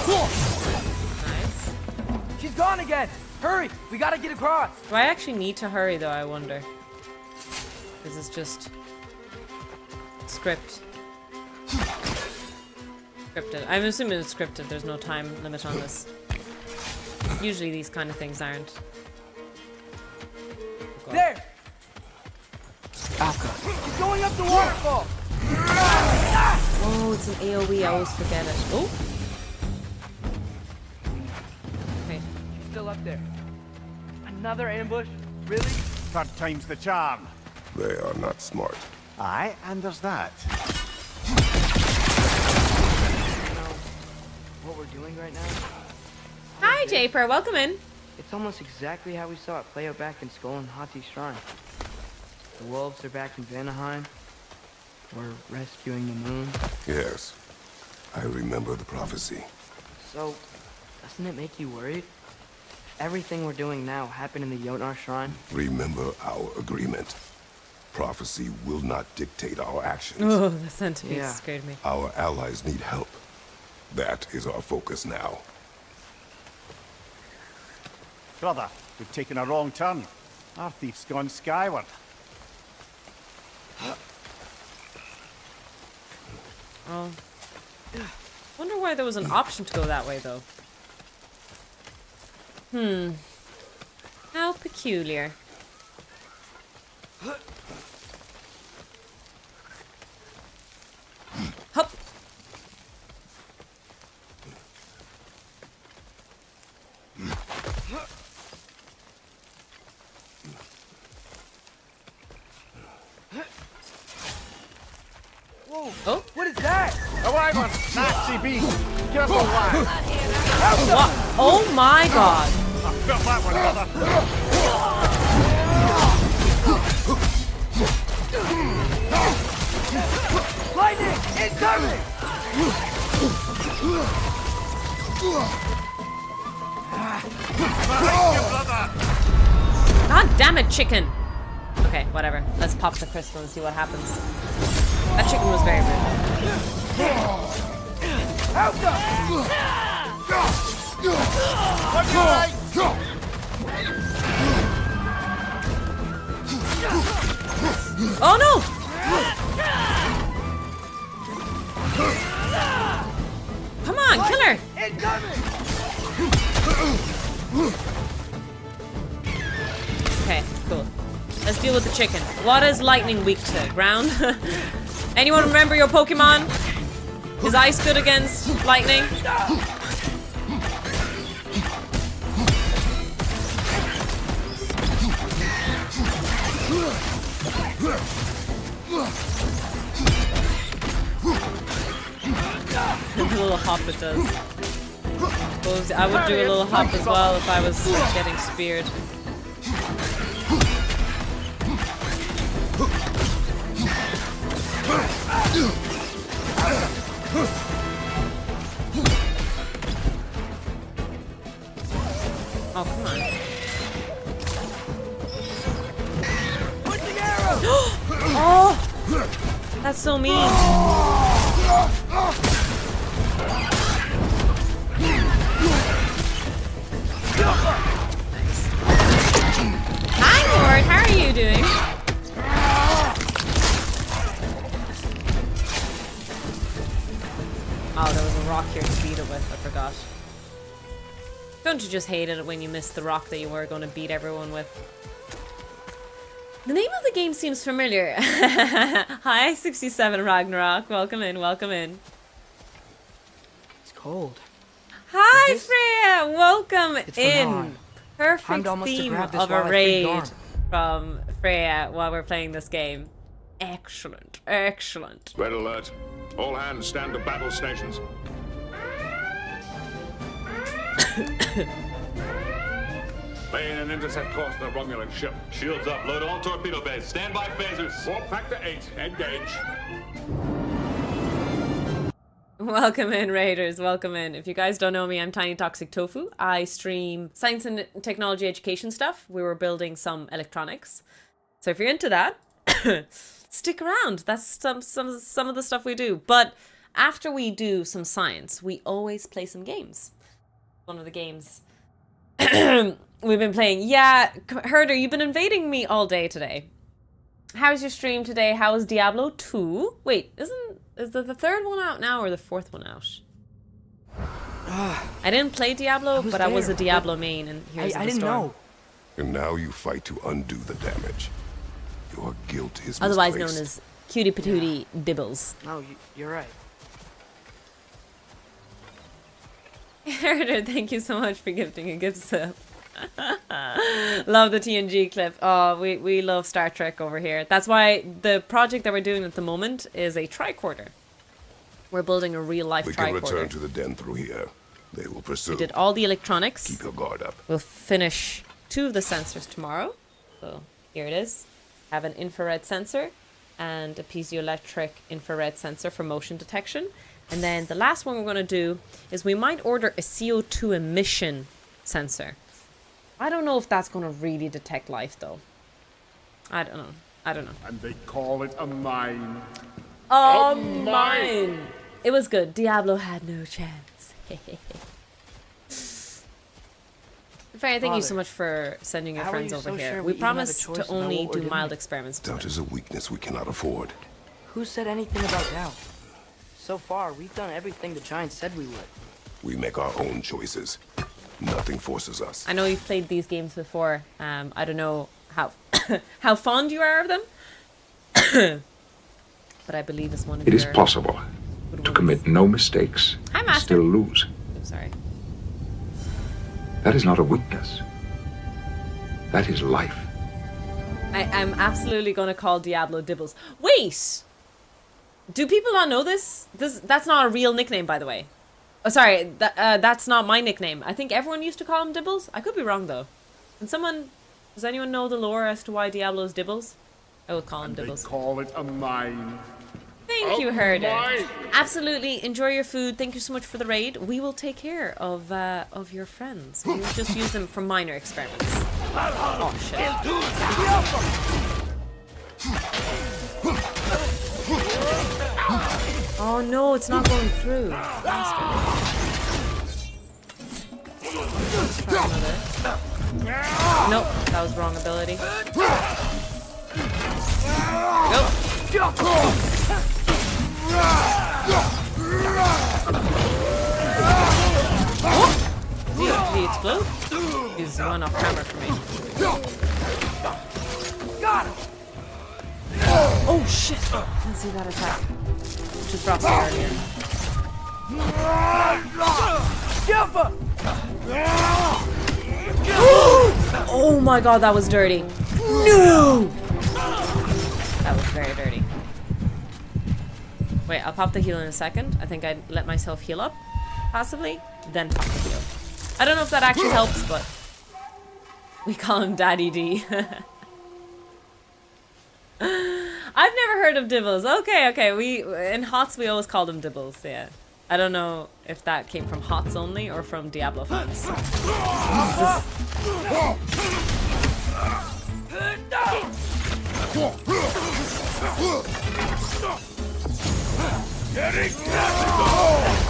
Nice. She's gone again. Hurry, we gotta get across. Do I actually need to hurry though, I wonder? This is just script. Scripted. I'm assuming it's scripted. There's no time limit on this. Usually these kind of things aren't. Oh, there. She's going up the waterfall. Oh, it's an AoE. I always forget it. Oh. Okay. She's still up there. Another ambush? Really? Third time's the charm. They are not smart. Aye, and there's that. You know what we're doing right now? Hi, Japer. Welcome in. It's almost exactly how we saw it play out back in Skull and Hati's shrine. The wolves are back in Vanaheim. We're rescuing the moon. Yes. I remember the prophecy. So, doesn't it make you worried? Everything we're doing now happened in the Jotnar shrine. Remember our agreement. Prophecy will not dictate our actions. Oh, the centipede scared me. Our allies need help. That is our focus now. Brother, we've taken a wrong turn. Our thief's gone skyward. Oh. Wonder why there was an option to go that way, though. How peculiar. Hup. Whoa. Oh. What is that? A wyvern! Nasty beast! Give us a whack! What? Oh my god. I felt that one, brother. Lightning! Incoming! God damn it, chicken. Okay, whatever. Let's pop the crystal and see what happens. That chicken was very rude. Oh no! Come on, kill her! Okay, cool. Let's deal with the chicken. What is lightning weak to? Ground? Anyone remember your Pokemon? Is ice good against lightning? The little hop it does. Suppose I would do a little hop as well if I was getting speared. Oh, come on. Oh! That's so mean. Hi, Lord. How are you doing? Oh, there was a rock here to beat it with. I forgot. Don't you just hate it when you miss the rock that you were going to beat everyone with? The name of the game seems familiar. Hi, 67 Ragnarok. Welcome in, welcome in. It's cold. Hi, Freya. Welcome It's in. Vanaheim. Perfect almost to theme grab this of while a I feed raid Garm. from Freya while we're playing this game. Excellent, excellent. Red alert. All hands stand to battle stations. Main and intercept course to the Romulan ship. Shields up. Load all torpedo bays. Stand by phasers. Warp factor 8. Engage. Welcome in, Raiders. Welcome in. If you guys don't know me, I'm Tiny Toxic Tofu. I stream science and technology education stuff. We were building some electronics. So if you're into that, stick around. That's some of the stuff we do. But after we do some science, we always play some games. One of the games we've been playing. Yeah, Herder, you've been invading me all day today. How's your stream today? How is Diablo 2? Wait, is the third one out now or the fourth one out? I didn't play Diablo, but I was a Diablo main, and here's I the didn't storm. know. And now you fight to undo the damage. Your guilt is Otherwise misplaced. known as Cutie Patootie Dibbles. No, you're right. Herder, thank you so much for gifting a gift sub. Love the TNG clip. Oh, we love Star Trek over here. That's why the project that we're doing at the moment is a tricorder. We're building a real life We tricorder. can return to the den through here. They will pursue. We did all the electronics. Keep your guard up. We'll finish 2 of the sensors tomorrow. So here it is. Have an infrared sensor and a piezoelectric infrared sensor for motion detection. And then the last one we're going to do is we might order a CO2 emission sensor. I don't know if that's going to really detect life though. I don't know. And they call it a mine. Oh, mine! It was good. Diablo had no chance. Fairy, thank you so much for sending your How are friends you over so here. sure We we even have a promised choice to about only what we're do doing? mild experiments. Doubt is a weakness we cannot afford. Who said anything about doubt? So far, we've done everything the Giants said we would. We make our own choices. Nothing forces us. I know you've played these games before. I don't know how how fond you are of them, but I believe it's one of It is your possible good to ones. commit no mistakes Hi, and Master. still lose. I'm sorry. That is not a weakness. That is life. I'm absolutely going to call Diablo Dibbles. Wait! Do people not know this? That's not a real nickname, by the way. Oh, sorry, that's not my nickname. I think everyone used to call him Dibbles. I could be wrong, though. Does anyone know the lore as to why Diablo's Dibbles? I will call him Dibbles. They call it a mine. Thank you, Herder. mine. Absolutely. Enjoy your food. Thank you so much for the raid. We will take care of your friends. We will just use them for minor experiments. Oh, shit. Oh, no, it's not going through. Bastard. Let's try another. Nope, that was wrong ability. Did he explode? He's one off camera for me. Got him! Oh shit! Didn't see that attack. Just dropped it earlier. Jumper! Oh my god, that was dirty. No! That was very dirty. Wait, I'll pop the heal in a second. I think I'd let myself heal up, possibly, then pop the heal. I don't know if that actually helps, but we call him Daddy D. I've never heard of Dibbles. Okay. We in HOTS we always called him Dibbles. Yeah. I don't know if that came from HOTS only or from Diablo fans.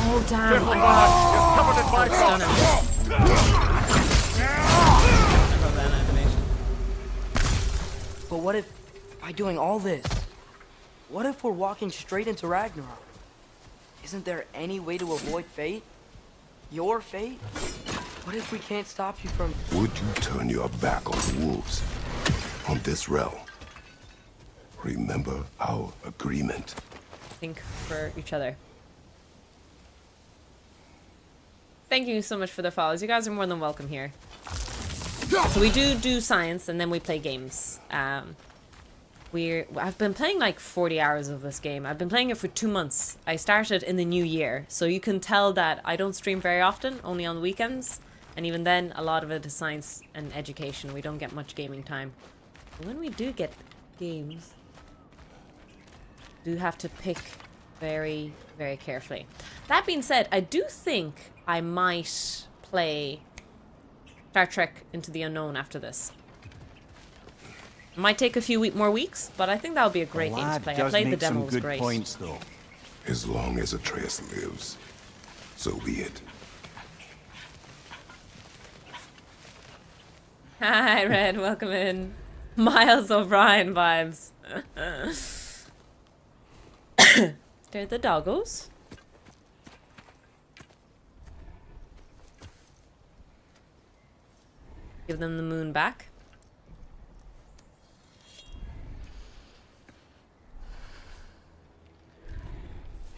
Oh damn! I got stunning. I love that animation. But what if, by doing all this, what if we're walking straight into Ragnarok? Isn't there any way to avoid fate? Your fate? What if we can't stop you from... Would you turn your back on the wolves? On this realm? Remember our agreement. Think for each other. Thank you so much for the follows. You guys are more than welcome here. So we do science and then we play games. I've been playing like 40 hours of this game. I've been playing it for 2 months. I started in the new year, so you can tell that I don't stream very often, only on the weekends. And even then, a lot of it is science and education. We don't get much gaming time. But when we do get games, do have to pick very, very carefully. That being said, I do think I might play Star Trek Into the Unknown after this. It might take a few more weeks, but I think that would be a great game to play. I played the demo, it was great. Points, though. As long as Atreus lives, so be it. Hi, Red. Welcome in. Miles O'Brien vibes. They're the doggos. Give them the moon back.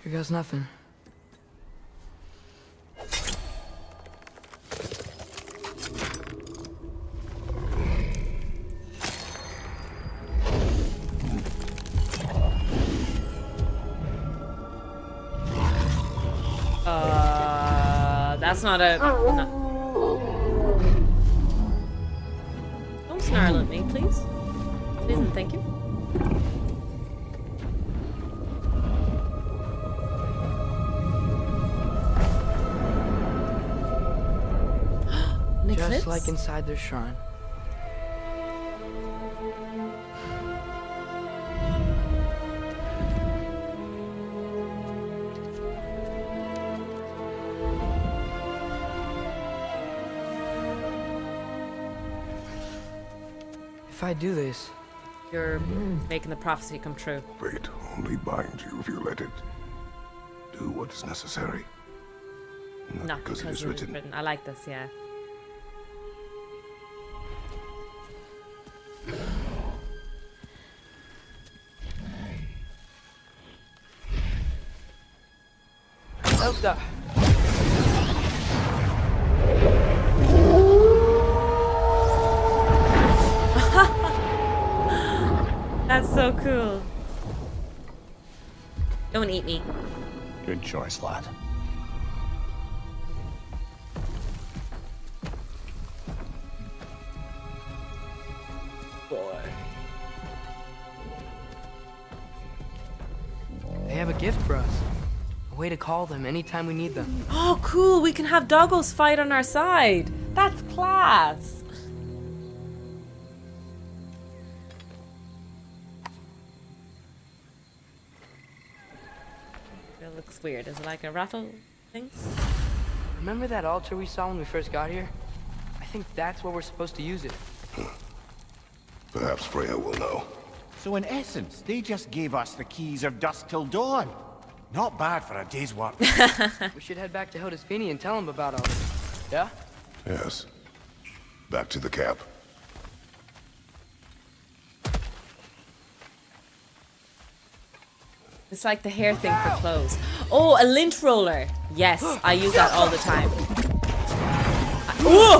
Here goes nothing. That's not a... No. Don't snarl at me, please. Please and thank you. Just like inside their shrine. If I do this, you're making the prophecy come true. Fate only binds you if you let it. Do what is necessary. Not because it is written. I like this, yeah. Elsa. That's so cool. Don't eat me. Good choice, lad. Boy. They have a gift for us. A way to call them anytime we need them. Oh, cool. We can have doggos fight on our side. That's class. It looks weird. Is it like a rattle thing? Remember that altar we saw when we first got here? I think that's where we're supposed to use it. Perhaps Freya will know. So in essence, they just gave us the keys of dusk till dawn. Not bad for a day's work. We should head back to Hildesfini and tell him about all this. Yeah? Yes. Back to the camp. It's like the hair thing for clothes. Oh, a lint roller. Yes, I use that all the time. Ooh!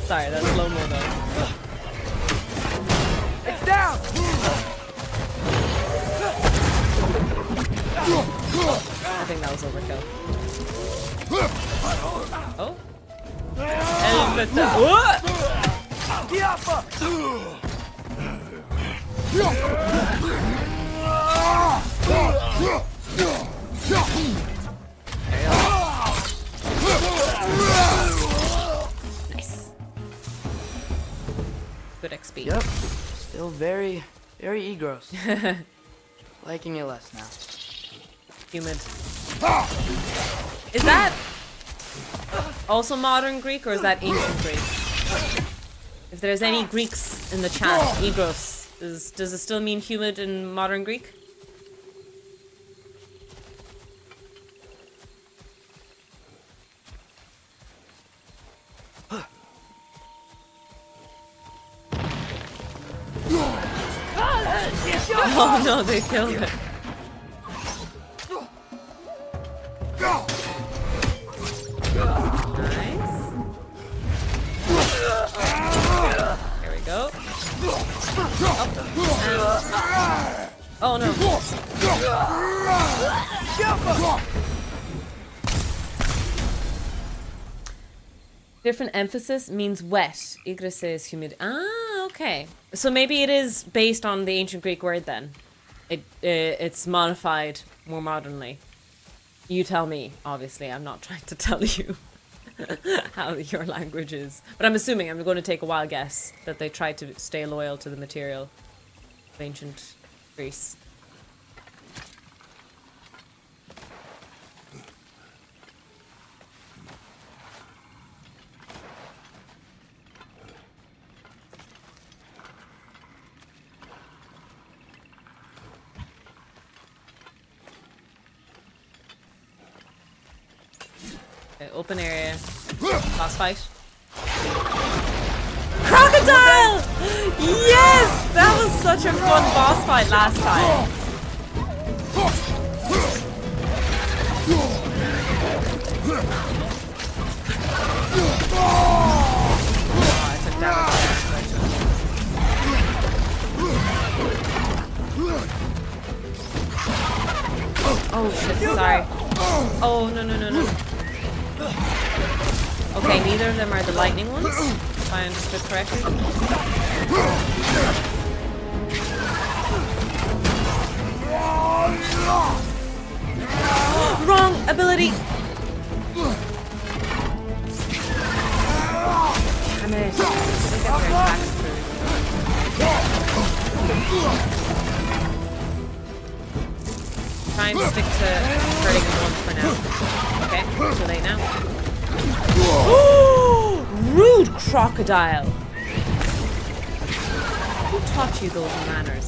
Sorry, that's slow-mo though. It's down! I think that was overkill. Oh. Nice. Good XP. Yep. Still very egros. Liking it less now. Humid. Is that also modern Greek or is that ancient Greek? If there's any Greeks in the chat, egros, does it still mean humid in modern Greek? Oh no, they killed it. Nice. There we go. Oh no. Different emphasis means wet. Igris is humid. Ah, okay. So maybe it is based on the ancient Greek word then. It's modified more modernly. You tell me, obviously. I'm not trying to tell you how your language is. But I'm assuming, I'm going to take a wild guess, that they tried to stay loyal to the material of ancient Greece. Okay, open area. Boss fight. Crocodile! Yes! That was such a fun boss fight last time. Oh, I took damage. Oh shit, sorry. Oh, no. Okay, neither of them are the lightning ones, if I understood correctly. Wrong ability! Damn it. I think I have attacks through. Try and stick to hurting him once for now. Okay, too late now. Rude crocodile! Who taught you those manners?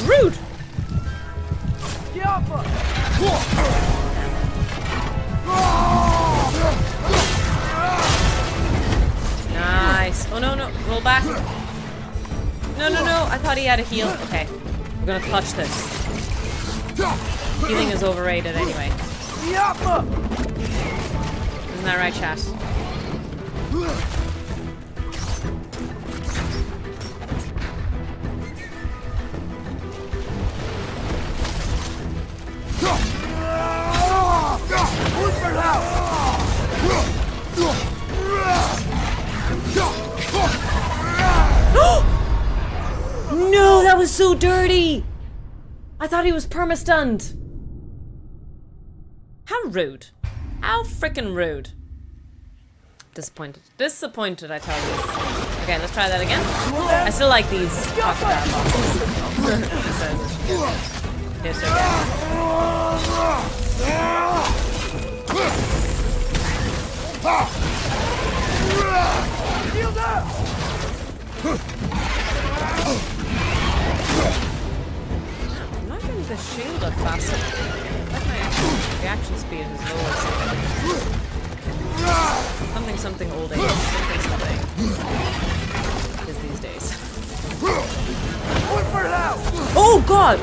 Rude! Nice. Oh no, roll back. No, I thought he had a heal. Okay, we're gonna clutch this. Healing is overrated anyway. Isn't that right, chat? No, that was so dirty! I thought he was perma-stunned. How rude. How frickin' rude. Disappointed, I tell you. Okay, let's try that again. I still like these crocodile bosses. Yes, I'm not getting the shield up fast enough. Like my reaction speed is low or something old age. Something is these days. Oh god!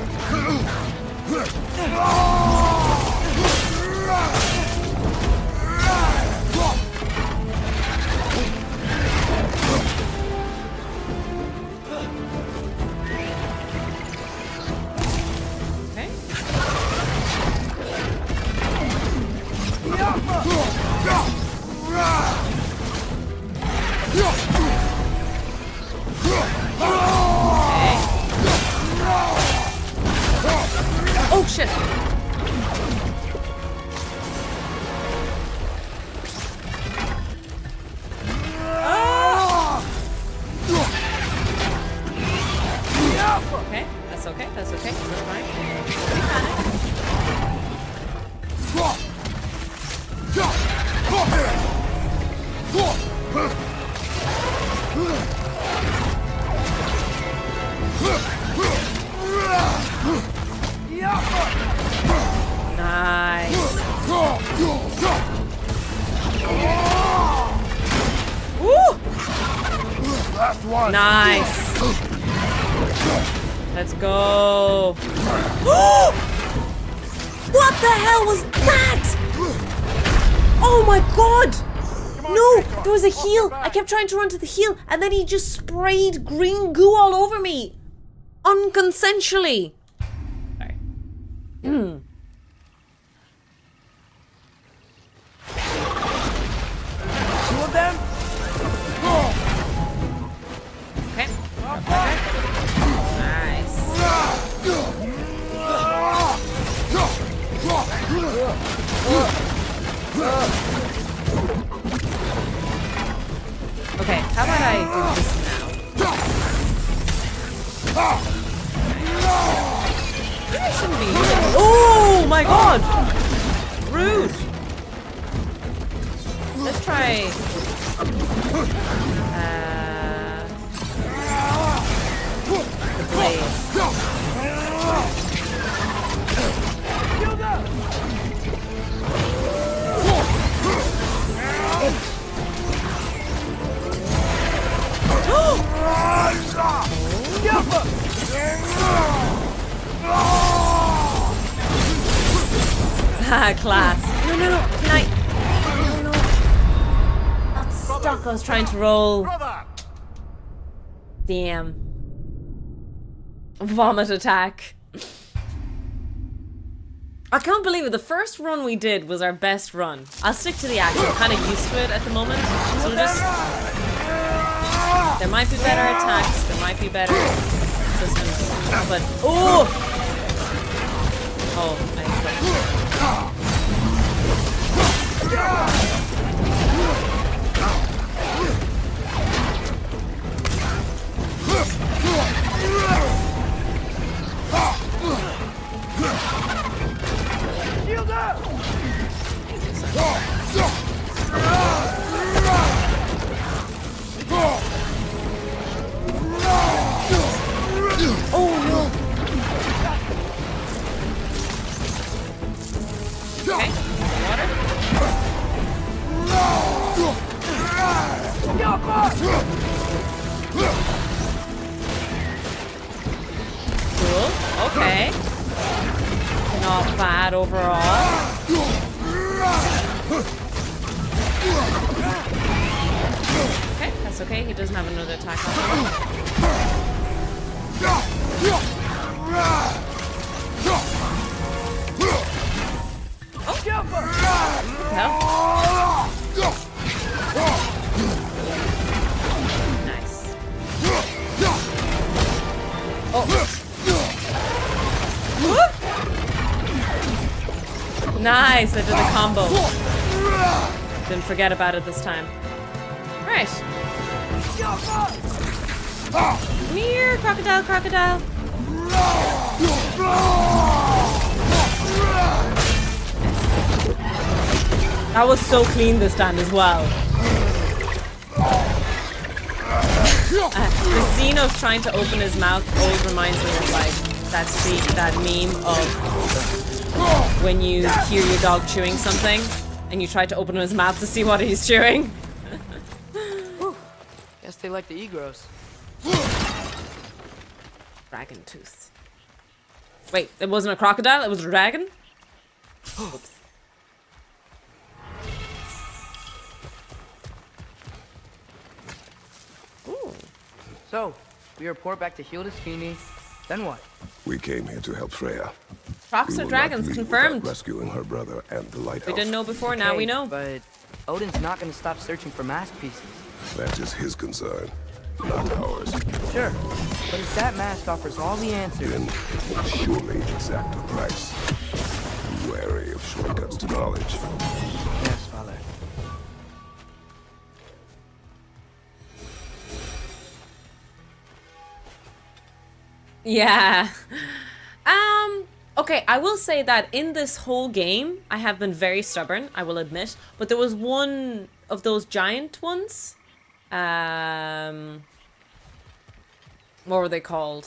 Oh shit! Okay, that's okay, that's fine. Don't panic. Nice. Woo! Last one. Nice. Let's go. What the hell was that? Oh my god! No, there was a heal. I kept trying to run to the heal, and then he just sprayed green goo all over me. Unconsensually. Sorry. Two of them? Okay. Nice. Okay, how about I do this now? I shouldn't be using. Oh my god! Rude! Let's try. The blade. Class. No, no, no. Can I? No, no. That's stuck. I was trying to roll. Damn. Vomit attack. I can't believe it. The first run we did was our best run. I'll stick to the action. I'm kind of used to it at the moment. So we'll just... There might be better attacks. There might be better systems. But... Oh! Oh, I expect Shield up! Oh no! Okay, water. Cool. Okay. Not bad overall. Okay, that's okay. He doesn't have another attack on him. Oh, hell. Nice. Oh. Nice, I did the combo. Didn't forget about it this time. Alright. Come here, crocodile, crocodile. That was so clean this time as well. The scene of trying to open his mouth always reminds me of like that meme of when you hear your dog chewing something and you try to open his mouth to see what he's chewing. Guess they like the egros. Dragon tooth. Wait, it wasn't a crocodile, it was a dragon? Oops. Ooh. So, we report back to Hildesfini. Then what? We came here to help Freya. Crocs We are will dragons, not leave confirmed. without rescuing her brother and the lighthouse. We didn't know before, now we know. But Odin's not going to stop searching for mask pieces. That is his concern, not ours. Sure, but if that mask offers all the answers... Then it will surely exact a price. Be wary of shortcuts to knowledge. Yes, Father. Yeah. Okay, I will say that in this whole game, I have been very stubborn, I will admit. But there was one of those giant ones. What were they called?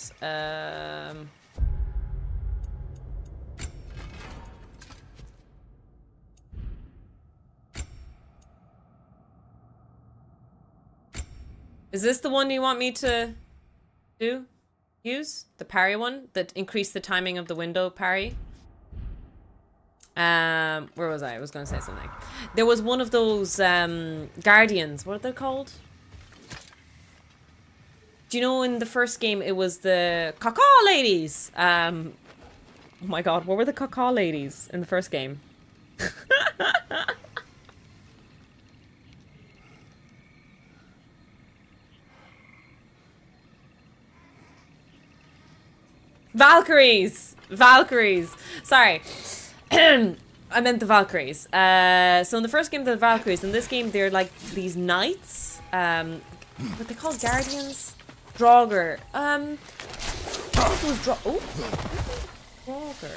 Is this the one you want me to do? Use? The parry one? That increased the timing of the window parry? Where was I? I was going to say something. There was one of those guardians. What are they called? Do you know in the first game it was the caca ladies? Oh my god, what were the caca ladies in the first game? Valkyries! Valkyries! Sorry. I meant the Valkyries. So in the first game, they're the Valkyries. In this game, they're like these knights. What they called? Guardians? Draugr. Oh. Walker.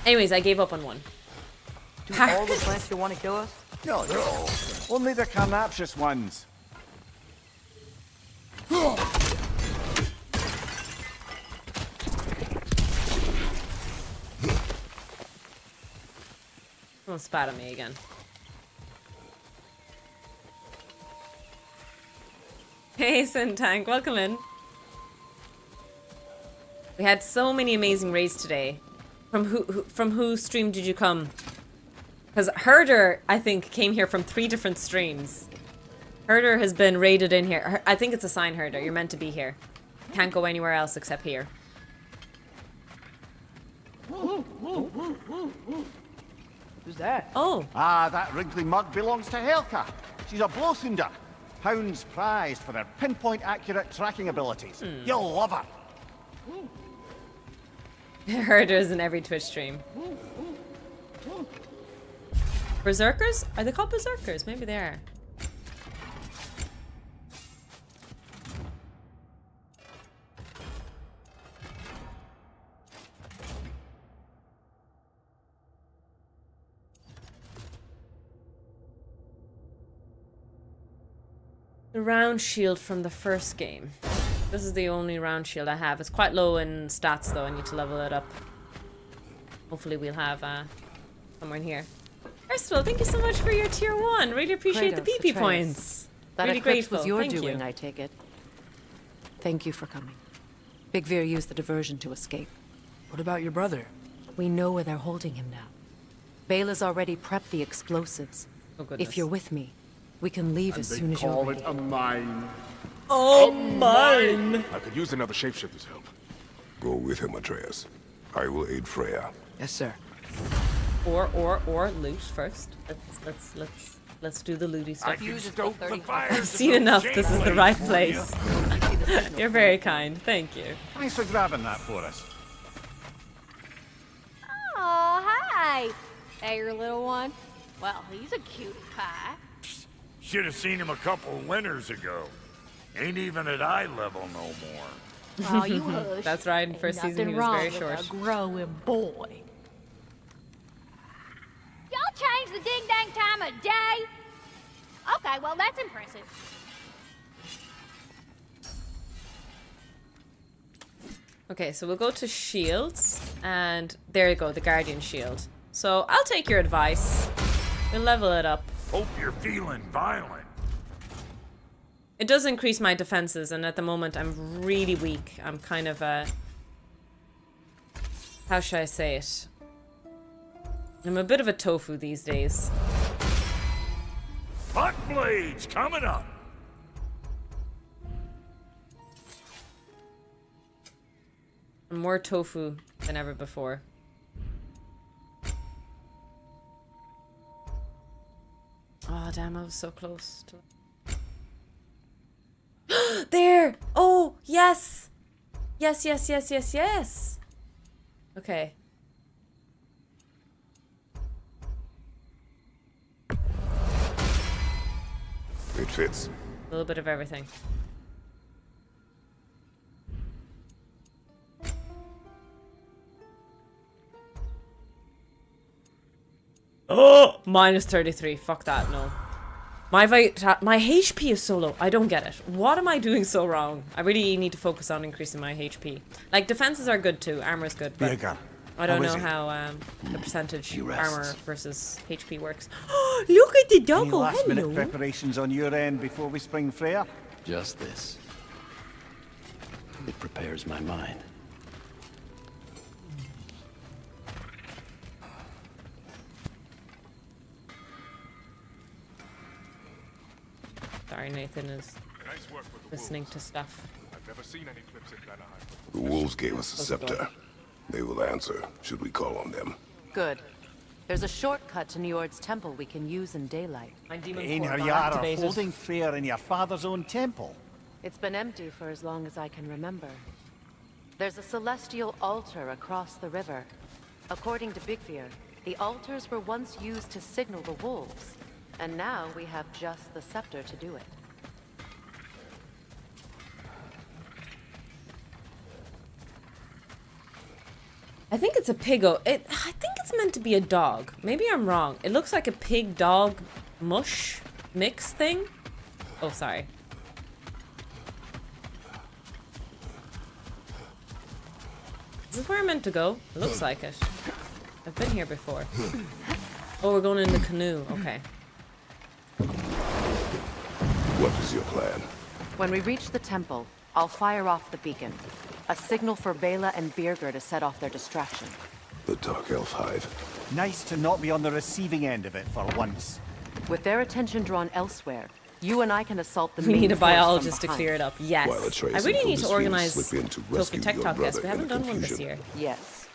Anyways, I gave up on one. Do all the plants still want to kill us? No, no. Only the carnivorous ones. Don't spat at me again. Hey, Tank, welcome in. We had so many amazing raids today. From whose stream did you come? Because Herder, I think, came here from 3 different streams. Herder has been raided in here. I think it's a sign, Herder. You're meant to be here. Can't go anywhere else except here. Who's that? Oh. Ah, that wrinkly mug belongs to Helka. She's a blowthunder. Hounds prized for their pinpoint accurate tracking abilities. You'll love her. Herder's in every Twitch stream. Berserkers? Are they called Berserkers? Maybe they are. The round shield from the first game. This is the only round shield I have. It's quite low in stats though. I need to level it up. Hopefully we'll have somewhere in here. Ursula, thank you so much for your tier 1. Really appreciate the PP points. That really eclipse grateful. was your Thank doing, you. I take it. Thank you for coming. Big Veer used the diversion to escape. What about your brother? We know where they're holding him now. Bela's already prepped the explosives. Oh, goodness. If you're with me, we can leave as soon as you're ready. It a mine. Oh, mine! I could use another shapeshifter's help. Go with him, Atreus. I will aid Freya. Yes, sir. Or loot first. Let's do the looty stuff. I've seen enough. This is the right place. You're very kind. Thank you. Thanks for grabbing that for us. Oh, hi. Hey, your little one. Well, he's a cutie pie. Should have seen him a couple winters ago. Ain't even at eye level no more. Oh, you hush. That's right. In first season, he was very short. Nothing wrong with a growing boy. Y'all change the ding-dang time of day? Okay, well, that's impressive. Okay, so we'll go to shields, and there you go, the Guardian Shield. So I'll take your advice. We'll level it up. Hope you're feeling violent. It does increase my defenses, and at the moment I'm really weak. I'm kind of a... How should I say it? I'm a bit of a tofu these days. Butt blades coming up. I'm more tofu than ever before. Oh, damn, I was so close to... There! Oh, yes! Yes, yes, yes, yes, yes! Okay. It fits. A little bit of everything. Oh! Minus 33. Fuck that, no. My HP is so low. I don't get it. What am I doing so wrong? I really need to focus on increasing my HP. Like, defenses are good too. Armor is good, but I don't know how the percentage armor versus HP works. Look at the doggo. Any last-minute Hello. preparations on your end before we spring Freya? Just this. It prepares my mind. Sorry, Nathan is listening to stuff. I've never seen any clips in Vanaheim. The wolves gave us a scepter. They will answer, should we call on them. Good. There's a shortcut to Njord's temple we can use in daylight. My demon In core her got yard are activated. holding Freya in your father's own temple. It's been empty for as long as I can remember. There's a celestial altar across the river. According to Big Veer, the altars were once used to signal the wolves. And now we have just the scepter to do it. I think it's a piggo. I think it's meant to be a dog. Maybe I'm wrong. It looks like a pig-dog mush mix thing. Oh, sorry. Is this where I'm meant to go? It looks like it. I've been here before. Oh, we're going in the canoe. Okay. What is your plan? When we reach the temple, I'll fire off the beacon. A signal for Bela and Birger to set off their distraction. The Dark Elf Hive. Nice to not be on the receiving end of it for once. With their attention drawn elsewhere, you and I can assault the We main need a force from biologist to behind. clear it up. Yes. While Atreus I really and need to Odysseus organize slip in to Tofu rescue Tech your Talk guests. brother We haven't in the done one this confusion. year. Yes.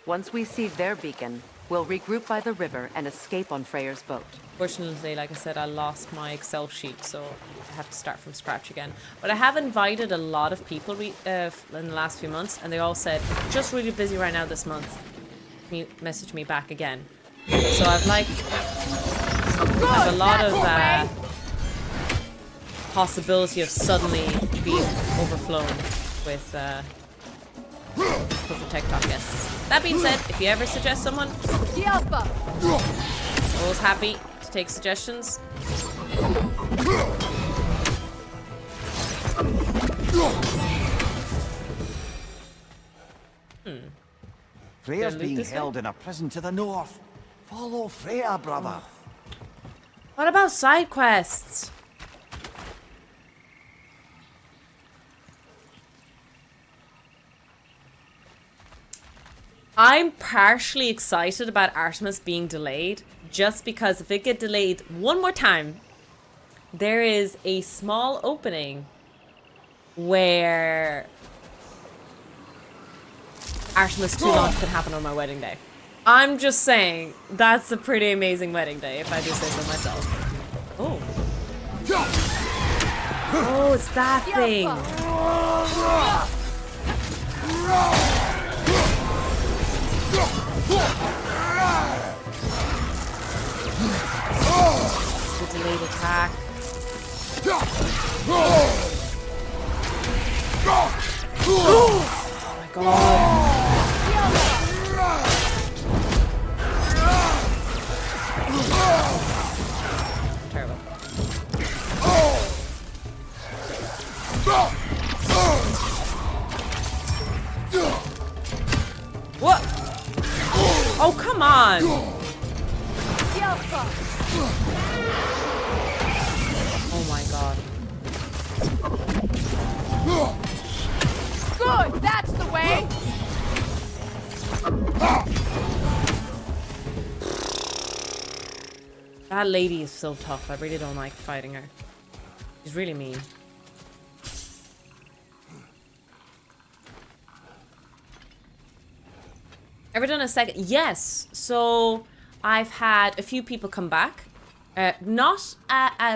Once we see their beacon, we'll regroup by the river and escape on Freyr's boat. Fortunately, like I said, I lost my Excel sheet, so I have to start from scratch again. But I have invited a lot of people in the last few months, and they all said, just really busy right now this month. Can you message me back again? So I've like, I have a lot of possibility of suddenly being overflown with Tofu Tech Talk guests. That being said, if you ever suggest someone, always happy to take suggestions. Freya's loot being this held in a prison to the north. Follow Freya, brother. What about side quests? I'm partially excited about Artemis being delayed, just because if it get delayed one more time, there is a small opening where Artemis 2 launch could happen on my wedding day. I'm just saying, that's a pretty amazing wedding day, if I do say so myself. Oh. Oh, it's that thing. The delayed attack. Oh my god. Terrible. What? Oh, come on. Oh my god. Good, that's the way. That lady is so tough. I really don't like fighting her. She's really mean. Ever done a second? Yes. So I've had a few people come back. Not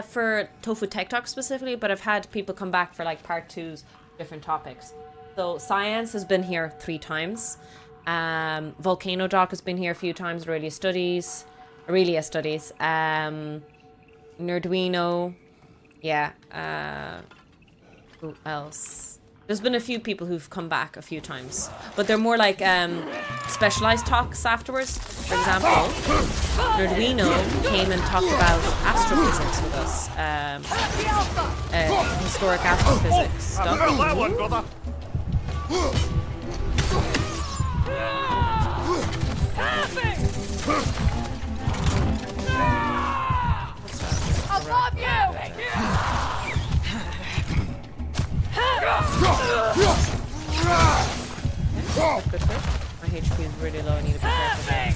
for Tofu Tech Talk specifically, but I've had people come back for like part 2's different topics. So Science has been here 3 times. Volcano Doc has been here a few times. Aurelia Studies. Nerduino. Yeah. Who else? There's been a few people who've come back a few times. But they're more like specialized talks afterwards. For example, Nerduino came and talked about astrophysics with us. Historic astrophysics stuff. That one, brother. Above you! Good fit. My HP is really low. I need to be careful there.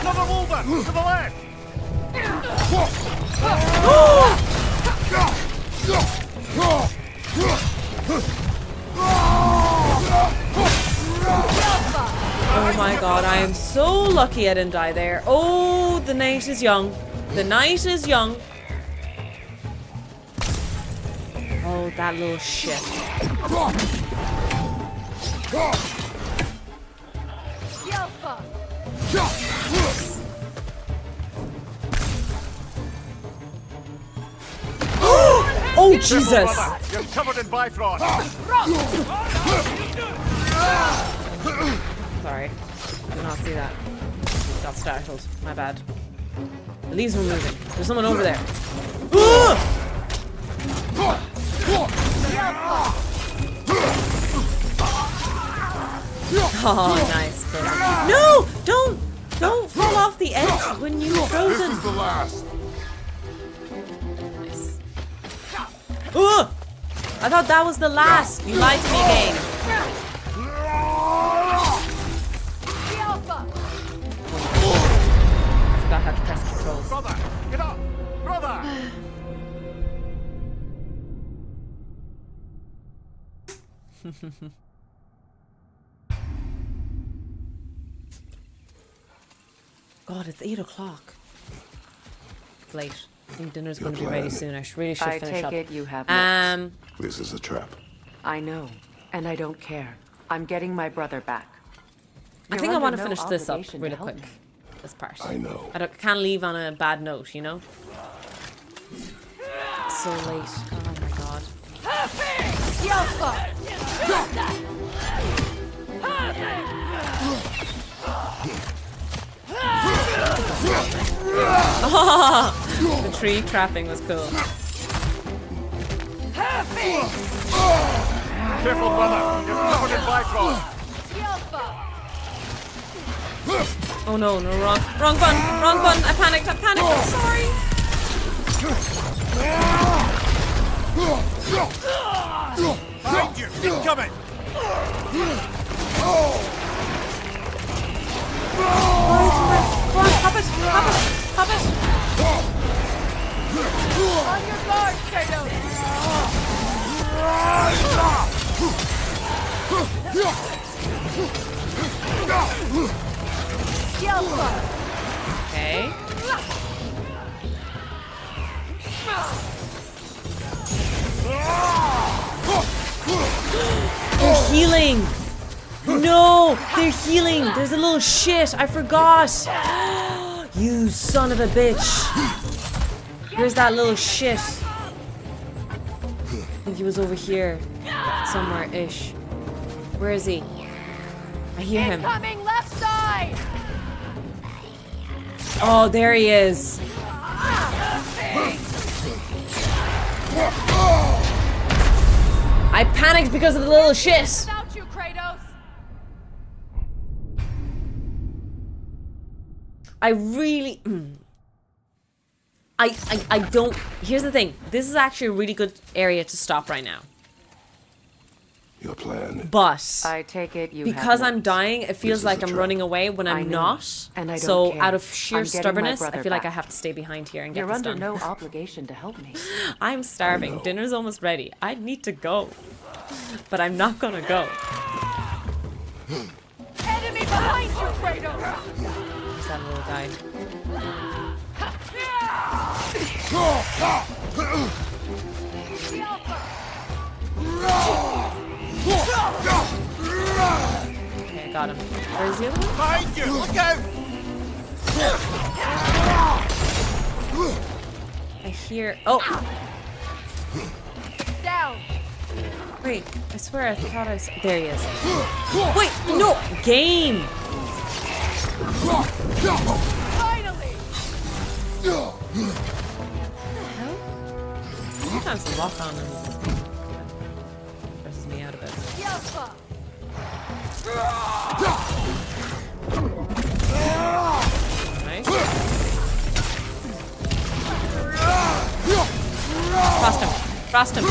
Another over! To the left! Oh my god, I am so lucky I didn't die there. Oh, the night is young. The night is young. Oh, that little shit. Oh, Careful, Jesus! brother. You're covered in Bifrost. Sorry. I did not see that. Got startled. My bad. The leaves were moving. There's someone over there. Oh, nice. Cool. No! Don't fall off the edge when you frozen. This is the last. Nice. I thought that was the last. You lied to me again. I forgot how to press controls. Brother, get up! Brother! God, it's 8 o'clock. It's late. I think dinner's going to be ready soon. I really should finish up. I take it you have This is a trap. I know, and I don't care. I'm getting my brother back. I think I want to finish this up really quick. This part. I know. I can't leave on a bad note, you know? It's so late. Oh my god. The tree trapping was cool. Careful, brother. You're covered in Bifrost. Oh no, no, wrong button, wrong button. I panicked, I'm sorry. Behind you. Keep coming. Go on, pop it. On your guard, Kratos! Okay. They're healing. No, they're healing. There's a little shit. I forgot. You son of a bitch. Where's that little shit? I think he was over here. Somewhere-ish. Where is he? I hear him. Incoming left side! Oh, there he is. I panicked because of the little shit. Without you, Kratos! I really... I don't... Here's the thing. This is actually a really good area to stop right now. Your plan. But I take it you because have I'm dying, it feels like I'm running away when I'm not. and I don't so care. out of sheer I'm getting my stubbornness, I brother feel like I back. have to stay behind here and get You're this under done. no obligation to help me. I'm starving. Dinner's almost ready. I need to go. But I'm not gonna go. Enemy behind you, Kratos! Where's that little guy? Okay, I got him. Where's the other one? Behind you. Look out. I hear... Oh! Down! Wait, I swear I thought I saw... There he is. Wait, no! Game! Finally! What the hell? Sometimes the lock on and stresses me out a bit. Yelpa! Nice. Frost him. Frost him.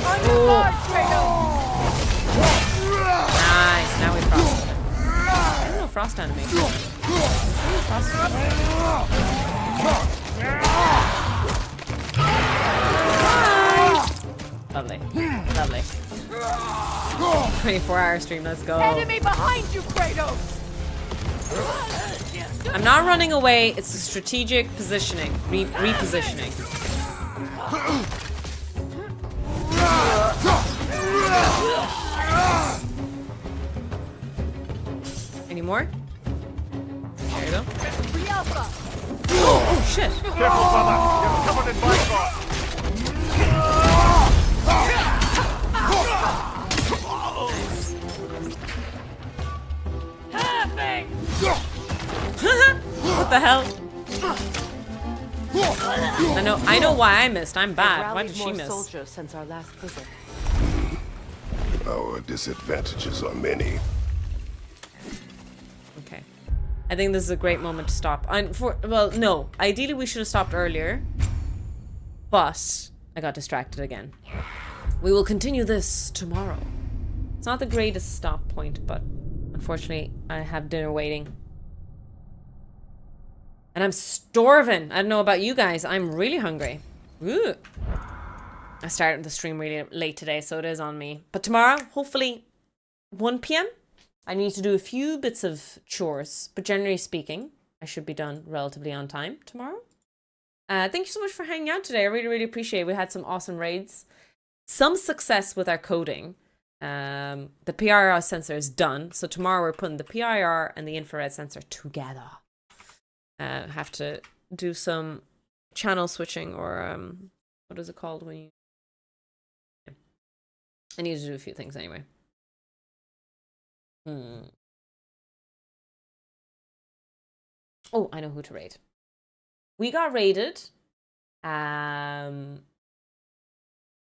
On your guard, Kratos! Nice. Now we frosted him. I don't know frost animation. Frost Lovely. Lovely. 24-hour stream, let's go. Enemy behind you, Kratos! I'm not running away, it's a strategic positioning. Repositioning. Any more? There you go. Yelpa! Oh shit! Careful, brother. You're covered in bifrost. What the hell? I know why I missed. I'm bad. Why did she miss? Soldiers since our last visit. Our disadvantages are many. Okay. I think this is a great moment to stop. Well, no. Ideally, we should have stopped earlier. But I got distracted again. We will continue this tomorrow. It's not the greatest stop point, but unfortunately, I have dinner waiting. And I'm starving. I don't know about you guys. I'm really hungry. Ooh. I started the stream really late today, so it is on me. But tomorrow, hopefully 1 p.m. I need to do a few bits of chores. But generally speaking, I should be done relatively on time tomorrow. Thank you so much for hanging out today. I really, really appreciate it. We had some awesome raids. Some success with our coding. The PIR sensor is done. So tomorrow we're putting the PIR and the infrared sensor together. Have to do some channel switching or what is it called when you... I need to do a few things anyway. Oh, I know who to raid. We got raided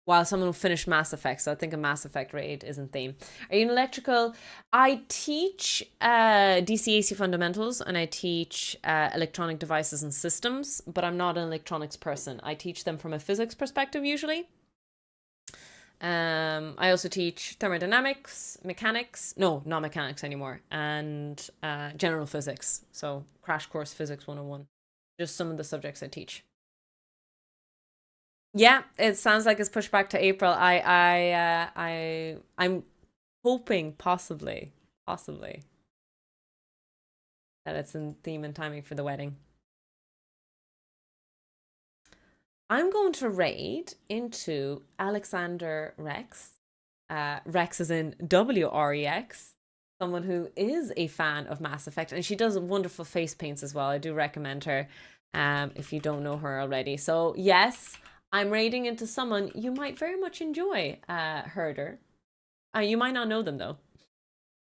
while someone finished Mass Effect, so I think a Mass Effect raid is in theme. Are you in electrical? I teach DC-AC fundamentals and I teach electronic devices and systems, but I'm not an electronics person. I teach them from a physics perspective usually. I also teach thermodynamics, mechanics, no, not mechanics anymore, and general physics. So Crash Course Physics 101. Just some of the subjects I teach. Yeah, it sounds like it's pushed back to April. I'm hoping possibly that it's in theme and timing for the wedding. I'm going to raid into Alexander Rex. Rex is in WREX. Someone who is a fan of Mass Effect, and she does wonderful face paints as well. I do recommend her if you don't know her already. So yes, I'm raiding into someone you might very much enjoy, Herder. You might not know them though.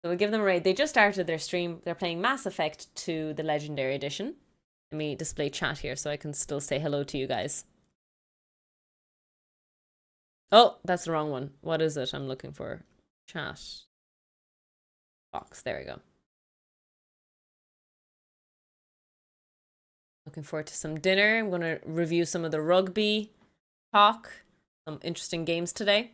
So we'll give them a raid. They just started their stream. They're playing Mass Effect 2, the Legendary Edition. Let me display chat here so I can still say hello to you guys. Oh, that's the wrong one. What is it I'm looking for? Chat. Box. There we go. Looking forward to some dinner. I'm going to review some of the rugby talk. Some interesting games today.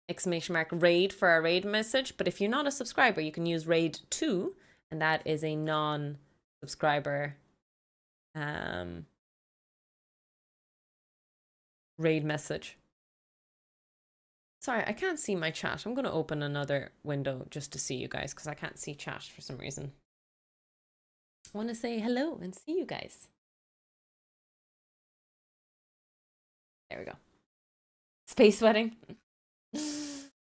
Exclamation mark raid for our raid message. But if you're not a subscriber, you can use raid 2. And that is a non-subscriber raid message. Sorry, I can't see my chat. I'm going to open another window just to see you guys because I can't see chat for some reason. I want to say hello and see you guys. There we go. Space wedding.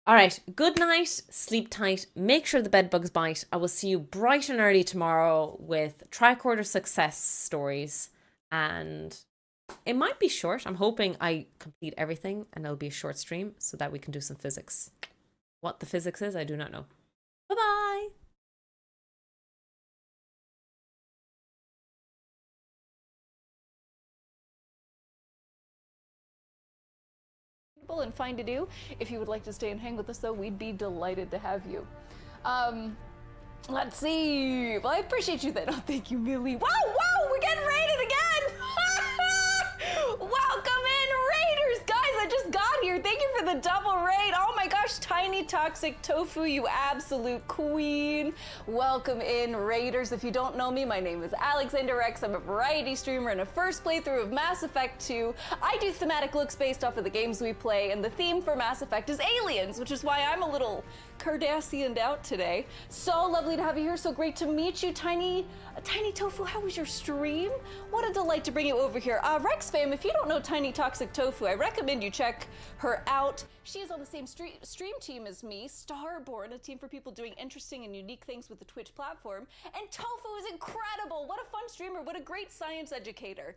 All right. Good night. Sleep tight. Make sure the bed bugs bite. I will see you bright and early tomorrow with tricorder success stories. And it might be short. I'm hoping I complete everything and it'll be a short stream so that we can do some physics. What the physics is, I do not know. Bye-bye. And fine to do. If you would like to stay and hang with us, though, we'd be delighted to have you. Let's see. Well, I appreciate you then. Oh, thank you, Millie. Whoa, we're getting raided again. Welcome in, raiders, guys. I just got here. Thank you for the double raid. Oh my gosh, Tiny Toxic Tofu, you absolute queen. Welcome in, raiders. If you don't know me, my name is Alexander Rex. I'm a variety streamer and a first playthrough of Mass Effect 2. I do thematic looks based off of the games we play, and the theme for Mass Effect is aliens, which is why I'm a little Cardassian'd out today. So lovely to have you here. So great to meet you, Tiny Tofu. How was your stream? What a delight to bring you over here. Rex fam, if you don't know Tiny Toxic Tofu, I recommend you check her out. She is on the same stream stream team is me, Starborn, a team for people doing interesting and unique things with the Twitch platform. And Tofu is incredible. What a fun streamer. What a great science educator.